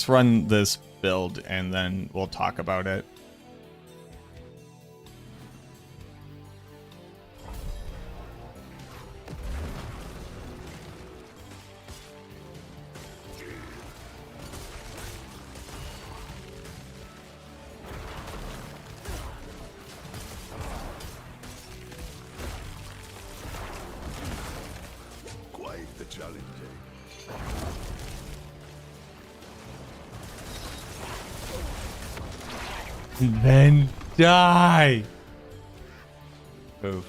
run this build and then we'll talk about it. Quite the challenge, eh? Then die. Oof.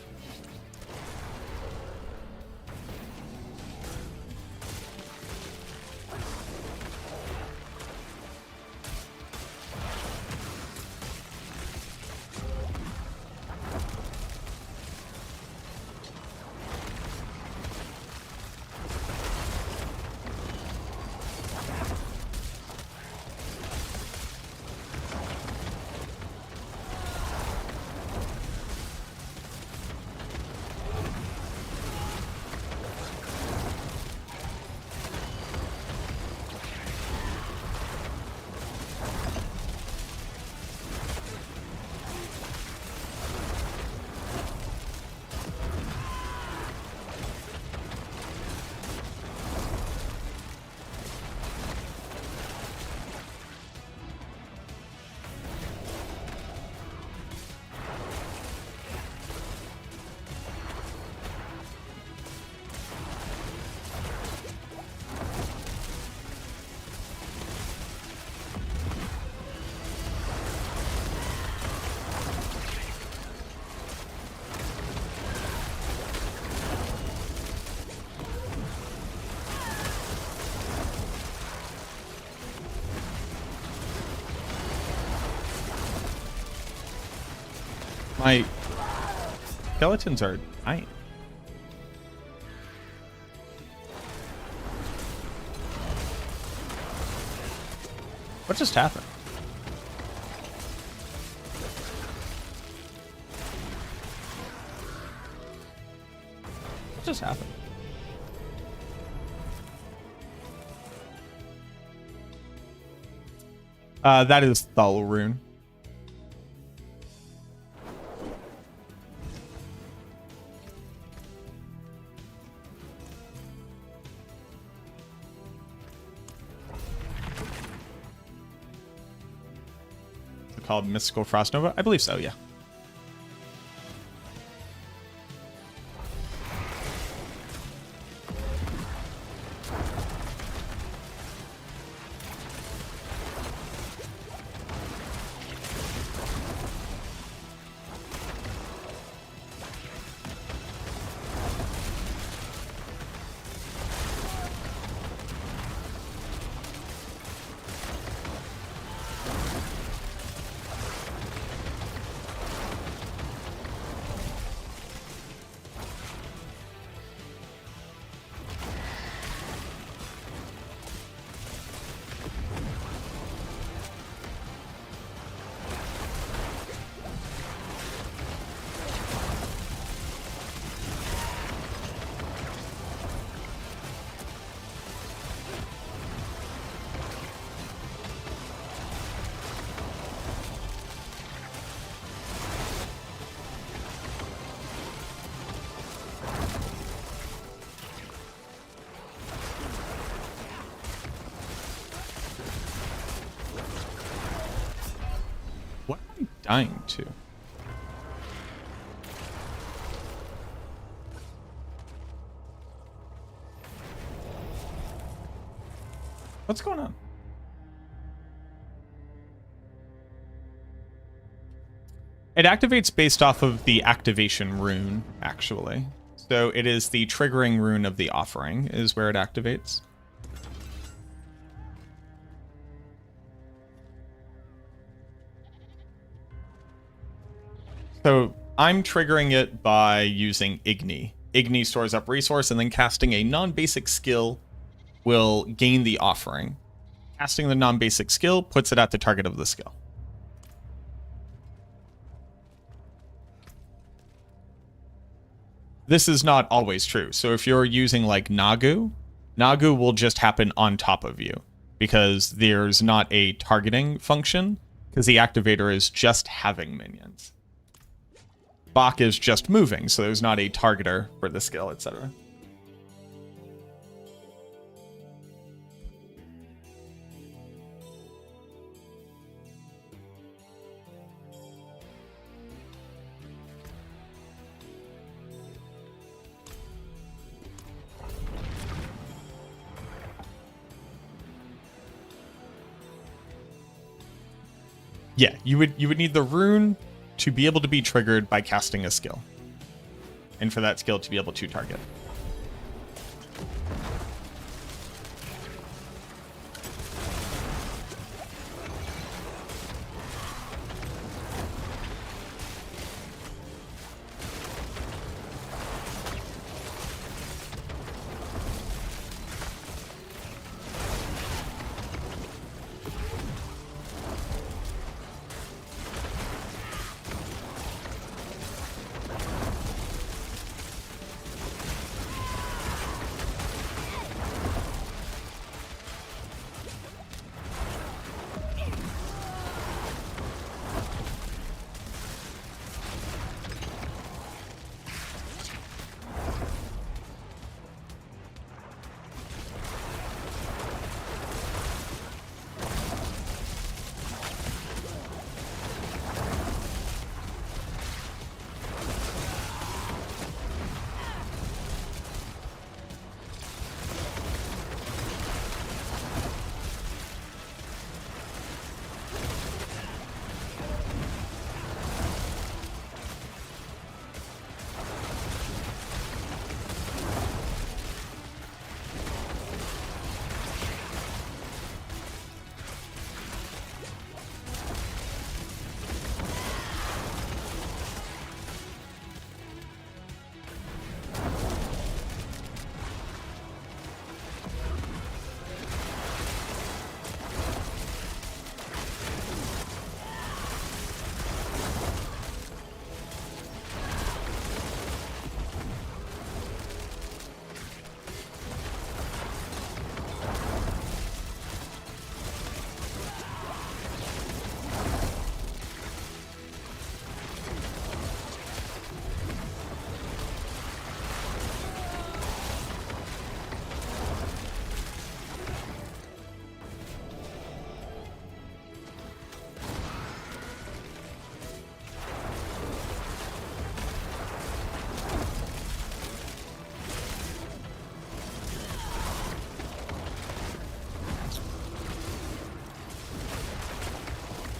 My skeletons are dying. What just happened? What just happened? That is Thalrune. Called Mystical Frost Nova? I believe so, yeah. dying to. What's going on? It activates based off of the activation rune, actually. So it is the triggering rune of the offering is where it activates. So I'm triggering it by using Igni. Igni stores up resource, and then casting a non-basic skill will gain the offering. Casting the non-basic skill puts it at the target of the skill. This is not always true. So if you're using like Nagu, Nagu will just happen on top of you because there's not a targeting function because the activator is just having minions. Bach is just moving, so there's not a targeter for the skill, etc. Yeah, you would need the rune to be able to be triggered by casting a skill. And for that skill to be able to target.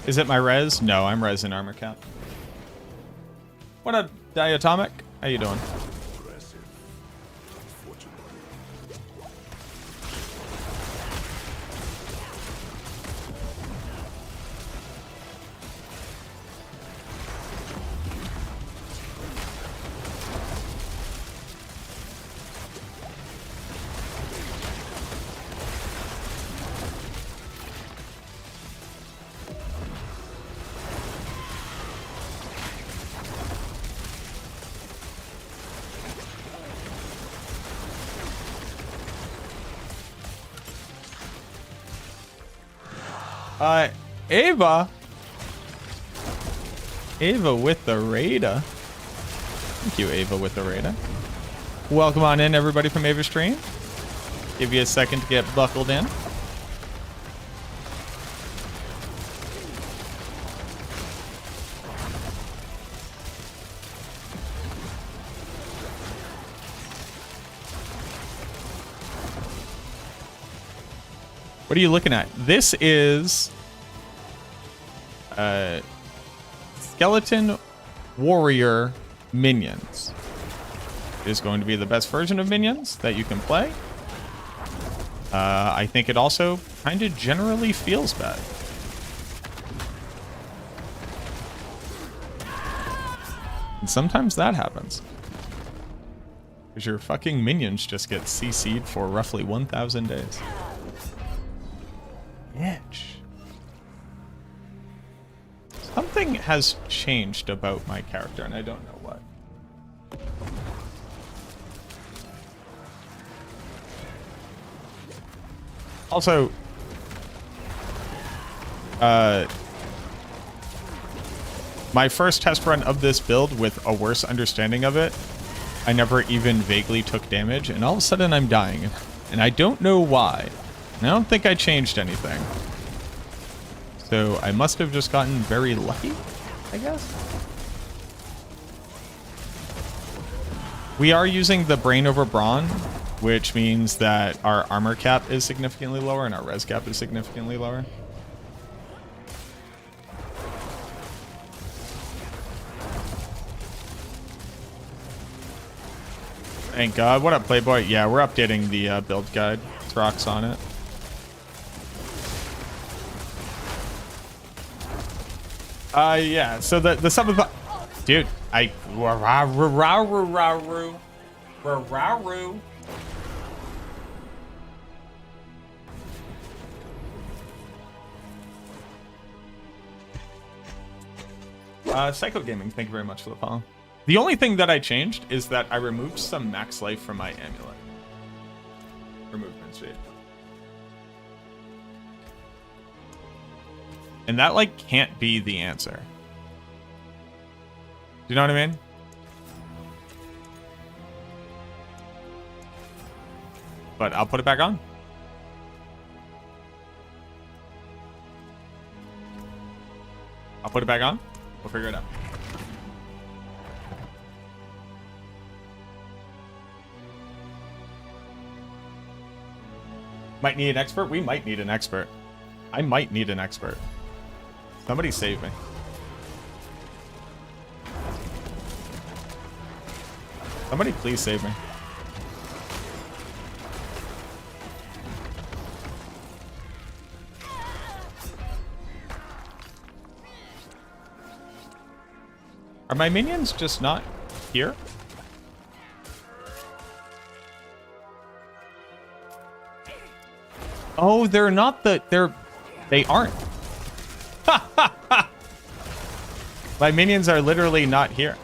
Is it my res? No, I'm res in armor cap. What up, Diatomic? How you doing? Impressive. Unfortunately. Ava. Ava with the Raider. Thank you, Ava with the Raider. Welcome on in, everybody from Ava's stream. Give you a second to get buckled in. What are you looking at? This is Skeleton Warrior Minions. It is going to be the best version of minions that you can play. I think it also kind of generally feels bad. And sometimes that happens. Because your fucking minions just get CC'd for roughly 1,000 days. Bitch. Something has changed about my character, and I don't know what. Also, my first test run of this build with a worse understanding of it, I never even vaguely took damage, and all of a sudden I'm dying. And I don't know why. And I don't think I changed anything. So I must have just gotten very lucky, I guess. We are using the Brain over Brawn, which means that our armor cap is significantly lower and our res cap is significantly lower. Thank God. What up, Playboy? Yeah, we're updating the build guide. Rocks on it. Yeah, so the Subathon... Dude, Psycho Gaming, thank you very much for the follow. The only thing that I changed is that I removed some max life from my amulet. For movement speed. And that, like, can't be the answer. Do you know what I mean? But I'll put it back on. I'll put it back on. We'll figure it out. Might need an expert? We might need an expert. I might need an expert. Somebody save me. Somebody please save me. Are my minions just not here? Oh, they're not they aren't. My minions are literally not here.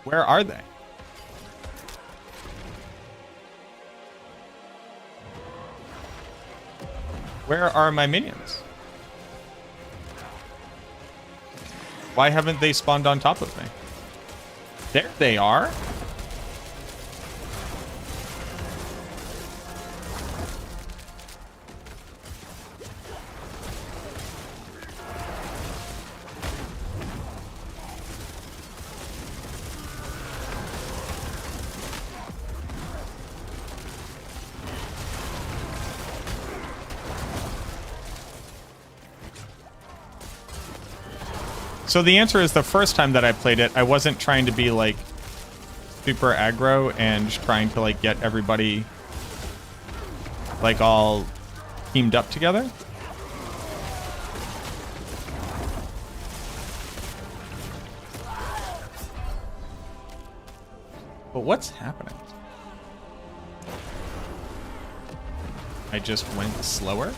Where are they? Where are my minions? Why haven't they spawned on top of me? There they are. So the answer is the first time that I played it, I wasn't trying to be like super aggro and trying to like get everybody like all teamed up together. But what's happening? I just went slower.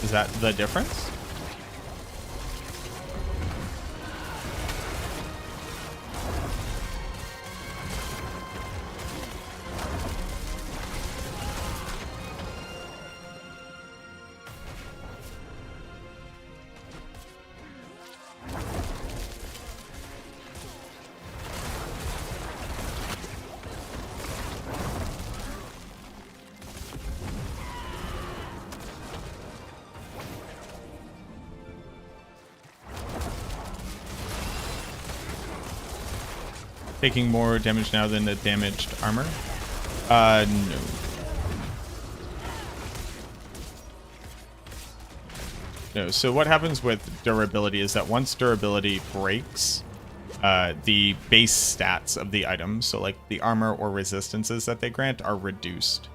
Is that the difference? taking more damage now than the damaged armor? No. No, so what happens with durability is that once durability breaks, the base stats of the items, so like the armor or resistances that they grant, are reduced.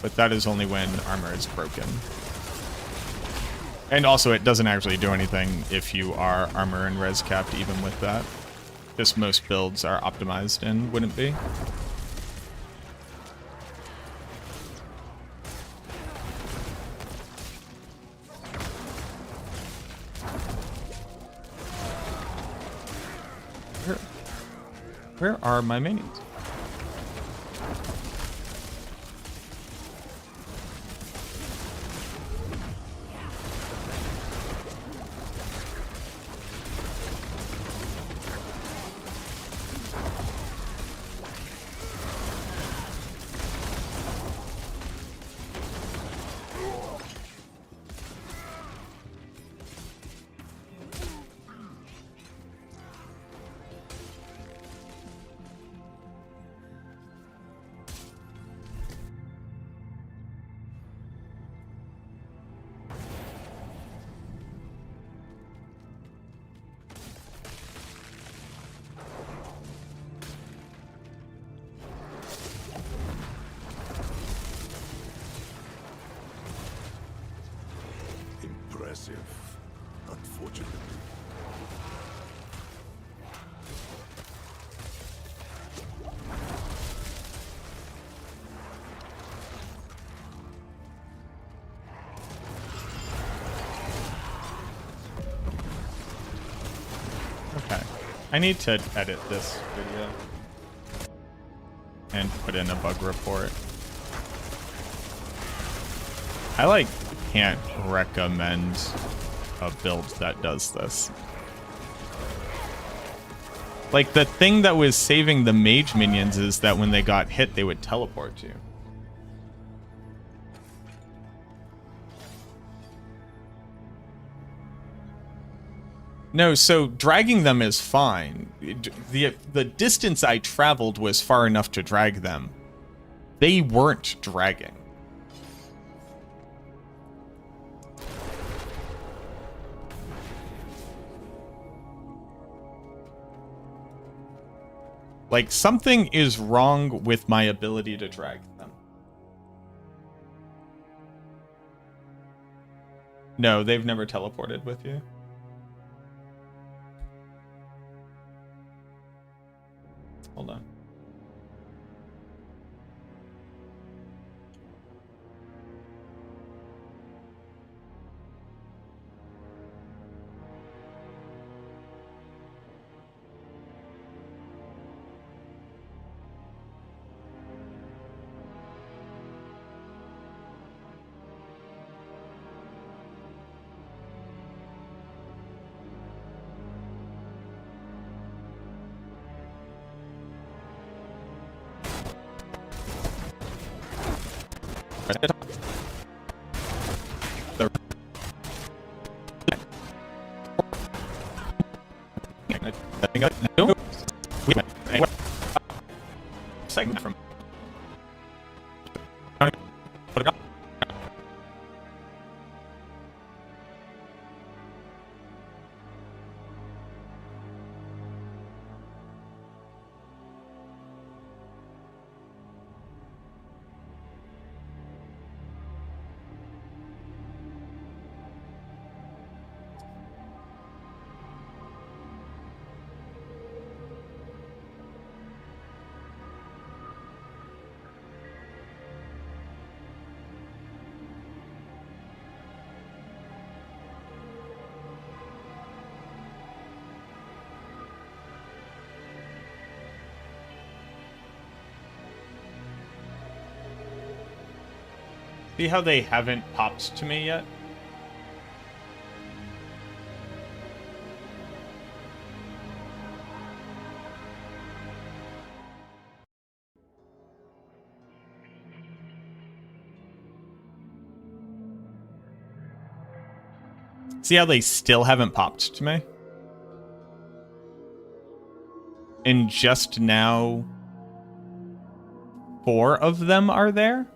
But that is only when armor is broken. And also, it doesn't actually do anything if you are armor and res capped even with that. Just most builds are optimized and wouldn't be. Where are my minions? Impressive, unfortunately. Okay. I need to edit this video and put in a bug report. I like can't recommend a build that does this. Like the thing that was saving the mage minions is that when they got hit they would teleport you. No, so dragging them is fine. The distance I traveled was far enough to drag them. They weren't dragging. Like, something is wrong with my ability to drag them. No, they've never teleported with you. Hold on. Segment from See how they haven't popped to me yet? See how they still haven't popped to me? And just now, 4 of them are there?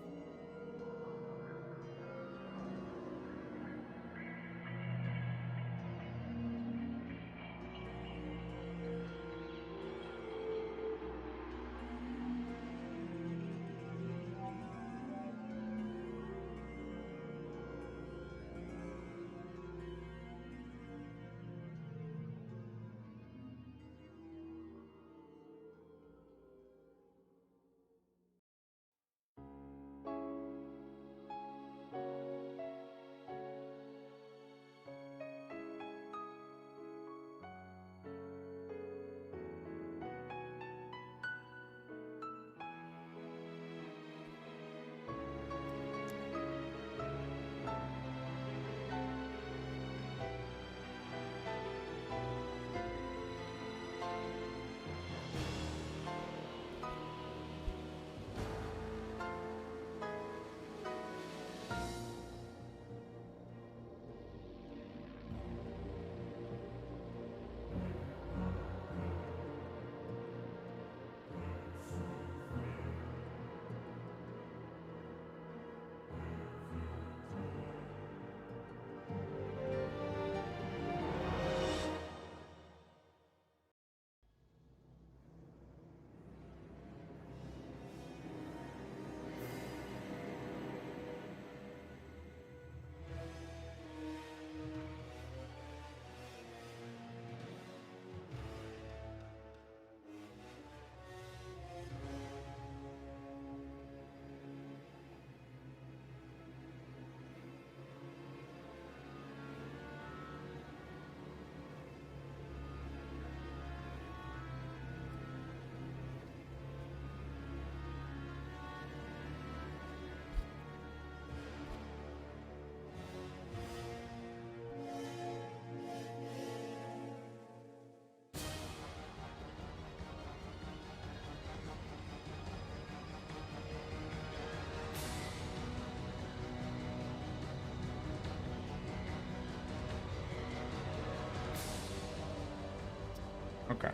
Okay.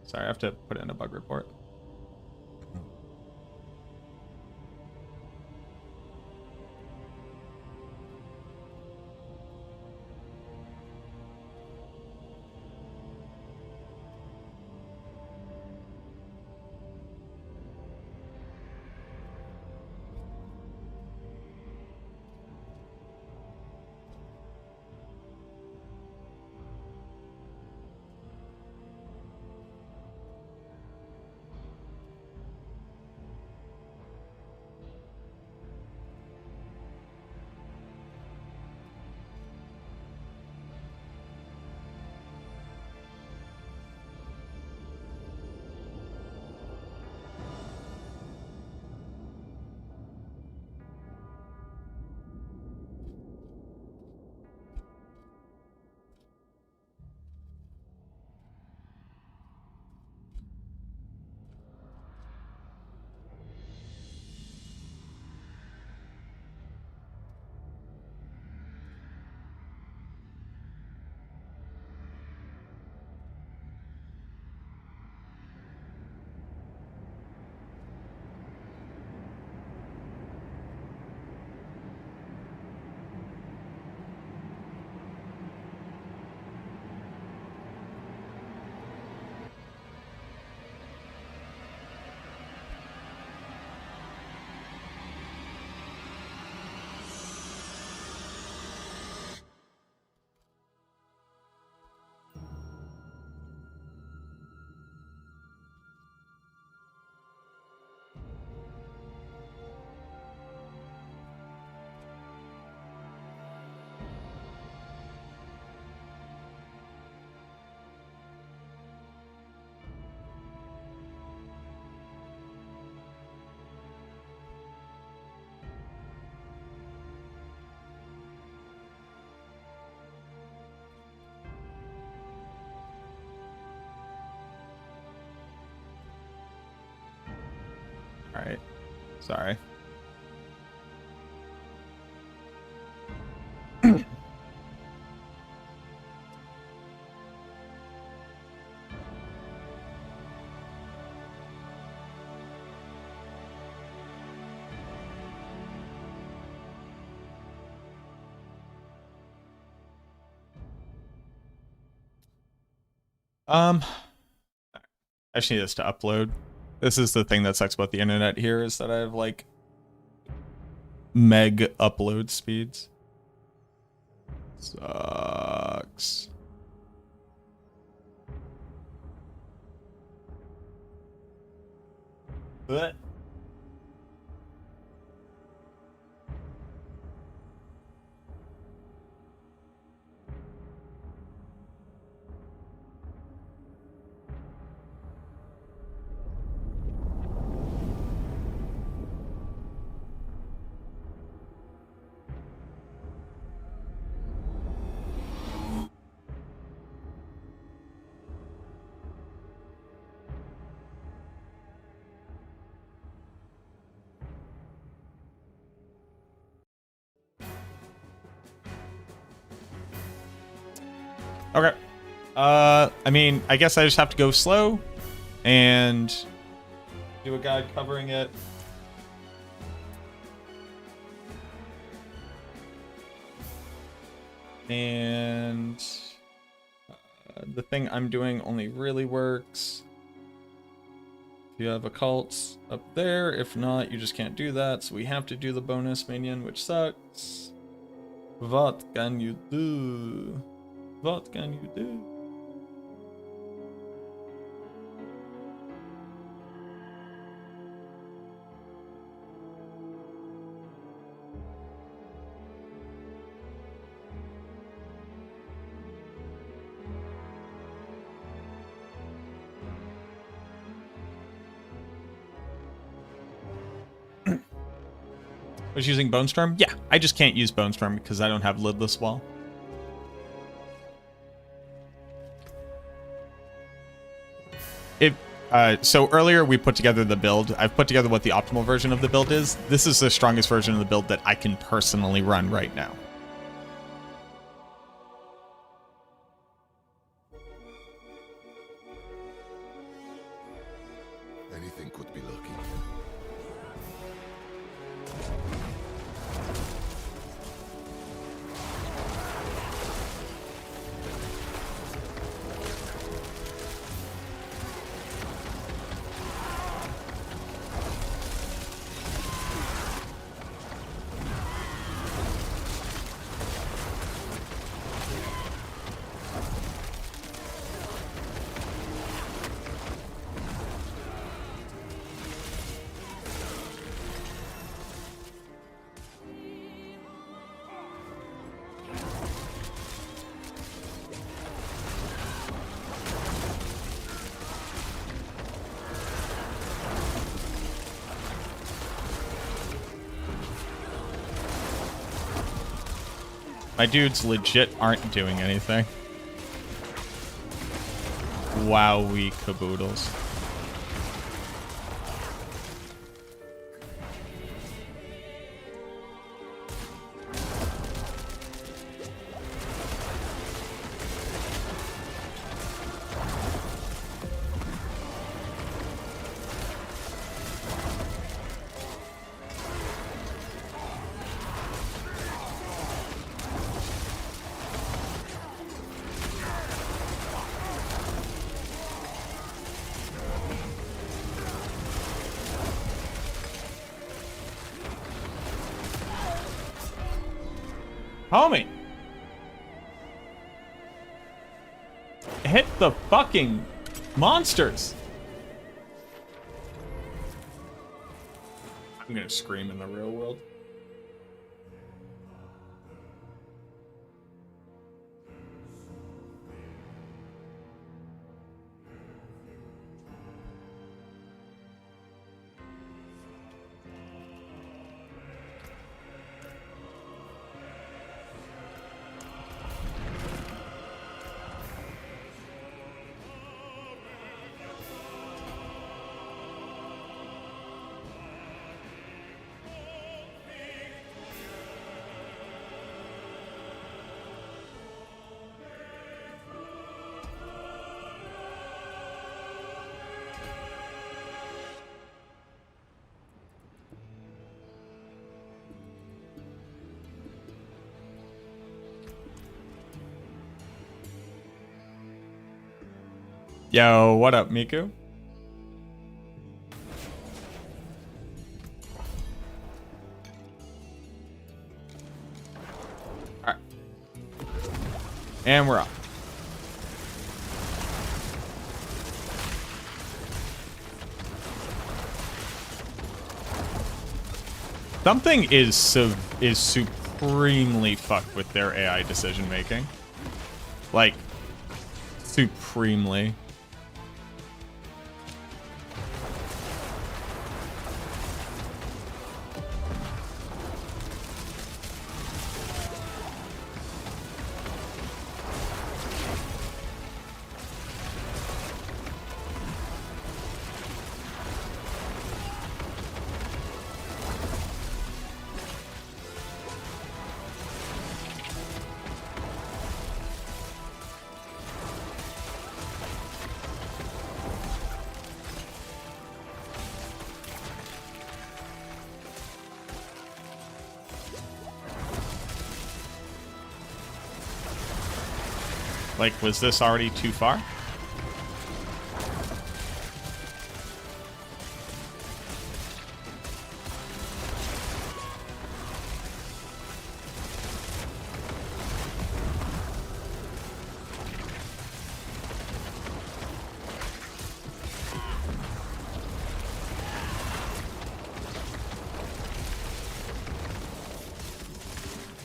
Sorry, I have to put in a bug report. All right. Sorry. I just need this to upload. This is the thing that sucks about the internet here, is that I have like meg upload speeds. Sucks. What? Okay. I mean, I guess I just have to go slow and do a guide covering it. And the thing I'm doing only really works if you have occults up there. If not, you just can't do that. So we have to do the bonus minion, which sucks. What can you do? What can you do? Was using Bone Storm? Yeah, I just can't use Bone Storm because I don't have Lidless Wall. So earlier we put together the build. I've put together what the optimal version of the build is. This is the strongest version of the build that I can personally run right now. Anything could be lucky. My dudes legit aren't doing anything. Wowie caboodles. Homie! Hit the fucking monsters! I'm gonna scream in the real world. Yo, what up, Miku? Alright. And we're up. Something is supremely fucked with their AI decision making. Like, supremely. Like, was this already too far?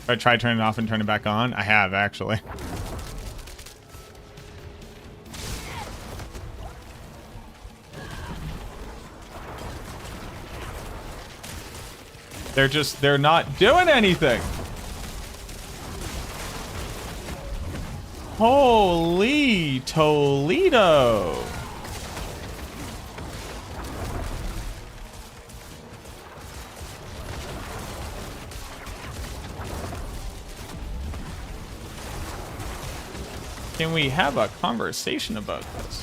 I tried turning it off and turning it back on. I have, actually. They're not doing anything. Holy Toledo. Can we have a conversation about this?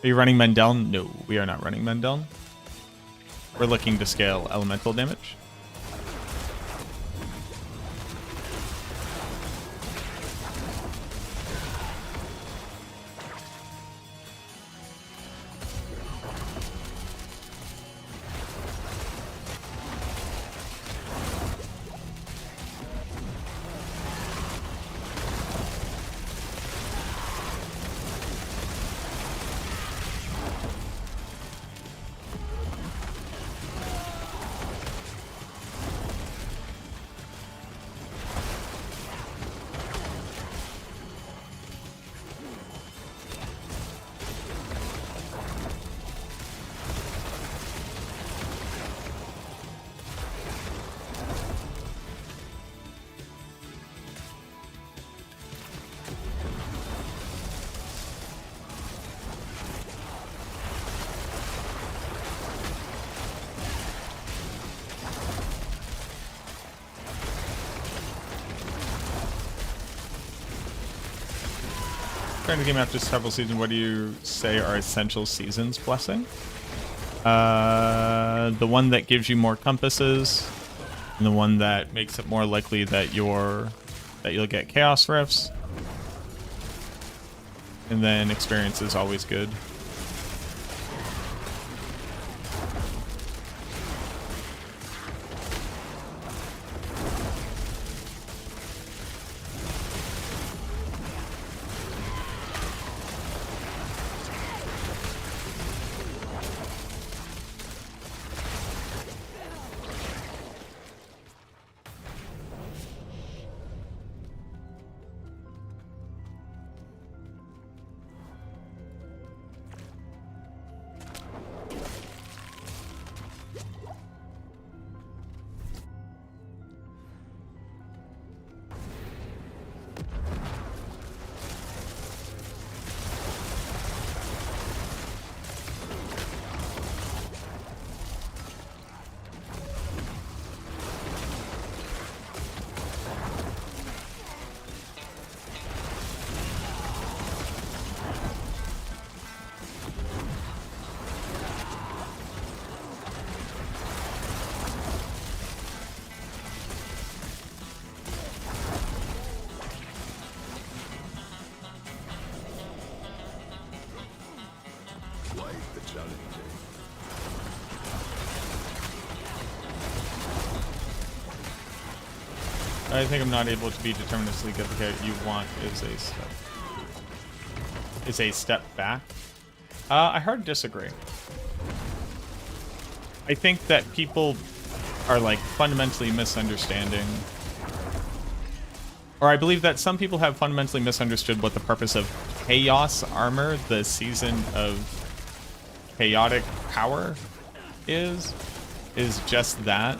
Are you running Mendeln? No, we are not running Mendeln. We're looking to scale elemental damage. Starting the game after several seasons, what do you say are essential seasons blessing? The one that gives you more compasses, and the one that makes it more likely that you'll get chaos rifts. And then experience is always good. I think I'm not able to be deterministically get the character you want is a step back. I hard disagree. I think that people are like fundamentally misunderstanding, or I believe that some people have fundamentally misunderstood what the purpose of Chaos Armor, the season of chaotic power, is just that.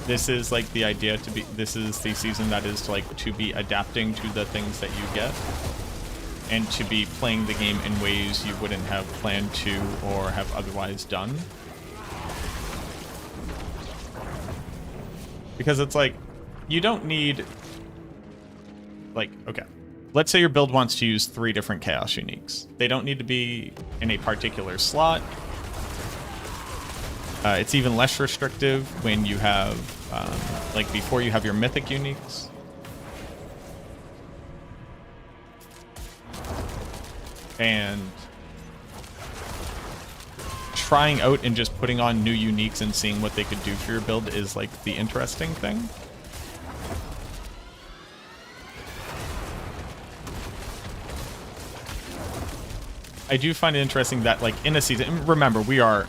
This is like the idea to be, this is the season that is like to be adapting to the things that you get and to be playing the game in ways you wouldn't have planned to or have otherwise done. Because it's like, you don't need, like, okay, let's say your build wants to use 3 different chaos uniques. They don't need to be in a particular slot. It's even less restrictive when you have, like, before you have your mythic uniques. And trying out and just putting on new uniques and seeing what they could do for your build is, like, the interesting thing. I do find it interesting that, like, in a season, remember, we are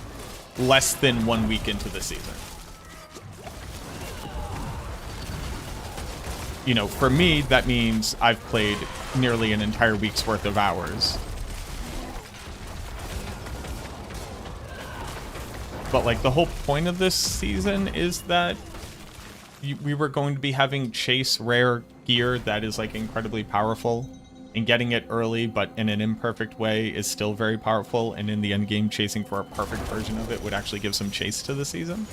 less than 1 week into the season. You know, for me, that means I've played nearly an entire week's worth of hours. But, like, the whole point of this season is that we were going to be having chase rare gear that is, like, incredibly powerful. And getting it early, but in an imperfect way, is still very powerful. And in the end game, chasing for a perfect version of it would actually give some chase to the season.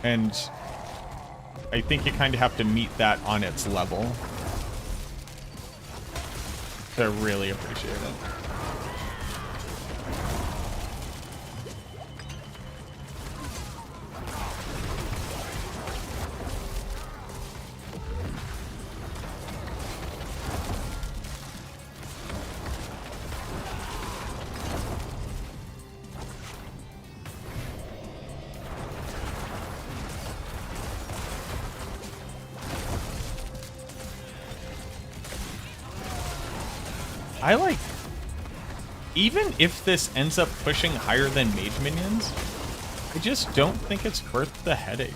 And I think you kind of have to meet that on its level to really appreciate it. I like, even if this ends up pushing higher than mage minions, I just don't think it's worth the headache.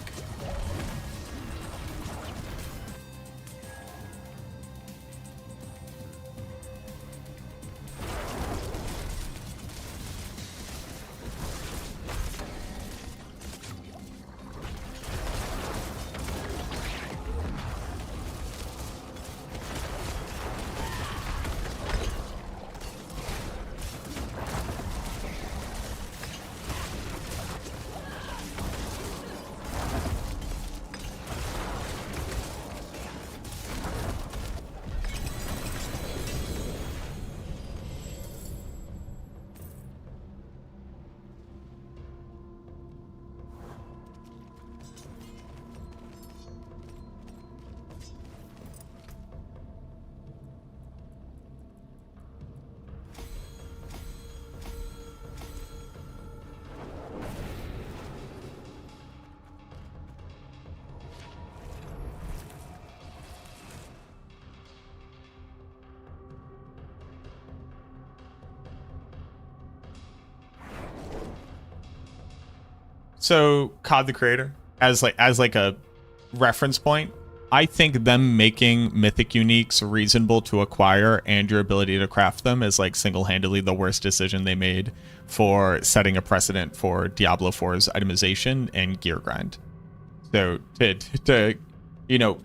So COD the creator, as like a reference point, I think them making mythic uniques reasonable to acquire and your ability to craft them is like single-handedly the worst decision they made for setting a precedent for Diablo 4's itemization and gear grind. So to you know,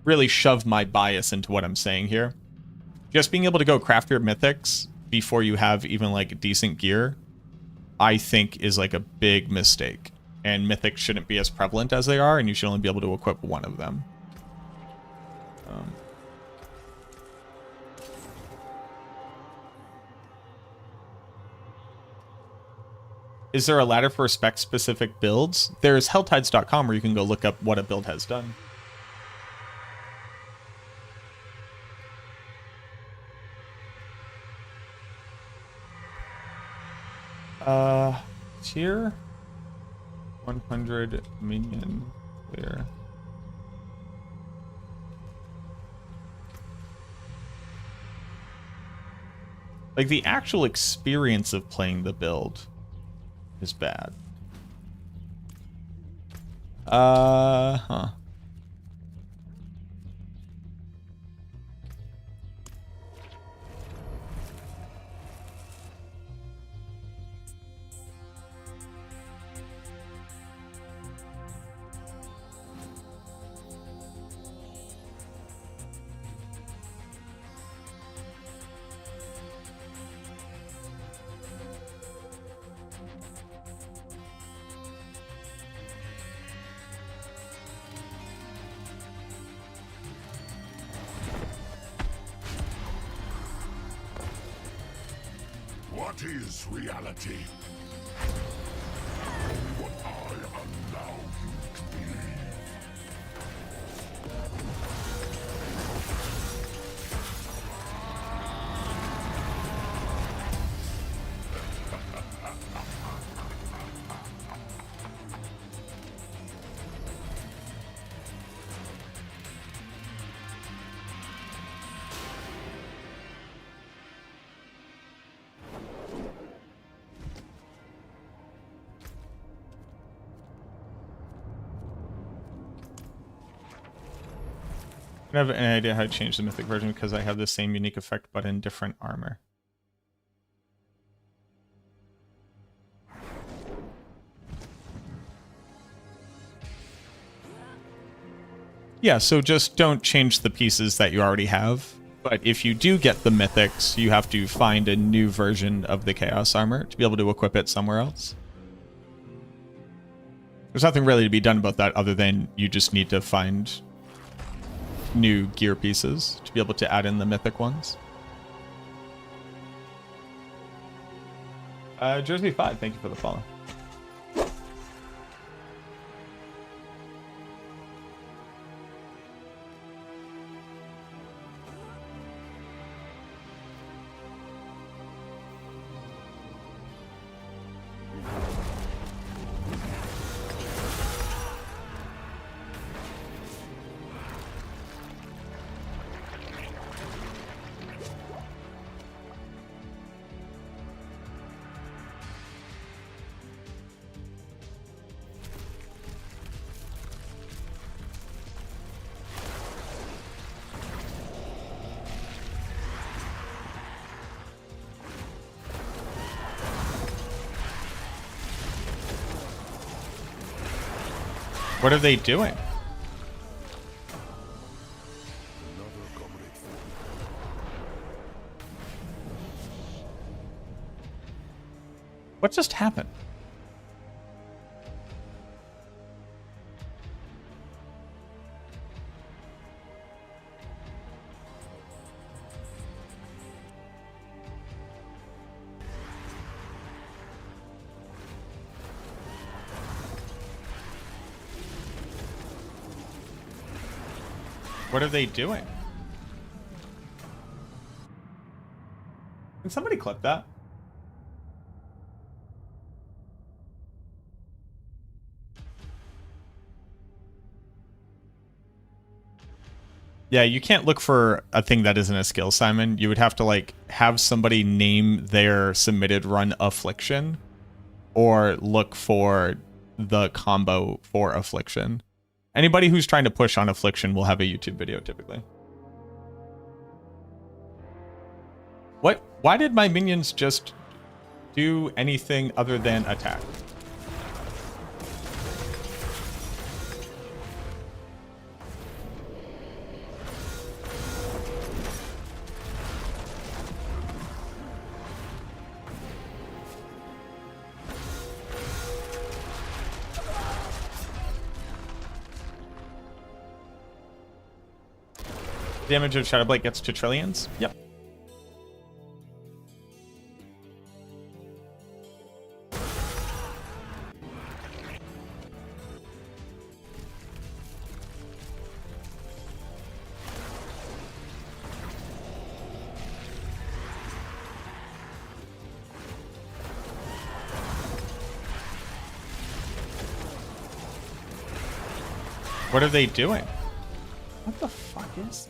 really shove my bias into what I'm saying here, just being able to go craft your mythics before you have even like decent gear, I think is like a big mistake. And mythics shouldn't be as prevalent as they are, and you should only be able to equip one of them. Is there a ladder for spec-specific builds? There's helltides.com where you can go look up what a build has done. Tier? 100 minion clear. Like, the actual experience of playing the build is bad. Huh. What is reality? What I allow you to believe. I don't have any idea how to change the mythic version because I have the same unique effect but in different armor. Yeah, so just don't change the pieces that you already have. But if you do get the mythics, you have to find a new version of the Chaos Armor to be able to equip it somewhere else. There's nothing really to be done about that other than you just need to find new gear pieces to be able to add in the mythic ones. Jersey 5, thank you for the follow. What are they doing? What just happened? What are they doing? Can somebody clip that? Yeah, you can't look for a thing that isn't a skill, Simon. You would have to, like, have somebody name their submitted run Affliction or look for the combo for Affliction. Anybody who's trying to push on Affliction will have a YouTube video, typically. What? Why did my minions just do anything other than attack? Damage of Shadowblade gets to trillions? Yep. What are they doing? What the fuck is that?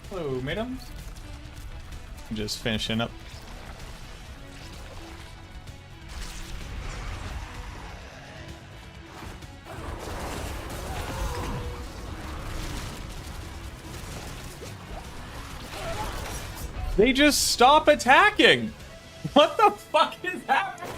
Hello, madams. Just finishing up. They just stop attacking. What the fuck is happening?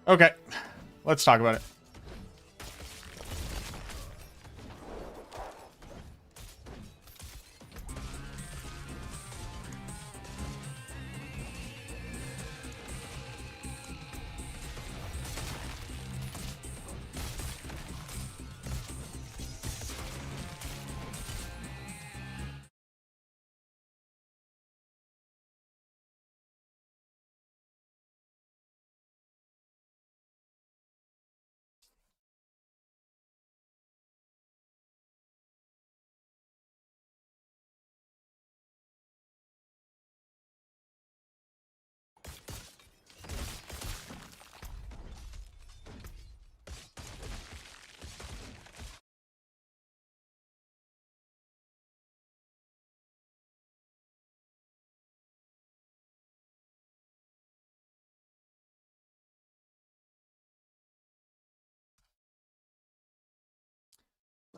Okay, let's talk about it.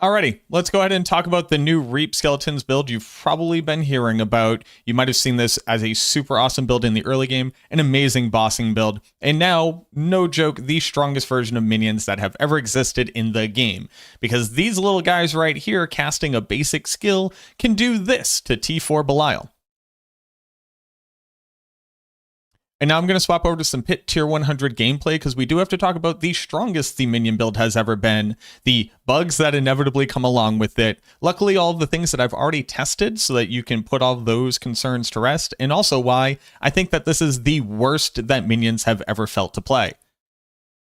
Alrighty, let's go ahead and talk about the new Reap Skeletons build you've probably been hearing about. You might have seen this as a super awesome build in the early game, an amazing bossing build, and now, no joke, the strongest version of minions that have ever existed in the game. Because these little guys right here casting a basic skill can do this to T4 Belial. And now I'm going to swap over to some Pit Tier 100 gameplay because we do have to talk about the strongest the minion build has ever been, the bugs that inevitably come along with it, luckily all of the things that I've already tested so that you can put all those concerns to rest, and also why I think that this is the worst that minions have ever felt to play.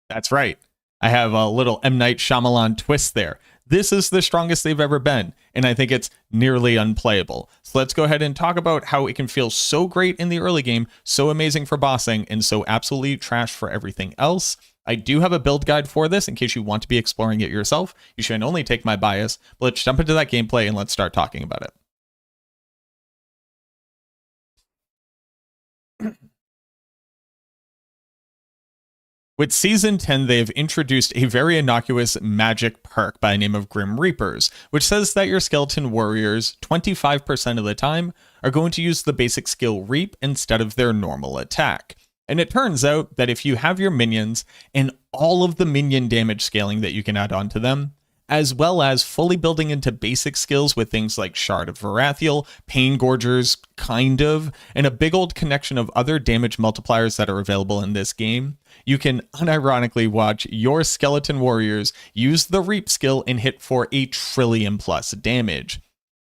That's right, I have a little M. Night Shyamalan twist there. This is the strongest they've ever been, and I think it's nearly unplayable. So let's go ahead and talk about how it can feel so great in the early game, so amazing for bossing, and so absolutely trash for everything else. I do have a build guide for this in case you want to be exploring it yourself. You should only take my bias, but let's jump into that gameplay and let's start talking about it. With Season 10, they have introduced a very innocuous magic perk by the name of Grim Reapers, which says that your skeleton warriors, 25% of the time, are going to use the basic skill Reap instead of their normal attack. And it turns out that if you have your minions and all of the minion damage scaling that you can add onto them, as well as fully building into basic skills with things like Shard of Varathiel, Pain Gorgers, kind of, and a big old connection of other damage multipliers that are available in this game, you can unironically watch your skeleton warriors use the Reap skill and hit for 1,000,000,000,000+ plus damage.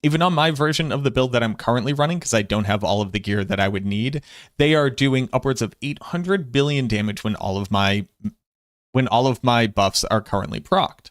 Even on my version of the build that I'm currently running, because I don't have all of the gear that I would need, they are doing upwards of 800 billion damage when all of my buffs are currently procced.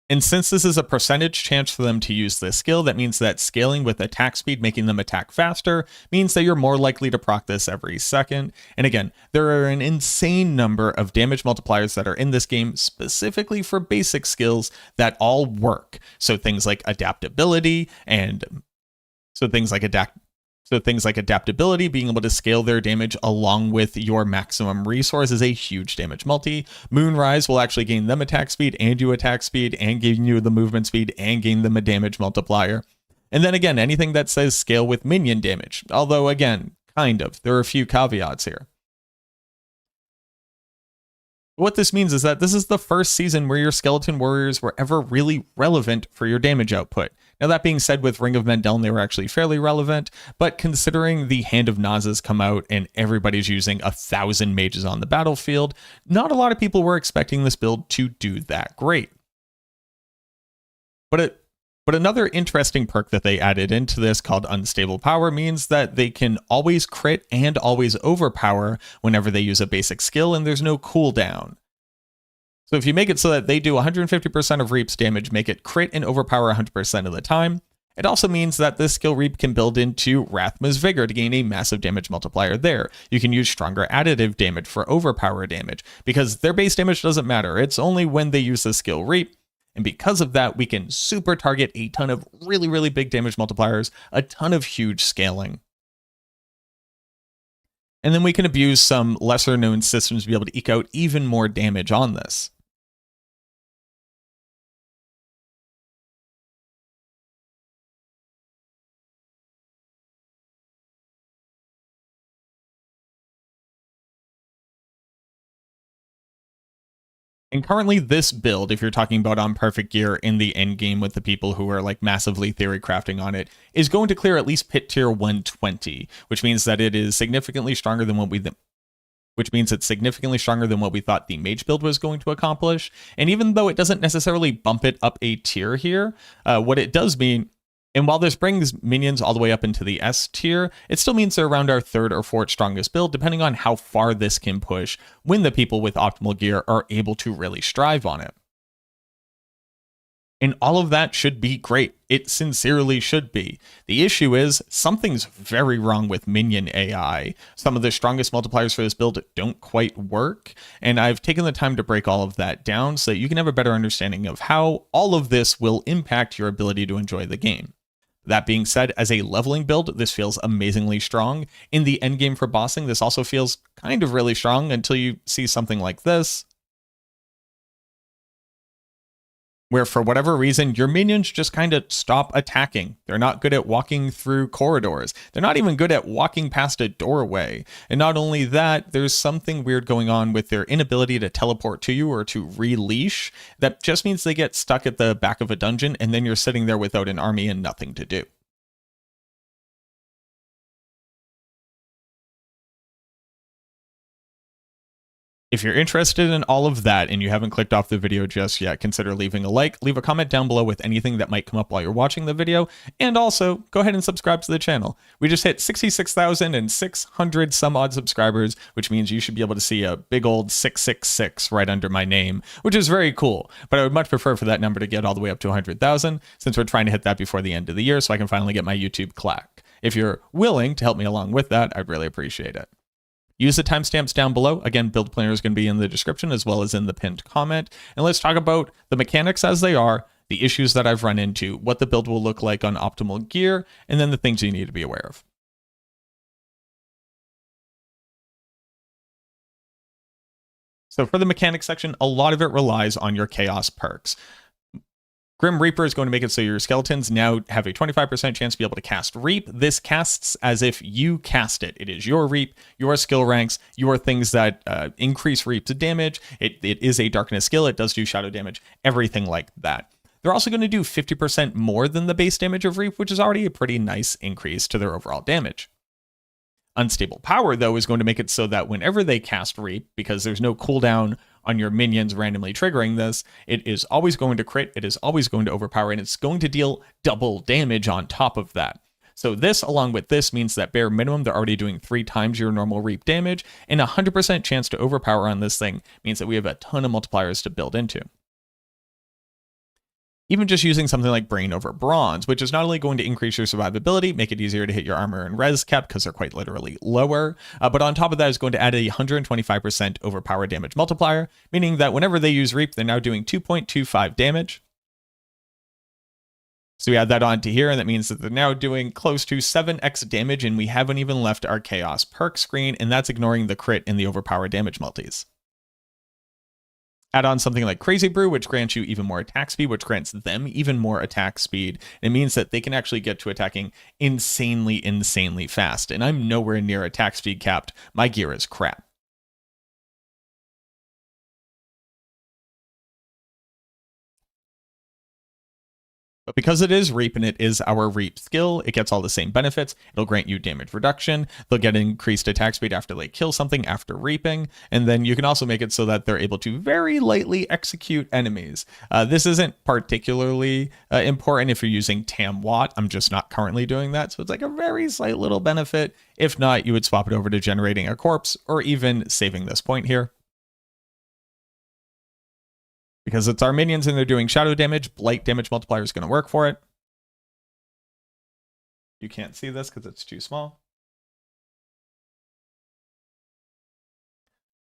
And since this is a percentage chance for them to use this skill, that means that scaling with attack speed, making them attack faster, means that you're more likely to proc this every second. And again, there are an insane number of damage multipliers that are in this game specifically for basic skills that all work. So things like adaptability adaptability, being able to scale their damage along with your maximum resource is a huge damage multi. Moonrise will actually gain them attack speed and you attack speed and give you the movement speed and gain them a damage multiplier. And then again, anything that says scale with minion damage, although again, kind of, there are a few caveats here. What this means is that this is the first season where your skeleton warriors were ever really relevant for your damage output. Now that being said, with Ring of Mendeln, they were actually fairly relevant, but considering the Hand of Naz has come out and everybody's using 1,000 mages on the battlefield, not a lot of people were expecting this build to do that great. But another interesting perk that they added into this called Unstable Power means that they can always crit and always overpower whenever they use a basic skill and there's no cooldown. So if you make it so that they do 150% of Reap's damage, make it crit and overpower 100% of the time, it also means that this skill Reap can build into Rathma's Vigor to gain a massive damage multiplier there. You can use stronger additive damage for overpower damage, because their base damage doesn't matter, it's only when they use the skill Reap. And because of that, we can super target a ton of really, really big damage multipliers, a ton of huge scaling. And then we can abuse some lesser known systems to be able to eke out even more damage on this. And currently this build, if you're talking about on perfect gear in the end game with the people who are like massively theory crafting on it, is going to clear at least Pit Tier 120, which means that it is significantly stronger than what we thought the mage build was going to accomplish. And even though it doesn't necessarily bump it up a tier here, what it does mean, and while this brings minions all the way up into the S tier, it still means they're around our third or fourth strongest build, depending on how far this can push when the people with optimal gear are able to really strive on it. And all of that should be great. It sincerely should be. The issue is something's very wrong with minion AI. Some of the strongest multipliers for this build don't quite work, and I've taken the time to break all of that down so that you can have a better understanding of how all of this will impact your ability to enjoy the game. That being said, as a leveling build, this feels amazingly strong. In the endgame for bossing, this also feels kind of really strong until you see something like this, where for whatever reason, your minions just kind of stop attacking. They're not good at walking through corridors. They're not even good at walking past a doorway. And not only that, there's something weird going on with their inability to teleport to you or to releash. That just means they get stuck at the back of a dungeon, and then you're sitting there without an army and nothing to do. If you're interested in all of that and you haven't clicked off the video just yet, consider leaving a like, leave a comment down below with anything that might come up while you're watching the video, and also go ahead and subscribe to the channel. We just hit 66,600 some odd subscribers, which means you should be able to see a big old 666 right under my name, which is very cool, but I would much prefer for that number to get all the way up to 100,000 since we're trying to hit that before the end of the year so I can finally get my YouTube clack. If you're willing to help me along with that, I'd really appreciate it. Use the timestamps down below. Again, build planner is going to be in the description as well as in the pinned comment. And let's talk about the mechanics as they are, the issues that I've run into, what the build will look like on optimal gear, and then the things you need to be aware of. So for the mechanics section, a lot of it relies on your chaos perks. Grim Reaper is going to make it so your skeletons now have a 25% chance to be able to cast Reap. This casts as if you cast it. It is your Reap, your skill ranks, your things that increase Reap's damage. It is a darkness skill. It does do shadow damage, everything like that. They're also going to do 50% more than the base damage of Reap, which is already a pretty nice increase to their overall damage. Unstable Power, though, is going to make it so that whenever they cast Reap, because there's no cooldown on your minions randomly triggering this, it is always going to crit, it is always going to overpower, and it's going to deal double damage on top of that. So this, along with this, means that bare minimum, they're already doing 3 times your normal Reap damage, and 100% chance to overpower on this thing means that we have a ton of multipliers to build into. Even just using something like Brain over Bronze, which is not only going to increase your survivability, make it easier to hit your armor and res cap because they're quite literally lower, but on top of that is going to add a 125% overpower damage multiplier, meaning that whenever they use Reap, they're now doing 2.25 damage. So we add that on to here, and that means that they're now doing close to 7x damage, and we haven't even left our Chaos perk screen, and that's ignoring the crit and the overpower damage multis. Add on something like Crazy Brew, which grants you even more attack speed, which grants them even more attack speed. It means that they can actually get to attacking insanely, insanely fast. And I'm nowhere near attack speed capped. My gear is crap. But because it is Reap and it is our Reap skill, it gets all the same benefits. It'll grant you damage reduction. They'll get increased attack speed after they kill something after reaping. And then you can also make it so that they're able to very lightly execute enemies. This isn't particularly important if you're using Tam Watt. I'm just not currently doing that. So it's like a very slight little benefit. If not, you would swap it over to generating a corpse or even saving this point here. Because it's our minions and they're doing shadow damage, blight damage multiplier is going to work for it. You can't see this because it's too small.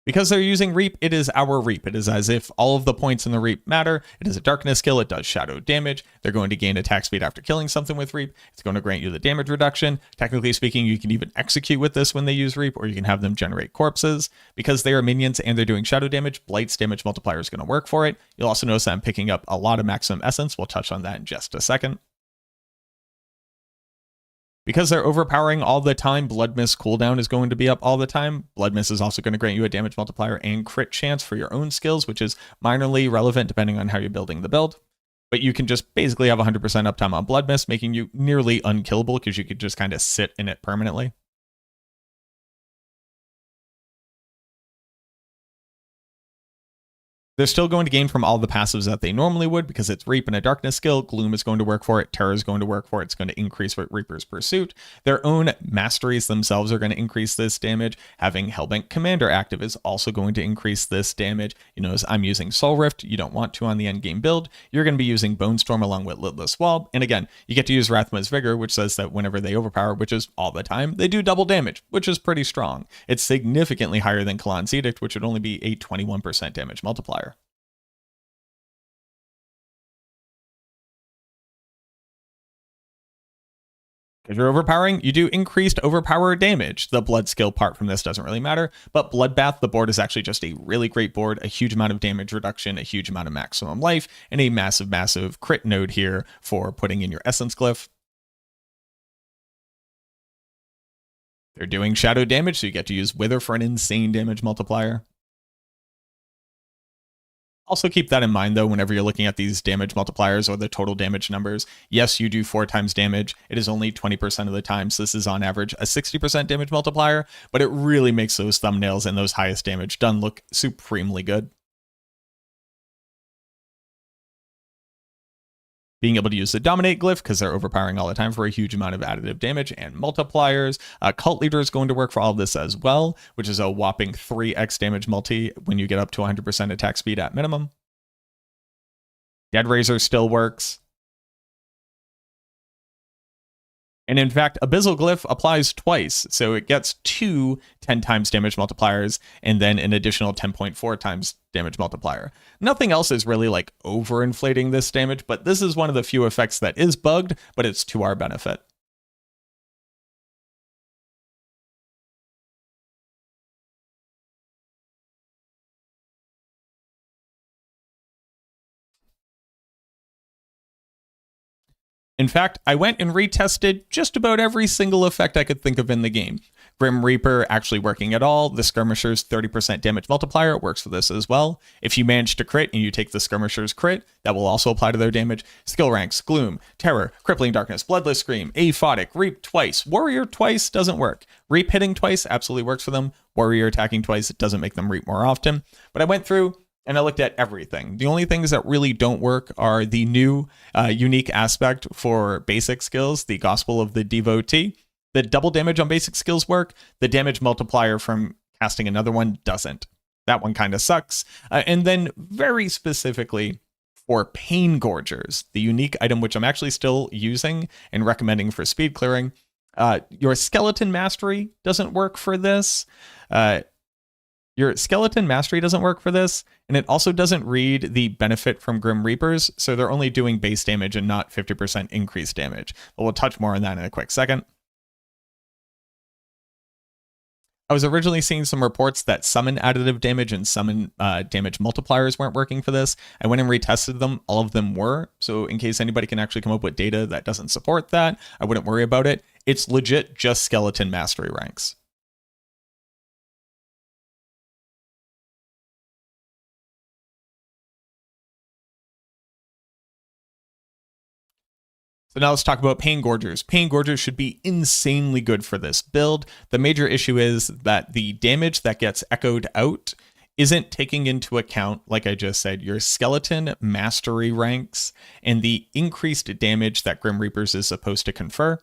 Because they're using Reap, it is our Reap. It is as if all of the points in the Reap matter. It is a darkness skill. It does shadow damage. They're going to gain attack speed after killing something with Reap. It's going to grant you the damage reduction. Technically speaking, you can even execute with this when they use Reap, or you can have them generate corpses. Because they are minions and they're doing shadow damage, Blight's damage multiplier is going to work for it. You'll also notice that I'm picking up a lot of maximum essence. We'll touch on that in just a second. Because they're overpowering all the time, Blood Mist cooldown is going to be up all the time. Blood Mist is also going to grant you a damage multiplier and crit chance for your own skills, which is minorly relevant depending on how you're building the build. But you can just basically have 100% uptime on Blood Mist, making you nearly unkillable because you could just kind of sit in it permanently. They're still going to gain from all the passives that they normally would because it's Reap and a darkness skill. Gloom is going to work for it. Terror is going to work for it. It's going to increase with Reaper's Pursuit. Their own masteries themselves are going to increase this damage. Having Hellbent Commander active is also going to increase this damage. You notice I'm using Soul Rift. You don't want to on the endgame build. You're going to be using Bone Storm along with Litless Wall. And again, you get to use Rathma's Vigor, which says that whenever they overpower, which is all the time, they do double damage, which is pretty strong. It's significantly higher than Kalan's Edict, which would only be a 21% damage multiplier. If you're overpowering, you do increased overpower damage. The blood skill part from this doesn't really matter, but Bloodbath, the board is actually just a really great board, a huge amount of damage reduction, a huge amount of maximum life, and a massive, massive crit node here for putting in your Essence Glyph. They're doing shadow damage, so you get to use Wither for an insane damage multiplier. Also keep that in mind, though, whenever you're looking at these damage multipliers or the total damage numbers. Yes, you do 4 times damage. It is only 20% of the time, so this is on average a 60% damage multiplier, but it really makes those thumbnails and those highest damage done look supremely good. Being able to use the Dominate glyph, because they're overpowering all the time for a huge amount of additive damage and multipliers. Cult Leader is going to work for all of this as well, which is a whopping 3x damage multi when you get up to 100% attack speed at minimum. Dead Razor still works. And in fact, Abyssal Glyph applies twice, so it gets 2 10 times damage multipliers and then an additional 10.4 times damage multiplier. Nothing else is really like overinflating this damage, but this is one of the few effects that is bugged, but it's to our benefit. In fact, I went and retested just about every single effect I could think of in the game. Grim Reaper actually working at all. The Skirmisher's 30% damage multiplier works for this as well. If you manage to crit and you take the Skirmisher's crit, that will also apply to their damage. Skill ranks, Gloom, Terror, Crippling Darkness, Bloodless Scream, Aphotic, Reap twice. Warrior twice doesn't work. Reap hitting twice absolutely works for them. Warrior attacking twice, it doesn't make them reap more often. But I went through and I looked at everything. The only things that really don't work are the new unique aspect for basic skills, the Gospel of the Devotee. The double damage on basic skills work. The damage multiplier from casting another one doesn't. That one kind of sucks. And then very specifically for Pain Gorgers, the unique item which I'm actually still using and recommending for speed clearing, your Skeleton Mastery doesn't work for this. Your Skeleton Mastery doesn't work for this, and it also doesn't read the benefit from Grim Reapers, so they're only doing base damage and not 50% increased damage. But we'll touch more on that in a quick second. I was originally seeing some reports that summon additive damage and summon damage multipliers weren't working for this. I went and retested them. All of them were. So in case anybody can actually come up with data that doesn't support that, I wouldn't worry about it. It's legit just Skeleton Mastery ranks. So now let's talk about Pain Gorgers. Pain Gorgers should be insanely good for this build. The major issue is that the damage that gets echoed out isn't taking into account, like I just said, your Skeleton Mastery ranks and the increased damage that Grim Reapers is supposed to confer.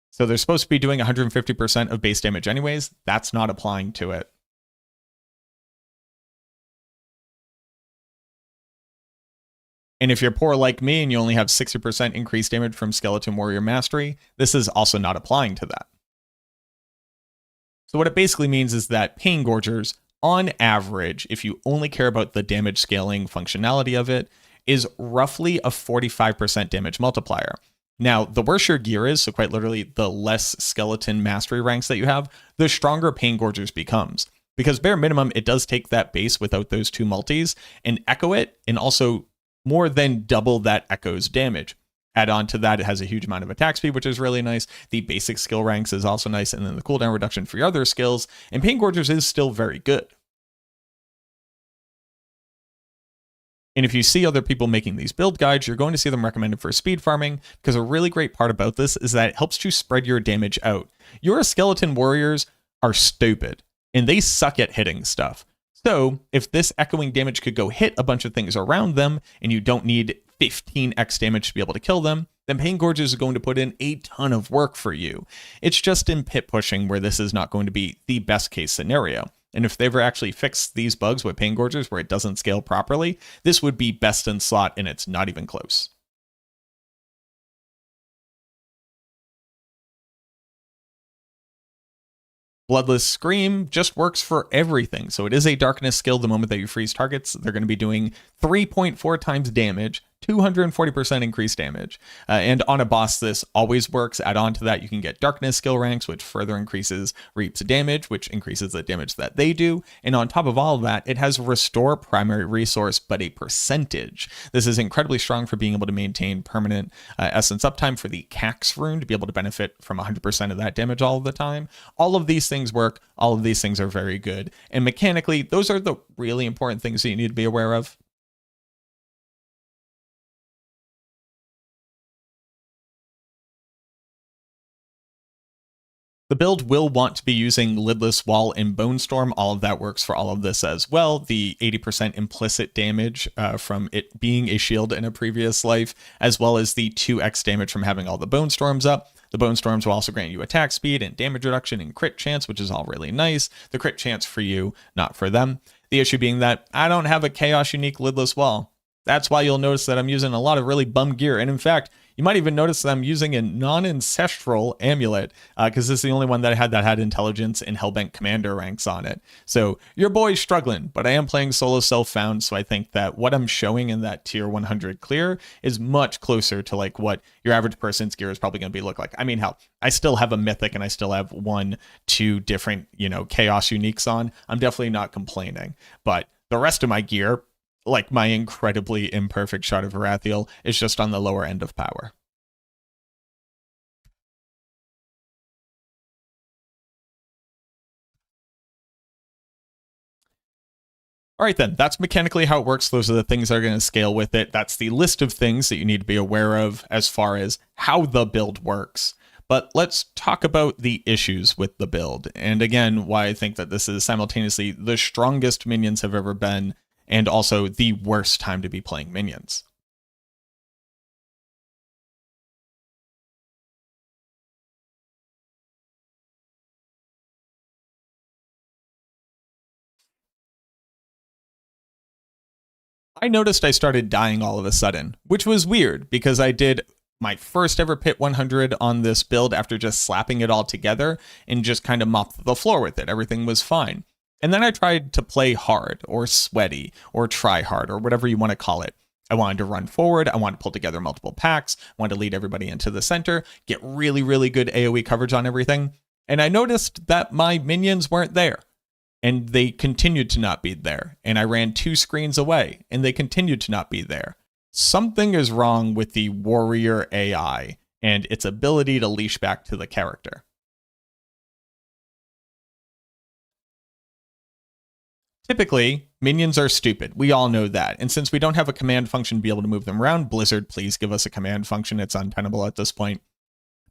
So they're supposed to be doing 150% of base damage anyways. That's not applying to it. And if you're poor like me and you only have 60% increased damage from Skeleton Warrior Mastery, this is also not applying to that. So what it basically means is that Pain Gorgers, on average, if you only care about the damage scaling functionality of it, is roughly a 45% damage multiplier. Now, the worse your gear is, so quite literally the less Skeleton Mastery ranks that you have, the stronger Pain Gorgers becomes. Because bare minimum, it does take that base without those 2 multis and echo it, and also more than double that echo's damage. Add on to that, it has a huge amount of attack speed, which is really nice. The basic skill ranks is also nice, and then the cooldown reduction for your other skills. And Pain Gorgers is still very good. And if you see other people making these build guides, you're going to see them recommended for speed farming, because a really great part about this is that it helps you spread your damage out. Your Skeleton Warriors are stupid, and they suck at hitting stuff. So if this echoing damage could go hit a bunch of things around them, and you don't need 15x damage to be able to kill them, then Pain Gorgers is going to put in a ton of work for you. It's just in pit pushing where this is not going to be the best case scenario. And if they ever actually fix these bugs with Pain Gorgers where it doesn't scale properly, this would be best in slot, and it's not even close. Bloodless Scream just works for everything. So it is a darkness skill. The moment that you freeze targets, they're going to be doing 3.4 times damage, 240% increased damage. And on a boss, this always works. Add on to that, you can get darkness skill ranks, which further increases Reap's damage, which increases the damage that they do. And on top of all of that, it has restore primary resource, but a percentage. This is incredibly strong for being able to maintain permanent essence uptime for the Cax rune to be able to benefit from 100% of that damage all of the time. All of these things work. All of these things are very good. And mechanically, those are the really important things that you need to be aware of. The build will want to be using Lidless Wall and Bone Storm. All of that works for all of this as well. The 80% implicit damage from it being a shield in a previous life, as well as the 2x damage from having all the Bone Storms up. The Bone Storms will also grant you attack speed and damage reduction and crit chance, which is all really nice. The crit chance for you, not for them. The issue being that I don't have a Chaos Unique Lidless Wall. That's why you'll notice that I'm using a lot of really bum gear. And in fact, you might even notice that I'm using a non-ancestral amulet because this is the only one that I had intelligence and Hellbent commander ranks on it. So your boy's struggling, but I am playing solo self-found, so I think that what I'm showing in that tier 100 clear is much closer to like what your average person's gear is probably going to be look like. I mean, hell, I still have a mythic and I still have 1-2 different, chaos uniques on. I'm definitely not complaining, but the rest of my gear, like my incredibly imperfect Shard of Varathiel, is just on the lower end of power. All right, then, that's mechanically how it works. Those are the things that are going to scale with it. That's the list of things that you need to be aware of as far as how the build works. But let's talk about the issues with the build. And again, why I think that this is simultaneously the strongest minions have ever been, and also the worst time to be playing minions. I noticed I started dying all of a sudden, which was weird because I did my first ever pit 100 on this build after just slapping it all together and just kind of mopped the floor with it. Everything was fine. And then I tried to play hard or sweaty or try hard or whatever you want to call it. I wanted to run forward. I wanted to pull together multiple packs. I wanted to lead everybody into the center, get really, really good AoE coverage on everything. And I noticed that my minions weren't there. And they continued to not be there. And I ran 2 screens away and they continued to not be there. Something is wrong with the warrior AI and its ability to leash back to the character. Typically, minions are stupid. We all know that. And since we don't have a command function to be able to move them around, Blizzard, please give us a command function. It's untenable at this point.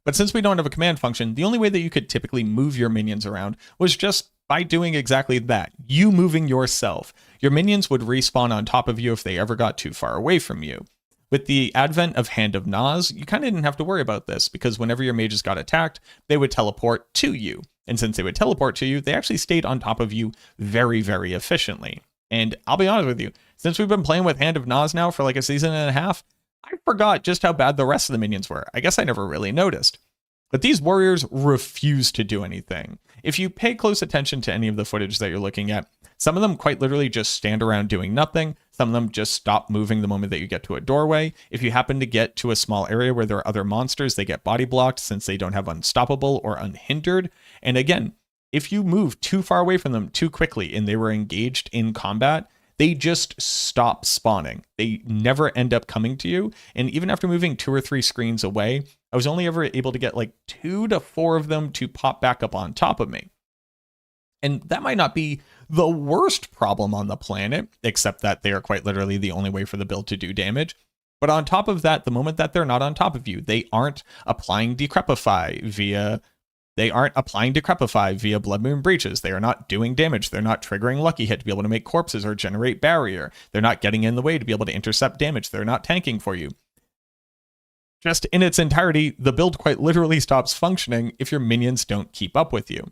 But since we don't have a command function, the only way that you could typically move your minions around was just by doing exactly that. You moving yourself. Your minions would respawn on top of you if they ever got too far away from you. With the advent of Hand of Nas, you kind of didn't have to worry about this because whenever your mages got attacked, they would teleport to you. And since they would teleport to you, they actually stayed on top of you very, very efficiently. And I'll be honest with you, since we've been playing with Hand of Nas now for like a season and a half, I forgot just how bad the rest of the minions were. I guess I never really noticed. But these warriors refuse to do anything. If you pay close attention to any of the footage that you're looking at, some of them quite literally just stand around doing nothing. Some of them just stop moving the moment that you get to a doorway. If you happen to get to a small area where there are other monsters, they get body blocked since they don't have unstoppable or unhindered. And again, if you move too far away from them too quickly and they were engaged in combat, they just stop spawning. They never end up coming to you. And even after moving 2 or 3 screens away, I was only ever able to get like 2 to 4 of them to pop back up on top of me. And that might not be the worst problem on the planet, except that they are quite literally the only way for the build to do damage. But on top of that, the moment that they're not on top of you, they aren't applying Decrepify via Blood Moon Breaches. They are not doing damage. They're not triggering Lucky Hit to be able to make corpses or generate barrier. They're not getting in the way to be able to intercept damage. They're not tanking for you. Just in its entirety, the build quite literally stops functioning if your minions don't keep up with you.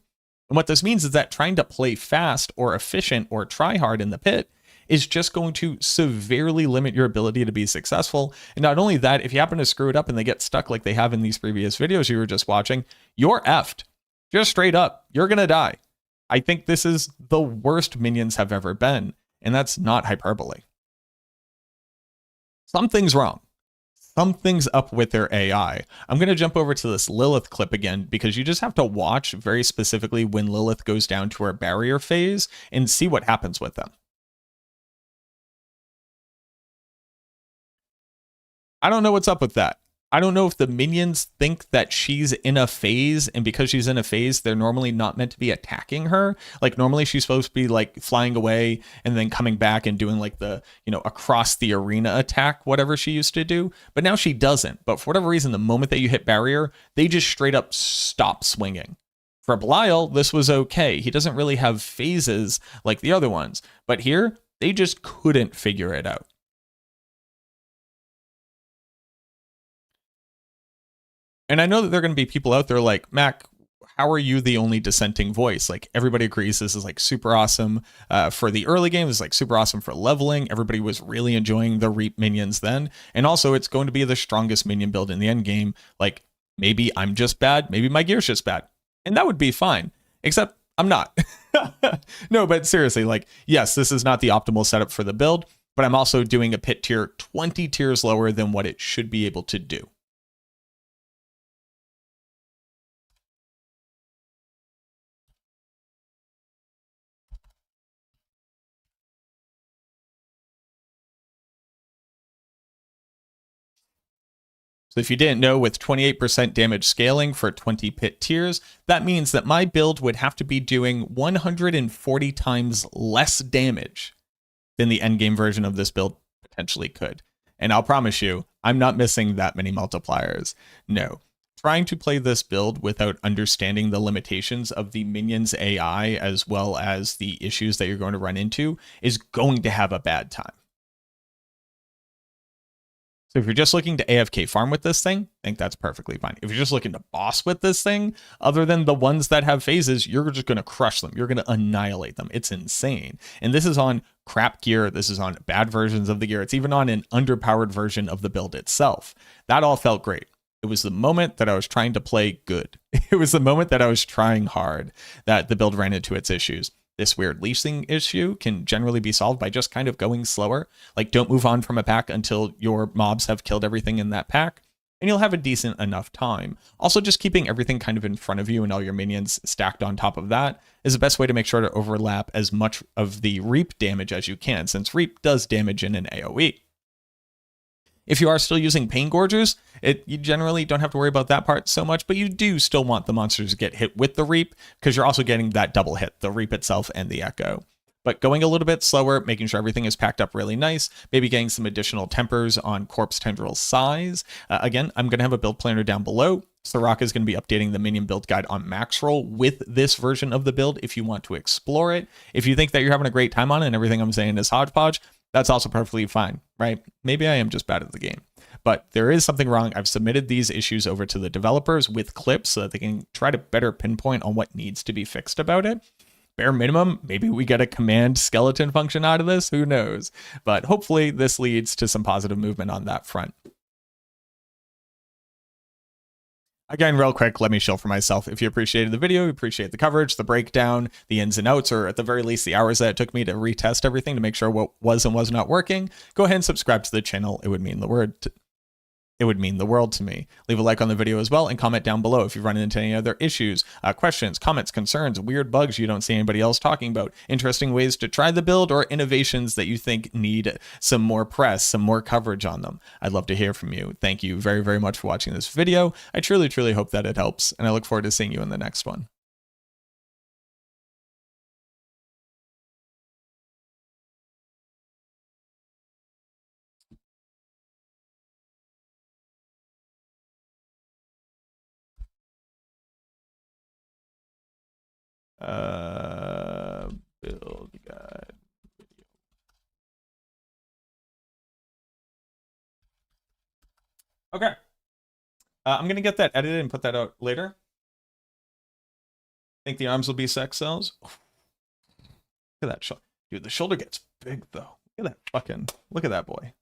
And what this means is that trying to play fast or efficient or try hard in the pit is just going to severely limit your ability to be successful. And not only that, if you happen to screw it up and they get stuck like they have in these previous videos you were just watching, you're effed. Just straight up, you're going to die. I think this is the worst minions have ever been, and that's not hyperbole. Something's wrong. Something's up with their AI. I'm going to jump over to this Lilith clip again because you just have to watch very specifically when Lilith goes down to her barrier phase and see what happens with them. I don't know what's up with that. I don't know if the minions think that she's in a phase, and because she's in a phase, they're normally not meant to be attacking her. Like normally she's supposed to be like flying away and then coming back and doing like the, you know, across the arena attack, whatever she used to do. But now she doesn't. But for whatever reason, the moment that you hit barrier, they just straight up stop swinging. For Belial, this was okay. He doesn't really have phases like the other ones. But here, they just couldn't figure it out. And I know that there are going to be people out there like, Mac, how are you the only dissenting voice? Like everybody agrees this is like super awesome for the early game. It's like super awesome for leveling. Everybody was really enjoying the Reap minions then. And also it's going to be the strongest minion build in the end game. Like maybe I'm just bad. Maybe my gear's just bad. And that would be fine. Except I'm not. No, but seriously, like, yes, this is not the optimal setup for the build, but I'm also doing a pit tier 20 tiers lower than what it should be able to do. So if you didn't know, with 28% damage scaling for 20 pit tiers, that means that my build would have to be doing 140 times less damage than the endgame version of this build potentially could. And I'll promise you, I'm not missing that many multipliers. No. Trying to play this build without understanding the limitations of the minions AI as well as the issues that you're going to run into is going to have a bad time. So if you're just looking to AFK farm with this thing, I think that's perfectly fine. If you're just looking to boss with this thing, other than the ones that have phases, you're just going to crush them. You're going to annihilate them. It's insane. And this is on crap gear. This is on bad versions of the gear. It's even on an underpowered version of the build itself. That all felt great. It was the moment that I was trying to play good. It was the moment that I was trying hard that the build ran into its issues. This weird leasing issue can generally be solved by just kind of going slower. Like don't move on from a pack until your mobs have killed everything in that pack, and you'll have a decent enough time. Also, just keeping everything kind of in front of you and all your minions stacked on top of that is the best way to make sure to overlap as much of the Reap damage as you can, since Reap does damage in an AoE. If you are still using Pain Gorgers, you generally don't have to worry about that part so much, but you do still want the monsters to get hit with the Reap because you're also getting that double hit, the Reap itself and the Echo. But going a little bit slower, making sure everything is packed up really nice, maybe getting some additional tempers on Corpse Tendril size. Again, I'm going to have a build planner down below. Soraka is going to be updating the minion build guide on Maxroll with this version of the build if you want to explore it. If you think that you're having a great time on it and everything I'm saying is hodgepodge, that's also perfectly fine, right? Maybe I am just bad at the game, but there is something wrong. I've submitted these issues over to the developers with clips so that they can try to better pinpoint on what needs to be fixed about it. Bare minimum, maybe we get a command skeleton function out of this, who knows? But hopefully this leads to some positive movement on that front. Again, real quick, let me shill for myself. If you appreciated the video, you appreciate the coverage, the breakdown, the ins and outs, or at the very least, the hours that it took me to retest everything to make sure what was and was not working, go ahead and subscribe to the channel. It would mean the world to me. Leave a like on the video as well and comment down below if you've run into any other issues, questions, comments, concerns, weird bugs you don't see anybody else talking about, interesting ways to try the build, or innovations that you think need some more press, some more coverage on them. I'd love to hear from you. Thank you very, very much for watching this video. I truly, truly hope that it helps, and I look forward to seeing you in the next one. Build guide video. Okay. I'm going to get that edited and put that out later. Think the arms will be sex cells? Look at that shoulder. Dude, the shoulder gets big though. Look at that boy.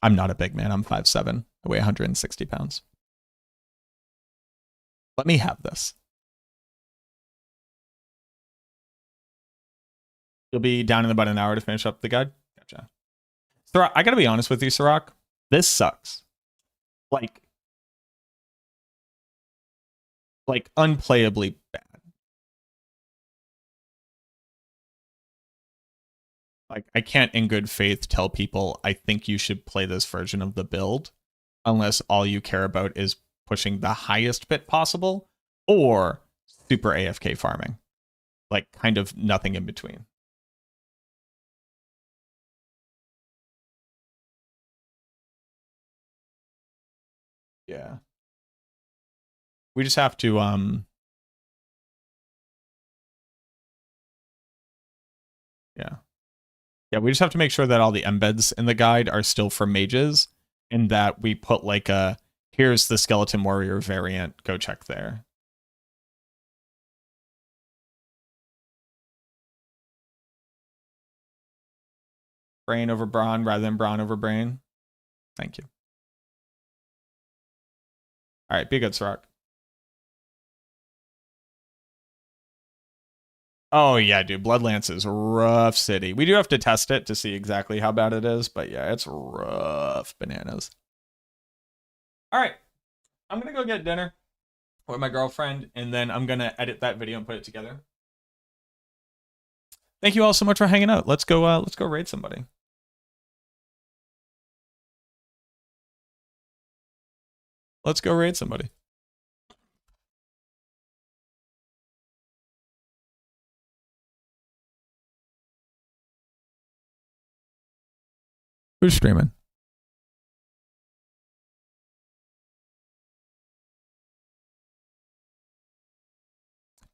I'm not a big man. I'm 5'7". I weigh 160 pounds. Let me have this. You'll be down in about an hour to finish up the guide? Gotcha. Sirach, I gotta be honest with you, Sirach. This sucks. Like unplayably bad. Like, I can't in good faith tell people I think you should play this version of the build unless all you care about is pushing the highest bit possible or super AFK farming. Like, kind of nothing in between. Yeah. We just have to, yeah. Yeah, we just have to make sure that all the embeds in the guide are still for mages and that we put like a, here's the Skeleton Warrior variant, go check there. Brain over brawn rather than brawn over brain. Thank you. All right, be good, Sirach. Oh, yeah, dude. Bloodlance is rough city. We do have to test it to see exactly how bad it is, but yeah, it's rough bananas. All right. I'm going to go get dinner with my girlfriend, and then I'm going to edit that video and put it together. Thank you all so much for hanging out. Let's go raid somebody. Let's go raid somebody. Who's streaming?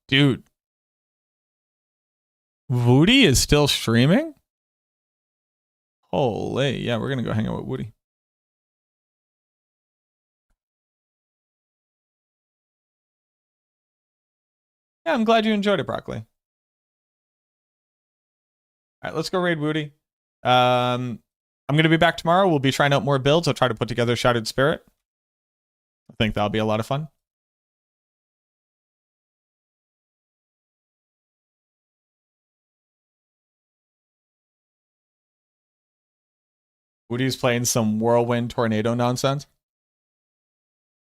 Dude. Woody is still streaming? Holy, yeah, we're gonna go hang out with Woody. Yeah, I'm glad you enjoyed it, Broccoli. All right, let's go raid Woody. I'm going to be back tomorrow. We'll be trying out more builds. I'll try to put together Shattered Spirit. I think that'll be a lot of fun. Woody's playing some whirlwind tornado nonsense.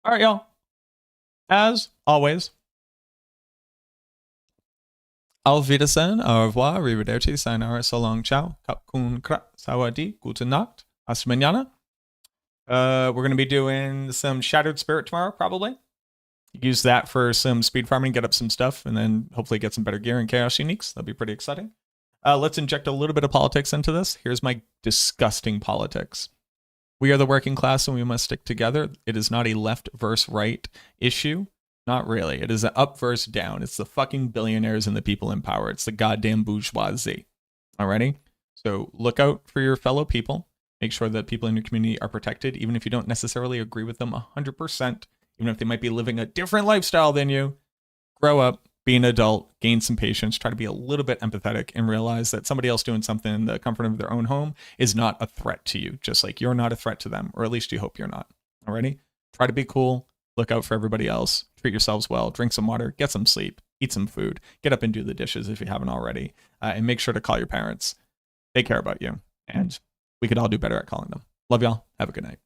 All right, y'all. As always, auf Wiedersehen, au revoir, arrivederci, sayonara, so long, ciao, kapkun kra, sawadi, gute Nacht, hasta mañana. We're going to be doing some Shattered Spirit tomorrow, probably. Use that for some speed farming, get up some stuff, and then hopefully get some better gear and chaos uniques. That'll be pretty exciting. Let's inject a little bit of politics into this. Here's my disgusting politics. We are the working class and we must stick together. It is not a left versus right issue. Not really. It is an up versus down. It's the fucking billionaires and the people in power. It's the goddamn bourgeoisie. Alrighty? So look out for your fellow people. Make sure that people in your community are protected, even if you don't necessarily agree with them 100%, even if they might be living a different lifestyle than you. Grow up, be an adult, gain some patience, try to be a little bit empathetic, and realize that somebody else doing something in the comfort of their own home is not a threat to you, just like you're not a threat to them, or at least you hope you're not. Alrighty? Try to be cool. Look out for everybody else. Treat yourselves well. Drink some water. Get some sleep. Eat some food. Get up and do the dishes if you haven't already. And make sure to call your parents. They care about you. And we could all do better at calling them. Love y'all. Have a good night.